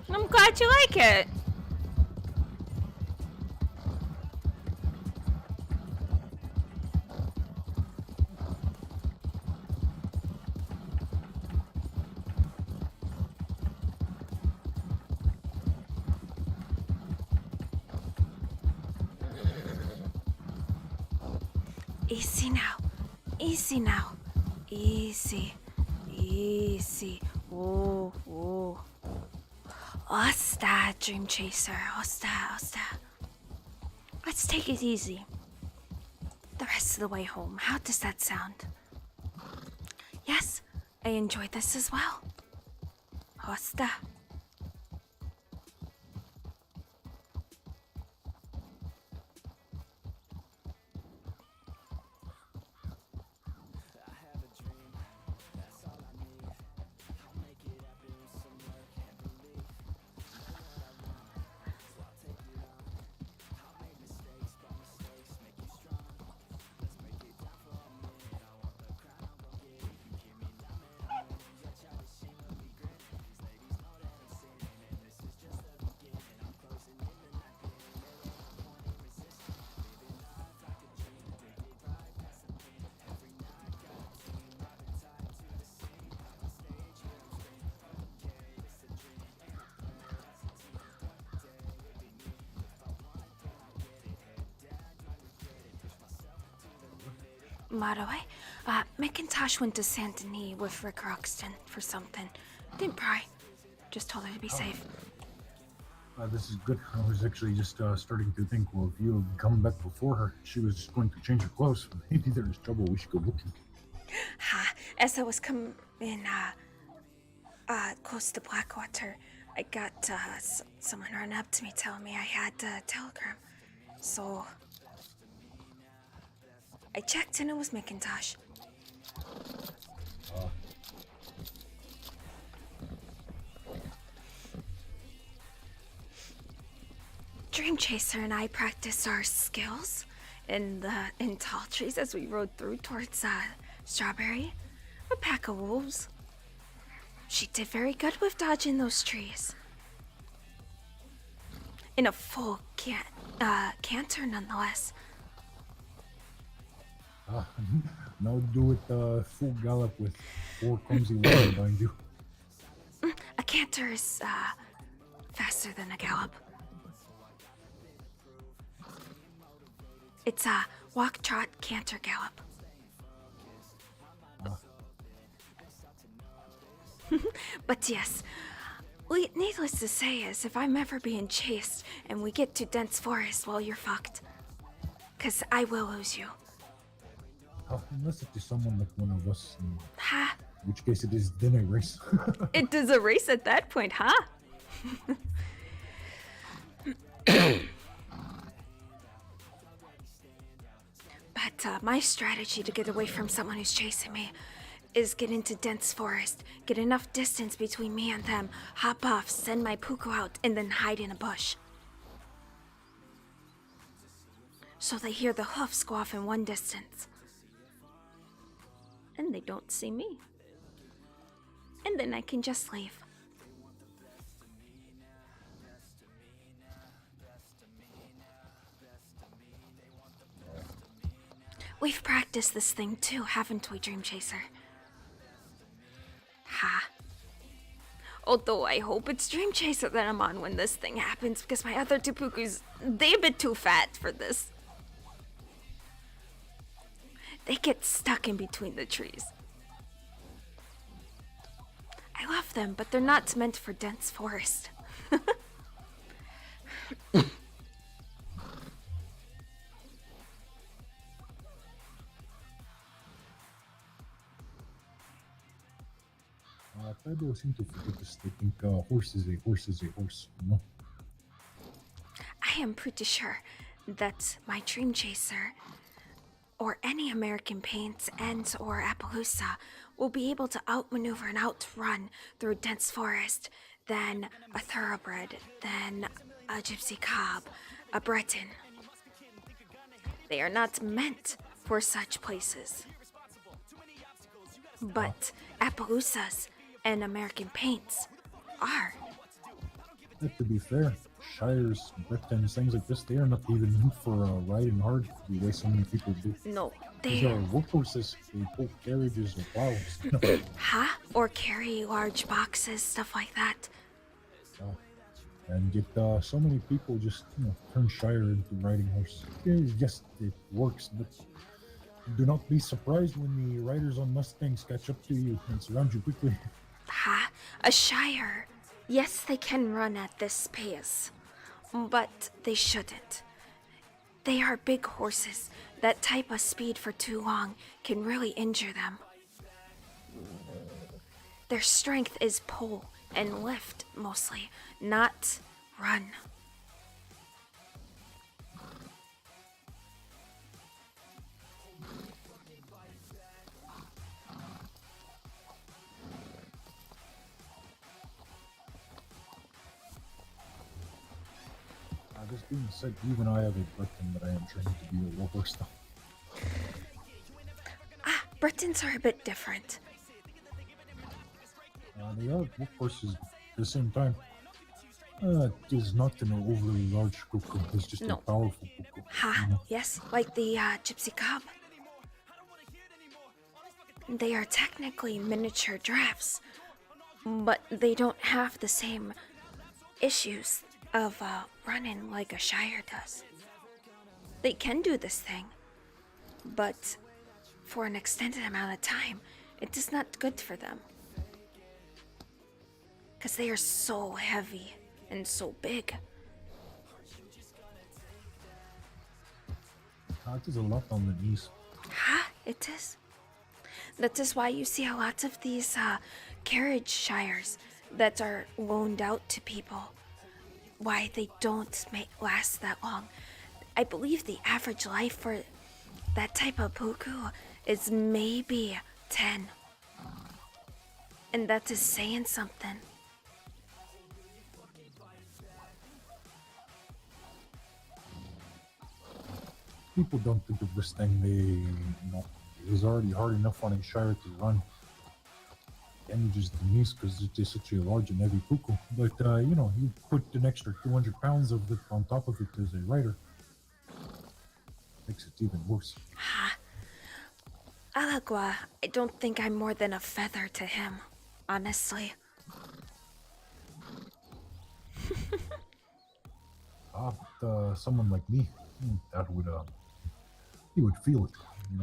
I'm glad you like it. Easy now. Easy now. Easy. Easy. Oh, oh. Osta, Dream Chaser. Osta, Osta. Let's take it easy. the rest of the way home. How does that sound? Yes, I enjoyed this as well. Hosta. By the way, McIntosh went to Saint Denis with Rick Roxton for something. Didn't pry. Just told her to be safe. This is good. I was actually just starting to think, well, if you had come back before her, she was just going to change her clothes. Maybe there's trouble. We should go looking. As I was coming close to Blackwater, I got someone run up to me telling me I had a telegram. So I checked and it was McIntosh. Dream Chaser and I practiced our skills in tall trees as we rode through towards Strawberry, a pack of wolves. She did very good with dodging those trees. In a full canter, nonetheless. Now do it full gallop with 4 clumsy wolves behind you. A canter is faster than a gallop. It's a walk, trot, canter, gallop. But yes, needless to say is if I'm ever being chased and we get to dense forest, well, you're fucked. 'Cause I will lose you. Unless it is someone like one of us, in Ha! which case it is then a race. It is a race at that point, huh? But my strategy to get away from someone who's chasing me is get into dense forest, get enough distance between me and them, hop off, send my puku out, and then hide in a bush. So they hear the hoofs go off in one distance. And they don't see me. And then I can just leave. We've practiced this thing too, haven't we, Dream Chaser? Ha. Although I hope it's Dream Chaser that I'm on when this thing happens, because my other two pukus, they're a bit too fat for this. They get stuck in between the trees. I love them, but they're not meant for dense forest. People seem to forget this. They think horse is a horse is a horse, you know? I am pretty sure that my Dream Chaser or any American Paints and or Appaloosa will be able to outmaneuver and outrun through dense forest than a thoroughbred, than a gypsy cob, a Breton. They are not meant for such places. But Appaloosas and American Paints are. But to be fair, Shires, Britons, things like this, they are not even meant for riding hard the way so many people do. No, These they are workhorses. They pull carriages or plows. huh? Or carry large boxes, stuff like that. And yet, so many people just, turn Shire into riding horse. Yes, it works, but do not be surprised when the riders on Mustangs catch up to you and surround you quickly. Ha! A Shire. Yes, they can run at this pace, but they shouldn't. They are big horses that type of speed for too long can really injure them. Their strength is pull and lift mostly, not run. This being said, even I have a Britain that I am trained to be a warhorse though. Britons are a bit different. They are warhorses at the same time. It is not an overly large cuckoo, it's just a powerful cuckoo. Yes, like the gypsy cub. They are technically miniature giraffes, but they don't have the same issues of running like a shire does. They can do this thing, but for an extended amount of time, it is not good for them. Because they are so heavy and so big. It is a lot on the knees. It is. That is why you see a lot of these carriage shires that are loaned out to people. Why they don't last that long. I believe the average life for that type of puku is maybe 10. And that is saying something. People don't think of this thing, it is already hard enough on a shire to run. Damages the knees because it's just such a large and heavy puku. But, you put an extra 200 pounds of it on top of it as a rider. Makes it even worse. Alagua, I don't think I'm more than a feather to him, honestly. Someone like me, that would, he would feel it.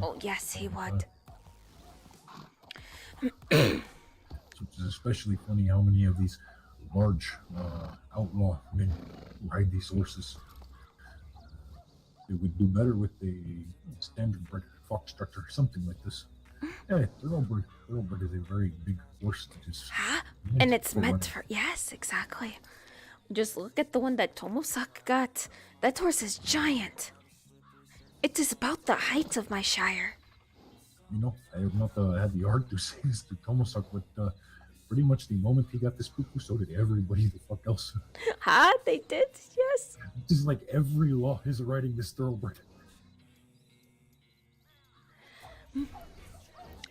Oh, yes, he would. Which is especially funny how many of these large outlaw men ride these horses. They would do better with a standard bred foxtrot or something like this. Yeah, thoroughbred is a very big horse that is and it's meant for, yes, exactly. Just look at the one that Tomosak got. That horse is giant. It is about the height of my shire. I have not had the heart to say this to Tomosak, but pretty much the moment he got this puku, so did everybody the fuck else. They did, yes. Just like every law is riding this thoroughbred.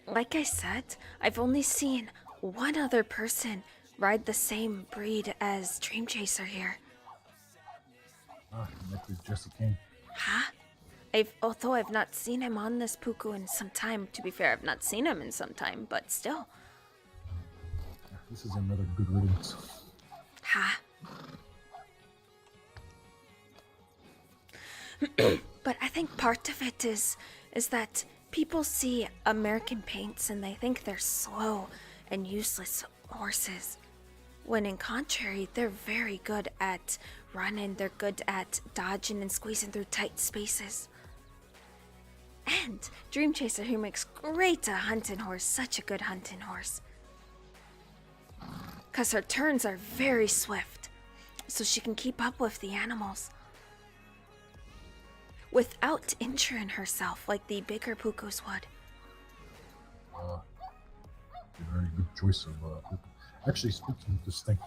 Like I said, I've only seen one other person ride the same breed as Dream Chaser here. That is Jesse Kane. Although I've not seen him on this puku in some time. To be fair, I've not seen him in some time, but still. This is another good riddance. But I think part of it is that people see American paints and they think they're slow and useless horses. When in contrary, they're very good at running, they're good at dodging and squeezing through tight spaces. And Dream Chaser, who makes great a hunting horse, such a good hunting horse. Because her turns are very swift, so she can keep up with the animals without injuring herself like the bigger pukus would. A very good choice of actually speaking of this thing.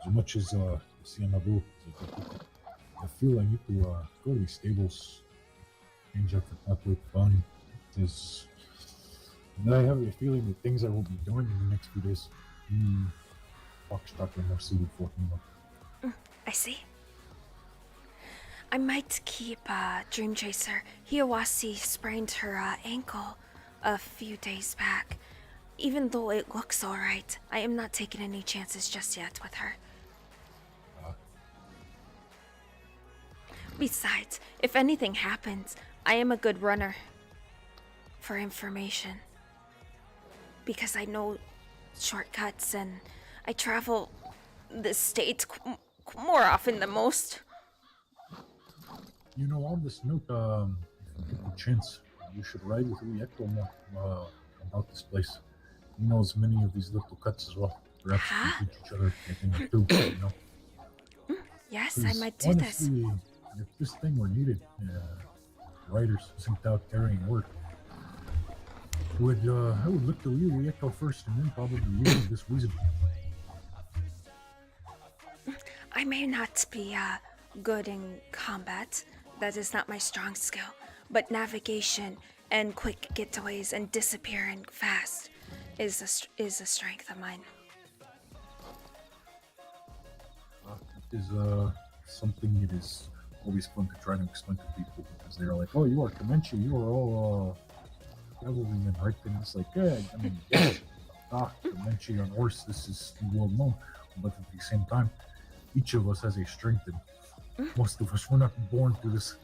As much as Sianabu, I feel I need to go to the stables, change up the pathway fun. I have a feeling the things I will be doing in the next few days, Foxtrot are more suited for me. I see. I might keep Dream Chaser. Hiawasi sprained her ankle a few days back. Even though it looks alright, I am not taking any chances just yet with her. Besides, if anything happens, I am a good runner for information. Because I know shortcuts and I travel the state more often than most. On this note, if take a chance. You should ride with Rieko more about this place. He knows many of these little cuts as well. Perhaps we can teach each other a thing or two, you know? Yes, I might do this. Honestly, if this thing were needed, riders sent out carrying work, I would look to you, Rieko, first, and then probably you, this reason. I may not be good in combat. That is not my strong skill. But navigation and quick getaways and disappearing fast is a strength of mine. It is something it is always fun to try to explain to people because they're like, "Oh, you are Comanche, you are all cavalrymen, right?" And it's like, yeah, I mean, yes, Comanche on horse. This is well known, but at the same time, each of us has a strength, and most of us were not born to this.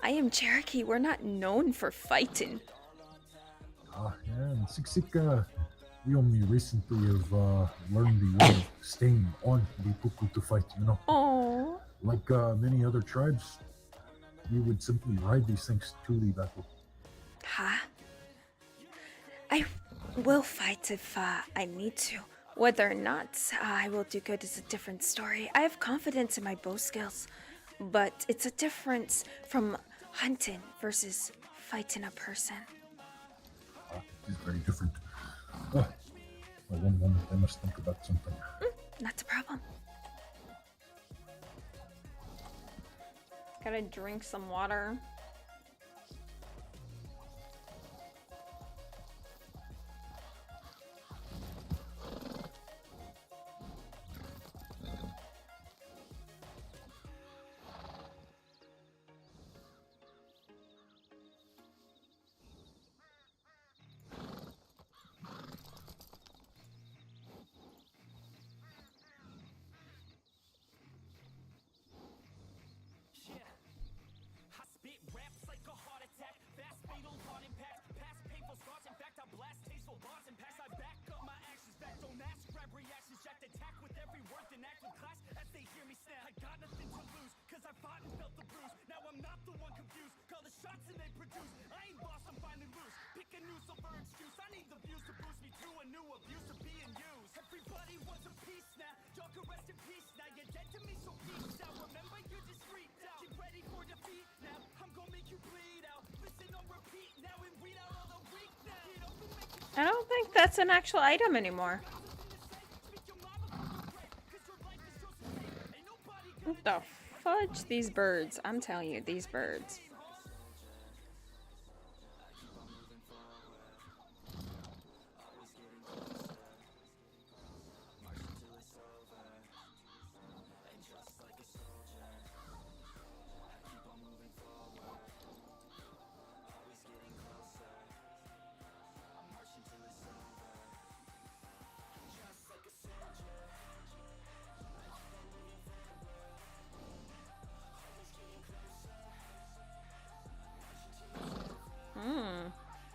I am Cherokee. We're not known for fighting. Yeah, and Siksika, we only recently have learned the way of staying on the puku to fight, you know? Oh. Like many other tribes, we would simply ride these things to the battle. I will fight if I need to. Whether or not I will do good is a different story. I have confidence in my bow skills, but it's a difference from hunting versus fighting a person. It's very different. One moment, I must think about something. Not a problem. Gotta drink some water. I don't think that's an actual item anymore. What the fudge? These birds. I'm telling you, these birds.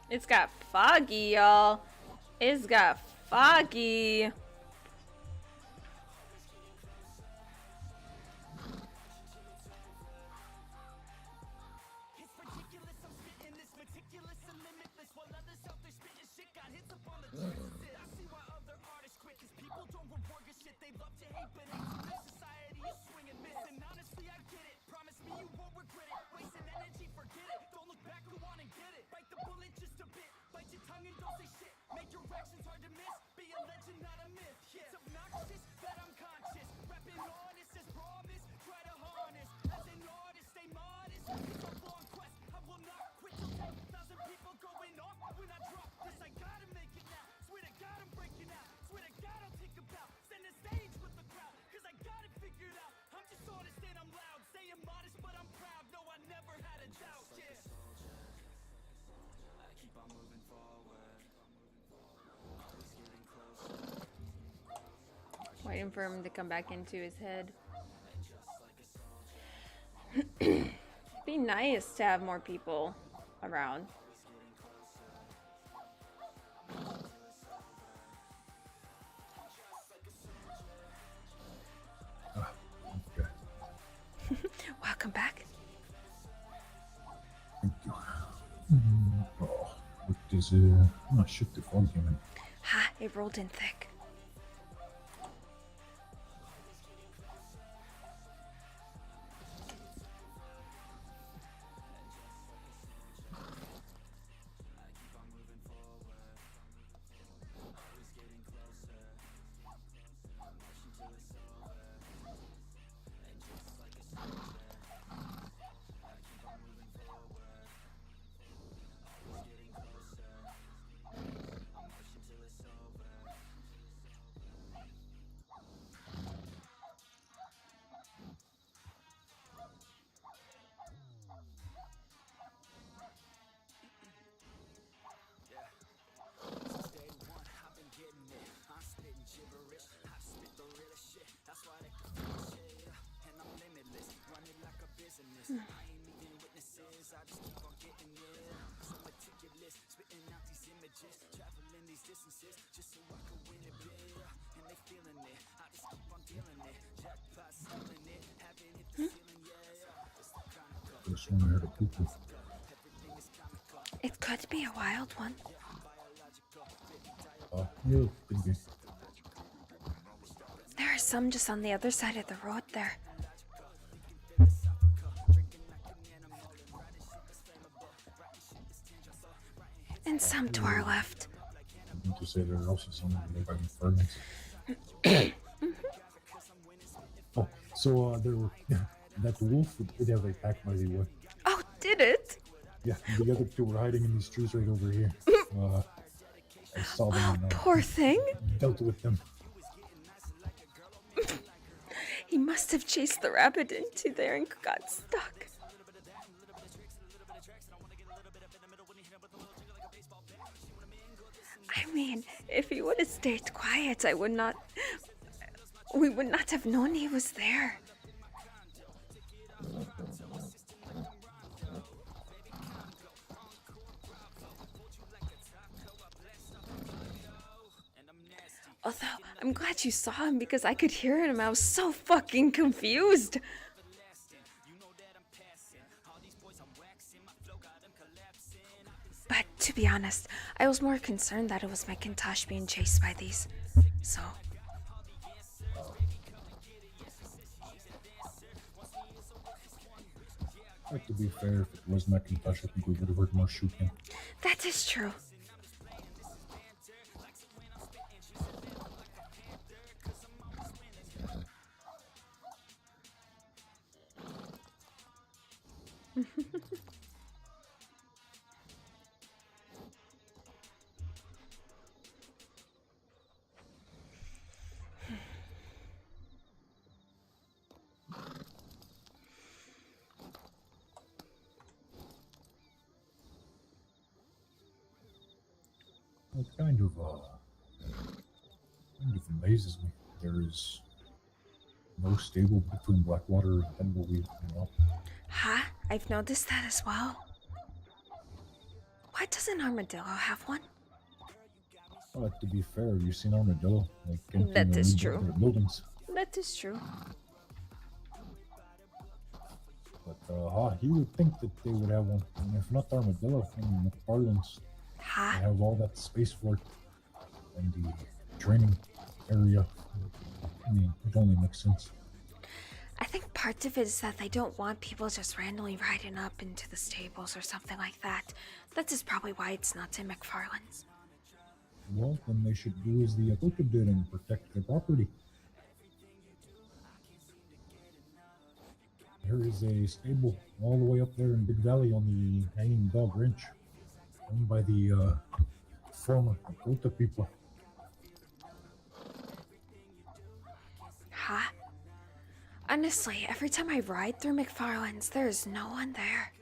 It's got foggy, y'all. It's got foggy. Waiting for him to come back into his head. Be nice to have more people around. Okay. Welcome back. What is oh shit, the fog came in. Ha, it rolled in thick. This one I heard a poo-poo. It could be a wild one. Yeah, could be. There are some just on the other side of the road there. And some to our left. I meant to say there are also some made by McFarland's. Oh, so there were that wolf did have attacked by the one. Oh, did it? Yeah, the other two were hiding in these trees right over here. I saw them. And, Poor thing. dealt with them. He must have chased the rabbit into there and got stuck. I mean, if he would have stayed quiet, we would not have known he was there. Although, I'm glad you saw him because I could hear him. I was so fucking confused. But to be honest, I was more concerned that it was Macintosh being chased by these. So. Like, to be fair, if it was Macintosh, I think we would have heard more shooting. That is true. It kind of amazes me. There is no stable between Blackwater and Thimbleweed, you know? Huh? I've noticed that as well. Why doesn't Armadillo have one? To be fair, you've seen Armadillo. Like, That is true. their buildings. That is true. But, you would think that they would have one. And if not Armadillo, I mean, McFarland's. Huh? They have all that space for it. And the training area. I mean, it only makes sense. I think part of it is that they don't want people just randomly riding up into the stables or something like that. That is probably why it's not in McFarland's. Well, then they should do as the Atoka did and protect their property. There is a stable all the way up there in Big Valley on the Hanging Dog Ranch, owned by the former Dakota people. Huh? Honestly, every time I ride through McFarland's, there is no one there.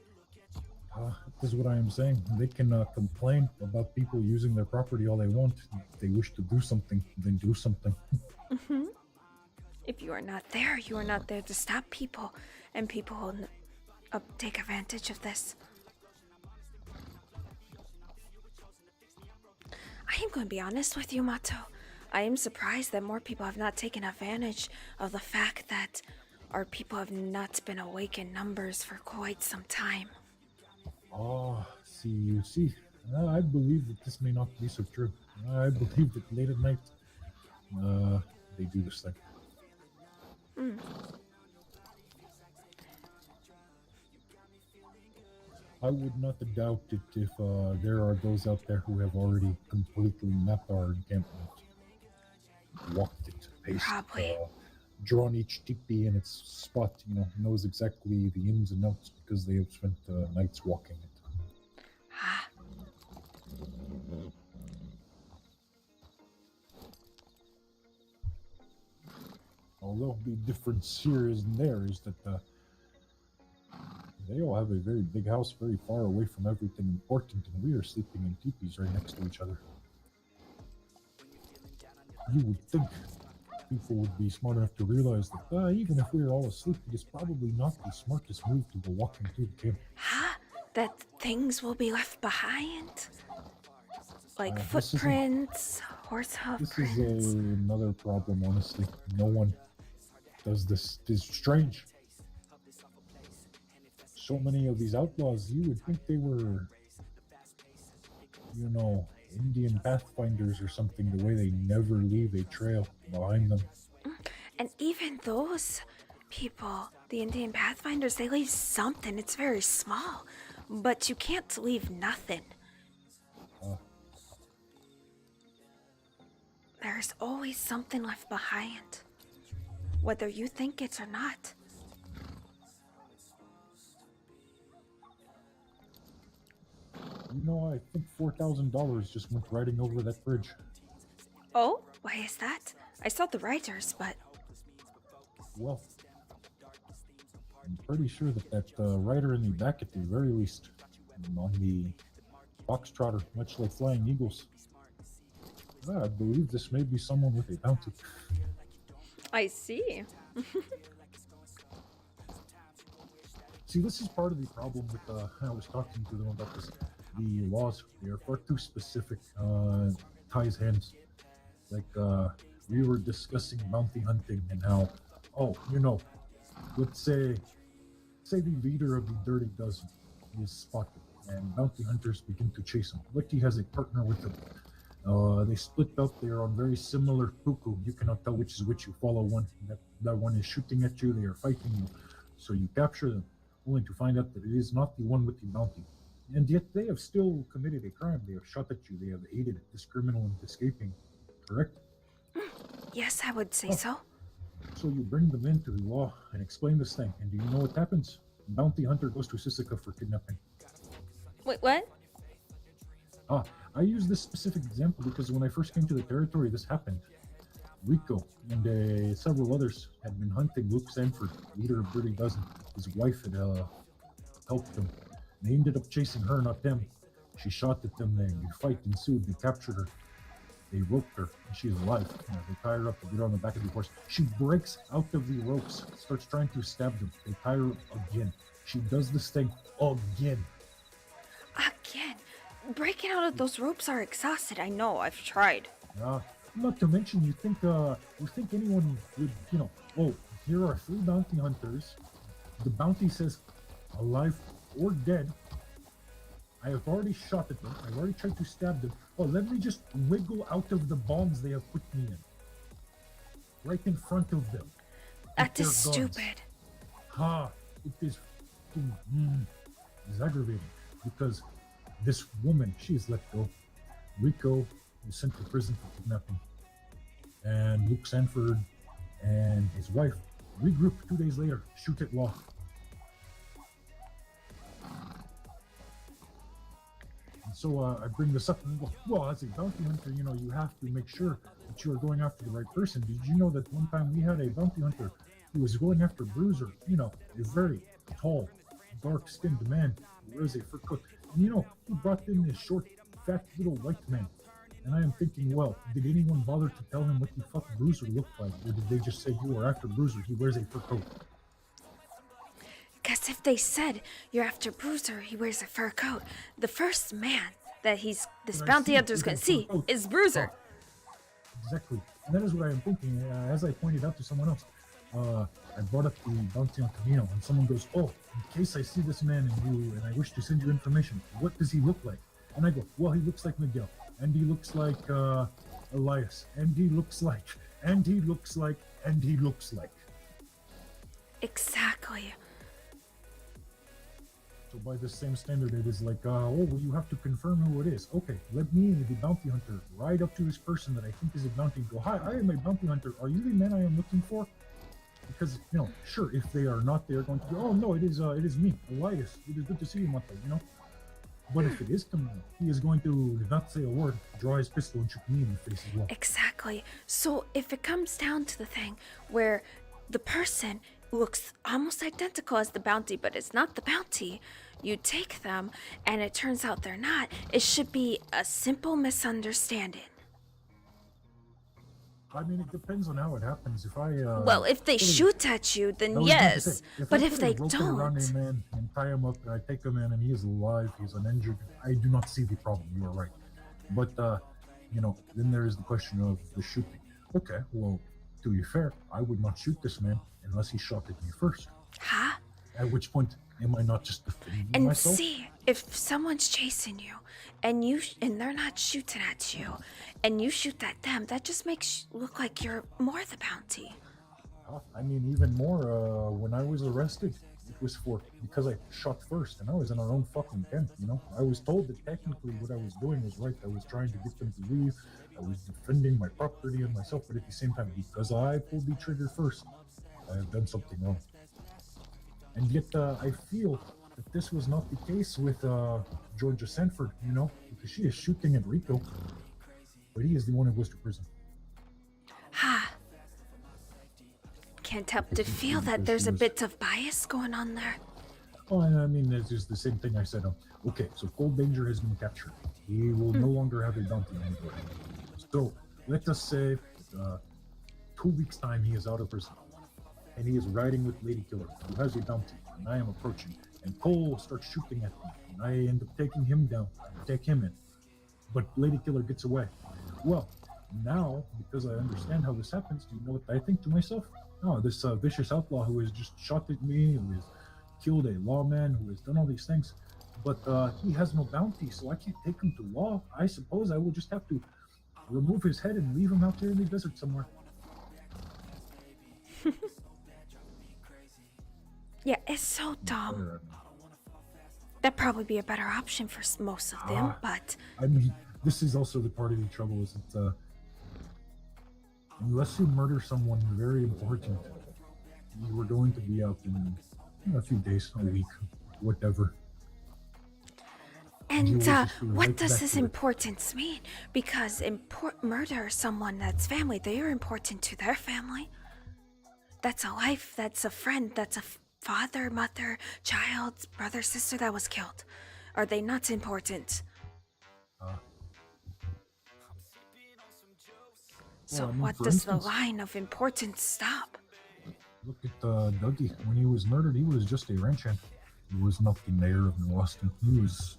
This is what I am saying. They can complain about people using their property all they want. If they wish to do something, then do something. Mm-hmm. If you are not there, you are not there to stop people, and people will take advantage of this. I am going to be honest with you, Mato. I am surprised that more people have not taken advantage of the fact that our people have not been awake in numbers for quite some time. Oh, see, I believe that this may not be so true. I believe that late at night, they do this thing. Mm. I would not doubt it if there are those out there who have already completely mapped our encampment, walked it, paced, Probably. drawn each teepee in its spot, knows exactly the ins and outs because they have spent nights walking it. Ah. Although the difference here is and there is that they all have a very big house very far away from everything important, and we are sleeping in teepees right next to each other. You would think people would be smart enough to realize that even if we're all asleep, it is probably not the smartest move to go walking through the camp. Huh? That things will be left behind? Like This footprints, horse hoof This prints. is another problem, honestly. No one does this. It is strange. So many of these outlaws, you would think they were, Indian pathfinders or something, the way they never leave a trail behind them. And even those people, the Indian Pathfinders, they leave something. It's very small, but you can't leave nothing. There's always something left behind, whether you think it or not. I think $4,000 just went riding over that bridge. Oh, why is that? I saw the writers, but... Well, I'm pretty sure that rider in the back, at the very least, on the Foxtrotter, much like Flying Eagles, I believe this may be someone with a bounty. I see. See, this is part of the problem with, I was talking to them about this. The laws, they are far too specific, ties hands. Like, we were discussing bounty hunting and how, let's say the leader of the Dirty Dozen is spotted and bounty hunters begin to chase him. Ricky has a partner with him. They split up. They are on very similar puku. You cannot tell which is which. You follow one. That one is shooting at you. They are fighting you. So you capture them, only to find out that it is not the one with the bounty. And yet they have still committed a crime. They have shot at you. They have aided this criminal in escaping. Correct? Yes, I would say so. So you bring them into the law and explain this thing. And do you know what happens? Bounty hunter goes to Sisika for kidnapping. Wait, what? I use this specific example because when I first came to the territory, this happened. Rico and several others had been hunting Luke Sanford, leader of Dirty Dozen. His wife had helped them. They ended up chasing her, not them. She shot at them. A fight ensued. They captured her. They roped her, and she's alive. They tie her up. They get her on the back of the horse. She breaks out of the ropes, starts trying to stab them. They tie her up again. She does this thing again. Again? Breaking out of those ropes are exhausted. I know. I've tried. Not to mention, you think anyone would, here are 3 bounty hunters. The bounty says alive or dead. I have already shot at them. I've already tried to stab them. Let me just wiggle out of the bonds they have put me in. Right in front of them. That is stupid. It is it's aggravating because this woman, she is let go. Rico was sent to prison for kidnapping. And Luke Sanford and his wife regroup 2 days later, shoot at law. And so I bring this up and go, well, as a bounty hunter, you have to make sure that you are going after the right person. Did you know that one time we had a bounty hunter who was going after Bruiser, a very tall, dark-skinned man who wears a fur coat. And he brought in this short, fat little white man. And I am thinking, well, did anyone bother to tell him what the fuck Bruiser looked like? Or did they just say, you are after Bruiser, he wears a fur coat? Because if they said you're after Bruiser, he wears a fur coat, the first man that this bounty hunter's going to see is Bruiser. Exactly. And that is what I am thinking. As I pointed out to someone else, I brought up the bounty on Camino, and someone goes, in case I see this man and I wish to send you information, what does he look like? And I go, well, he looks like Miguel, and he looks like Elias, and he looks like, and he looks like, and he looks like. Exactly. So by the same standard, it is like, oh, well, you have to confirm who it is. Okay, let me, the bounty hunter, ride up to this person that I think is a bounty and go, hi, I am a bounty hunter. Are you the man I am looking for? Because, you know, sure, if they are not, they are going to go, oh, no, it is me, Elias. It is good to see you, Mata, you know? But if it is Camilo, he is going to not say a word, draw his pistol, and shoot me in the face as well. Exactly. So if it comes down to the thing where the person looks almost identical as the bounty, but it's not the bounty, you take them, and it turns out they're not, it should be a simple misunderstanding. I mean, it depends on how it happens. If I well, if they shoot at you, then yes. But if they don't, around a man and tie him up, and I take him in, and he is alive, he's uninjured, I do not see the problem. You are right. But you know, then there is the question of the shooting. Okay, well, to be fair, I would not shoot this man unless he shot at me first. Huh? At which point, am I not just defending and myself? See, if someone's chasing you, and they're not shooting at you, and you shoot at them, that just makes you look like you're more the bounty. I mean, even more, when I was arrested, it was because I shot first, and I was in our own fucking tent, you know? I was told that technically what I was doing was right. I was trying to get them to leave. I was defending my property and myself, but at the same time, because I pulled the trigger first, I have done something wrong. And yet, I feel that this was not the case with Georgia Sanford, you know, because she is shooting at Rico, but he is the one who goes to prison. Ha! Can't help to feel that there's a bit of bias going on there. Oh, I mean, it's just the same thing I said. Okay, so Cold Danger has been captured. He will no longer have a bounty anymore. So, let us say 2 weeks' time he is out of prison. And he is riding with Lady Killer, who has a bounty, and I am approaching. And Cole starts shooting at me, and I end up taking him down. I take him in. But Lady Killer gets away. Well, now, because I understand how this happens, do you know what I think to myself? Oh, this vicious outlaw who has just shot at me, who has killed a lawman, who has done all these things, but he has no bounty, so I can't take him to law. I suppose I will just have to remove his head and leave him out there in the desert somewhere. Yeah, it's so dumb. That'd probably be a better option for most of them, but... I mean, this is also the part of the trouble, is that unless you murder someone very important, you are going to be out in a few days, a week, whatever. And what does this importance mean? Because murder someone that's family, they are important to their family. That's a life, that's a friend, that's a father, mother, child, brother, sister that was killed. Are they not important? So what does the line of importance stop? Look at Dougie. When he was murdered, he was just a ranch hand. He was not the mayor of New Austin. He was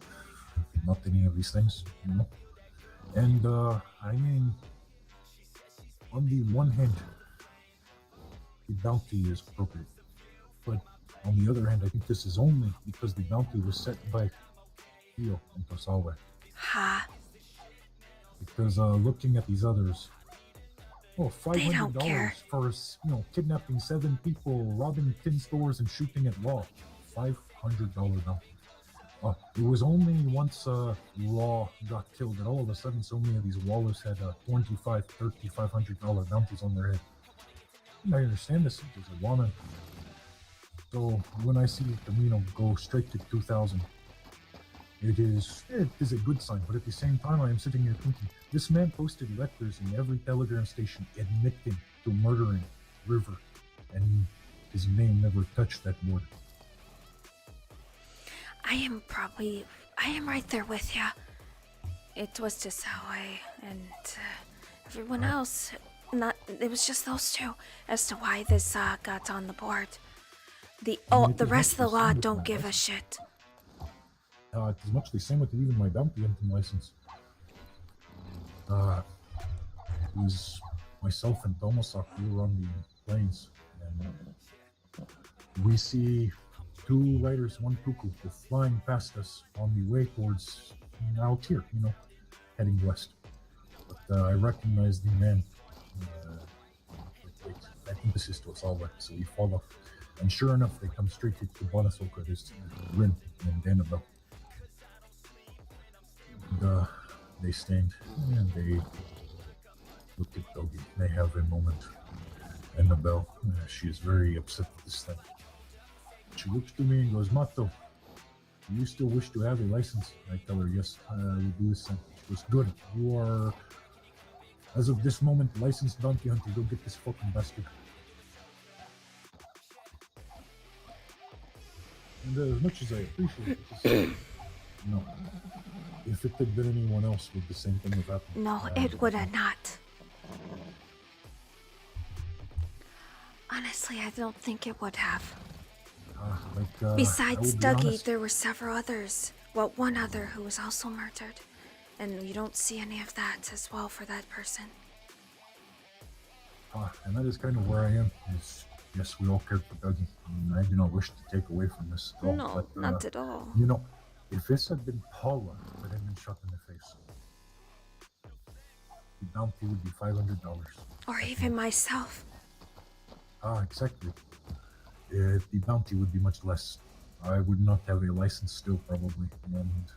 not any of these things, you know? And, I mean, on the one hand, the bounty is appropriate. But on the other hand, I think this is only because the bounty was set by Theo and Tosawa. Ha. Because looking at these others, they don't care. $500 for, you know, kidnapping 7 people, robbing 10 stores, and shooting at Law. $500 bounty. It was only once Law got killed that all of a sudden so many of these Wallace had $25, $30, $500 bounties on their head. And I understand this as a woman. So when I see Camino go straight to 2,000, it is a good sign. But at the same time, I am sitting here thinking, this man posted letters in every telegram station admitting to murdering River, and his name never touched that border. I am right there with you. It was just how and everyone else, it was just those two as to why this got on the board. The rest of the law don't give a shit. It's much the same with even my bounty hunting license. It was myself and Tomosak, we were on the plains, and we see 2 riders, 1 cuckoo, flying past us on the way towards out here, heading west. But I recognize the man. Wait, I think this is Tosawa, so we follow. And sure enough, they come straight to Banasoka, this Rin and Annabelle. And they stand and they look at Dogi. They have a moment. Annabelle, she is very upset with this thing. She looks to me and goes, Mato, do you still wish to have a license? I tell her, yes, we do this thing. She goes, good. You are, as of this moment, licensed bounty hunter. Go get this fucking bastard. And as much as I appreciate it, if it had been anyone else, would the same thing have happened? No, it would have not. Honestly, I don't think it would have. Besides Dougie, there were several others. Well, one other who was also murdered. And you don't see any of that as well for that person. And that is kind of where I am. Yes, we all care for Dougie. And I do not wish to take away from this at all. No, but, not at all. If this had been Paula that had been shot in the face, the bounty would be $500. Or even myself. Exactly. The bounty would be much less. I would not have a license still, probably. And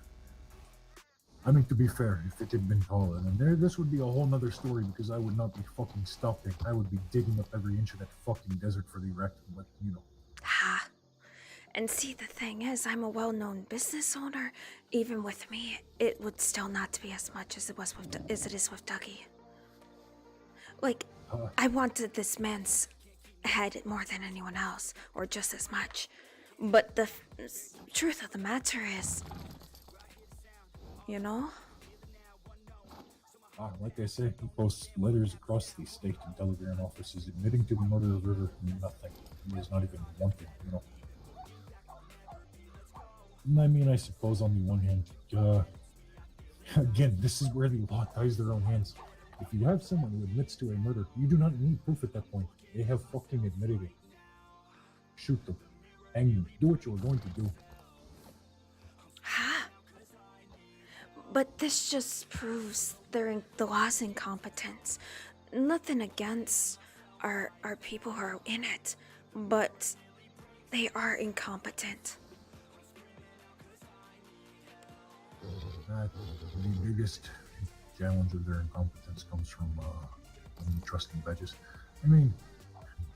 I mean, to be fair, if it had been Paula, then this would be a whole nother story because I would not be fucking stopping. I would be digging up every inch of that fucking desert for the wreck. But Ha. And see, the thing is, I'm a well-known business owner. Even with me, it would still not be as much as it is with Dougie. Like, I wanted this man's head more than anyone else, or just as much. But the truth of the matter is, like I say, he posts letters across the state and telegram offices admitting to the murder of River. Nothing. He is not even wanted, I mean, I suppose on the one hand, again, this is where the law ties their own hands. If you have someone who admits to a murder, you do not need proof at that point. They have fucking admitted it. Shoot them. Hang them. Do what you were going to do. But this just proves the law's incompetence. Nothing against our people who are in it, but they are incompetent. The biggest challenge of their incompetence comes from trusting badges. I mean,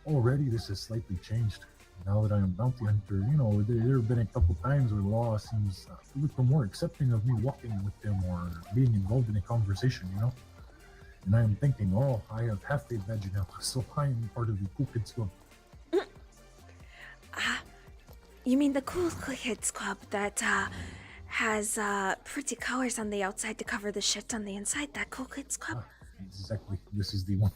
already this has slightly changed. Now that I am bounty hunter, there have been a couple times where the law seems a little more accepting of me walking with them or being involved in a conversation, And I am thinking, I have half a badge now, so I am part of the Cool Kids Club. You mean the Cool Kids Club that has pretty colors on the outside to cover the shit on the inside? That Cool Kids Club? Exactly. This is the one.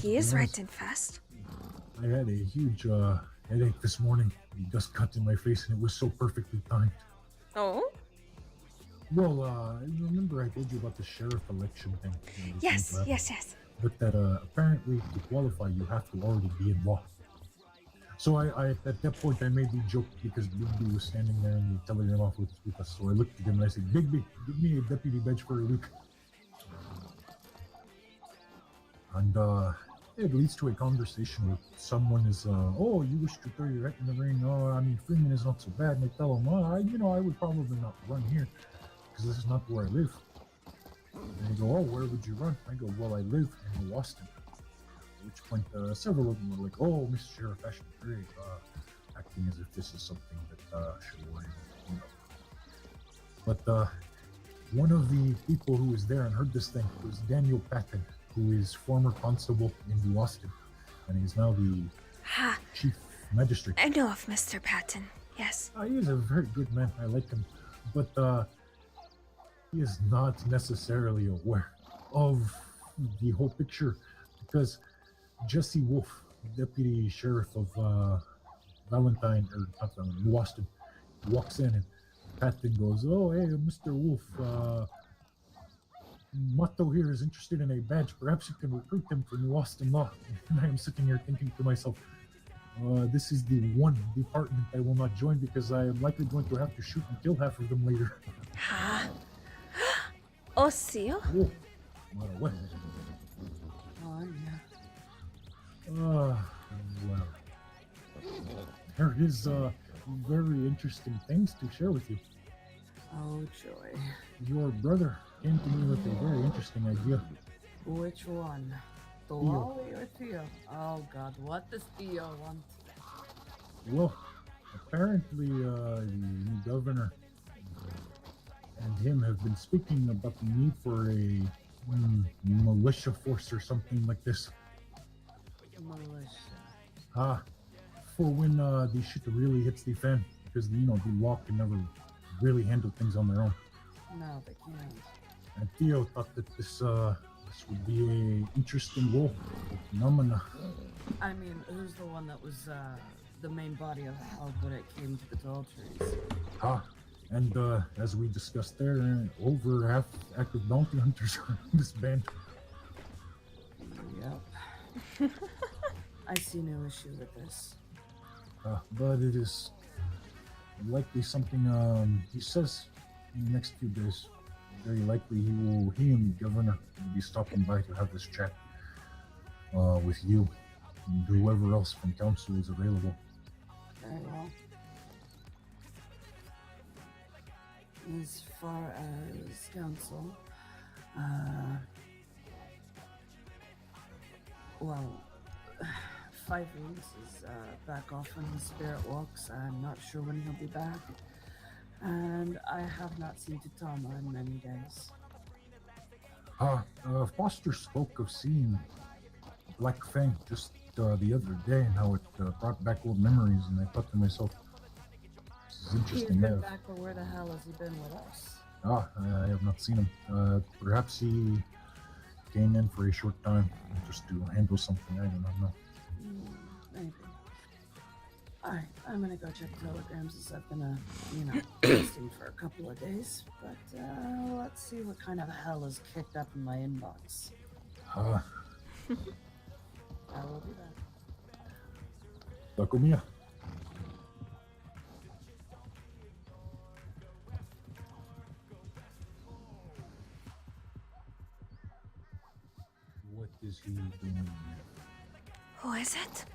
He is writing fast. I had a huge headache this morning. The dust cut in my face and it was so perfectly timed. Oh? Well, remember I told you about the sheriff election thing? Yes. But that apparently to qualify you have to already be in law. So I at that point I made the joke because Bigby was standing there in the telegram office with us. So I looked at him and I said, Bigby, give me a deputy badge for a week. And it leads to a conversation where someone is, you wish to throw your hat in the ring. Freeman is not so bad. And I tell him, I would probably not run here because this is not where I live. And they go, where would you run? I go, well, I live in Boston. At which point, several of them were like, Mr. Sheriff Ashton Gray, acting as if this is something that should worry me, But one of the people who was there and heard this thing was Daniel Patton, who is former constable in Boston, and he's now the chief magistrate. I know of Mr. Patton, yes. He is a very good man. I like him. But he is not necessarily aware of the whole picture because Jesse Wolf, deputy sheriff of Boston, walks in and Patton goes, hey, Mr. Wolf, Mato here is interested in a badge. Perhaps you can recruit him for New Austin Law. And I am sitting here thinking to myself, This is the one department I will not join because I am likely going to have to shoot and kill half of them later. Ha. Osio? Oh, what? Oh, yeah. Well, there is very interesting things to share with you. Oh, joy. Your brother came to me with a very interesting idea. Which one? Theo. Wally or Theo? Oh god, what does Theo want? Well, apparently the new governor and him have been speaking about the need for a militia force or something like this. Militia. For when the shit really hits the fan, because the law can never really handle things on their own. No, they can't. And Theo thought that this would be a interesting role. Phenomena. I mean, who's the one that was the main body of how good it came to the tall trees? And as we discussed there, over half active bounty hunters are in this band. Yep. I see no issue with this. But it is likely something he says in the next few days. Very likely he and the governor will be stopping by to have this chat with you and whoever else from council is available. Very well. As far as council, FiveM is back off on his spirit walks. I'm not sure when he'll be back. And I have not seen Tatama in many days. Foster spoke of seeing Black Fang just the other day and how it brought back old memories, and I thought to myself, this is interesting. He's been back, but where the hell has he been with us? I have not seen him. Perhaps he came in for a short time just to handle something. I do not know. Maybe. Alright, I'm gonna go check telegrams as I've been, testing for a couple of days. But, let's see what kind of hell is kicked up in my inbox. I will be back. Takumiya. What is he doing? Who is it?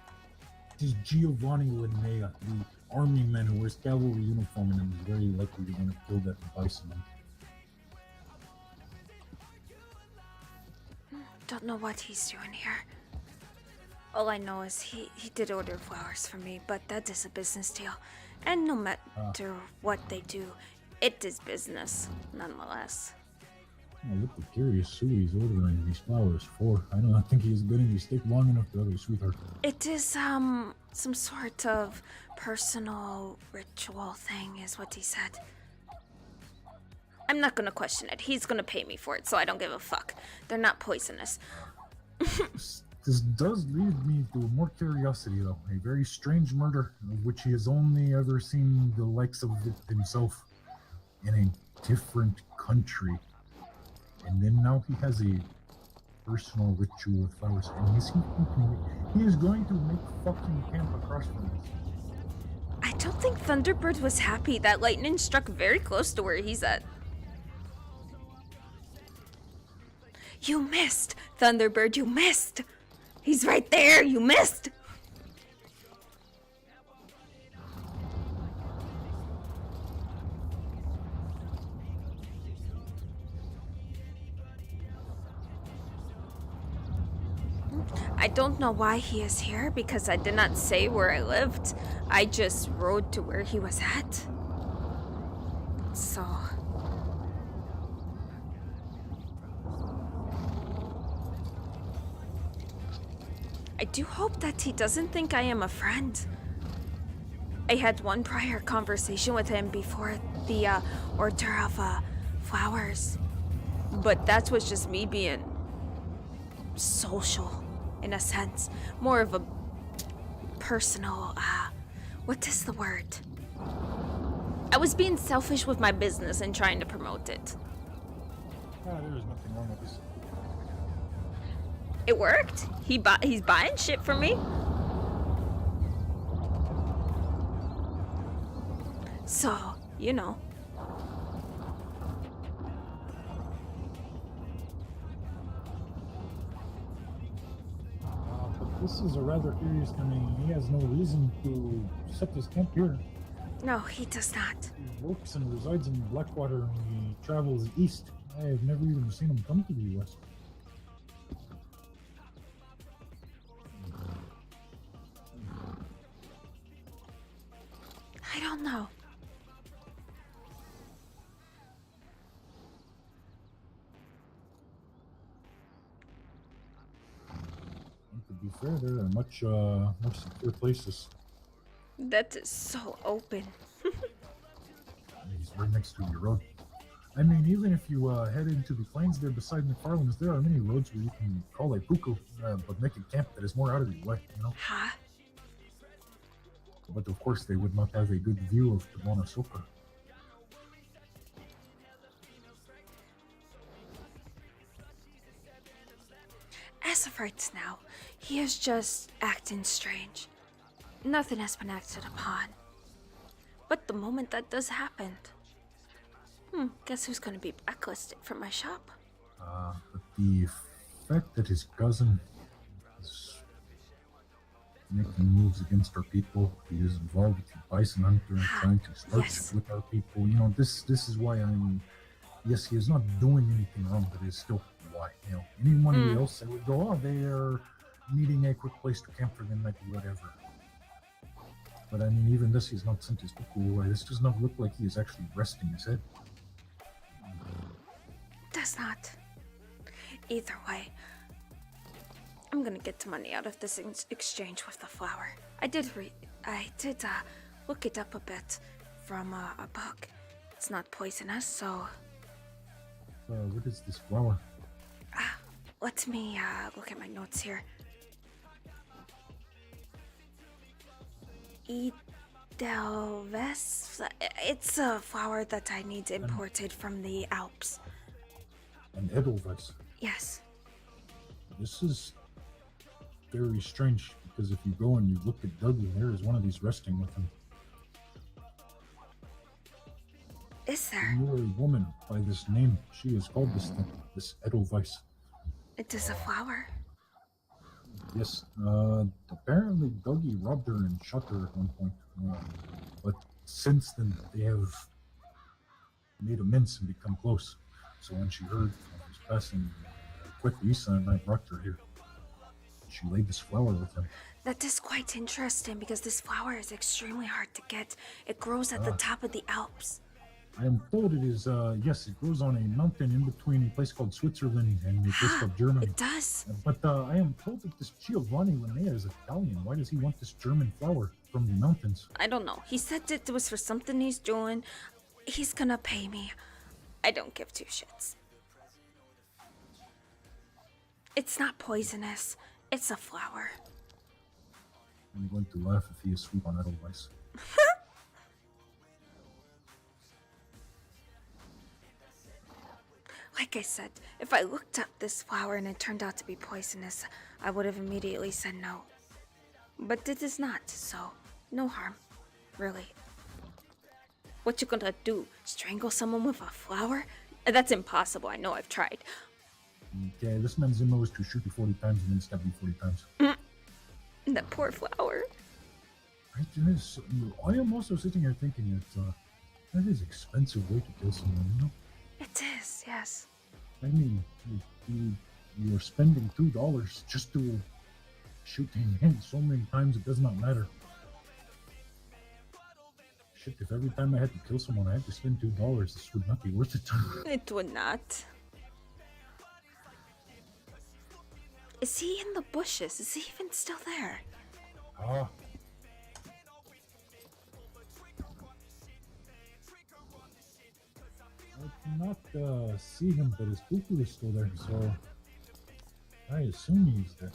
This is Giovanni Linnea, the army man who wears cavalry uniform and is very likely to want to kill that bison. Don't know what he's doing here. All I know is he did order flowers for me, but that is a business deal. And no matter what they do, it is business, nonetheless. Look at curious Sue he's ordering these flowers for. I do not think he has been in the state long enough to have a sweetheart. It is some sort of personal ritual thing, is what he said. I'm not gonna question it. He's gonna pay me for it, so I don't give a fuck. They're not poisonous. This does lead me to more curiosity, though. A very strange murder, of which he has only ever seen the likes of it himself in a different country. And then now he has a personal ritual with flowers, and he is going to make fucking camp across from us. I don't think Thunderbird was happy that lightning struck very close to where he's at. You missed, Thunderbird, you missed! He's right there, you missed! I don't know why he is here, because I did not say where I lived. I just rode to where he was at. So... I do hope that he doesn't think I am a friend. I had one prior conversation with him before the order of flowers. But that was just me being social, in a sense. More of a personal, what is the word? I was being selfish with my business and trying to promote it. There is nothing wrong with this. It worked. He's buying shit from me. So, you know. But this is a rather curious. I mean, he has no reason to set his camp here. No, he does not. He works and resides in Blackwater and he travels east. I have never even seen him come to the U.S. I don't know. And to be fair, there are much secure places. That is so open. He's right next to your road. I mean, even if you head into the plains there beside McFarland's, there are many roads where you can call a puku, but make a camp that is more out of the way, you know? Huh? But of course, they would not have a good view of Tabona Soka. As of right now, he is just acting strange. Nothing has been acted upon. But the moment that does happen, guess who's gonna be blacklisted from my shop? But the fact that his cousin is making moves against our people, he is involved with the bison hunter and trying to start shit with our people. You know, this is why I'm. Yes, he is not doing anything wrong, but it's still why. You know, anyone else that would go, oh, they are needing a quick place to camp for the night, whatever. But I mean, even this, he's not sent his people away. This does not look like he is actually resting his head. Does not. Either way, I'm gonna get the money out of this exchange with the flower. I did look it up a bit from a book. It's not poisonous, so. What is this flower? Let me look at my notes here. Edelweiss. It's a flower that I need imported from the Alps. An Edelweiss. Yes. This is very strange because if you go and you look at Dougie, there is one of these resting with him. Is there? You are a woman by this name. She is called this thing, this Edelweiss. It is a flower. Yes. Apparently Dougie robbed her and shot her at one point. But since then, they have made amends and become close. So when she heard of his passing, quit Isa and I brought her here. She laid this flower with him. That is quite interesting because this flower is extremely hard to get. It grows at the top of the Alps. I am told it is, yes, it grows on a mountain in between a place called Switzerland and a place called Germany. It does. But I am told that this Giovanni Linnea is Italian. Why does he want this German flower from the mountains? I don't know. He said it was for something he's doing. He's gonna pay me. I don't give two shits. It's not poisonous. It's a flower. I'm going to laugh if he is sweet on Edelweiss. Like I said, if I looked up this flower and it turned out to be poisonous, I would have immediately said no. But it is not, so no harm, really. What you gonna do? Strangle someone with a flower? That's impossible. I know, I've tried. Okay, this man's MO is to shoot you 40 times and then stab you 40 times. That poor flower. Right, I am also sitting here thinking that is an expensive way to kill someone, you know? It is, yes. I mean, you're spending $2 just to shoot him in so many times it does not matter. Shit, if every time I had to kill someone I had to spend $2, this would not be worth it. It would not. Is he in the bushes? Is he even still there? Ah. I cannot see him, but his cuckoo is still there, so I assume he's there.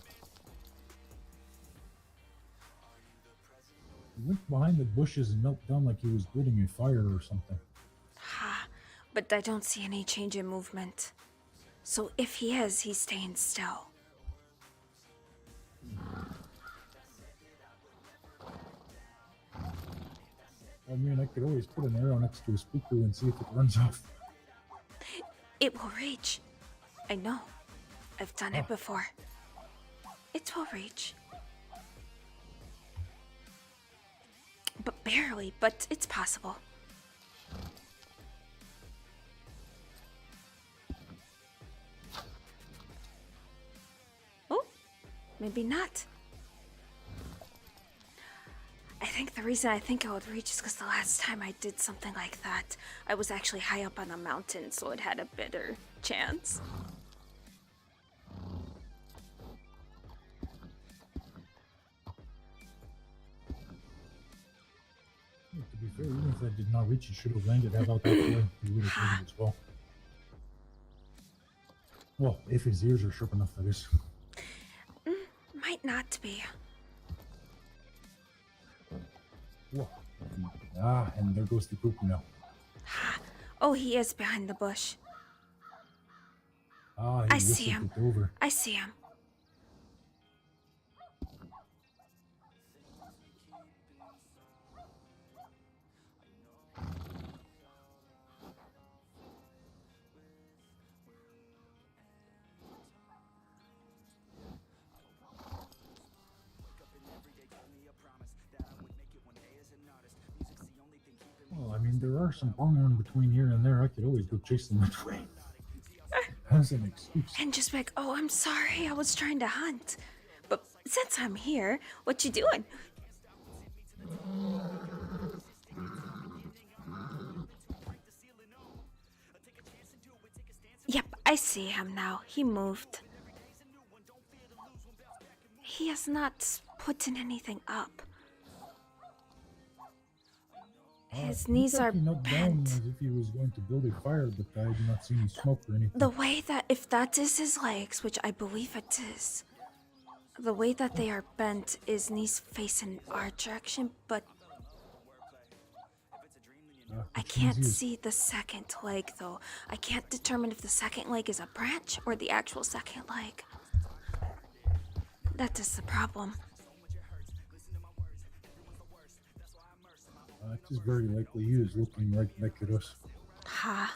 He went behind the bushes and knelt down like he was building a fire or something. Ha, but I don't see any change in movement. So if he is, he's staying still. I mean, I could always put an arrow next to a speaker and see if it runs off. It will reach. I know. I've done it before. It will reach. But barely, but it's possible. Oh, maybe not. I think the reason I think it would reach is because the last time I did something like that, I was actually high up on a mountain, so it had a better chance. To be fair, even if that did not reach, it should have landed about that way. You would have landed as well. Well, if his ears are sharp enough, that is. Might not be. Whoa. Ah, and there goes the cuckoo now. Oh, he is behind the bush. Ah, I see him. Over. I see him. Well, I mean, there are some pronghorn between here and there. I could always go chase them that way. As an excuse. And just be like, oh, I'm sorry, I was trying to hunt. But since I'm here, what you doing? Yep, I see him now. He moved. He has not put in anything up. His knees are bent. As if he was going to build a fire, but I do not see any smoke or anything. The way that, if that is his legs, which I believe it is, the way that they are bent is knees facing our direction, but I can't see the second leg though. I can't determine if the second leg is a branch or the actual second leg. That is the problem. It is very likely he is looking right back at us. Ha.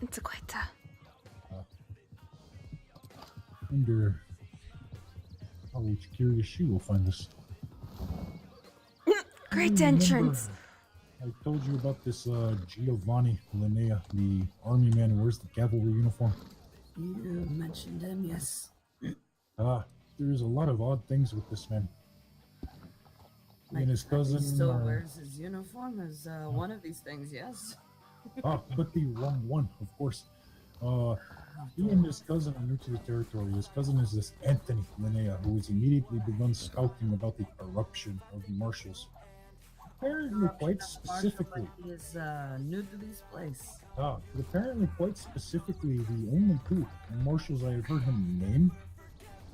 It's quite wonder how curious she will find this. Great entrance. I told you about this Giovanni Linnea, the army man who wears the cavalry uniform. You mentioned him, yes. There's a lot of odd things with this man. And his cousin He still wears his uniform as one of these things, yes. But the wrong one, of course. He and his cousin are new to the territory. His cousin is this Anthony Linnea, who has immediately begun scouting about the corruption of the marshals. Apparently quite specifically. He is new to this place. But apparently quite specifically the only two marshals I have heard him name,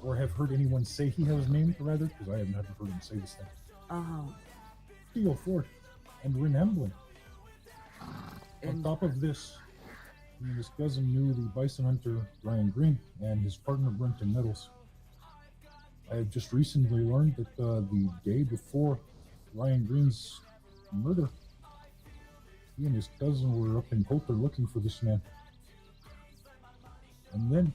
or have heard anyone say he has named, rather, because I have never heard him say this thing. Theo Ford and Rin Emblem. On top of this, he and his cousin knew the bison hunter Ryan Green and his partner Brenton Nettles. I have just recently learned that the day before Ryan Green's murder, he and his cousin were up in Coulter looking for this man. And then,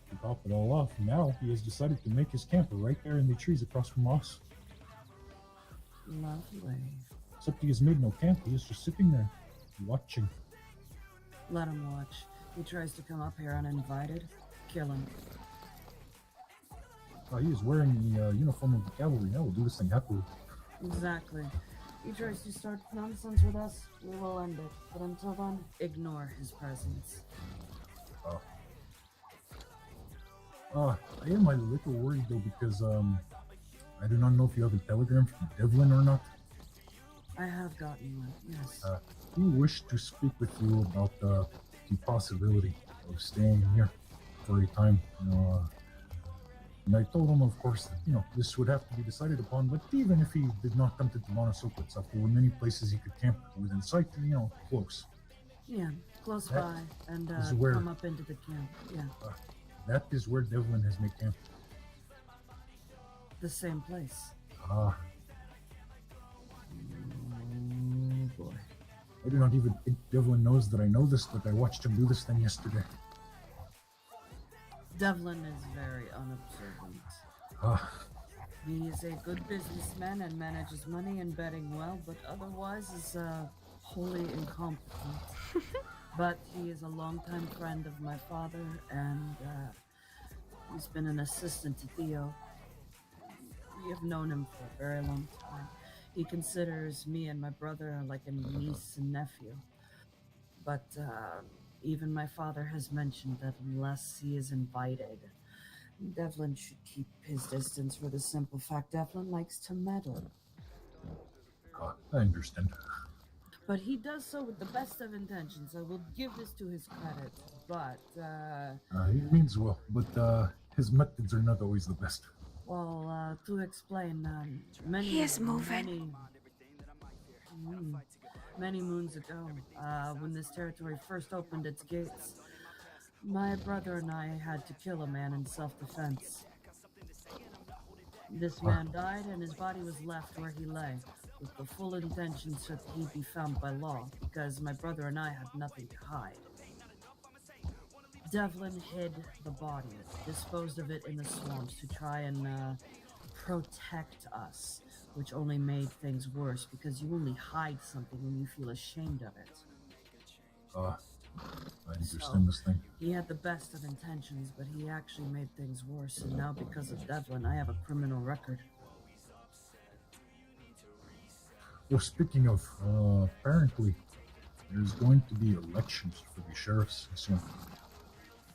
to top it all off, now he has decided to make his camp right there in the trees across from us. Lovely. Except he has made no camp, he is just sitting there, watching. Let him watch. He tries to come up here uninvited. Kill him. He is wearing the uniform of the cavalry. Now we'll do this thing happily. Exactly. He tries to start nonsense with us, we will end it. But until then, ignore his presence. I am a little worried though because I do not know if you have a telegram from Devlin or not. I have gotten one, yes. He wished to speak with you about the possibility of staying here for a time. And I told him, of course, that, this would have to be decided upon, but even if he did not come to Monosoko itself, there were many places he could camp within sight, close. Yeah, close That by, and is where- come up into the camp, yeah. That is where Devlin has made camp. The same place. Ah. Oh boy. I do not even think Devlin knows that I know this, but I watched him do this thing yesterday. Devlin is very unobservant. Ah. He is a good businessman and manages money and betting well, but otherwise is wholly incompetent. But he is a longtime friend of my father, and he's been an assistant to Theo. We have known him for a very long time. He considers me and my brother like a niece and nephew. But even my father has mentioned that unless he is invited, Devlin should keep his distance for the simple fact Devlin likes to meddle. I understand. But he does so with the best of intentions. I will give this to his credit. But, He means well, but his methods are not always the best. well, to explain, many... He is moving. Many moons ago, when this territory first opened its gates, my brother and I had to kill a man in self-defense. This man died and his body was left where he lay, with the full intention that he'd be found by law, because my brother and I had nothing to hide. Devlin hid the body, disposed of it in the swamps to try and protect us, which only made things worse, because you only hide something when you feel ashamed of it. I understand this thing. He had the best of intentions, but he actually made things worse, and now because of Devlin, I have a criminal record. Well, speaking of, apparently, there's going to be elections for the sheriffs soon.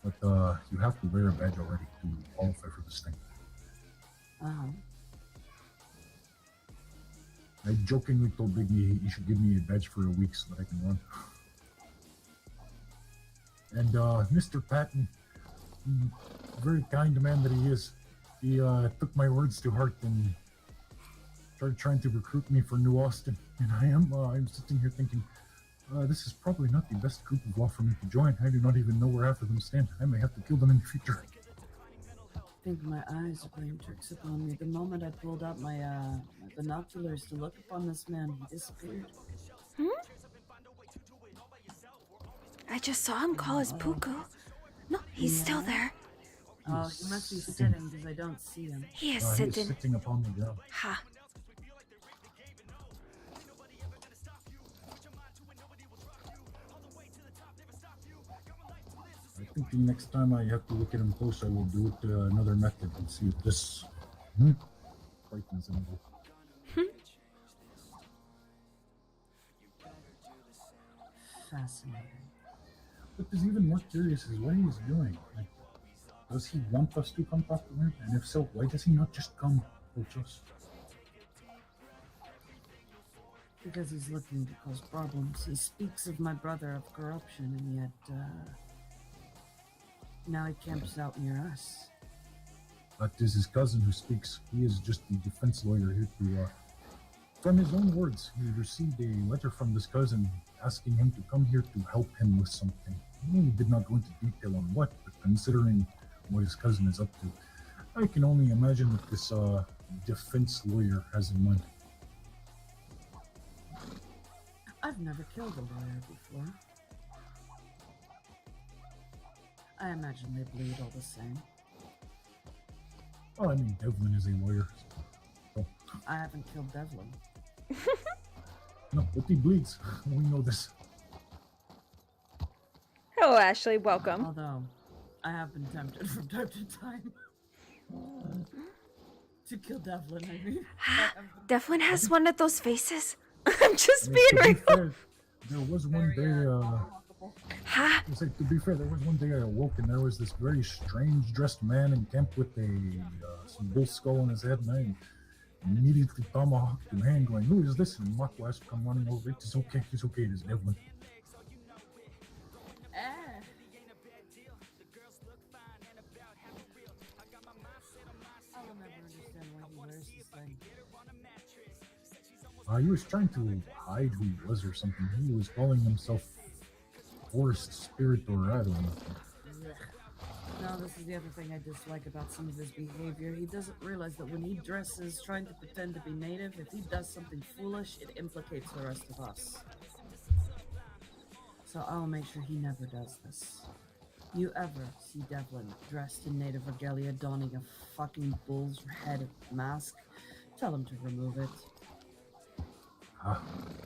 But, you have to wear a badge already to qualify for this thing. I jokingly told Biggie he should give me a badge for a week so that I can run. And Mr. Patton, very kind man that he is, he took my words to heart and started trying to recruit me for New Austin. And I'm sitting here thinking, this is probably not the best group of law for me to join. I do not even know where half of them stand. I may have to kill them in the future. I think my eyes are playing tricks upon me. The moment I pulled out my binoculars to look upon this man, he disappeared. I just saw him call his Puku. No, he's still there. Oh, he must be sitting because I don't see him. He is He is sitting upon the ground. Ha. I think the next time I have to look at him close, I will do it another method and see if this frightens him. Fascinating. What is even more curious is what he is doing. Like, does he want us to come talk to him? And if so, why does he not just come approach us? Because he's looking to cause problems. He speaks of my brother of corruption, and yet, now he camps out near us. That is his cousin who speaks. He is just the defense lawyer here to, from his own words, he received a letter from this cousin asking him to come here to help him with something. He did not go into detail on what, but considering what his cousin is up to, I can only imagine what this defense lawyer has in mind. I've never killed a lawyer before. I imagine they bleed all the same. Oh, I mean, Devlin is a lawyer. So. I haven't killed Devlin. No, but he bleeds. We know this. Hello, Ashley. Welcome. Although, I have been tempted from time to time to kill Devlin, I mean. Devlin has one of those faces. I'm just I mean, being real. Fair, there was one day, to be fair, there was one day I awoke and there was this very strange dressed man in camp with some bull skull on his head, and immediately tomahawked your hand, going, "Who is this?" And Makwas come running over. It's okay, it is Devlin. I'll never understand why he wears this thing. He was trying to hide who he was or something. He was calling himself Forest Spirit or I don't know. Now, this is the other thing I dislike about some of his behavior. He doesn't realize that when he dresses trying to pretend to be native, if he does something foolish, it implicates the rest of us. So I'll make sure he never does this. You ever see Devlin dressed in native regalia donning a fucking bull's head mask, tell him to remove it.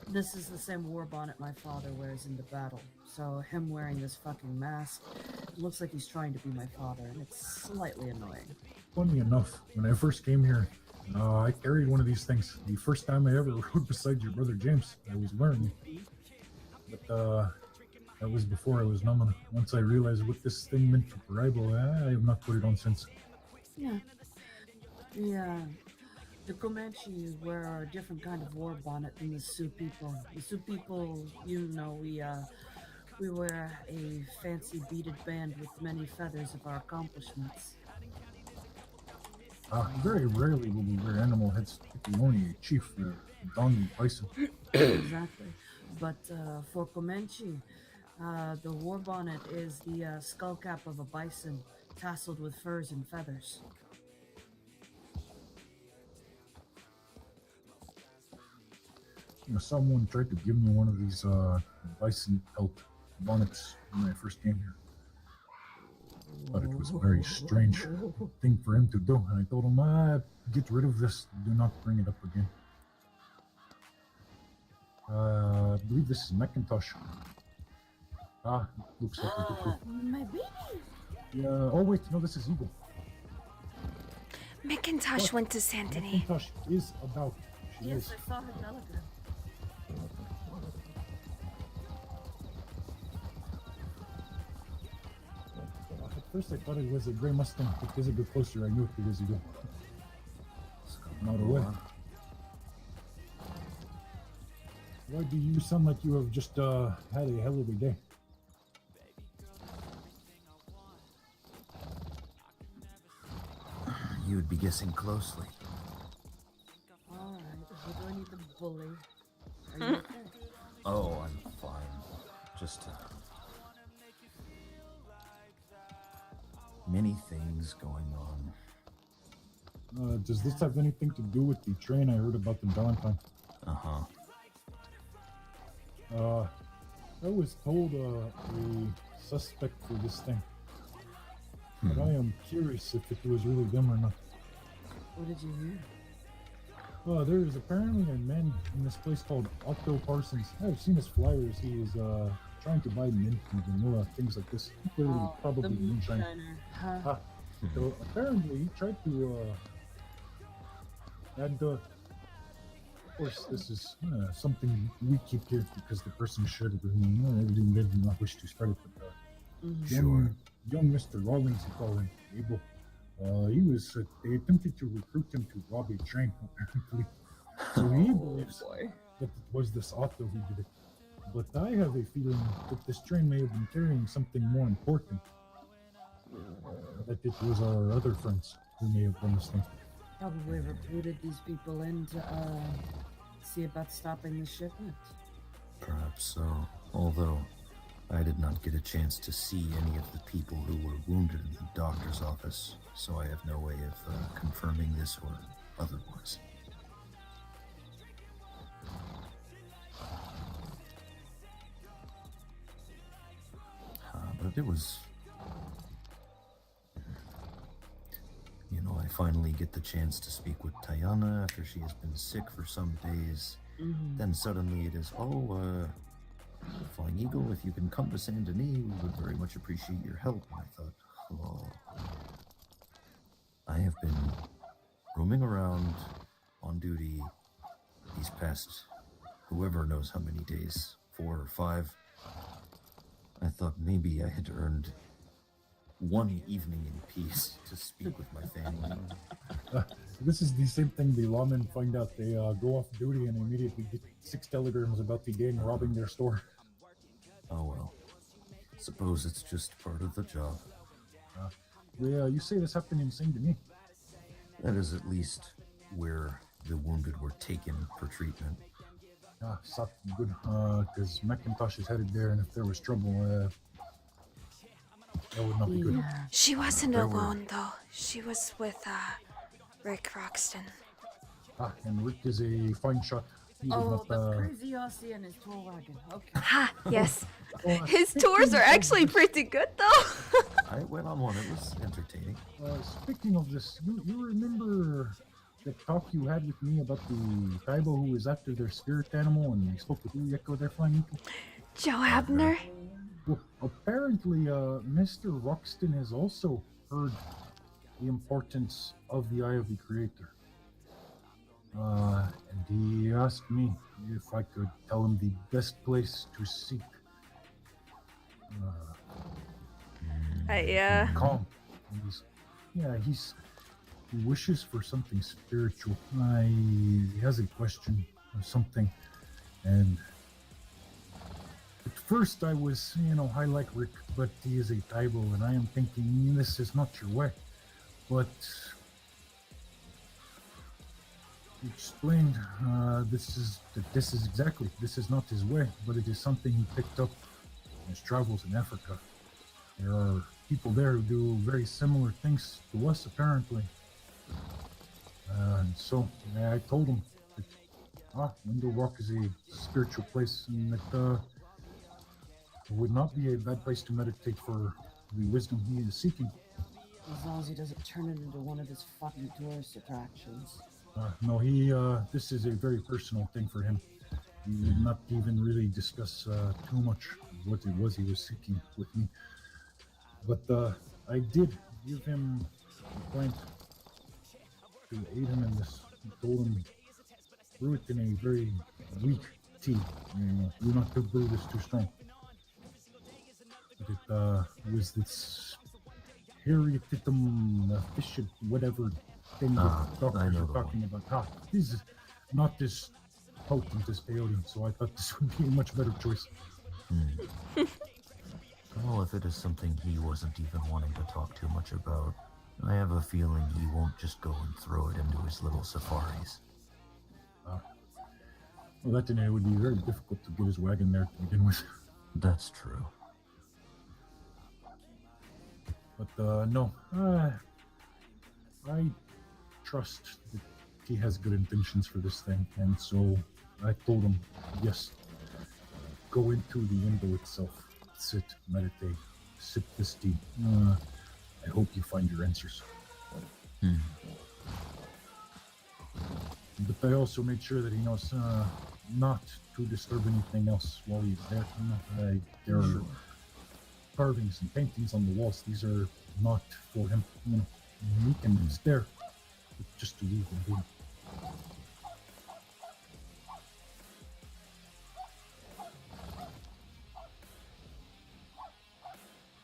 This is the same war bonnet my father wears in the battle, so him wearing this fucking mask, it looks like he's trying to be my father, and it's slightly annoying. Funny enough, when I first came here, I carried one of these things. The first time I ever rode beside your brother James, I was wearing it. But that was before I was Namana. Once I realized what this thing meant for Paraibo, I have not put it on since. Yeah. The Comanche wear a different kind of war bonnet than the Sioux people. The Sioux people, you know, we wear a fancy beaded band with many feathers of our accomplishments. Very rarely will we wear animal heads. Typically only a chief, Donnie Bison. Exactly. But for Comanche, the war bonnet is the skull cap of a bison, tasseled with furs and feathers. Someone tried to give me one of these bison pelt bonnets when I first came here. But it was a very strange thing for him to do, and I told him, get rid of this, do not bring it up again. I believe this is Macintosh. Looks like a good. My baby! Yeah, oh wait, no, this is Eagle. Macintosh went to Saint Denis. Macintosh is about. Yes, I saw her telegram. At first I thought it was a gray Mustang, but as I got closer I knew it was Eagle. Not away. Why do you sound like you have just had a hell of a day? You would be guessing closely. Alright, so do I need to bully? Are you okay? Oh, I'm fine. Just many things going on. Does this have anything to do with the train I heard about in Valentine? Uh-huh. I was told a suspect for this thing. But I am curious if it was really them or not. What did you hear? There is apparently a man in this place called Otto Parsons. I've seen his flyers. He is trying to buy mint and vanilla, things like this. Clearly, probably moonshine. So apparently, he tried to. And of course, this is something we keep here because the person shared it with me. Everything they do not wish to spread it, but young Mr. Rawlings, he called him, Abel. They attempted to recruit him to rob a train, apparently. So he believes that it was this Otto who did it. But I have a feeling that this train may have been carrying something more important. That it was our other friends who may have done this thing. Probably recruited these people in to see about stopping the shipment. Perhaps so. Although, I did not get a chance to see any of the people who were wounded in the doctor's office, so I have no way of confirming this or otherwise. But it was... You know, I finally get the chance to speak with Tayana after she has been sick for some days. Then suddenly it is, Flying Eagle, if you can come to Saint Denis, we would very much appreciate your help. I thought, I have been roaming around on duty these past whoever knows how many days, 4 or 5. I thought maybe I had earned one evening in peace to speak with my family. This is the same thing the lawmen find out. They go off duty and immediately get 6 telegrams about the gang robbing their store. Oh well. Suppose it's just part of the job. Yeah, you say this happened in Saint Denis. That is at least where the wounded were taken for treatment. Suck, good, because McIntosh is headed there, and if there was trouble, that would not be good. She wasn't alone, though. She was with, Rick Roxton. And Rick is a fine shot. He Oh, was the not, crazy Aussie and his tour wagon. Okay. Ha, yes. His tours are actually pretty good, though. I went on one. It was entertaining. Speaking of this, you remember the talk you had with me about the Taibo who was after their spirit animal, and they spoke with Uyeko there flying into? Joe Abner? Well, apparently, Mr. Roxton has also heard the importance of the Eye of the Creator. And he asked me if I could tell him the best place to seek. Calm. He wishes for something spiritual. He has a question or something, and at first I was, I like Rick, but he is a Taibo, and I am thinking this is not your way. But he explained this is not his way, but it is something he picked up in his travels in Africa. There are people there who do very similar things to us, apparently. And so I told him that Window Rock is a spiritual place, and that it would not be a bad place to meditate for the wisdom he is seeking. As long as he doesn't turn it into one of his fucking tourist attractions. No, this is a very personal thing for him. He would not even really discuss too much what it was he was seeking with me. But I did give him a plant to aid him in this. I told him, brew it in a very weak tea. Do not to brew this too strong. But it was this Heretitum fish, whatever thing the doctors are talking about. This is not this potent as peyote, so I thought this would be a much better choice. Well, if it is something he wasn't even wanting to talk too much about, I have a feeling he won't just go and throw it into his little safaris. Well, that then it would be very difficult to get his wagon there to begin with. That's true. But no, I trust that he has good intentions for this thing, and so I told him, yes, go into the window itself, sit, meditate, sip this tea. I hope you find your answers. But I also made sure that he knows not to disturb anything else while he's there. There are carvings and paintings on the walls. These are not for him. He can stare, just to leave them be.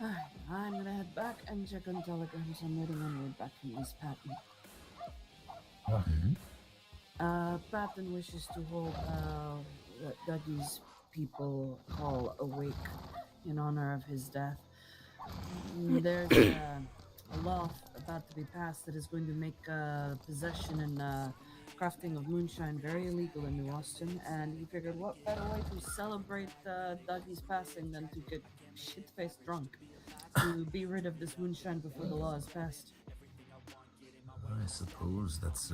Alright, I'm gonna head back and check on telegrams. I'm waiting on word back from Miss Patton. Patton wishes to hold what Dougie's people call a wake in honor of his death. There's a law about to be passed that is going to make possession and crafting of moonshine very illegal in New Austin, and he figured what better way to celebrate Dougie's passing than to get shit-faced drunk to be rid of this moonshine before the law is passed. I suppose that's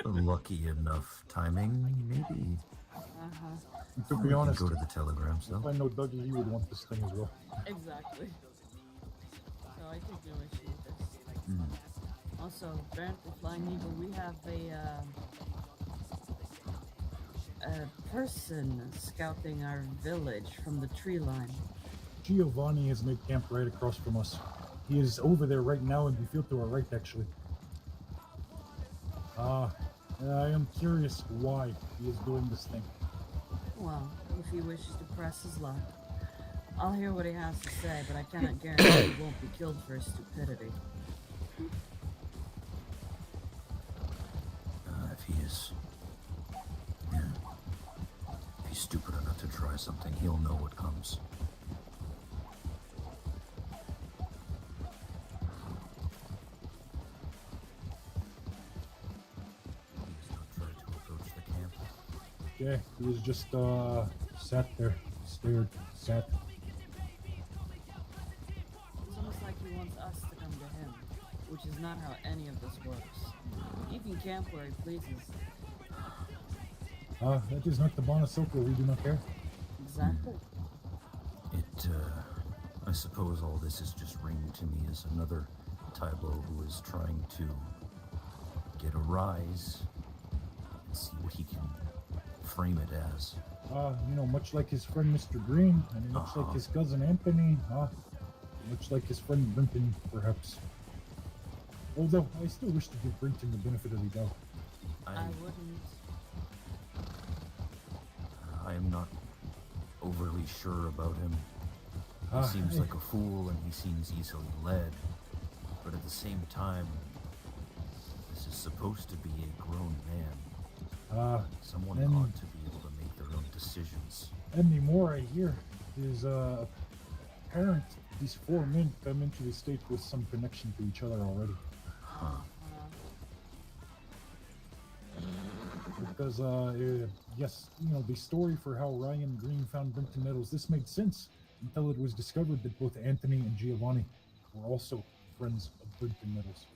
lucky enough timing, maybe. To be honest, go to the telegrams, though. If I know Dougie, he would want this thing as well. Exactly. So I take no issue with this. Also, apparently, Flying Eagle, we have a person scouting our village from the tree line. Giovanni has made camp right across from us. He is over there right now in the field to our right, actually. I am curious why he is doing this thing. Well, if he wishes to press his luck. I'll hear what he has to say, but I cannot guarantee he won't be killed for his stupidity. he's stupid enough to try something, he'll know what comes. He's not tried to approach the camp. Yeah, he was just sat there, stared, sat. It's almost like he wants us to come to him, which is not how any of this works. He can camp where he pleases. That is not the Bonasoka, we do not care. Exactly. I suppose all this is just ringing to me as another Tybo who is trying to get a rise and see what he can frame it as. You know, much like his friend Mr. Green, and much like his cousin Anthony, much like his friend Brinton, perhaps. Although, I still wish to give Brinton the benefit of the doubt. I wouldn't. I am not overly sure about him. He seems like a fool and he seems easily led. But at the same time, this is supposed to be a grown man. Someone ought to be able to make their own decisions. And the more I hear is apparent these four men come into the state with some connection to each other already. Because, yes, you know, the story for how Ryan Green found Brinton Meadows, this made sense until it was discovered that both Anthony and Giovanni were also friends of Brinton Meadows.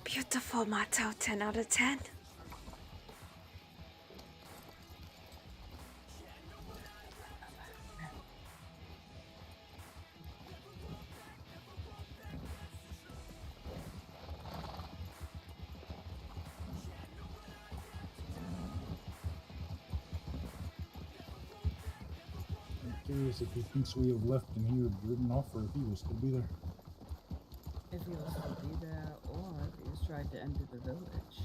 Beautiful motto, 10 out of 10. I'm curious if he thinks we have left and he had ridden off, or if he will still be there. If he was to be there, or if he was trying to enter the village.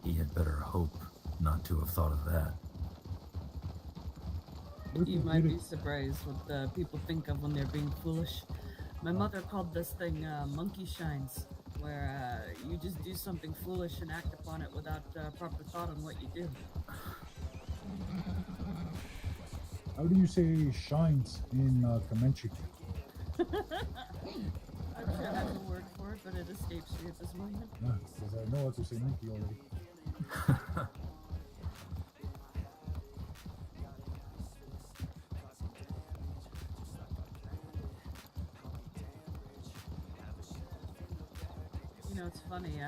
He had better hope not to have thought of that. You might be surprised what people think of when they're being foolish. My mother called this thing monkey shines, where you just do something foolish and act upon it without proper thought on what you do. How do you say shines in Comanche? I'm sure that's a word for it, but it escapes me at this moment. Yeah, because I know how to say monkey already. know, it's funny.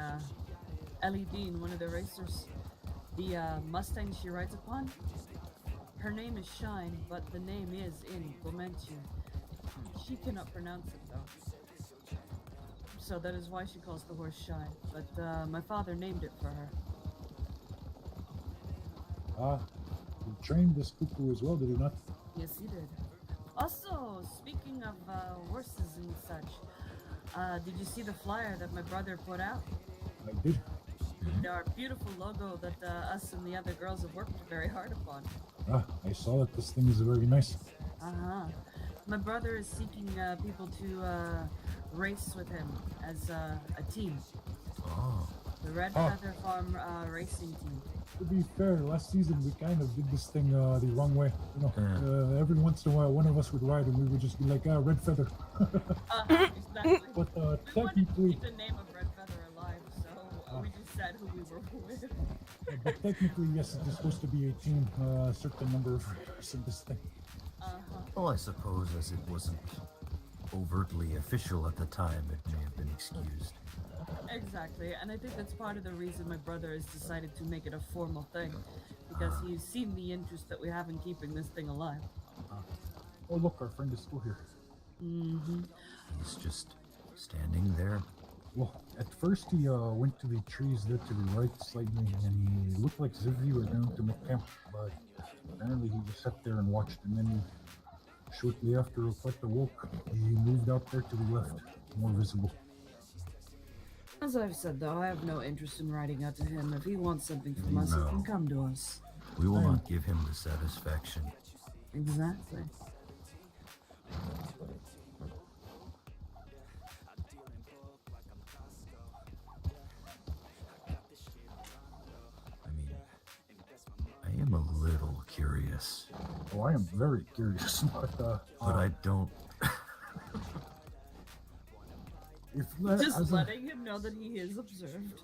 Ellie Dean, one of the racers, the Mustang she rides upon, her name is Shine, but the name is in Gomenchu. She cannot pronounce it though. So that is why she calls the horse Shine. But my father named it for her. He trained this cuckoo as well, did he not? Yes, he did. Also, speaking of horses and such, did you see the flyer that my brother put out? I did. Our beautiful logo that us and the other girls have worked very hard upon. I saw that this thing is very nice. My brother is seeking people to race with him as a team. Oh. The Red Feather Farm racing team. To be fair, last season we kind of did this thing the wrong way. You know, every once in a while one of us would ride and we would just be like, Red Feather. Exactly. But we wanted to technically... keep the name of Red Feather alive, so we just said who we were with. But technically, yes, it is supposed to be a team, a certain number of riders in this thing. Well, I suppose as it wasn't overtly official at the time, it may have been excused. Exactly, and I think that's part of the reason my brother has decided to make it a formal thing, because he's seen the interest that we have in keeping this thing alive. Oh look, our friend is still here. He's just standing there. Well, at first he went to the trees there to the right slightly, and he looked like as if he were going to make camp, but apparently he just sat there and watched, and then shortly after Reflect awoke, he moved out there to the left, more visible. As I've said though, I have no interest in riding out to him. If he wants something from us, he can come to us. We will not give him the satisfaction. Exactly. I am a little curious. Oh, I am very curious, but I don't... Just letting him know that he is observed.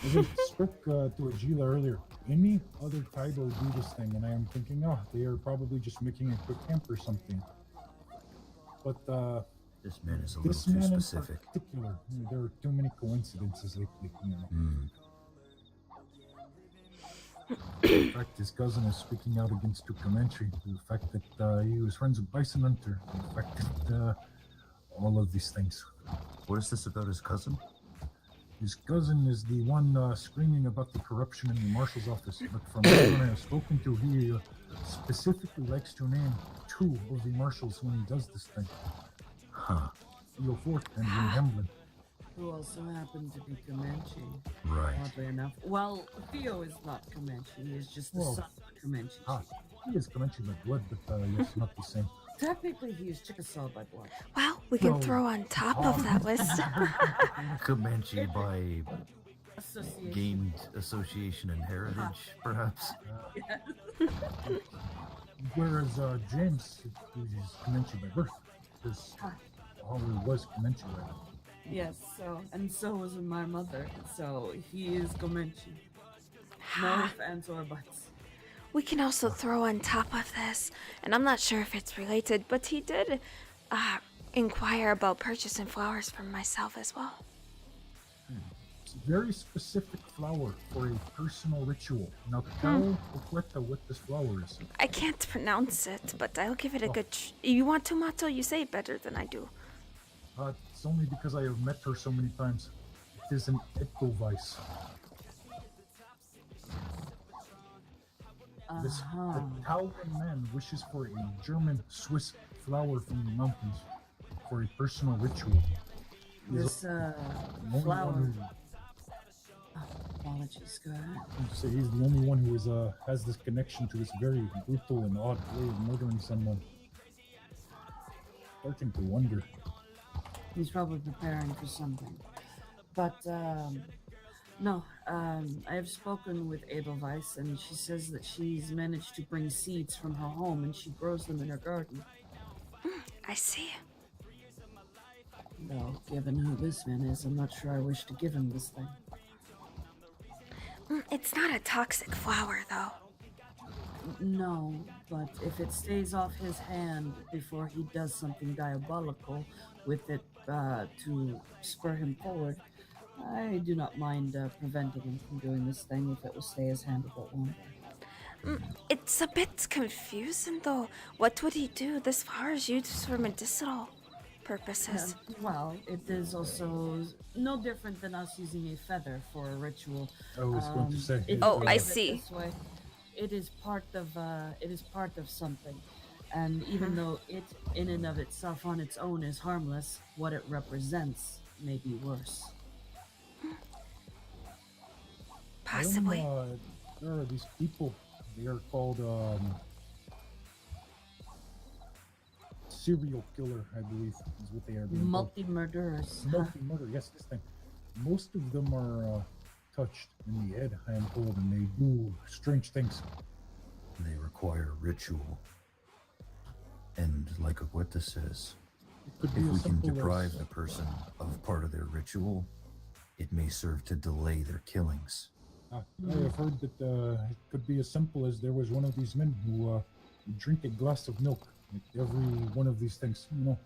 As I spoke to Atsila earlier, any other tribe will do this thing, and I am thinking, they are probably just making a quick camp or something. But this man is a little too specific. In particular, there are too many coincidences lately. You know. In fact, his cousin is speaking out against Tukamanchi. The fact that he was friends with Bison Hunter. The fact that all of these things. What is this about his cousin? His cousin is the one screaming about the corruption in the marshal's office. But from everyone I have spoken to, he specifically likes to name two of the marshals when he does this thing. Theo Fort and Win Hemblin. Who also happened to be Comanche. Right. Oddly enough. Well, Theo is not Comanche. He is just the son of Comanche. He is Comanche by blood, but yes, not the same. Technically, he is Chickasaw by blood. Wow, we can throw on top of that list. Comanche by association. Gained association and heritage, perhaps. Whereas James, is Comanche by birth, because Holly was Comanche by birth. Yes, so was my mother, so he is Comanche. No ifs, ands, or buts. We can also throw on top of this, and I'm not sure if it's related, but he did inquire about purchasing flowers for myself as well. It's a very specific flower for a personal ritual. Now tell Oqueta what this flower is. I can't pronounce it, but I'll give it a good You want tomato? You say it better than I do. It's only because I have met her so many times. It is an Edelweiss. This Italian man wishes for a German Swiss flower from the mountains for a personal ritual. This flower. Apologies, go ahead. So he's the only one who is has this connection to this very brutal and odd way of murdering someone. Starting to wonder. He's probably preparing for something. But no, I have spoken with Edelweiss, and she says that she's managed to bring seeds from her home, and she grows them in her garden. I see. Though, given who this man is, I'm not sure I wish to give him this thing. It's not a toxic flower, though. No, but if it stays off his hand before he does something diabolical with it to spur him forward, I do not mind preventing him from doing this thing if it will stay his hand a bit longer. It's a bit confusing though. What would he do? This flower is used for medicinal purposes. Well, it is also no different than us using a feather for a ritual. I was going to say. If Oh, you I think of it see. this way, it is part of something, and even though it, in and of itself, on its own, is harmless, what it represents may be worse. Possibly. There are these people. They are called serial killer, I believe, is what they are. Multi-murderers. Multi-murder, yes, this thing. Most of them are touched in the head, I am told, and they do strange things. They require ritual. And like Agueta says, if we can deprive the person of part of their ritual, it may serve to delay their killings. I have heard that it could be as simple as there was one of these men who would drink a glass of milk with every one of these things, you know.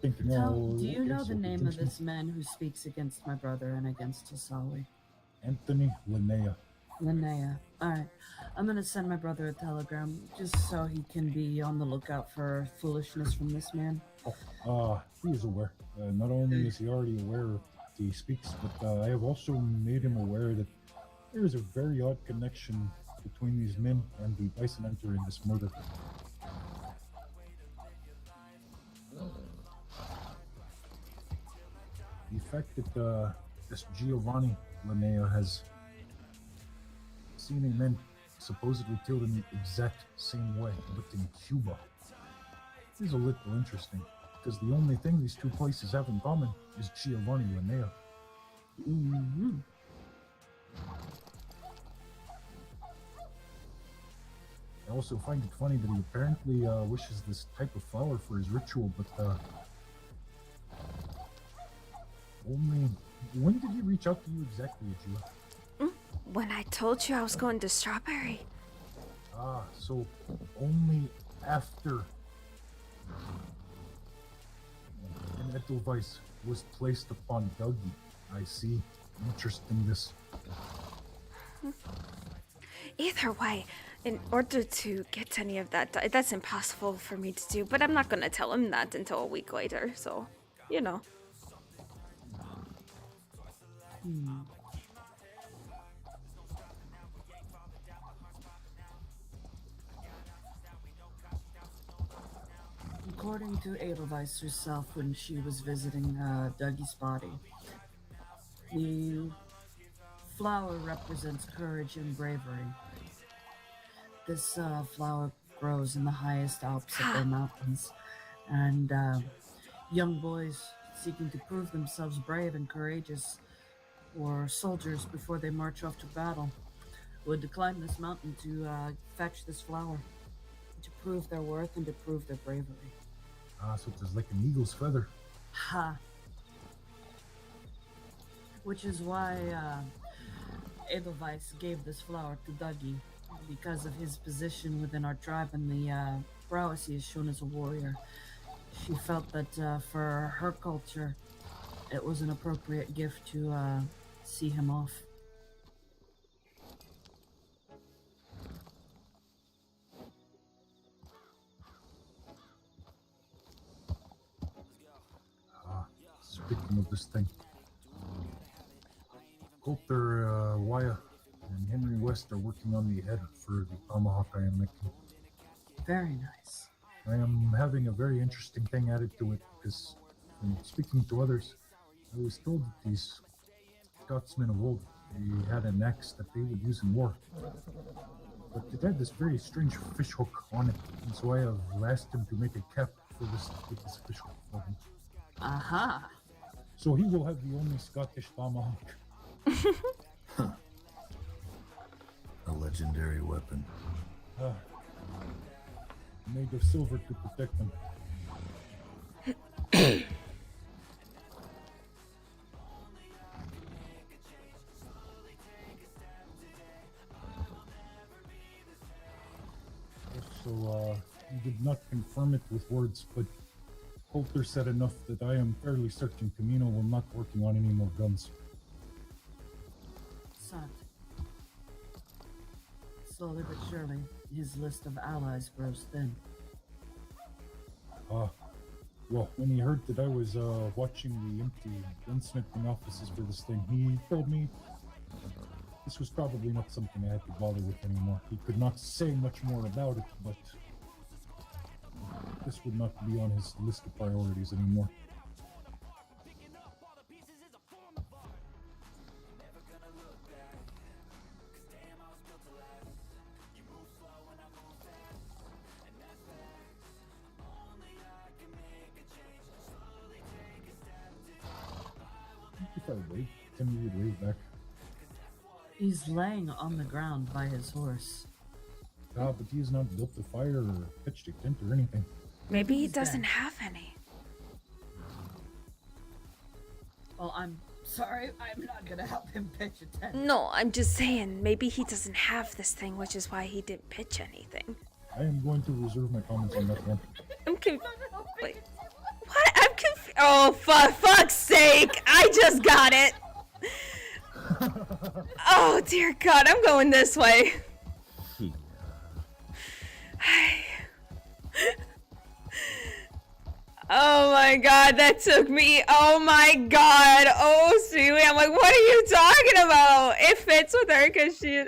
Thinking, Do you okay, know so the he name drinks of this man who speaks against my brother and against Tasawi? Anthony Linnea. Linnea. Alright. I'm gonna send my brother a telegram just so he can be on the lookout for foolishness from this man. He is aware. Not only is he already aware he speaks, but I have also made him aware that there is a very odd connection between these men and the Bison Hunter in this murder. The fact that this Giovanni Linnea has seen a man supposedly killed in the exact same way, but in Cuba, is a little interesting, because the only thing these two places have in common is Giovanni Linnea. Mm-hmm. I also find it funny that he apparently wishes this type of flower for his ritual, but only... When did he reach out to you exactly, Ajua? When I told you I was going to Strawberry. So only after an Edelweiss was placed upon Dougie. I see. Interesting this. Either way, in order to get any of that, that's impossible for me to do, but I'm not gonna tell him that until a week later, so, you know. According to Edelweiss herself when she was visiting Dougie's body, the flower represents courage and bravery. This flower grows in the highest Alps of their mountains, and young boys seeking to prove themselves brave and courageous, or soldiers before they march off to battle, would climb this mountain to fetch this flower, to prove their worth and to prove their bravery. So it's like an eagle's feather. Ha! Which is why Edelweiss gave this flower to Dougie, because of his position within our tribe and the prowess he has shown as a warrior. She felt that for her culture, it was an appropriate gift to see him off. Speaking of this thing, Coulter, Wyatt, and Henry West are working on the head for the tomahawk I am making. Very nice. I am having a very interesting thing added to it, because from speaking to others, I was told that these Scotsmen of old, they had an axe that they would use in war. But it had this very strange fish hook on it, and so I have asked him to make a cap for this fish hook for him. Aha! So he will have the only Scottish tomahawk. A legendary weapon. Made of silver to protect them. So, he did not confirm it with words, but Coulter said enough that I am fairly certain Camino will not be working on any more guns. Son. Slowly but surely, his list of allies grows thin. Well, when he heard that I was watching the empty gunsmithing offices for this thing, he told me this was probably not something I had to bother with anymore. He could not say much more about it, but this would not be on his list of priorities anymore. If I wait, Timmy would wave back. He's laying on the ground by his horse. But he has not built a fire or pitched a tent or anything. Maybe he doesn't have any. Well, I'm sorry, I'm not gonna help him pitch a tent. No, I'm just saying, maybe he doesn't have this thing, which is why he didn't pitch anything. I am going to reserve my comments on that one. I'm confused. Wait. What? I'm confused. Oh, for fuck's sake! I just got it! Oh, dear God, I'm going this way. Oh my God, that took me. Oh my God. Oh, Stewie, I'm like, what are you talking about? It fits with her because she is.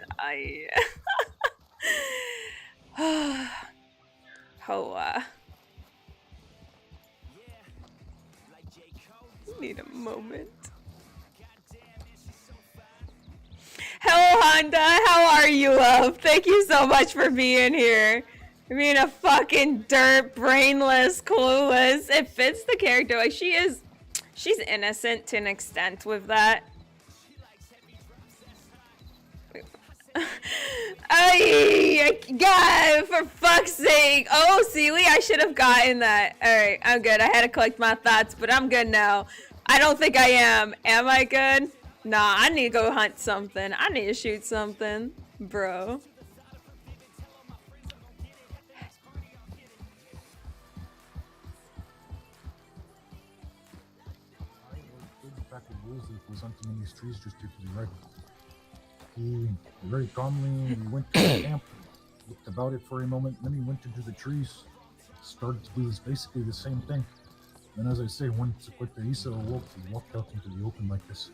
Need a moment. Hello, Honda. How are you, love? Thank you so much for being here. Being a fucking dirt, brainless, clueless. It fits the character. Like, she's innocent to an extent with that. God, for fuck's sake. Oh, Sealy, I should have gotten that. Alright, I'm good. I had to collect my thoughts, but I'm good now. I don't think I am. Am I good? Nah, I need to go hunt something. I need to shoot something, bro. Was hunting in these trees just to the right. He very calmly went to the camp, looked about it for a moment, then he went into the trees, started to do basically the same thing. And as I say, once Isa awoke, he walked out into the open like this.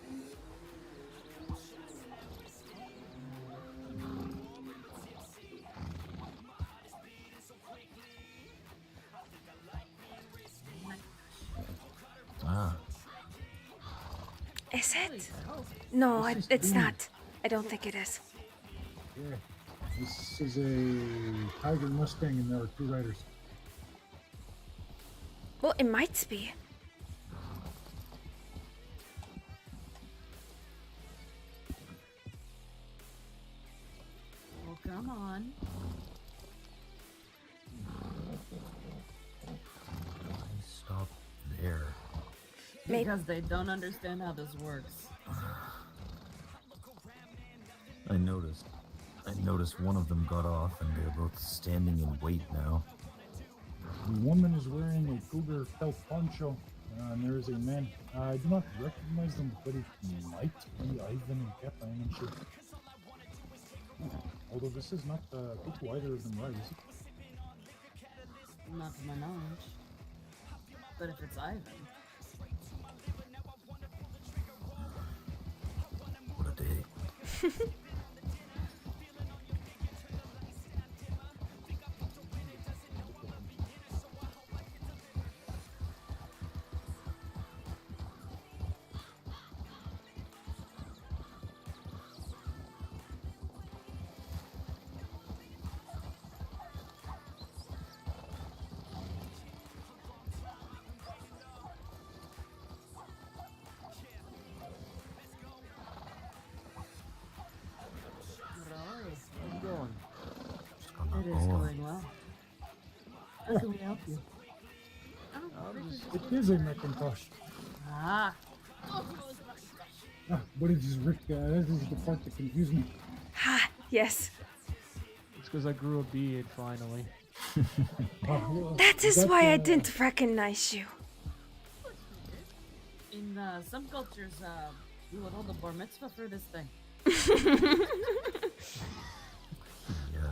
Is it? No, it's not. I don't think it is. Yeah, this is a Tiger Mustang and there are 2 riders. Well, it might be. Well, come on. Stop there. Because they don't understand how this works. I noticed one of them got off and they're both standing in wait now. The woman is wearing a cougar felt poncho, and there is a man. I do not recognize them, but it might be Ivan and Cap, I am unsure. Although this is not who either of them ride, is it? Not to my knowledge. But if it's Ivan... What a day. It is going well. How can we help you? It is a Macintosh. Ah. But it is Rick. This is the part that confused me. Ha! Yes. It's because I grew a beard finally. That is why I didn't recognize you. In some cultures, we would hold a bar mitzvah for this thing.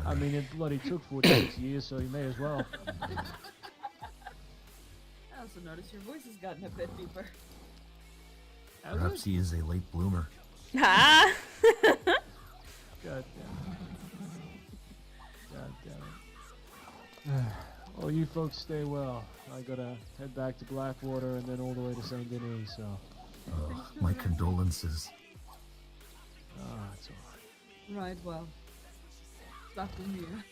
I mean, it bloody took 46 years, so you may as well. I also noticed your voice has gotten a bit deeper. Perhaps he is a late bloomer. Ah! God damn it. God damn it. Well, you folks stay well. I gotta head back to Blackwater and then all the way to Saint Denis, so. My condolences. Ah, it's alright. Right, well. Stuck in here.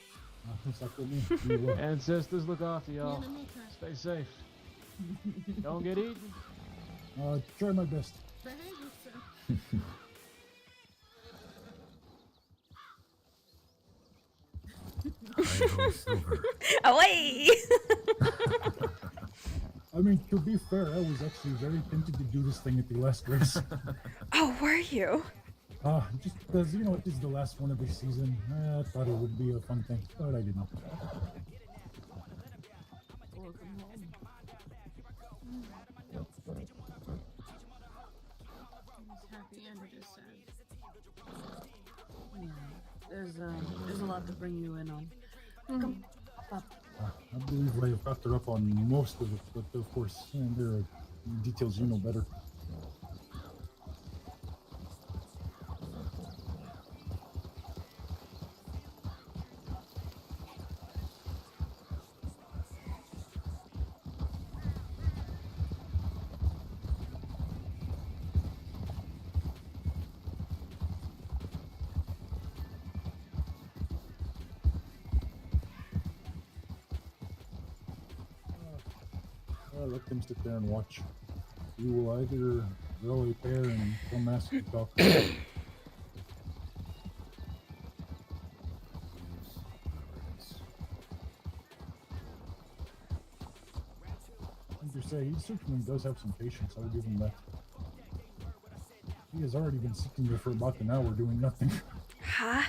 Stuck with me. You will. Ancestors, look after y'all. Yeah, no time. Stay safe. Don't get eaten. Try my best. Behave yourself. Idaho Silver. Away! I mean, to be fair, I was actually very tempted to do this thing at the last race. Oh, were you? Just because, you know, it is the last one of the season. I thought it would be a fun thing, but I didn't. Welcome home. It's happy and it is sad. Yeah, there's a lot to bring you in on. Come up. I believe I've got her up on most of it, but of course, there are details you know better. Let them sit there and watch. You will either grow a pair and come ask to talk. As you say, he certainly does have some patience. I'll give him that. He has already been sitting there for about an hour doing nothing. Huh?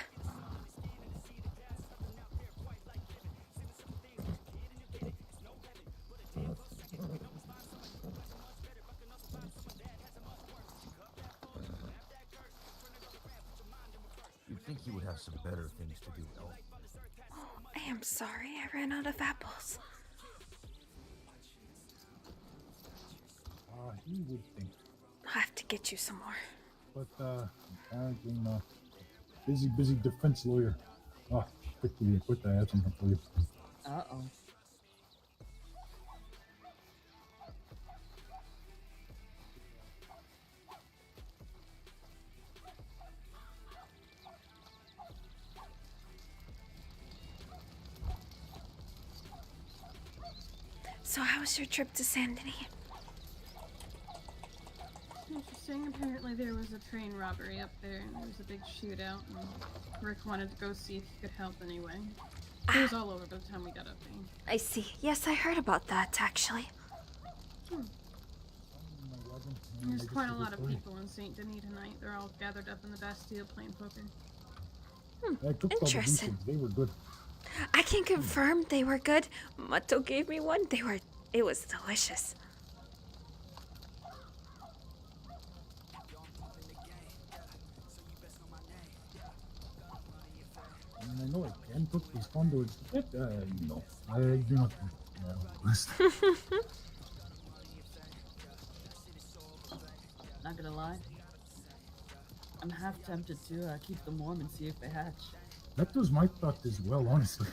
You'd think he would have some better things to do, though. I am sorry, I ran out of apples. He would think. I'll have to get you some more. But, I'm busy defense lawyer. Quickly quit. I have something for you. Uh-oh. So how was your trip to Saint Denis? Interesting. Apparently there was a train robbery up there and there was a big shootout and Rick wanted to go see if he could help anyway. It was all over by the time we got up there. I see. Yes, I heard about that, actually. There's quite a lot of people in Saint Denis tonight. They're all gathered up in the Bastille playing poker. I took all the Interesting. beaches. They were good. I can confirm they were good. Mato gave me one. It was delicious. And I know I can cook these condos, but no, I do not. Not gonna lie. I'm half tempted to keep them warm and see if they hatch. That was my thought as well, honestly.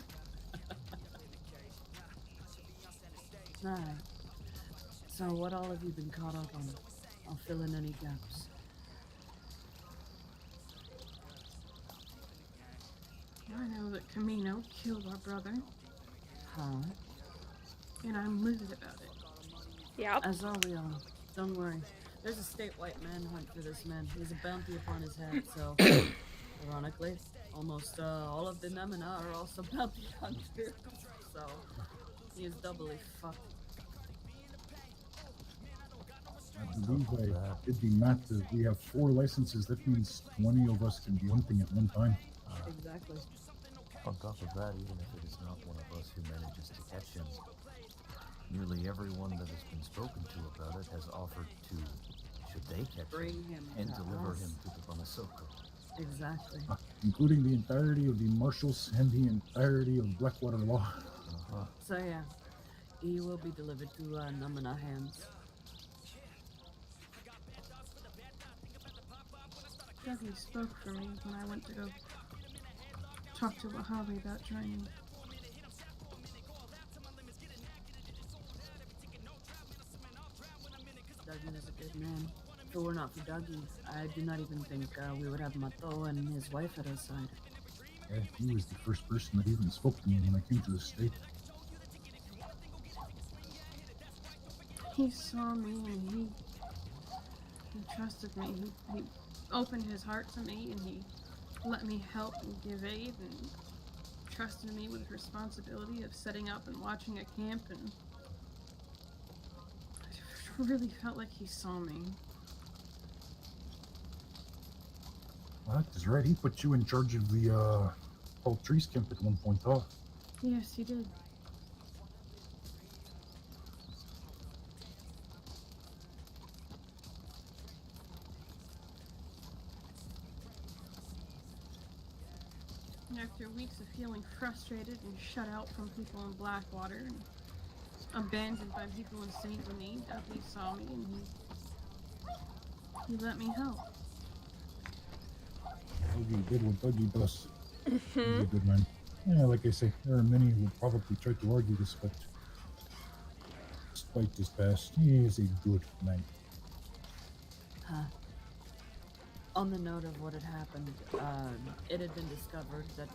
Alright. So what all have you been caught up on? I'll fill in any gaps. I know that Camino killed our brother, Huh? and I'm livid about it. Yep. As are we all. Don't worry. There's a statewide manhunt for this man. He has a bounty upon his head, so ironically, almost all of the Nemina are also bounty hunters. So he is doubly fucked. I believe I did the math. We have 4 licenses. That means 20 of us can be hunting at one time. Exactly. On top of that, even if it is not one of us who manages to catch him, Nearly everyone that has been spoken to about it has offered to, should they catch Bring him and to deliver us. him to the Bamasoko. Exactly. Including the entirety of the marshals and the entirety of Blackwater law. So yeah, he will be delivered to Namana hands. Dougie spoke for me when I went to go talk to Wahali about joining. Dougie is a good man. If it were not for Dougie, I do not even think we would have Mato and his wife at our side. Yeah, he was the first person that even spoke to me when I came to the state. He saw me and he trusted me. He opened his heart to me and he let me help and give aid and trusted me with the responsibility of setting up and watching a camp, and I really felt like he saw me. Well, that is right. He put you in charge of the Tall Trees camp at one point, huh? Yes, he did. After weeks of feeling frustrated and shut out from people in Blackwater and abandoned by people in St. Denis, Dudley saw me and he let me help. Dougie did what Dougie does. He's a good man. Yeah, like I say, there are many who would probably try to argue this, but despite his past, he is a good man. On the note of what had happened, it had been discovered that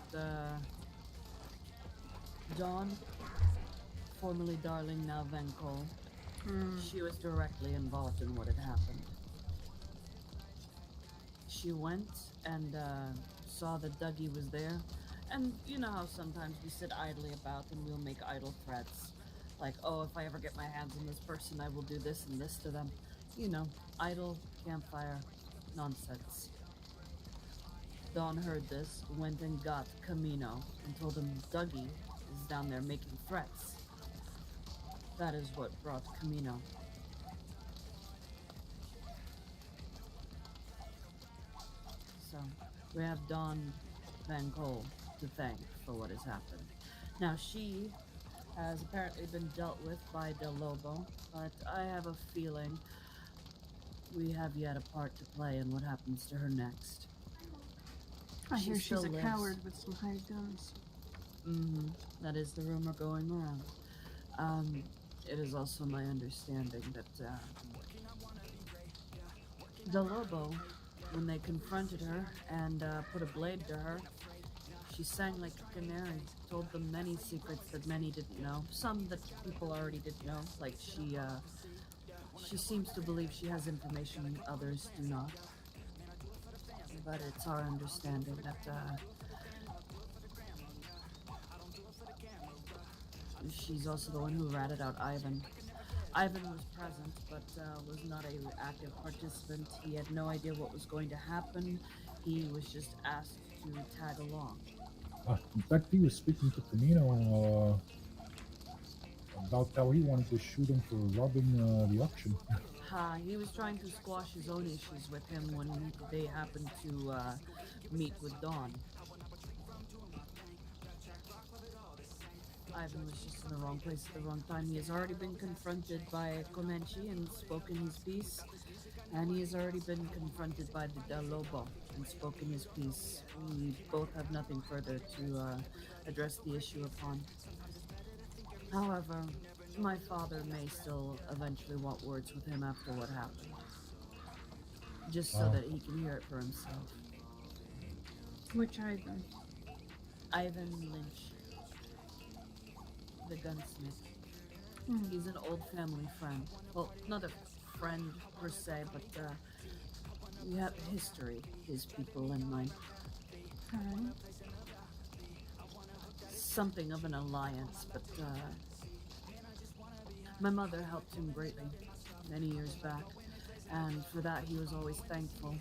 Dawn, formerly Darling, now Van Cole, she was directly involved in what had happened. She went and saw that Dougie was there, and you know how sometimes we sit idly about and we'll make idle threats, like, oh, if I ever get my hands on this person, I will do this and this to them. You know, idle, campfire, nonsense. Dawn heard this, went and got Camino, and told him Dougie is down there making threats. That is what brought Camino. So, we have Dawn Van Cole to thank for what has happened. Now, she has apparently been dealt with by Del Lobo, but I have a feeling we have yet a part to play in what happens to her next. I hear she's still a lives. coward with some hired guns. That is the rumor going around. It is also my understanding that Del Lobo, when they confronted her and put a blade to her, she sang like a canary, told them many secrets that many didn't know, some that people already didn't know, like she seems to believe she has information others do not. But it's our understanding that she's also the one who ratted out Ivan. Ivan was present, but was not an active participant. He had no idea what was going to happen. He was just asked to tag along. In fact, he was speaking to Camino about how he wanted to shoot him for robbing the auction. He was trying to squash his own issues with him when they happened to meet with Dawn. Ivan was just in the wrong place at the wrong time. He has already been confronted by Comanche and spoken his piece, and he has already been confronted by the Del Lobo and spoken his piece. We both have nothing further to address the issue upon. However, my father may still eventually want words with him after what happened, just so that he can hear it for himself. Which Ivan? Ivan Lynch, the gunsmith. He's an old family friend. Well, not a friend per se, but we have history, his people and mine. Alright. Something of an alliance, but my mother helped him greatly many years back, and for that he was always thankful.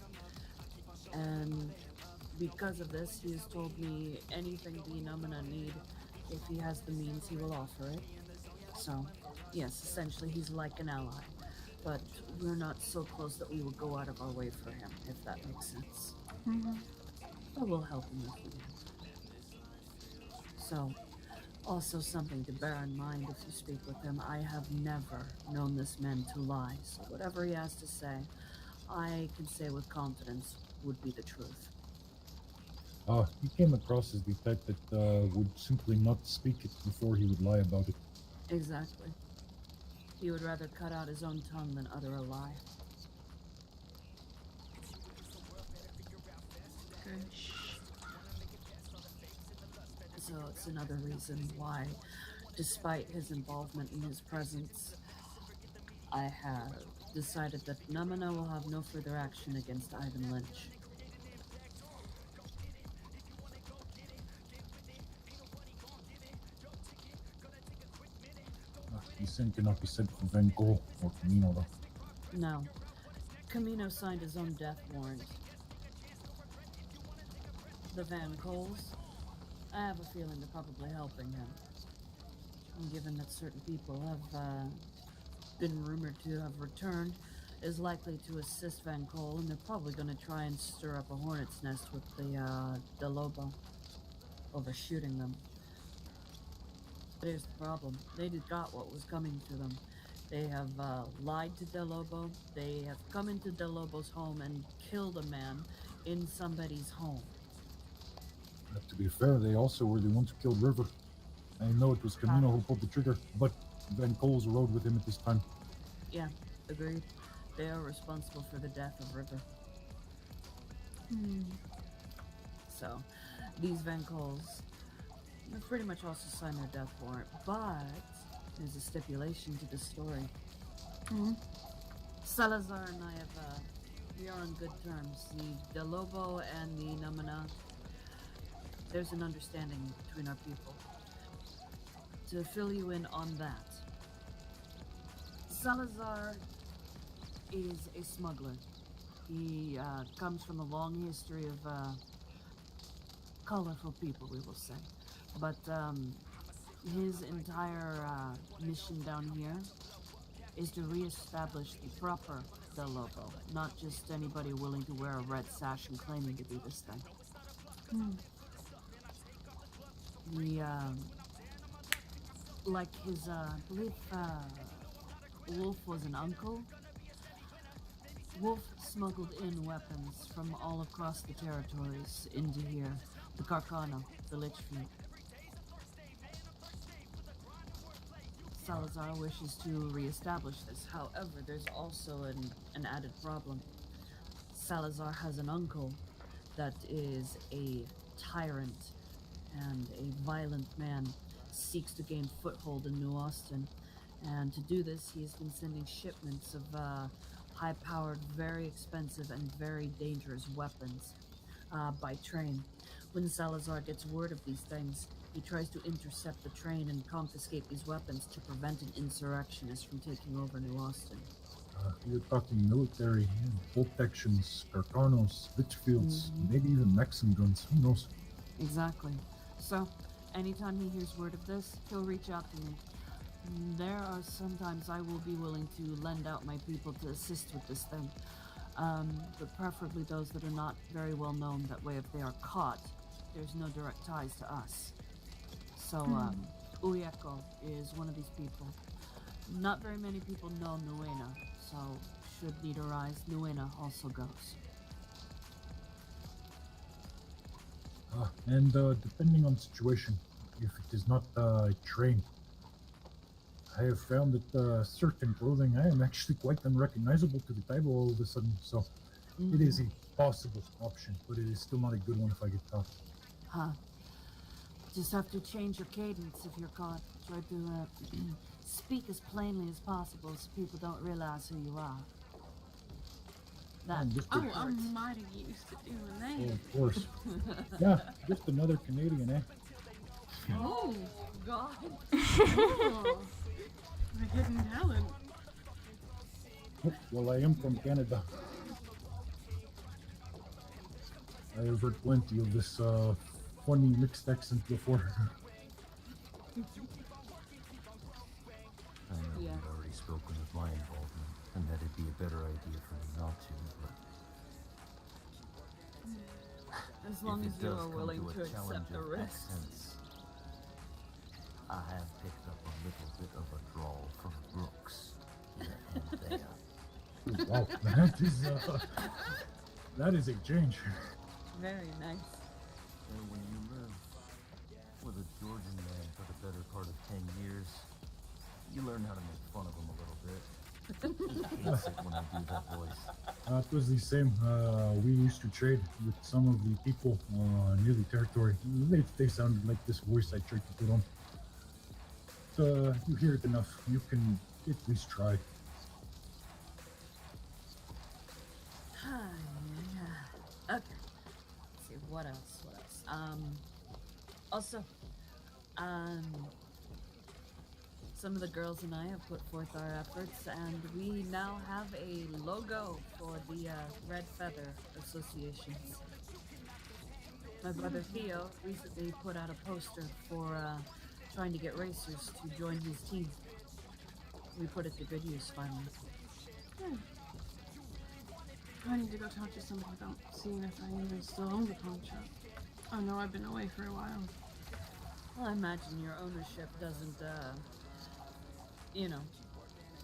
And because of this, he has told me anything the Inamana need, if he has the means, he will offer it. So, Yes, essentially he's like an ally. But we're not so close that we will go out of our way for him, if that makes sense. But we'll help him if we can. So, also something to bear in mind if you speak with him, I have never known this man to lie, so whatever he has to say, I can say with confidence would be the truth. He came across as the type that would simply not speak it before he would lie about it. Exactly. He would rather cut out his own tongue than utter a lie. Good. So it's another reason why, despite his involvement in his presence, I have decided that Namana will have no further action against Ivan Lynch. The same cannot be said for Van Gogh or Camino, though. No. Camino signed his own death warrant. The Van Coles, I have a feeling they're probably helping him. And given that certain people have been rumored to have returned, is likely to assist Van Cole, and they're probably going to try and stir up a hornet's nest with the Delobo over shooting them. But here's the problem. They got what was coming to them. They have lied to Delobo. They have come into Delobo's home and killed a man in somebody's home. To be fair, they also were the ones who killed River. I know it was Camino who pulled the trigger, but Van Coles rode with him at this time. Yeah, agreed. They are responsible for the death of River. So, these Van Coles have pretty much also signed their death warrant, but there's a stipulation to the story. Salazar and I have, we are on good terms. The Delobo and the Namana, there's an understanding between our people. To fill you in on that, Salazar is a smuggler. He comes from a long history of colorful people, we will say. But his entire mission down here is to reestablish the proper Delobo, not just anybody willing to wear a red sash and claiming to do this thing. We, like his, I believe, Wolf was an uncle. Wolf smuggled in weapons from all across the territories into here. The Carcano, the Litchfield. Salazar wishes to reestablish this. However, there's also an added problem. Salazar has an uncle that is a tyrant and a violent man, seeks to gain foothold in New Austin. And to do this, he has been sending shipments of high-powered, very expensive, and very dangerous weapons by train. When Salazar gets word of these things, he tries to intercept the train and confiscate these weapons to prevent an insurrectionist from taking over New Austin. You're talking military, bolt actions, Carcanos, Litchfields, maybe even Maxim guns, who knows? Exactly. So, anytime he hears word of this, he'll reach out to me. There are sometimes I will be willing to lend out my people to assist with this thing. But preferably those that are not very well known. That way, if they are caught, there's no direct ties to us. So, Uyeko is one of these people. Not very many people know Nuena, so should need arise, Nuena also goes. And depending on the situation, if it is not trained, I have found that certain clothing I am actually quite unrecognizable to the table all of a sudden, so it is a possible option, but it is still not a good one if I get caught. Just have to change your cadence if you're caught. Try to speak as plainly as possible so people don't realize who you are. I'm mighty used to doing that. Oh, of course. Yeah, just another Canadian, eh? Oh, God. Oh, a hidden talent. Well, I am from Canada. I have heard plenty of this funny mixed accent before. Yeah, already spoken of my involvement, and that it'd be a better idea for me not to, but... As long if as it you does are come willing to to a challenge accept the of that risk. sense, I have picked up a little bit of a draw from Brooks here and there. Wow, that is a change. Very nice. And when you live with a Georgian man for the better part of 10 years, you learn how to make fun of him a little bit. That's it when I do that voice. It was the same. We used to trade with some of the people near the territory. They sounded like this voice I tried to put on. You hear it enough, you can at least try. Okay. Let's see, what else? Also, some of the girls and I have put forth our efforts, and we now have a logo for the Red Feather Associations. My brother Theo recently put out a poster for trying to get racers to join his team. We put it to good use finally. I need to go talk to somebody about seeing if I even still own the pawn shop. I know I've been away for a while. Well, I imagine your ownership doesn't,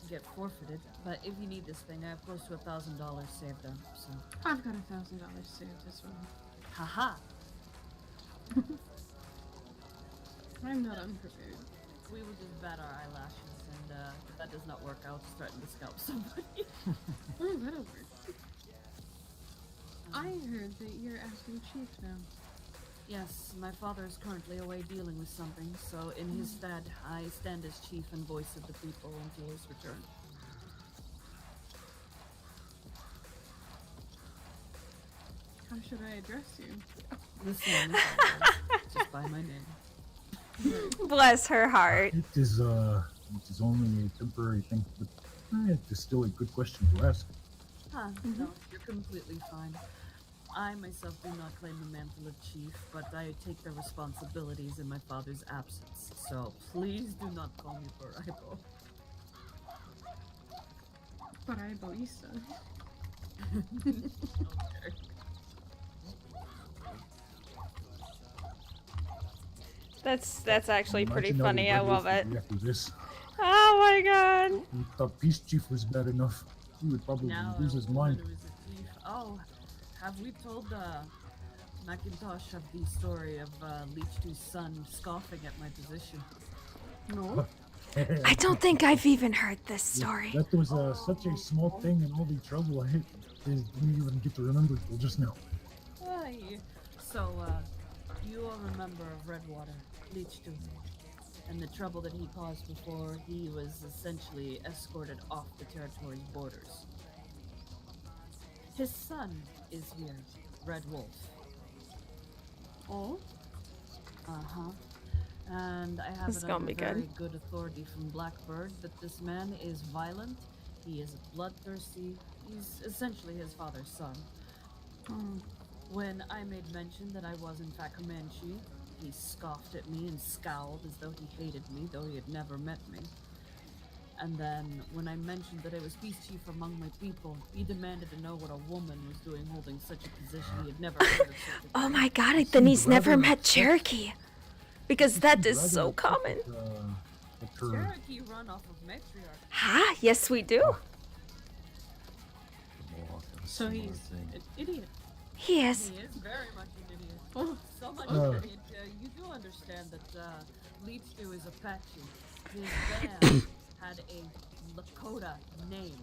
get forfeited. But if you need this thing, I have close to $1,000 saved up, so... I've got $1,000 saved as well. Haha! I'm not unprepared. We will just bat our eyelashes, and if that does not work out, threaten to scalp somebody. Oh, that'll work. I heard that you're acting chief now. Yes, my father is currently away dealing with something, so in his stead, I stand as chief and voice of the people until his return. How should I address you? The same as always, just by my name. Bless her heart. It is only a temporary thing, but it is still a good question to ask. No, you're completely fine. I myself do not claim the mantle of chief, but I take the responsibilities in my father's absence, so please do not call me Paraibo. Paraibo Issa. That's actually pretty Imagine how funny. the I rebels love would it. react to this. Oh my god. He thought peace chief was bad enough. He would probably Now lose his mind. who is a chief. Oh, have we told Macintosh of the story of Leech 2's son scoffing at my position? No. I don't think I've even heard this story. That was such a small thing, and all the trouble I didn't even get to remember till just now. Aye. So, you all remember of Redwater, Leech 2, and the trouble that he caused before he was essentially escorted off the territory's borders. His son is here, Red Wolf. Oh? Uh-huh. And I have This is it gonna under be very good. good authority from Blackbird that this man is violent, he is bloodthirsty, he's essentially his father's son. When I made mention that I was in fact Comanche, he scoffed at me and scowled as though he hated me, though he had never met me. And then, when I mentioned that I was peace chief among my people, he demanded to know what a woman was doing holding such a position he had never heard of such a Oh thing. my god, then he's never met Cherokee. Because that is so common. Cherokee run off of matriarch. Ha, yes we do. So he's an idiot. He is. He is very much an idiot. Oh. So much an idiot. You do understand that Leech 2 is Apache. His band had a Lakota name.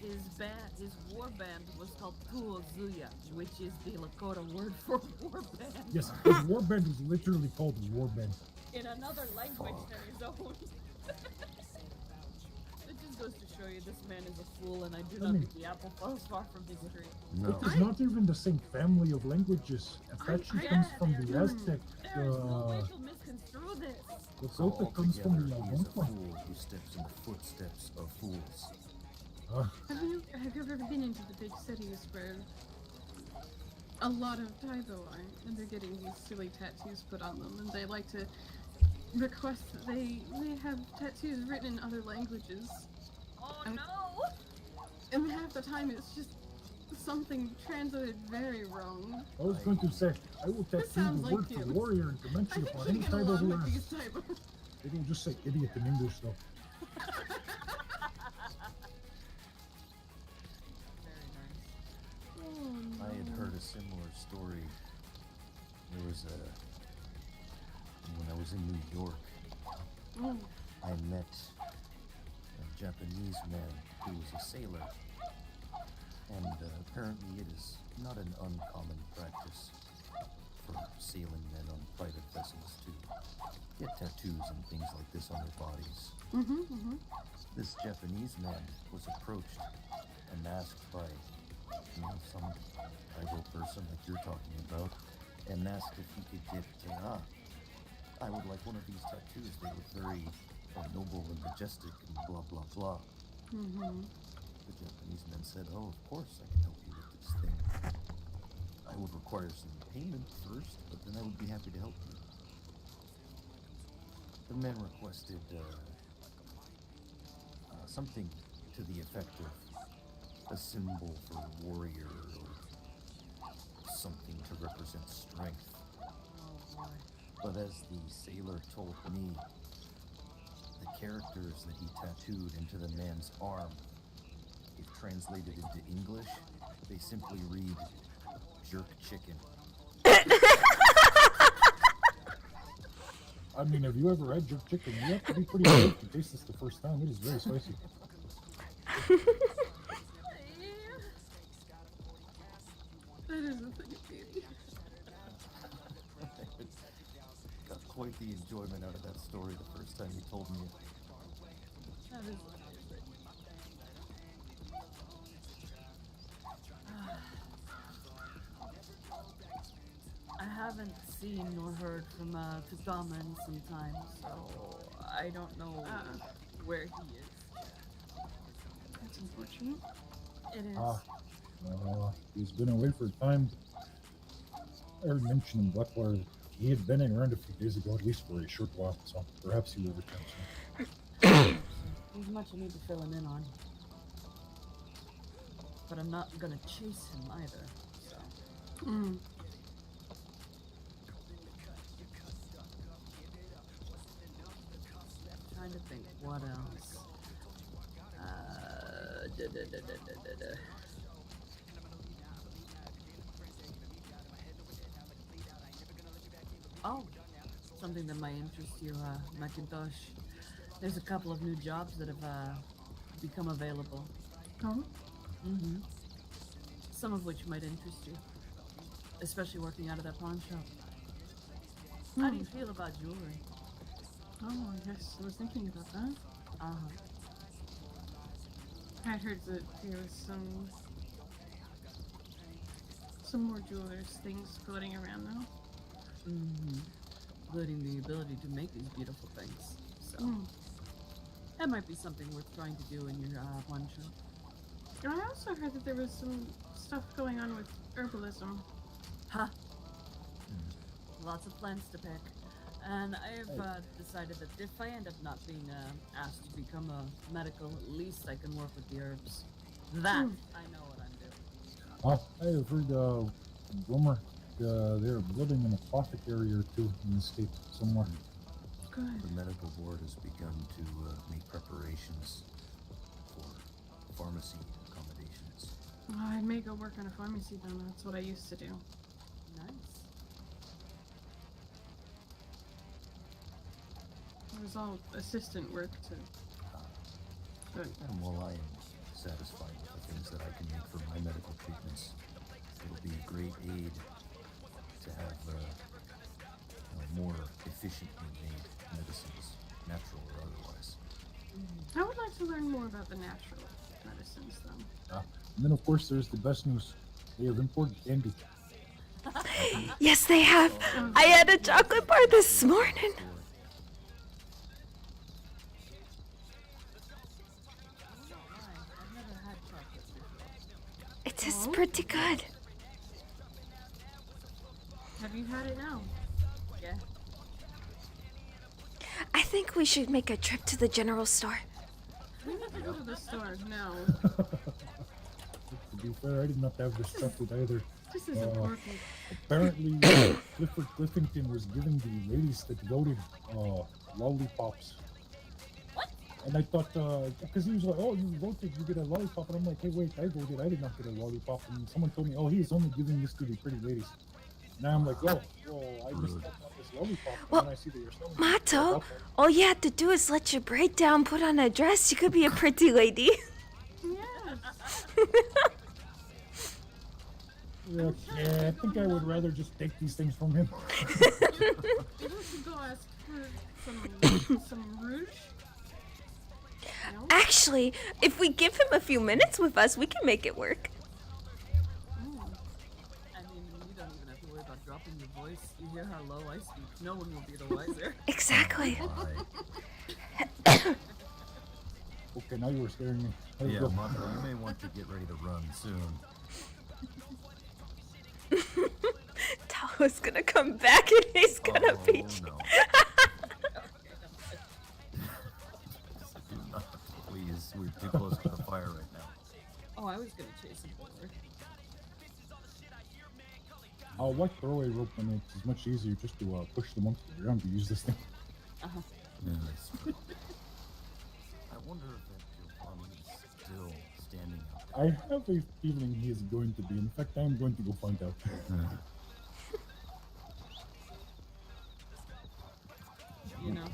His war band was called Tuozuya, which is the Lakota word for war band. Yes, his warband was literally called warband. In another language than his own. It just goes to show you this man is a fool, and I do not think the apple falls far from his tree. No. It's not even the same family of languages. Apache comes from the Aztec. There is no way to misconstrue this. Lakota comes from the He's a Algonquin. fool who steps in the footsteps of fools. Have you ever been into the big cities where a lot of Taibo are, and they're getting these silly tattoos put on them, and they like to request that they have tattoos written in other languages. Oh and, no! And half the time it's just something translated very wrong. I was going to say, I will tattoo the sounds word like for you. warrior and to mention I upon think any you get type of along with awareness. these type of... It will just say idiot in English though. I had heard a similar story. There was when I was in New York, I met a Japanese man who was a sailor. And apparently it is not an uncommon practice for sailing men on private vessels to get tattoos and things like this on their bodies. This Japanese man was approached and asked by some tribal person like you're talking about, and asked if he could get, I would like one of these tattoos. They look very noble and majestic and blah blah blah. The Japanese man said, "Oh, of course I can help you with this thing. I would require some payment first, but then I would be happy to help you." The man requested something to the effect of a symbol for a warrior or something to represent strength. But as the sailor told me, the characters that he tattooed into the man's arm, if translated into English, they simply read jerk chicken. I mean, have you ever had jerk chicken? You have to be pretty brave to taste this the first time. It is very spicy. That is a thing of beauty. Got quite the enjoyment out of that story the first time you told me it. That is amazing. I haven't seen nor heard from Kagama in some time, so I don't know where he is. That's unfortunate. It is. He's been away for a time. I already mentioned in Blackwater he had been around a few days ago, at least for a short while, so perhaps he will return soon. There's much I need to fill him in on. But I'm not gonna chase him either, so. Trying to think what else. Oh, something that might interest you, Macintosh. There's a couple of new jobs that have become available. Oh? Some of which might interest you, especially working out of that pawn shop. How do you feel about jewelry? Oh, yes, I was thinking about that. I heard that there was some more jewelers things floating around now. Including the ability to make these beautiful things. So that might be something worth trying to do in your pawn shop. I also heard that there was some stuff going on with herbalism. Lots of plants to pick. And I have decided that if I end up not being asked to become a medical, at least I can work with the herbs. That I know what I'm doing. I have heard rumor they're building an apothecary or two in the state somewhere. Good. The medical board has begun to make preparations for pharmacy accommodations. I may go work on a pharmacy then. That's what I used to do. Nice. It was all assistant work too. And while I am satisfied with the things that I can make for my medical treatments, it'll be a great aid to have more efficiently made medicines, natural or otherwise. I would like to learn more about the natural medicines though. And then of course there's the best news. They have imported candy. Yes, they have. I had a chocolate bar this morning. It is pretty good. Have you had it now? Yeah. I think we should make a trip to the general store. We need to go to the store now. To be fair, I did not have this chocolate either. This isn't working. Apparently, Clifford Cliffington was giving the ladies that voted lollipops. What? And I thought, because he was like, oh, you voted, you get a lollipop. And I'm like, hey, wait, I voted, I did not get a lollipop. And someone told me, oh, he's only giving this to the pretty ladies. Now I'm like, oh, well, I missed out on this lollipop. Well, and then I see that you're selling Mato, all you have to do is let your braid down, put on a dress. You could be a pretty lady. Yeah, I think I would rather just take these things from him. Maybe we should go ask for some rouge. No? Actually, if we give him a few minutes with us, we can make it work. I mean, you don't even have to worry about dropping your voice. You hear how low I speak. No one will be the wiser. Exactly. Okay, now you were scaring me. Yeah, Mako, you may want to get ready to run soon. Taho's gonna come back and he's gonna beat you. No. Do not, please. We're too close to the fire right now. Oh, I was gonna chase him forward. Why throw a rope when it's much easier just to push them onto the ground to use this thing? Uh-huh. Yeah, that's true. I wonder if that Giovanni is still standing out there. I have a feeling he is going to be. In fact, I am going to go find out. You know,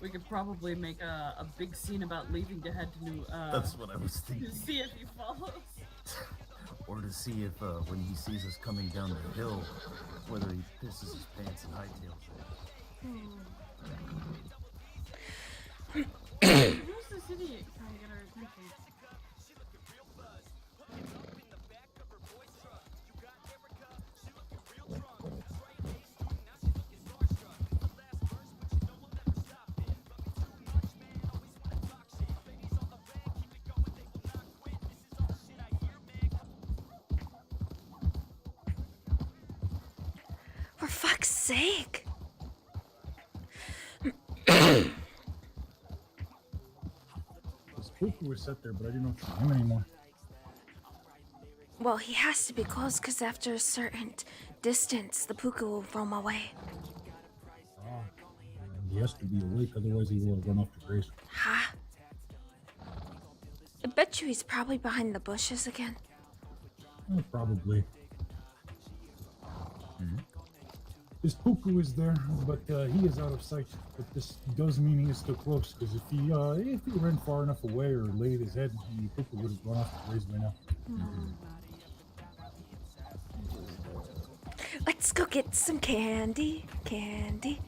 we could probably make a big scene about leaving to head to New. That's what I was thinking. To see if he follows. Or to see if, when he sees us coming down the hill, whether he pisses his pants and hightails it. Who's the city trying to get our attention? For fuck's sake. Spooky was set there, but I do not see him anymore. Well, he has to be close because after a certain distance, the puka will roam away. He has to be awake, otherwise he will run off the grace. Ha! I bet you he's probably behind the bushes again. Probably. His puku is there, but he is out of sight. But this does mean he is still close, because if he ran far enough away or laid his head, the puku would have gone off the graze by now. Let's go get some candy. Candy.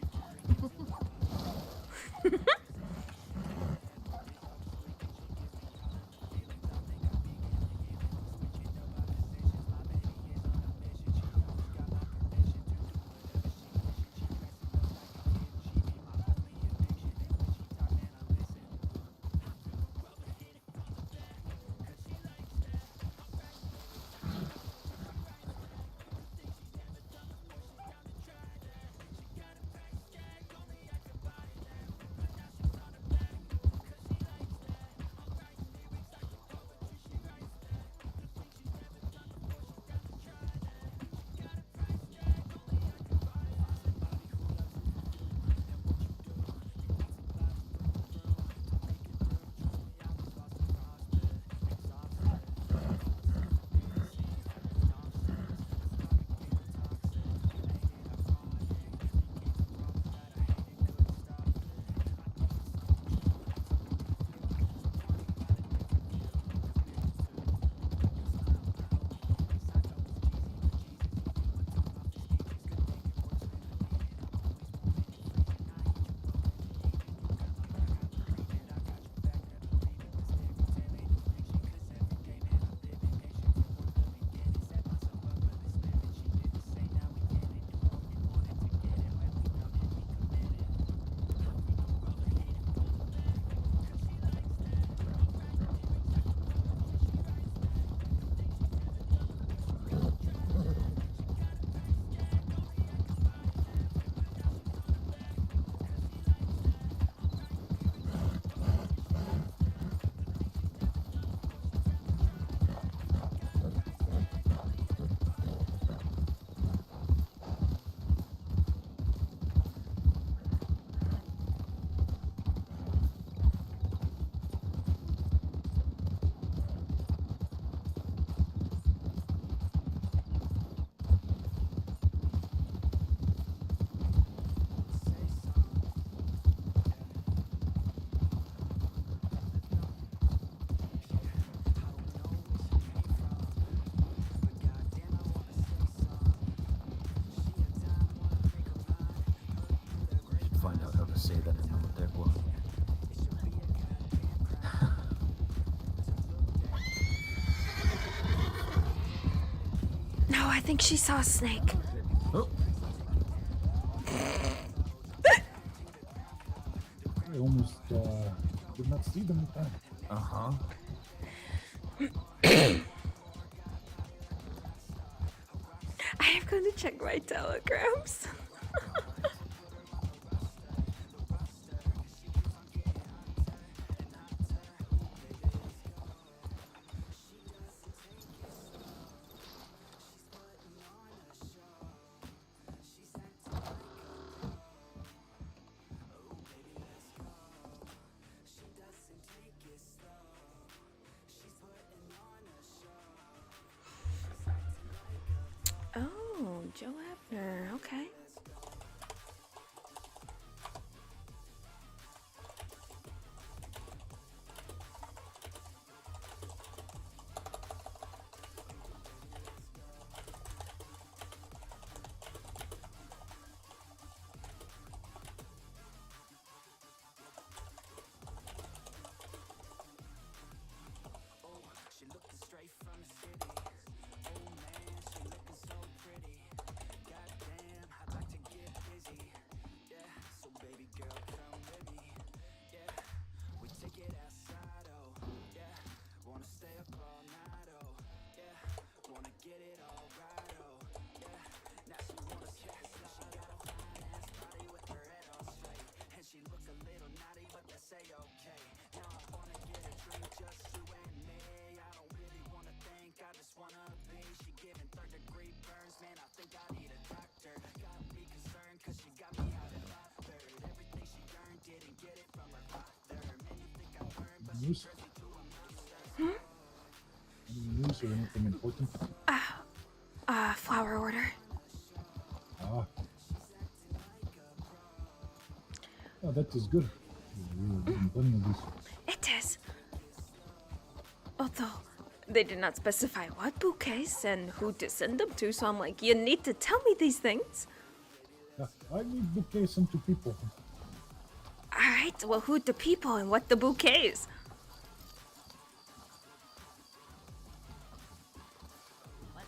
say that en Numategua. No, I think she saw a snake. Oh. I almost did not see them in time. Uh-huh. I am going to check my telegrams. Oh, Joe Abner, okay. News? Any news or anything important? Flower order. Ah. Oh, that is good. We were getting plenty of these. It is. Although, they did not specify what bouquets and who to send them to, so I'm like, you need to tell me these things. I need bouquets sent to people. Alright, well, who the people and what the bouquets?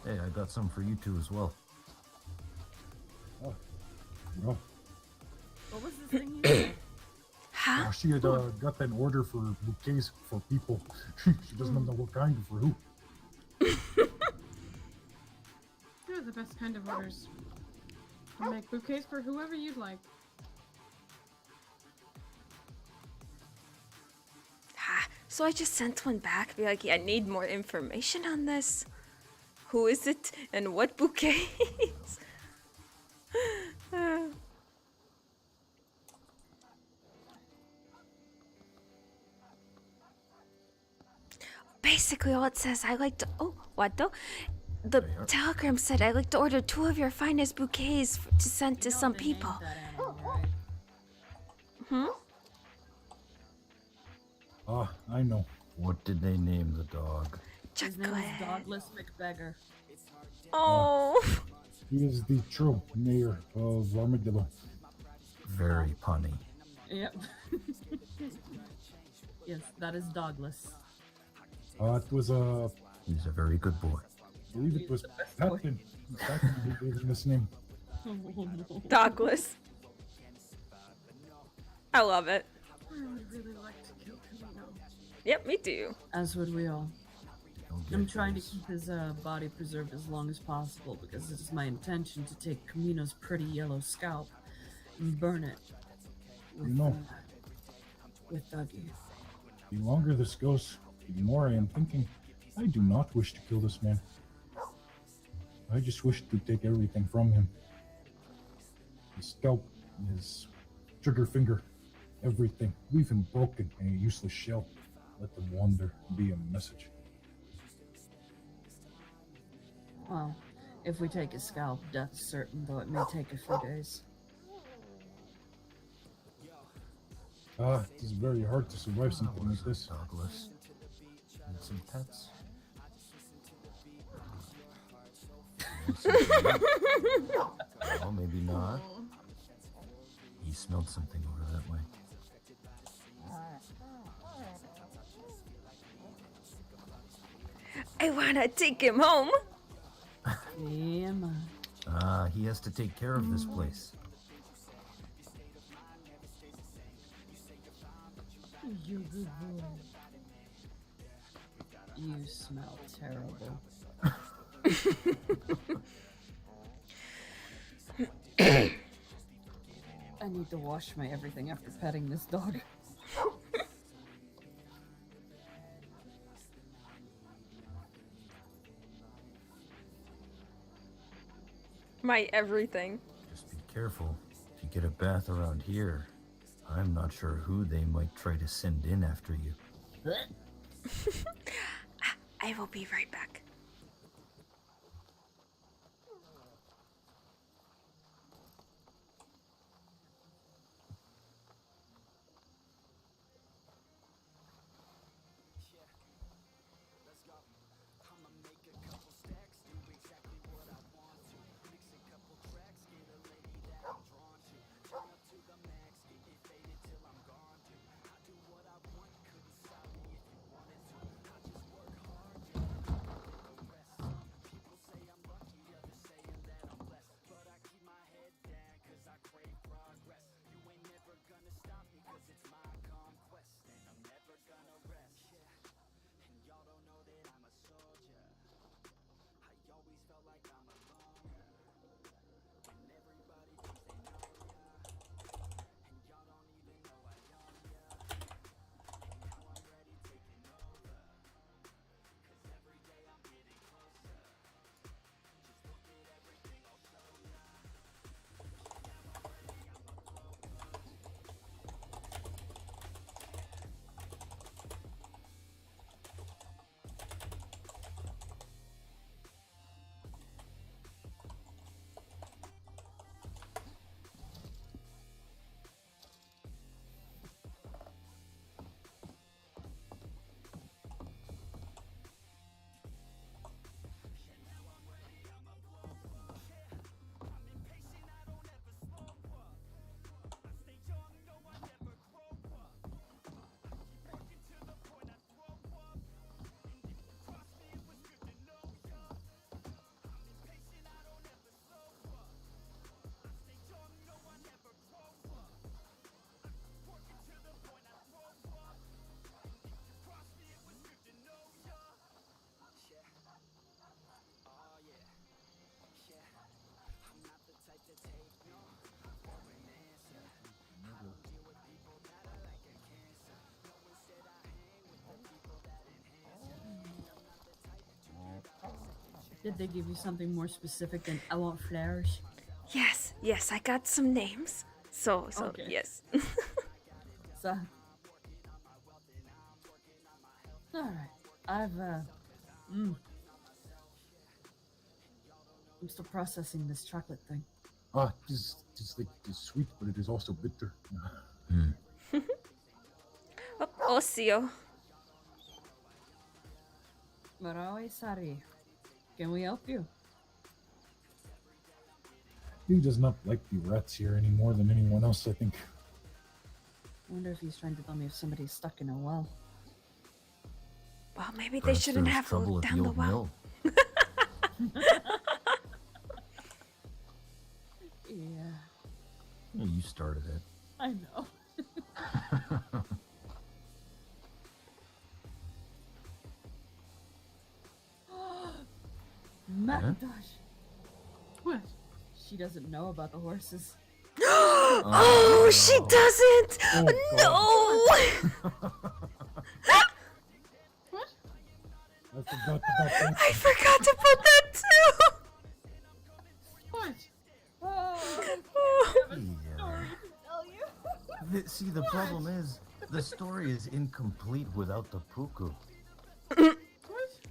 Hey, I got some for you two as well. Oh, no. What was the thing you said? Huh? She had got an order for bouquets for people. She doesn't know what kind for who. They're the best kind of orders. I'll make bouquets for whoever you'd like. So I just sent one back, be like, yeah, I need more information on this. Who is it and what bouquets? Basically, all it says, I like to. Oh, what though? The telegram said, I like to order 2 of your finest bouquets to send to some people. Hmm? Ah, I know. What did they name the dog? His name is Dogless McBeggar. Oh. He is the true mayor of Armadillo. Very punny. Yep. Yes, that is Dogless. It was a. He's a very good boy. I believe it was Patton. Patton who gave him this name. Dogless. I love it. I would really like to kill Camino. Yep, me too. As would we all. I'm trying to keep his body preserved as long as possible because it is my intention to take Camino's pretty yellow scalp and burn it with Dougie. The longer this goes, the more I am thinking, I do not wish to kill this man. I just wish to take everything from him. His scalp, his trigger finger, everything. Leave him broken in a useless shell. Let them wander, be a message. Well, if we take his scalp, death's certain, though it may take a few days. It is very hard to survive something like this. Douglas. Need some pets? Well, maybe not. He smelled something over that way. I wanna take him home. Yeah, man. Ah, he has to take care of this place. You good boy. You smell terrible. I need to wash my everything after petting this dog. My everything. Just be careful. If you get a bath around here, I'm not sure who they might try to send in after you. I will be right back. Did they give you something more specific than I want flowers? Yes, I got some names. So, Okay. yes. So, alright. I'm still processing this chocolate thing. Just like it's sweet, but it is also bitter. Osio. Marawi Sari, can we help you? He does not like the rats here any more than anyone else, I think. I wonder if he's trying to tell me if somebody's stuck in a well. Well, maybe they Perhaps shouldn't there's have trouble looked at down the old well. mill. Yeah, Yeah, you started it. I know. Macintosh! What? She doesn't know about the horses. Oh, she doesn't! Oh, What? I forgot about that. I forgot to put that too! What? See, the problem is, the story is incomplete without the puku.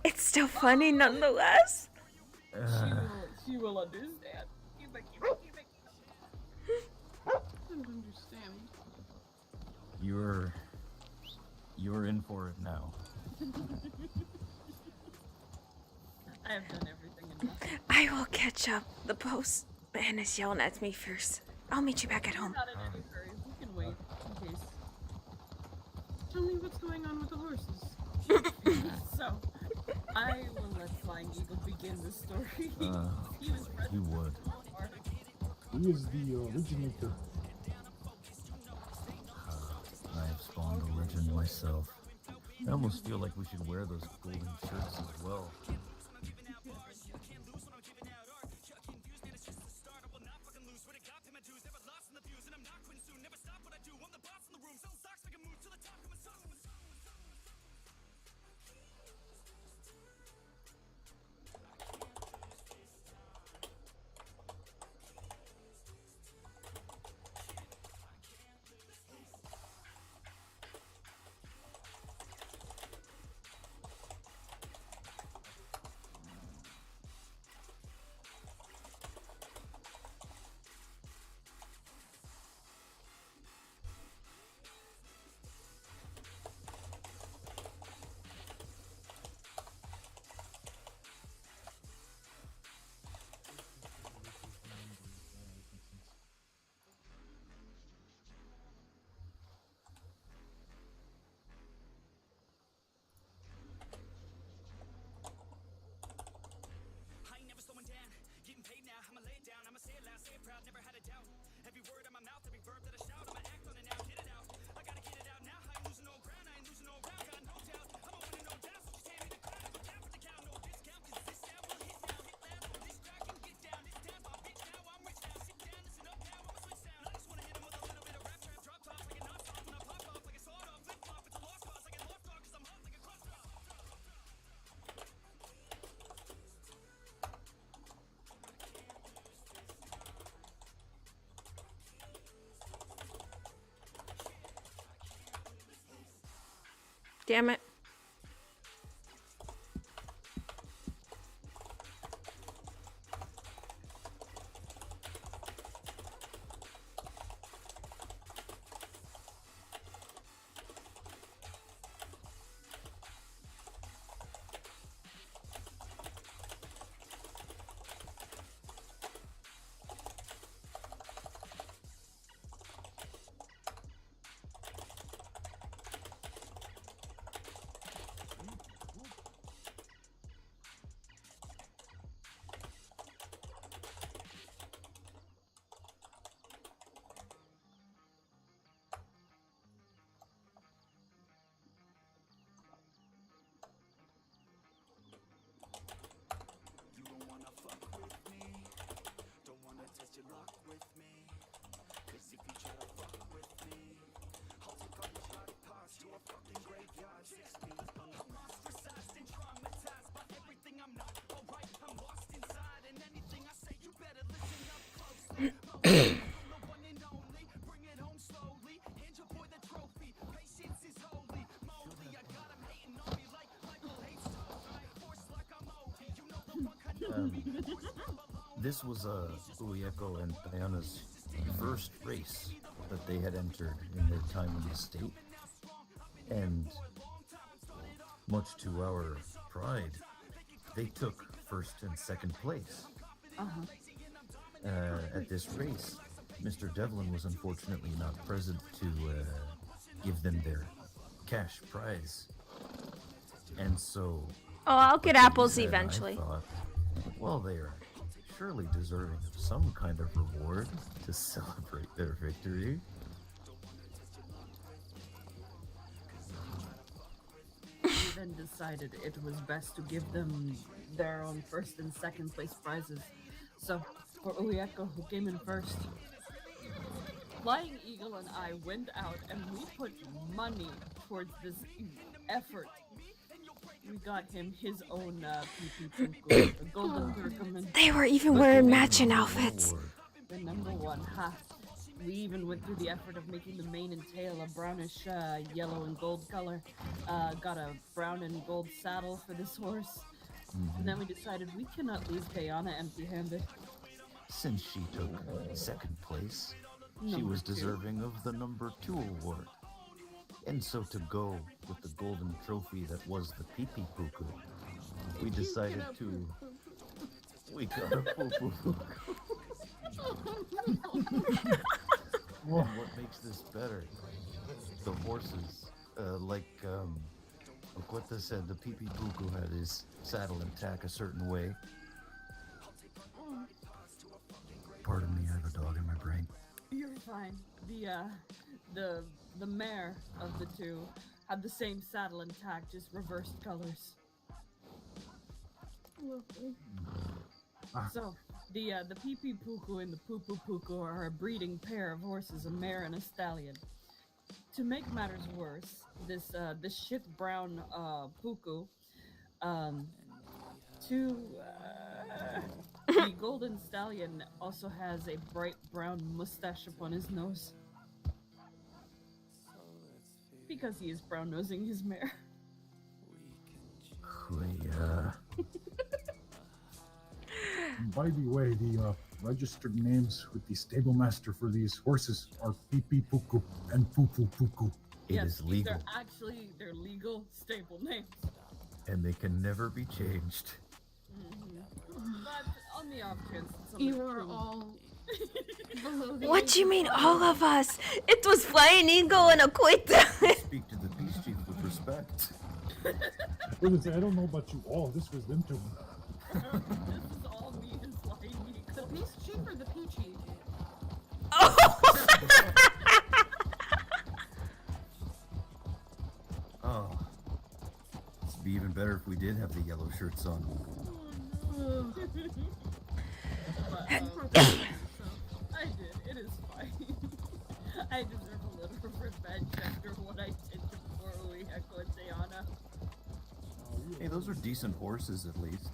It's still funny nonetheless. She will understand. I don't understand. You're in for it now. I have done everything enough. I will catch up. The postman is yelling at me fierce. I'll meet you back at home. Not in any hurry. in the story. He was You would. He is the originator. I have spawned a legend myself. I almost feel like we should wear those golden shirts as well. Damn it. This was Uyeko and Diana's first race that they had entered in their time in the state, and much to our pride, they took first and second place. At this race, Mr. Devlin was unfortunately not present to give them their cash prize, and so... Oh, I'll get apples said, eventually. I thought, well, they are surely deserving of some kind of reward to celebrate their victory. We then decided it was best to give them their own first and second place prizes. So, for Uyeko, who came in first, Flying Eagle and I went out and we put money towards this effort. We got him his own PP a golden Turkoman. They were even wearing matching outfits. The number one, ha. We even went through the effort of making the mane and tail a brownish yellow and gold color. Got a brown and gold saddle for this horse. And then we decided we cannot leave Kayana empty-handed. Since she took second place, she was deserving of the number 2 award. And so to go with the golden trophy that was the Pee-Pee Poo-Poo, we decided to... We got a Poo-Poo. What makes this better? The horses, like Oqueta said the Pipi Puku had his saddle and tack a certain way. Pardon me, I have a dog in my brain. You're fine. The mare of the two had the same saddle and tack, just reversed colors. Lovely. So, the Pipi Puku and the Pupu Puku are a breeding pair of horses, a mare and a stallion. To make matters worse, this shit brown Puku, the golden stallion also has a bright brown mustache upon his nose. Because he is brown nosing his mare. By the way, the registered names with the stable master for these horses are Pipi Puku and Pupu Puku. It is legal. They're legal stable names. And they can never be changed. But on the off chance that someone You are all below the What age do you of mean, 12. all of us? It was Flying Eagle and Oqueta. Speak to the peace chief with respect. I don't know about you all. This was them two. This is all me and Flying Eagle. The peace chief or the peachy? Oh. It'd be even better if we did have the yellow shirts on. I did. It is fine. I deserve a little revenge after what I did to poor Uiheko and Diana. Hey, those are decent horses at least.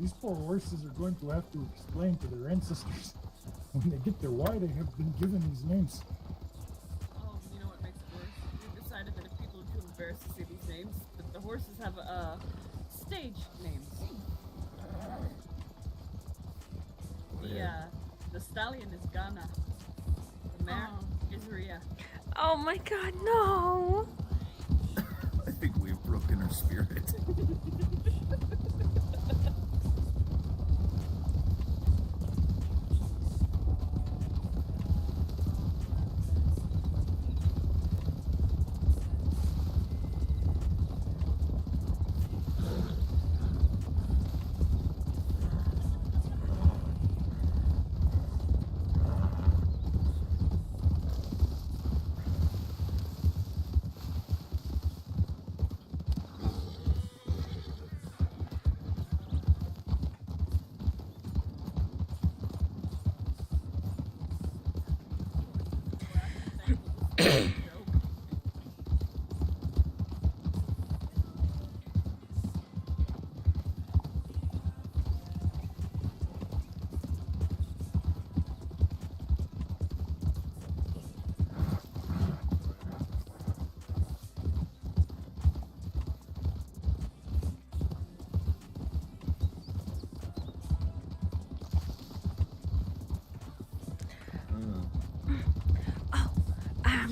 These poor horses are going to have to explain to their ancestors when they get there why they have been given these names. Oh, you know what makes it worse? We decided that if people are too embarrassed to say these names, that the horses have stage names. The stallion is Ghana. The mare is Ria. Oh my god, no. I think we've broken her spirit.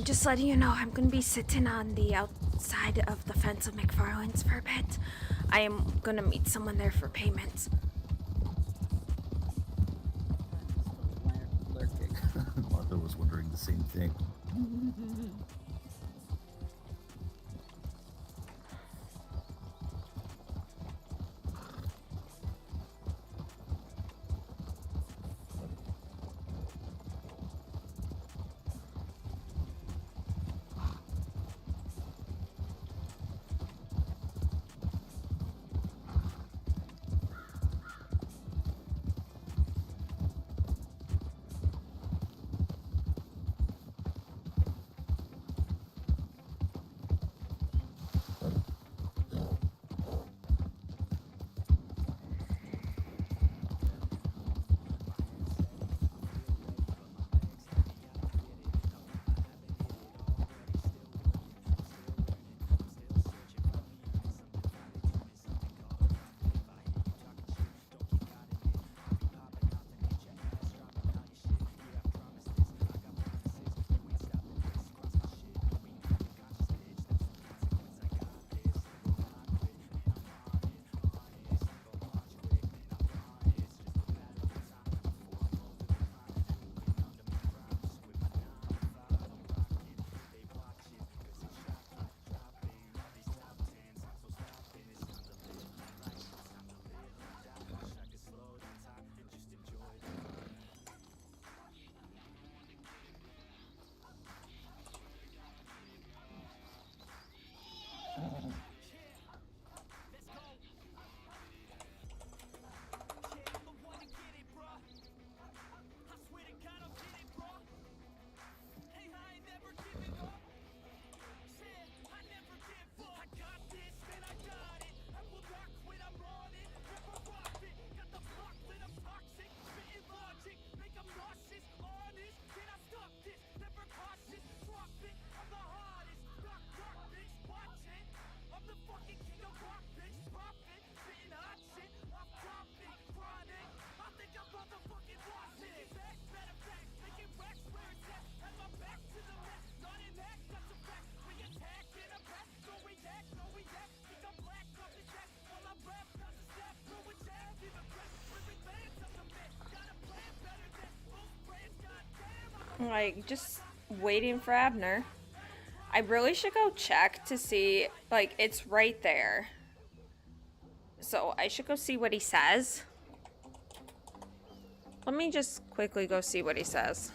Just letting you know, I'm gonna be sitting on the outside of the fence of McFarland's for a bit. I am gonna meet someone there for payment. Martha was wondering the same thing. like, just waiting for Abner. I really should go check to see, like, it's right there. So I should go see what he says. Let me just quickly go see what he says.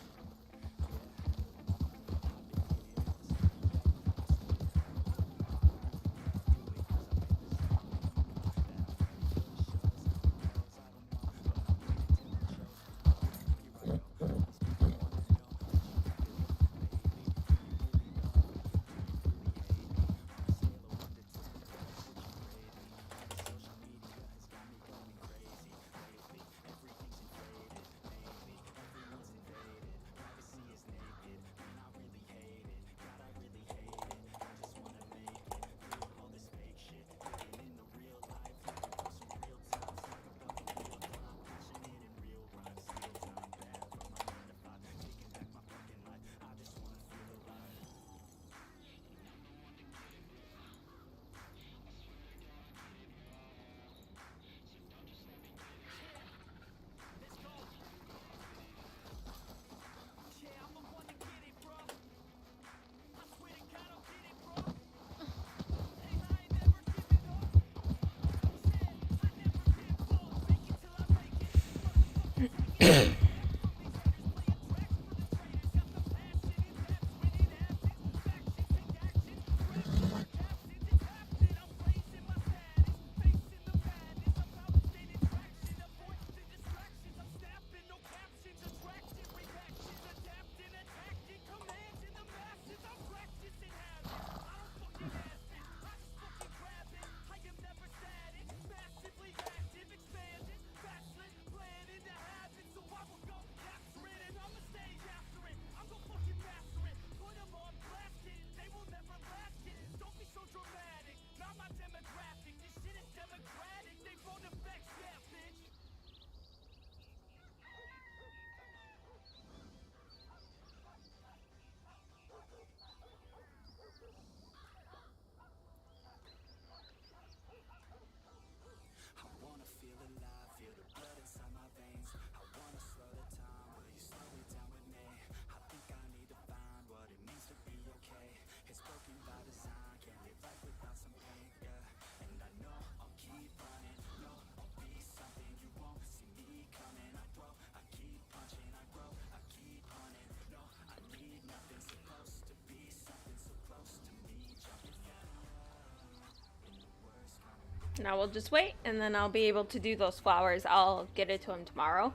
Now we'll just wait, and then I'll be able to do those flowers. I'll get it to him tomorrow.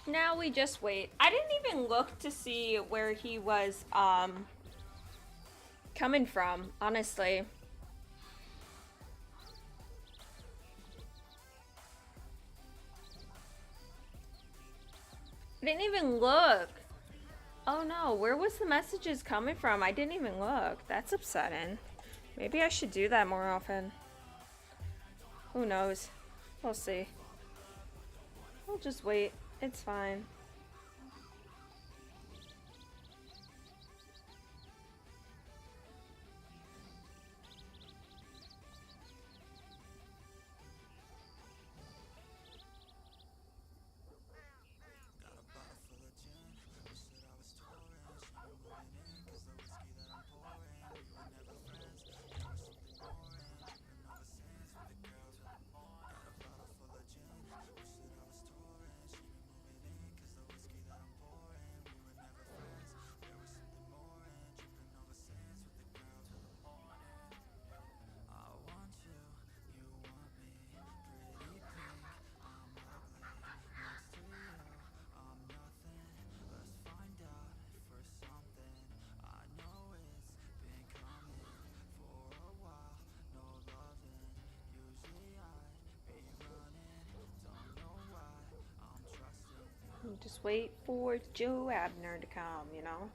Now we just wait. I didn't even look to see where he was coming from, honestly. I didn't even look. Oh no, where was the messages coming from? I didn't even look. That's upsetting. Maybe I should do that more often. Who knows? We'll see. We'll just wait. It's fine. just wait for Joe Abner to come, you know?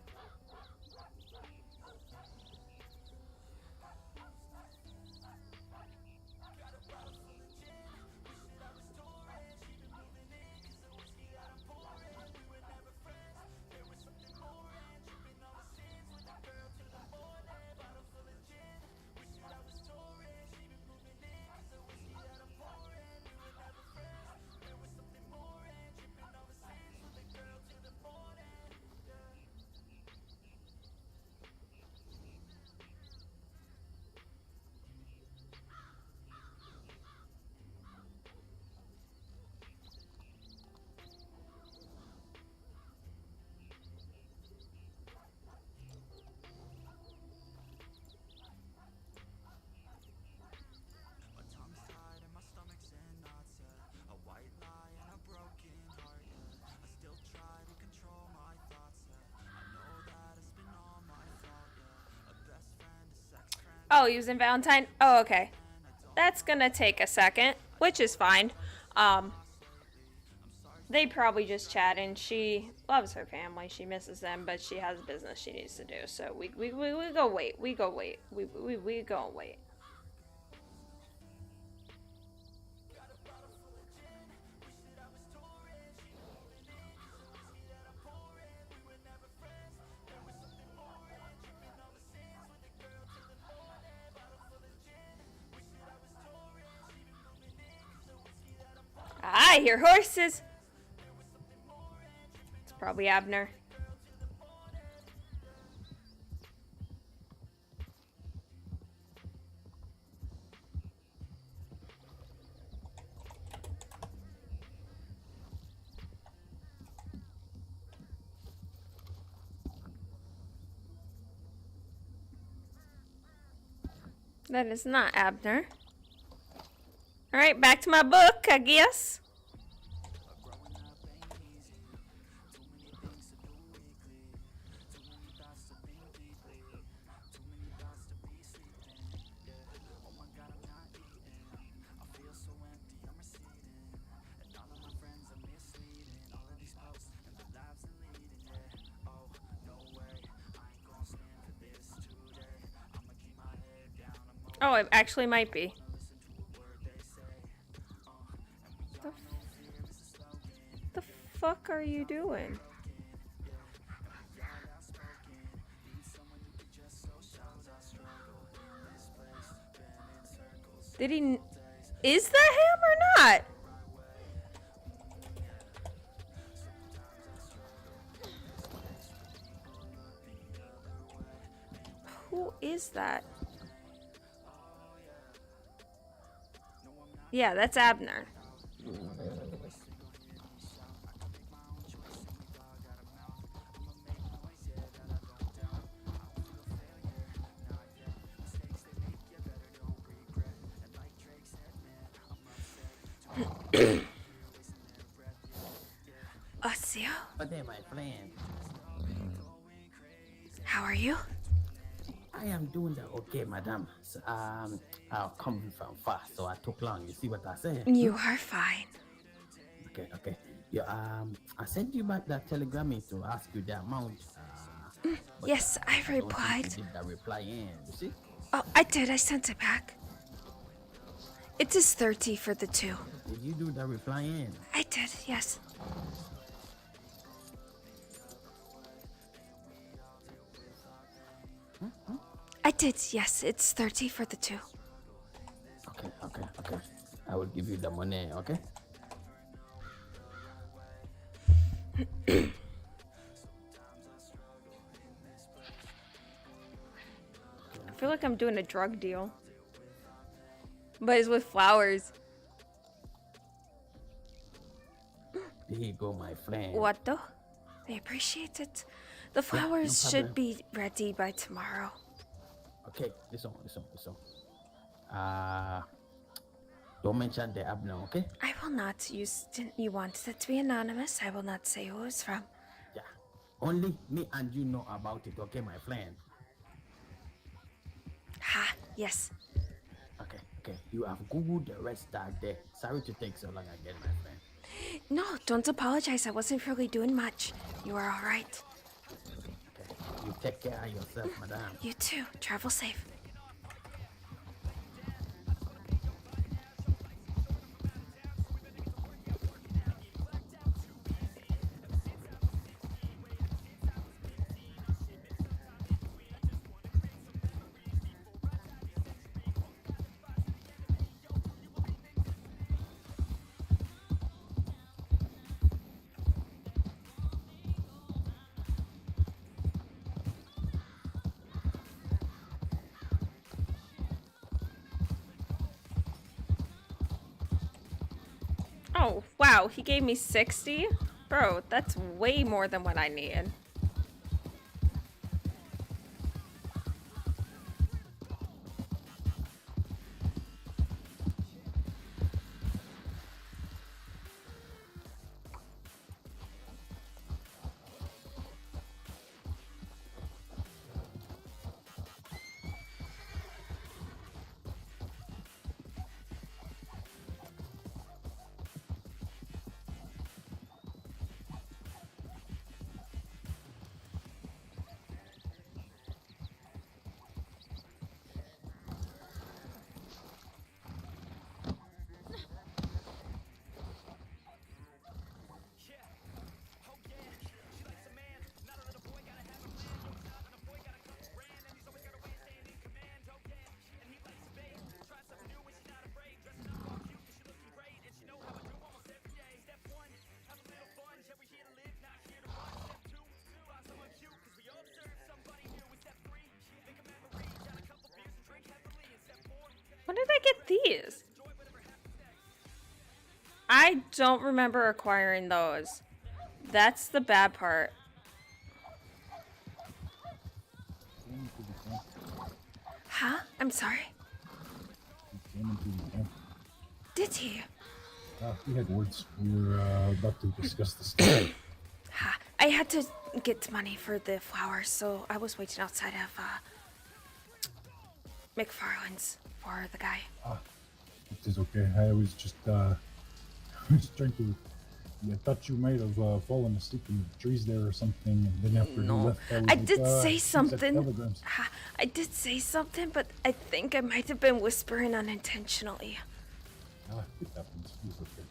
Oh, he was in Valentine? Oh, okay. That's gonna take a second, which is fine. They probably just chatting. She loves her family. She misses them, but she has business she needs to do. So we go wait. We go wait. We go wait. I hear horses. It's probably Abner. That is not Abner. Alright, back to my book, I guess. Oh, it actually might be. The fuck are you doing? Did he... Is that him or not? Who is that? Yeah, that's Abner. Atsila? But then, my friend. How are you? I am doing the okay, madam. So, I'm coming from far, so I took long. You see what I say? You are fine. Okay. Yeah, I sent you back that telegram to ask you the amount. Yes, I replied. You did the reply in, you see? Oh, I did. I sent it back. It is 30 for the two. Did you do the reply in? I did, yes. I did, yes. It's 30 for the two. Okay. I will give you the money, okay? I feel like I'm doing a drug deal. But it's with flowers. Here you go, my friend. What though? I appreciate it. The flowers no should be ready by tomorrow. Okay, listen. Don't mention the Abner, okay? I will not. You wanted it to be anonymous. I will not say who it's from. Yeah. Only me and you know about it, okay, my friend? Ha, yes. Okay. You have Googled the rest tag there. Sorry to take so long again, my friend. No, don't apologize. I wasn't really doing much. You are all right. Okay. You take care of yourself, madame. You too. Travel safe. Oh, wow, he gave me 60? Bro, that's way more than what I need. When did I get these? I don't remember acquiring those. That's the bad part. Huh? I'm sorry. Did he? We had words. We were about to discuss the stuff. Ha. I had to get money for the flowers, so I was waiting outside of McFarland's for the guy. It is okay. I was just I was trying to. I thought you might have fallen asleep in the trees there or something, and then after you left, I did say something. Ha, I did say something, but I think I might have been whispering unintentionally. It happens. It's okay.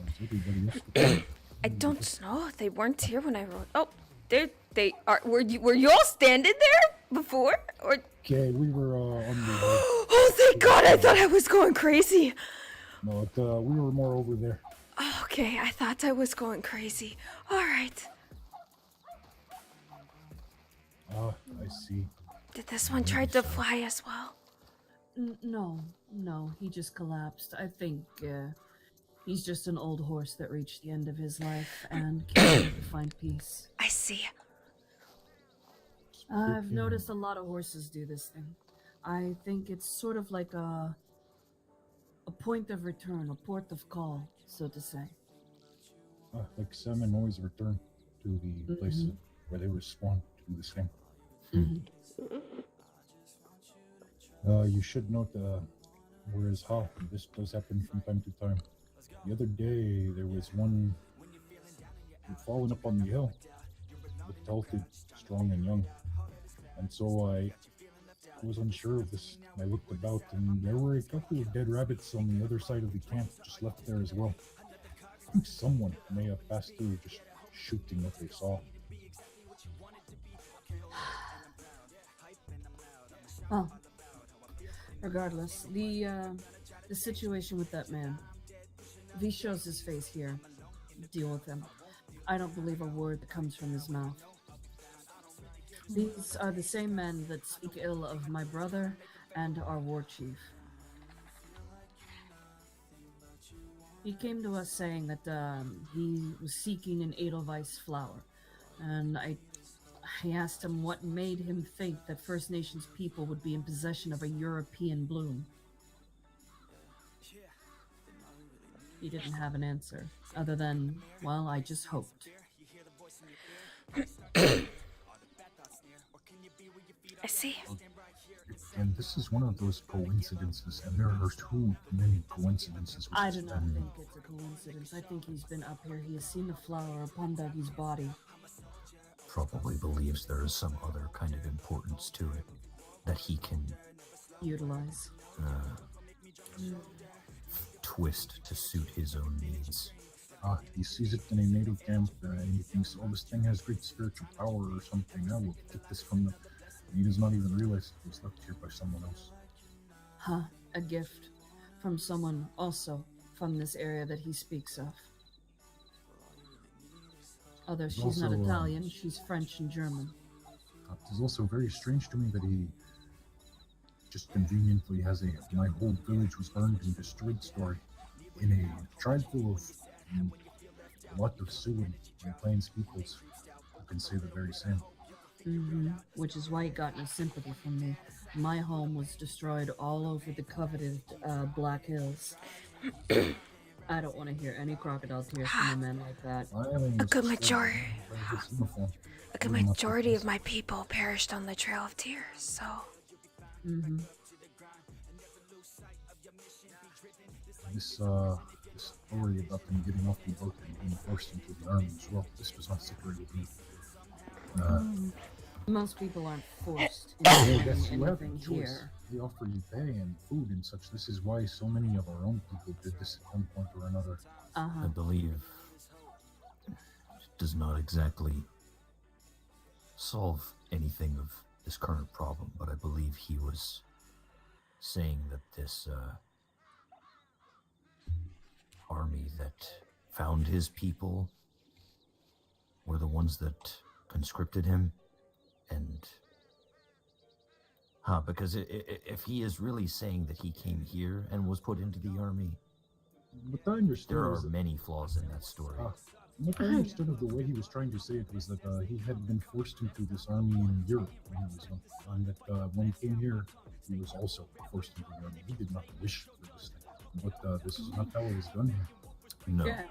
Is everybody else? I don't know. They weren't here when I wrote. Oh, they are. Were you all standing there before? Or Okay, we were on the. Oh, thank God! I thought I was going crazy. No, we were more over there. Okay, I thought I was going crazy. All right. I see. Did this one try to fly as well? No, he just collapsed. I think he's just an old horse that reached the end of his life and can't find peace. I see. I've noticed a lot of horses do this thing. I think it's sort of like a point of return, a port of call, so to say. Like salmon always return to the place where they were spawned to do the same. You should note, whereas this does happen from time to time. The other day, there was one falling up on the hill, but healthy, strong, and young. And so I was unsure of this. I looked about, and there were a couple of dead rabbits on the other side of the camp, just left there as well. I think someone may have passed through, just shooting what they saw. Oh, regardless, the situation with that man. If he shows his face here, deal with him. I don't believe a word that comes from his mouth. These are the same men that speak ill of my brother and our war chief. He came to us saying that he was seeking an Edelweiss flower, and I asked him what made him think that First Nations people would be in possession of a European bloom. He didn't have an answer, other than, well, I just hoped. I see. And this is one of those coincidences, and there are too many coincidences with I this do not man. think it's a coincidence. I think he's been up here. He has seen the flower upon Dougie's body. Probably believes there is some other kind of importance to it that he can Utilize. twist to suit his own needs. He sees it in a native camp, and he thinks, oh, this thing has great spiritual power or something. I will get this from them. And he does not even realize it was left here by someone else. Huh. A gift from someone also from this area that he speaks of. Although she's Also, not Italian, she's French and German. It is also very strange to me that he just conveniently has a "my whole village was burned and destroyed" story in a tribe full of a lot of Sioux and Plains peoples who can say the very same. Which is why he got no sympathy from me. My home was destroyed all over the coveted Black Hills. I don't want to hear any crocodile tears from a man like that. A good majority of my people perished on the Trail of Tears, so... This story about them getting off the boat and being forced into the army as well. This was not secret with me. Most people aren't forced Yes, into you have anything a choice. here. They offer you pay and food and such. This is why so many of our own people did this at one point or another. I believe it does not exactly solve anything of this current problem, but I believe he was saying that this army that found his people were the ones that conscripted him, and because if he is really saying that he came here and was put into the army, What I understood there are was that, many flaws in that story. what I understood of the way he was trying to say it was that he had been forced into this army in Europe when he was young, and that when he came here, he was also forced into the army. He did not wish for this thing, but this is not how it was done here. No. Yeah,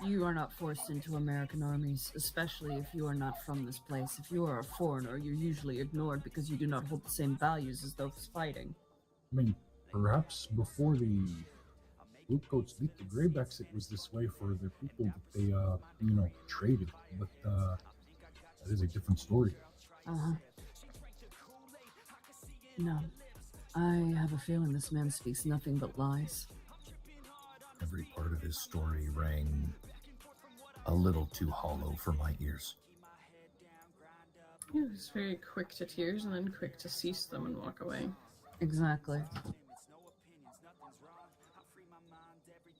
you are not forced into American armies, especially if you are not from this place. If you are a foreigner, you're usually ignored because you do not hold the same values as those fighting. I mean, perhaps before the Bluecoats beat the Greybacks, it was this way for the people that they, traded. But that is a different story. No, I have a feeling this man speaks nothing but lies. Every part of his story rang a little too hollow for my ears. He was very quick to tears and then quick to cease them and walk away. Exactly.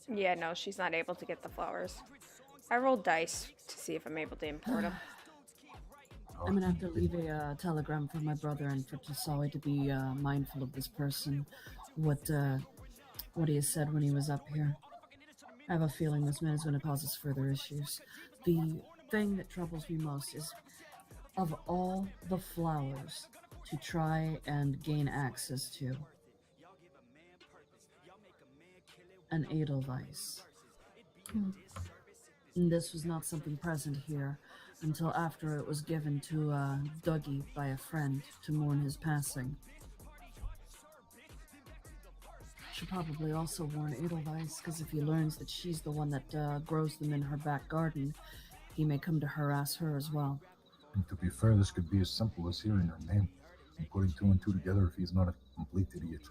Yeah, no, she's not able to get the flowers. I rolled dice to see if I'm able to import them. I'm gonna have to leave a telegram for my brother and for Tasali to be mindful of this person. What he has said when he was up here. I have a feeling this man is going to cause us further issues. The thing that troubles me most is, of all the flowers to try and gain access to, an Edelweiss. And this was not something present here until after it was given to Dougie by a friend to mourn his passing. Should probably also warn Edelweiss, because if he learns that she's the one that grows them in her back garden, he may come to harass her as well. And to be fair, this could be as simple as hearing her name and putting two and two together if he's not a complete idiot.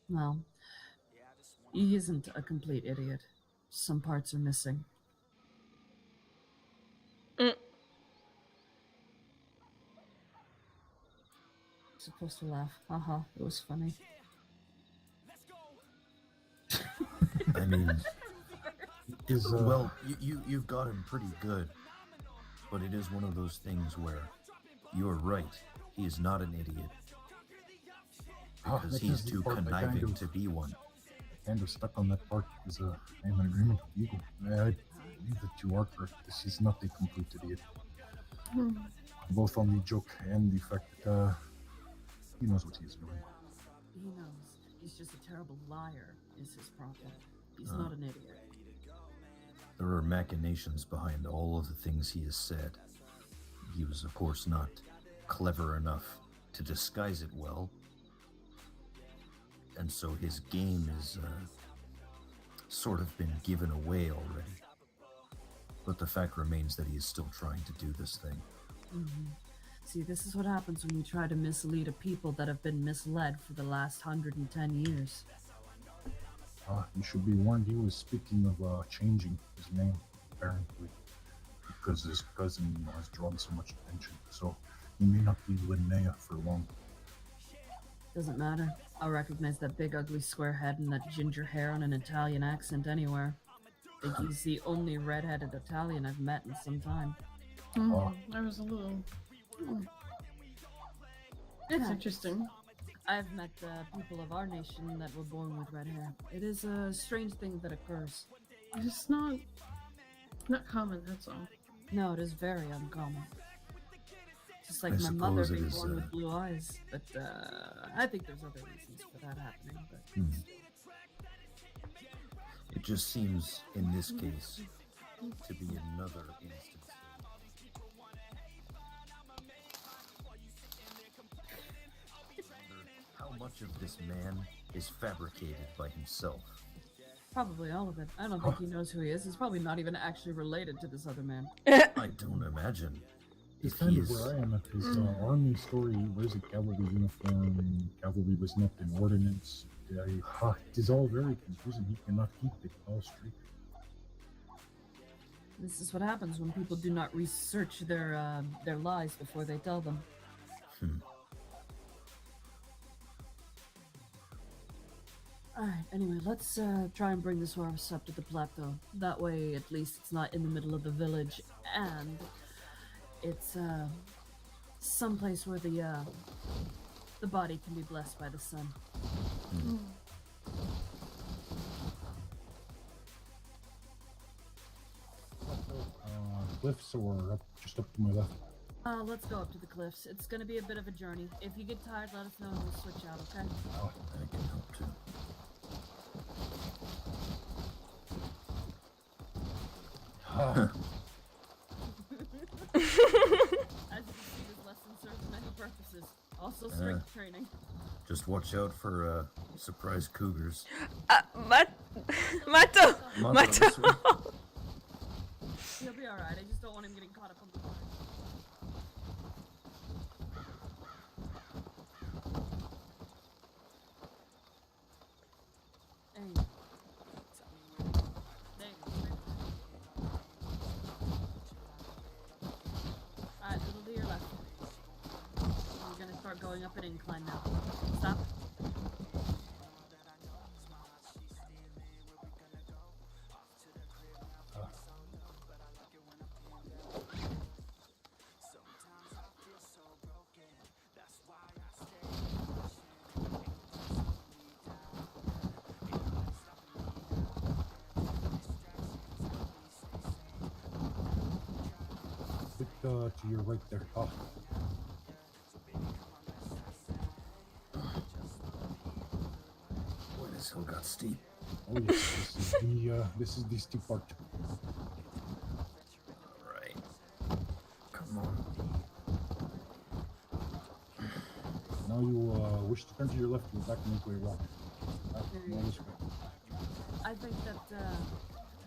Well, he isn't a complete idiot. Some parts are missing. Supposed to laugh. Haha, it was funny. I mean, well, you've got him pretty good, but it is one of those things where you're right. He is not an idiot because he's too conniving to be one. Kind of stuck on that part because I'm in agreement with Eagle. I believe that you are correct. This is not a complete idiot. Both on the joke and the fact that he knows what he's doing. He knows. He's just a terrible liar, is his problem. He's not an idiot. There are machinations behind all of the things he has said. He was, of course, not clever enough to disguise it well, and so his game is sort of been given away already. But the fact remains that he is still trying to do this thing. See, this is what happens when you try to mislead a people that have been misled for the last 110 years. You should be warned, he was speaking of changing his name, apparently, because his cousin has drawn so much attention. So he may not be Linnea for long. Doesn't matter. I'll recognize that big ugly square head and that ginger hair on an Italian accent anywhere. I think he's the only red-headed Italian I've met in some time. I was a little... It's interesting. I've met people of our nation that were born with red hair. It is a strange thing that occurs. It's not common, that's all. No, it is very uncommon. Just like I my mother suppose it being is, born with blue eyes. But I think there's other reasons for that happening. But It just seems, in this case, to be another instance. How much of this man is fabricated by himself? probably all of it. I don't think he knows who he is. He's probably not even actually related to this other man. I don't imagine. It's If kind he of is... where I am at his army story. He wears a cavalry uniform. Cavalry was not an ordinance. It is all very confusing. He cannot keep it all straight. This is what happens when people do not research their lies before they tell them. Alright, anyway, let's try and bring this horse up to the plateau. That way, at least it's not in the middle of the village, and it's someplace where the body can be blessed by the sun. Cliffs or just up to my left? Let's go up to the cliffs. It's gonna be a bit of a journey. If you get tired, let us know and we'll switch out, okay? Oh, I can help too. As you can see, this lesson serves many purposes. Also strength training. Just watch out for surprise cougars. Mato! this way. He'll be alright. I just don't want him getting caught up on the fire. Hey. Alright, little to your left. We're gonna start going up an incline now. Stop. To your right there. Boy, this hill got steep. Oh yes, this is the steep part. Alright. Come on. Now you wish to turn to your left, you're back and make way wrong. Now this way. I think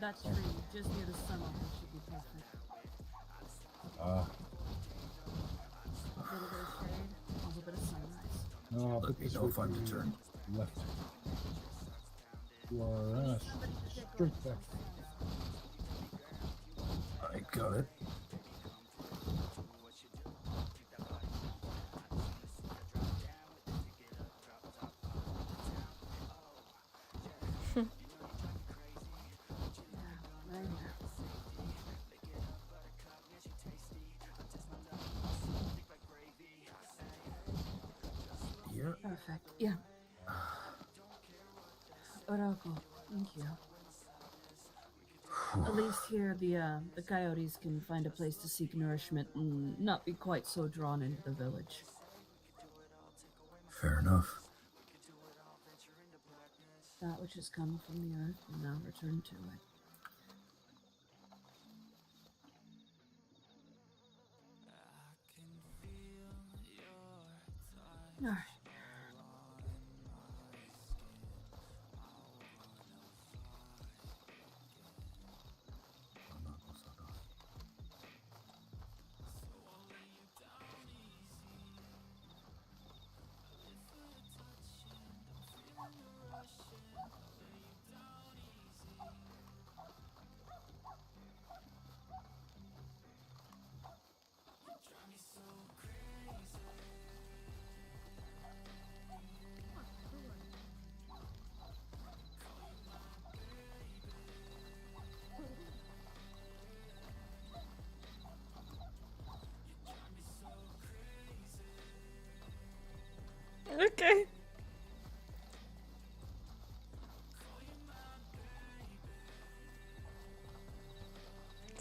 that tree just near the sun should be perfect. A little bit of shade, a little bit of sunrise. Let me know if I'm to turn. Left. You are straight back. I got it. Perfect. Yeah. Oracle, thank you. At least here the coyotes can find a place to seek nourishment and not be quite so drawn into the village. Fair enough. That which has come from the earth will now return to it. Alright.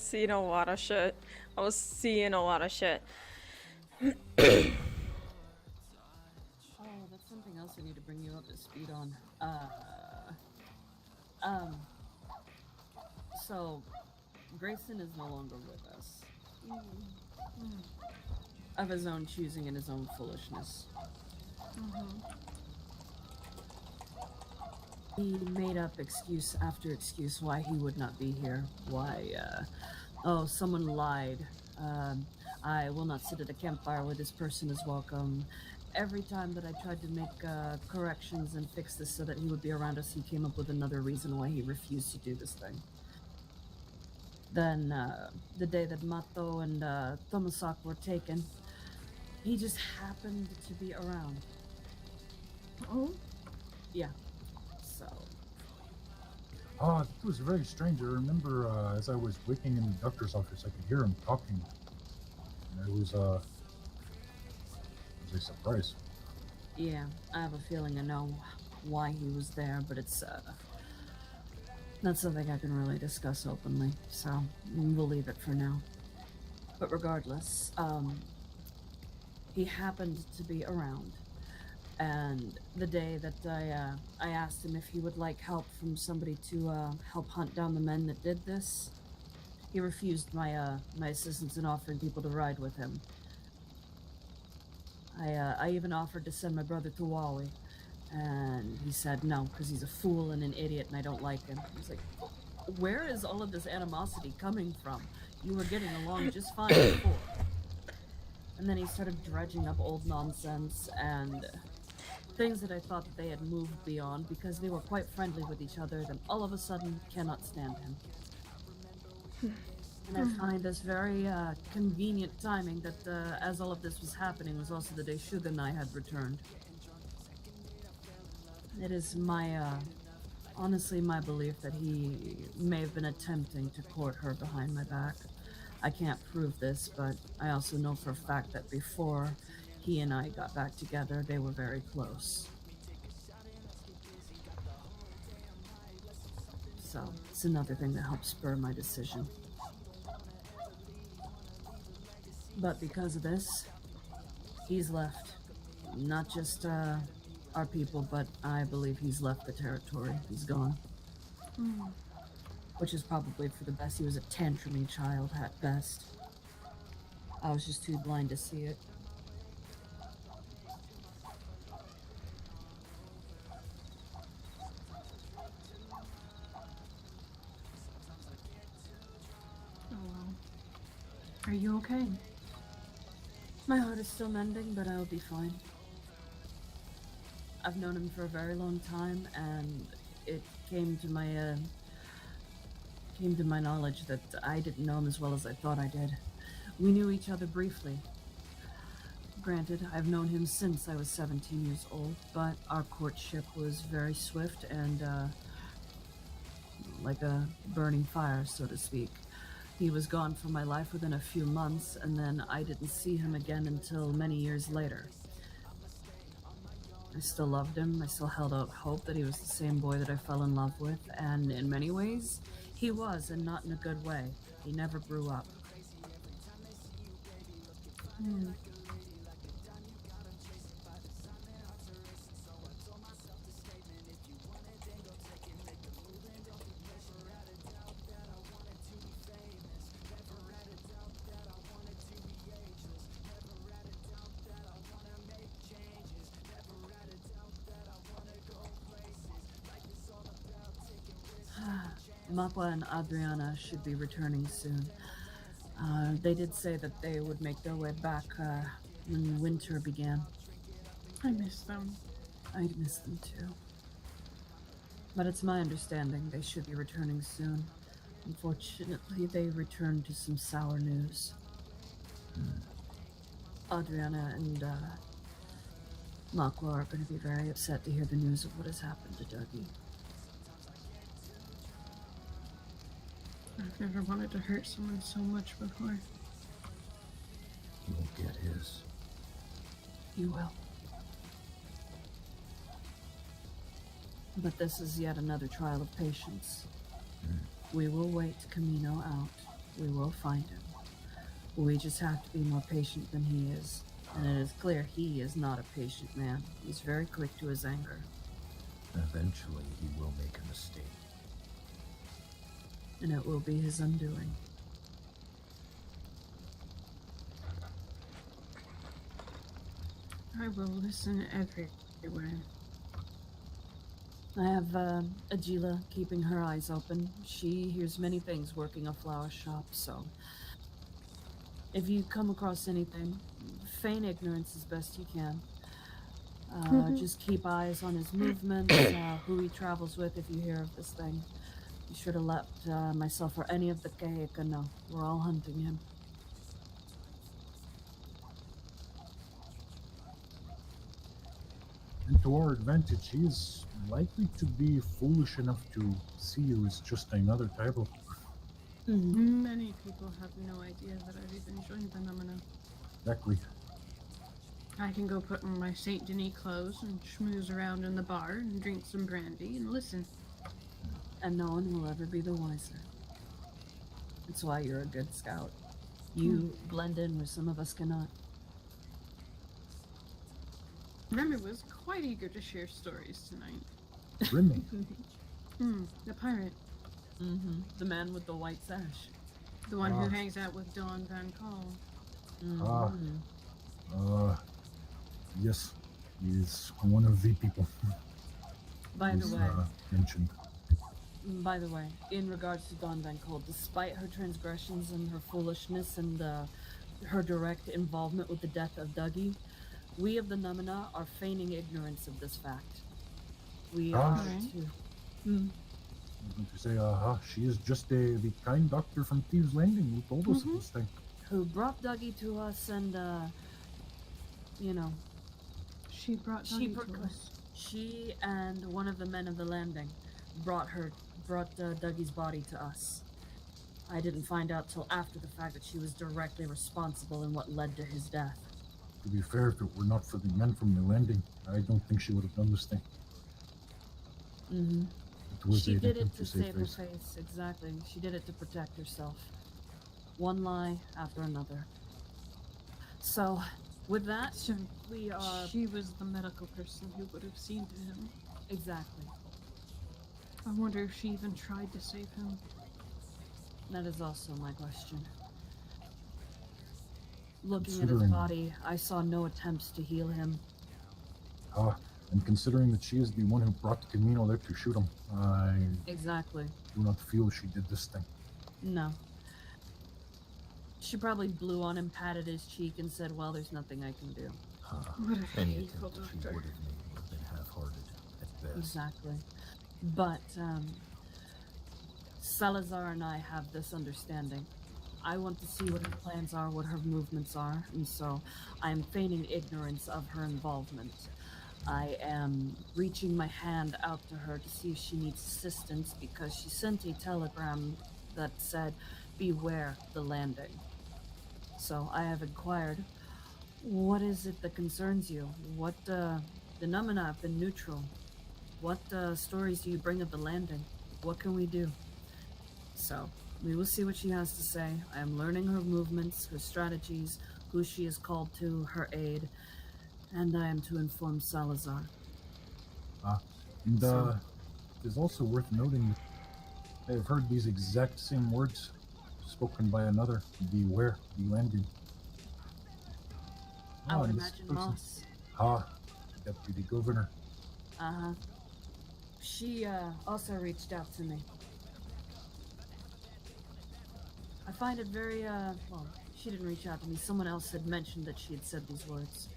Seen a lot of shit. I was seeing a lot of shit. Oh, that's something else I need to bring you up to speed on. So, Grayson is no longer with us. Of his own choosing and his own foolishness. He made up excuse after excuse why he would not be here. Why, oh, someone lied. I will not sit at a campfire where this person is welcome. Every time that I tried to make corrections and fix this so that he would be around us, he came up with another reason why he refused to do this thing. Then, the day that Mato and Tomasak were taken, he just happened to be around. Oh? Yeah. So. It was very strange. I remember as I was waking in the doctor's office, I could hear him talking. And it was a surprise. Yeah, I have a feeling I know why he was there, but it's not something I can really discuss openly, so we'll leave it for now. But regardless, he happened to be around, and the day that I asked him if he would like help from somebody to help hunt down the men that did this, he refused my my assistance in offering people to ride with him. I even offered to send my brother to Wawi, and he said no, because he's a fool and an idiot and I don't like him. I was like, where is all of this animosity coming from? You were getting along just fine before. And then he started dredging up old nonsense and things that I thought that they had moved beyond because they were quite friendly with each other, then all of a sudden cannot stand him. And I find this very convenient timing that as all of this was happening was also the day Suga and I had returned. It is my, honestly my belief that he may have been attempting to court her behind my back. I can't prove this, but I also know for a fact that before he and I got back together, they were very close. So, it's another thing that helped spur my decision. But because of this, he's left. Not just our people, but I believe he's left the territory. He's gone. Which is probably for the best. He was a tantrumy child at best. I was just too blind to see it. Oh well. Are you okay? My heart is still mending, but I'll be fine. I've known him for a very long time, and it came to my knowledge that I didn't know him as well as I thought I did. We knew each other briefly. Granted, I've known him since I was 17 years old, but our courtship was very swift and like a burning fire, so to speak. He was gone from my life within a few months, and then I didn't see him again until many years later. I still loved him. I still held out hope that he was the same boy that I fell in love with, and in many ways, he was, and not in a good way. He never grew up. Mappa and Adriana should be returning soon. They did say that they would make their way back when winter began. I miss them. I miss them too. But it's my understanding they should be returning soon. Unfortunately, they returned to some sour news. Adriana and Makwa are going to be very upset to hear the news of what has happened to Dougie. I've never wanted to hurt someone so much before. He won't get his. You will. But this is yet another trial of patience. We will wait Camino out. We will find him. We just have to be more patient than he is. And it is clear he is not a patient man. He's very quick to his anger. Eventually, he will make a mistake. And it will be his undoing. I will listen everywhere. I have Atsila keeping her eyes open. She hears many things working a flower shop, so if you come across anything, feign ignorance as best you can. Just keep eyes on his movements, who he travels with if you hear of this thing. Be sure to let myself or any of the Kaheka know. We're all hunting him. And to our advantage, he is likely to be foolish enough to see you as just another title. Many people have no idea that I've even joined the Nomina. Exactly. I can go put on my Saint Denis clothes and schmooze around in the bar and drink some brandy and listen. And no one will ever be the wiser. That's why you're a good scout. You blend in where some of us cannot. Remy was quite eager to share stories tonight. Remy? The pirate. The man with the white sash. The one who hangs out with Don Van Call. Yes, he is one of the people. By the way, mentioned. By the way, in regards to Dawn Van Cole, despite her transgressions and her foolishness and her direct involvement with the death of Dougie, we of the Nomina are feigning ignorance of this fact. We are too. I'm going to say, she is just the kind doctor from Thieves Landing who told us of this thing. Who brought Dougie to us and, She brought Dougie to us. She and one of the men of the landing brought Dougie's body to us. I didn't find out till after the fact that she was directly responsible in what led to his death. To be fair, if it were not for the men from the landing, I don't think she would have done this thing. She did it to save her face, exactly. She did it to protect herself. One lie after another. So, with that, we are... She was the medical person who would have seen to him. Exactly. I wonder if she even tried to save him. That is also my question. Looking at his body, I saw no attempts to heal him. And considering that she is the one who brought the Camino there to shoot him, I Exactly. do not feel she did this thing. No. She probably blew on him, patted his cheek, and said, well, there's nothing I can do. What a Any hateful attempt that she doctor. would have made would have been half-hearted at best. Exactly. But, Salazar and I have this understanding. I want to see what her plans are, what her movements are, and so I am feigning ignorance of her involvement. I am reaching my hand out to her to see if she needs assistance because she sent a telegram that said, beware the landing. So I have inquired, what is it that concerns you? What, the Nomina have been neutral. What stories do you bring of the landing? What can we do? So, we will see what she has to say. I am learning her movements, her strategies, who she is called to, her aid, and I am to inform Salazar. And it is also worth noting that I have heard these exact same words spoken by another. Beware the landing. I would and this imagine person- Moss. Deputy Governor. She also reached out to me. I find it very, well, she didn't reach out to me. Someone else had mentioned that she had said these words.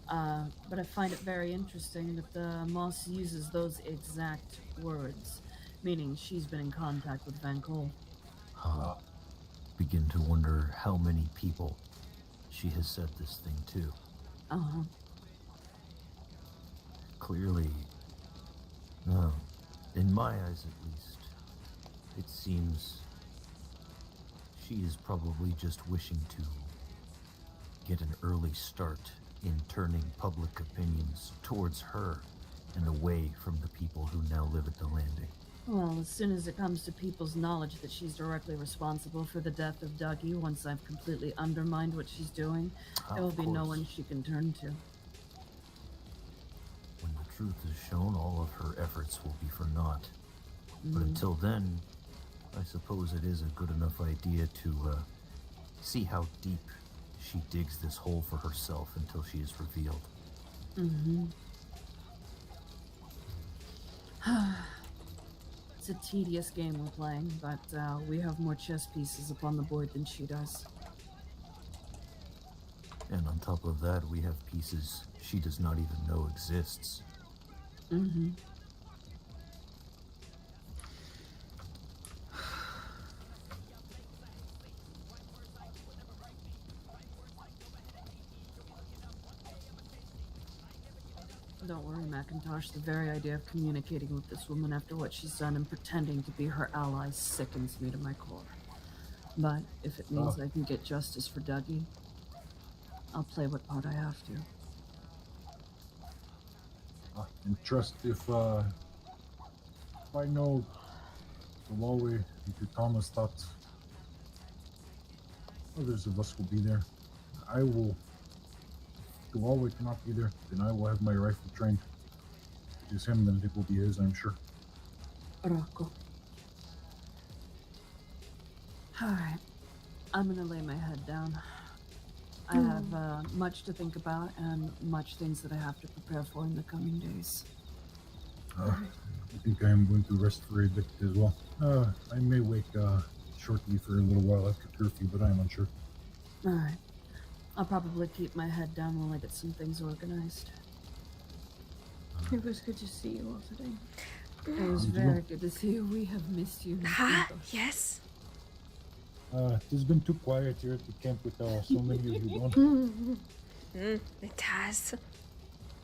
But I find it very interesting that Moss uses those exact words, meaning she's been in contact with Van Cole. Begin to wonder how many people she has said this thing to. Clearly, in my eyes at least, it seems she is probably just wishing to get an early start in turning public opinions towards her and away from the people who now live at the landing. Well, as soon as it comes to people's knowledge that she's directly responsible for the death of Dougie, once I've completely undermined what she's doing, there will be no one she can turn to. When the truth is shown, all of her efforts will be for naught. But until then, I suppose it is a good enough idea to see how deep she digs this hole for herself until she is revealed. It's a tedious game we're playing, but we have more chess pieces upon the board than she does. And on top of that, we have pieces she does not even know exists. Don't worry, Macintosh. The very idea of communicating with this woman after what she's done and pretending to be her ally sickens me to my core. But if it means I can get justice for Dougie, I'll play what part I have to. And trust if I know the law way, if your Thomas thought others of us will be there, I will. The Huawei cannot be there, then I will have my rifle trained. If it is him, then it will be his, I'm sure. Rocco. Alright. I'm gonna lay my head down. I have much to think about and much things that I have to prepare for in the coming days. I think I am going to rest for a bit as well. I may wake shortly for a little while after curfew, but I am unsure. Alright. I'll probably keep my head down while I get some things organized. It was good to see you all today. It was very good to see you. We have missed you. Yes. It has been too quiet here at the camp with so many of you gone. It has.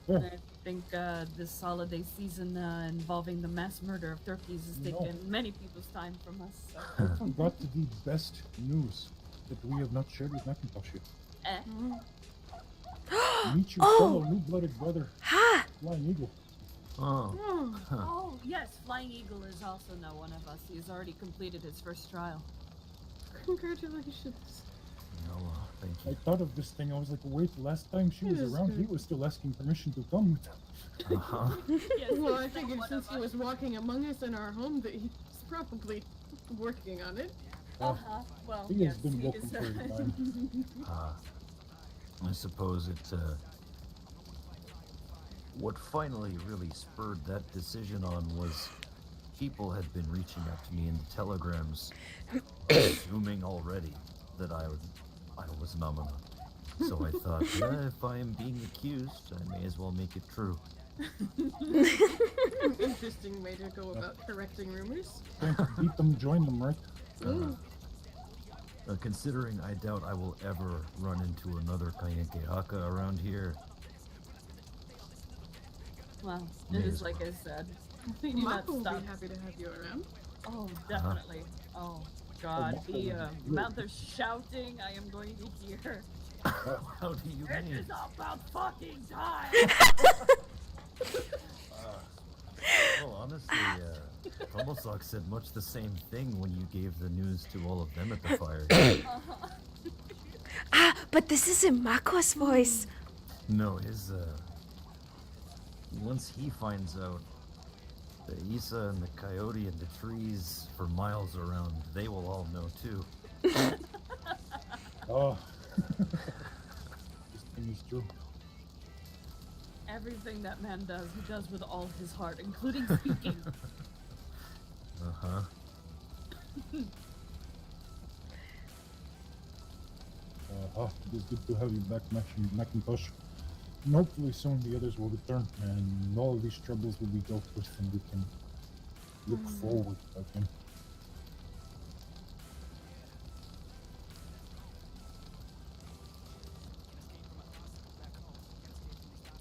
I think this holiday season involving the mass murder of turkeys has taken many people's time from us. So. I forgot the best news that we have not shared with Macintosh yet. Meet your fellow new-blooded brother, Flying Eagle. Oh, yes, Flying Eagle is also now one of us. He has already completed his first trial. Congratulations. No, thank you. I thought of this thing. I was like, wait, last time she was around, he was still asking permission to come. Yes, well, I figured since he was walking among us in our home that he's probably working on it. Well, he has been welcome for a time. I suppose it, what finally really spurred that decision on was people had been reaching out to me in the telegrams, assuming already that I was Namana. So I thought, if I am being accused, I may as well make it true. Interesting way to go about correcting rumors. Beat them, join them, right? Considering I doubt I will ever run into another Kayente Haka around here. Well, it is like I said. I think Mako will be happy to have you around. Oh, definitely. Oh, God. The amount of shouting I am going to hear. How do you mean? It is about fucking time! Well, honestly, Tomosak said much the same thing when you gave the news to all of them at the fire. But this isn't Mako's voice. No, his, once he finds out, the Isa and the coyote and the trees for miles around, they will all know too. This thing is true. Everything that man does, he does with all his heart, including speaking. It is good to have you back, Macintosh. And hopefully soon the others will return, and all of these troubles will be dealt with, and we can look forward again.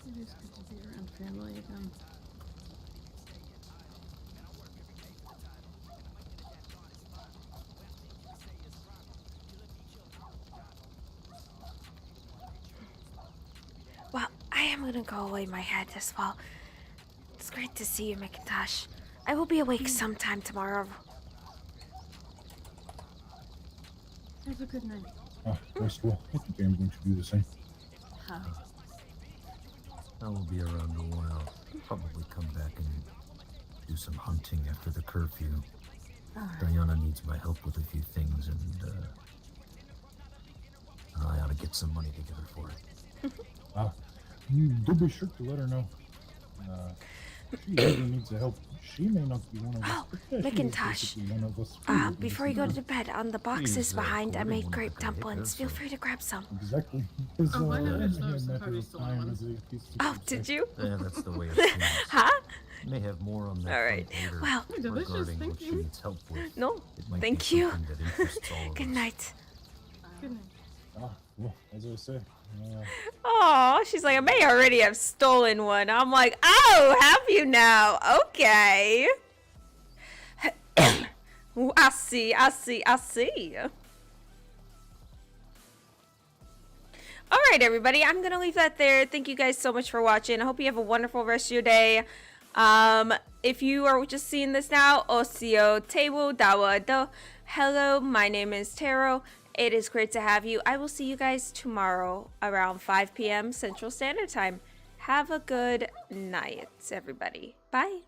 It is good to be around family again. Well, I am gonna go away my head as well. It's great to see you, Macintosh. I will be awake sometime tomorrow. Have a good night. Rest well. I think I'm going to do the same. How? I will be around a while. Probably come back and do some hunting after the curfew. Diana needs my help with a few things, and I ought to get some money together for it. Do be sure to let her know. She really needs the help. She may not be one of us. but she is Macintosh. basically one of us. Before you go to bed, on the boxes Please, behind, I Corey, made one grape of the dumplings. Feel papers, free to grab some. Exactly. Because, Oh, I noticed only a those. matter Probably of still time on. as a piece of Oh, success. did you? Yeah, that's the way it seems. Huh? May have more on that All right. front later Well, delicious, regarding thank what she you. needs help with. No, It might thank be you. something that interests all of Good us. night. Good night. Well, as I say, Oh, she's like, I may already have stolen one. I'm like, oh, have you now? Okay. Ooh, I see. All right, everybody, I'm going to leave that there. Thank you guys so much for watching. I hope you have a wonderful rest of your day. If you are just seeing this now, Osio Tewu Dawa Do. Hello, my name is Taro. It is great to have you. I will see you guys tomorrow around 5 p.m. Central Standard Time. Have a good night, everybody. Bye.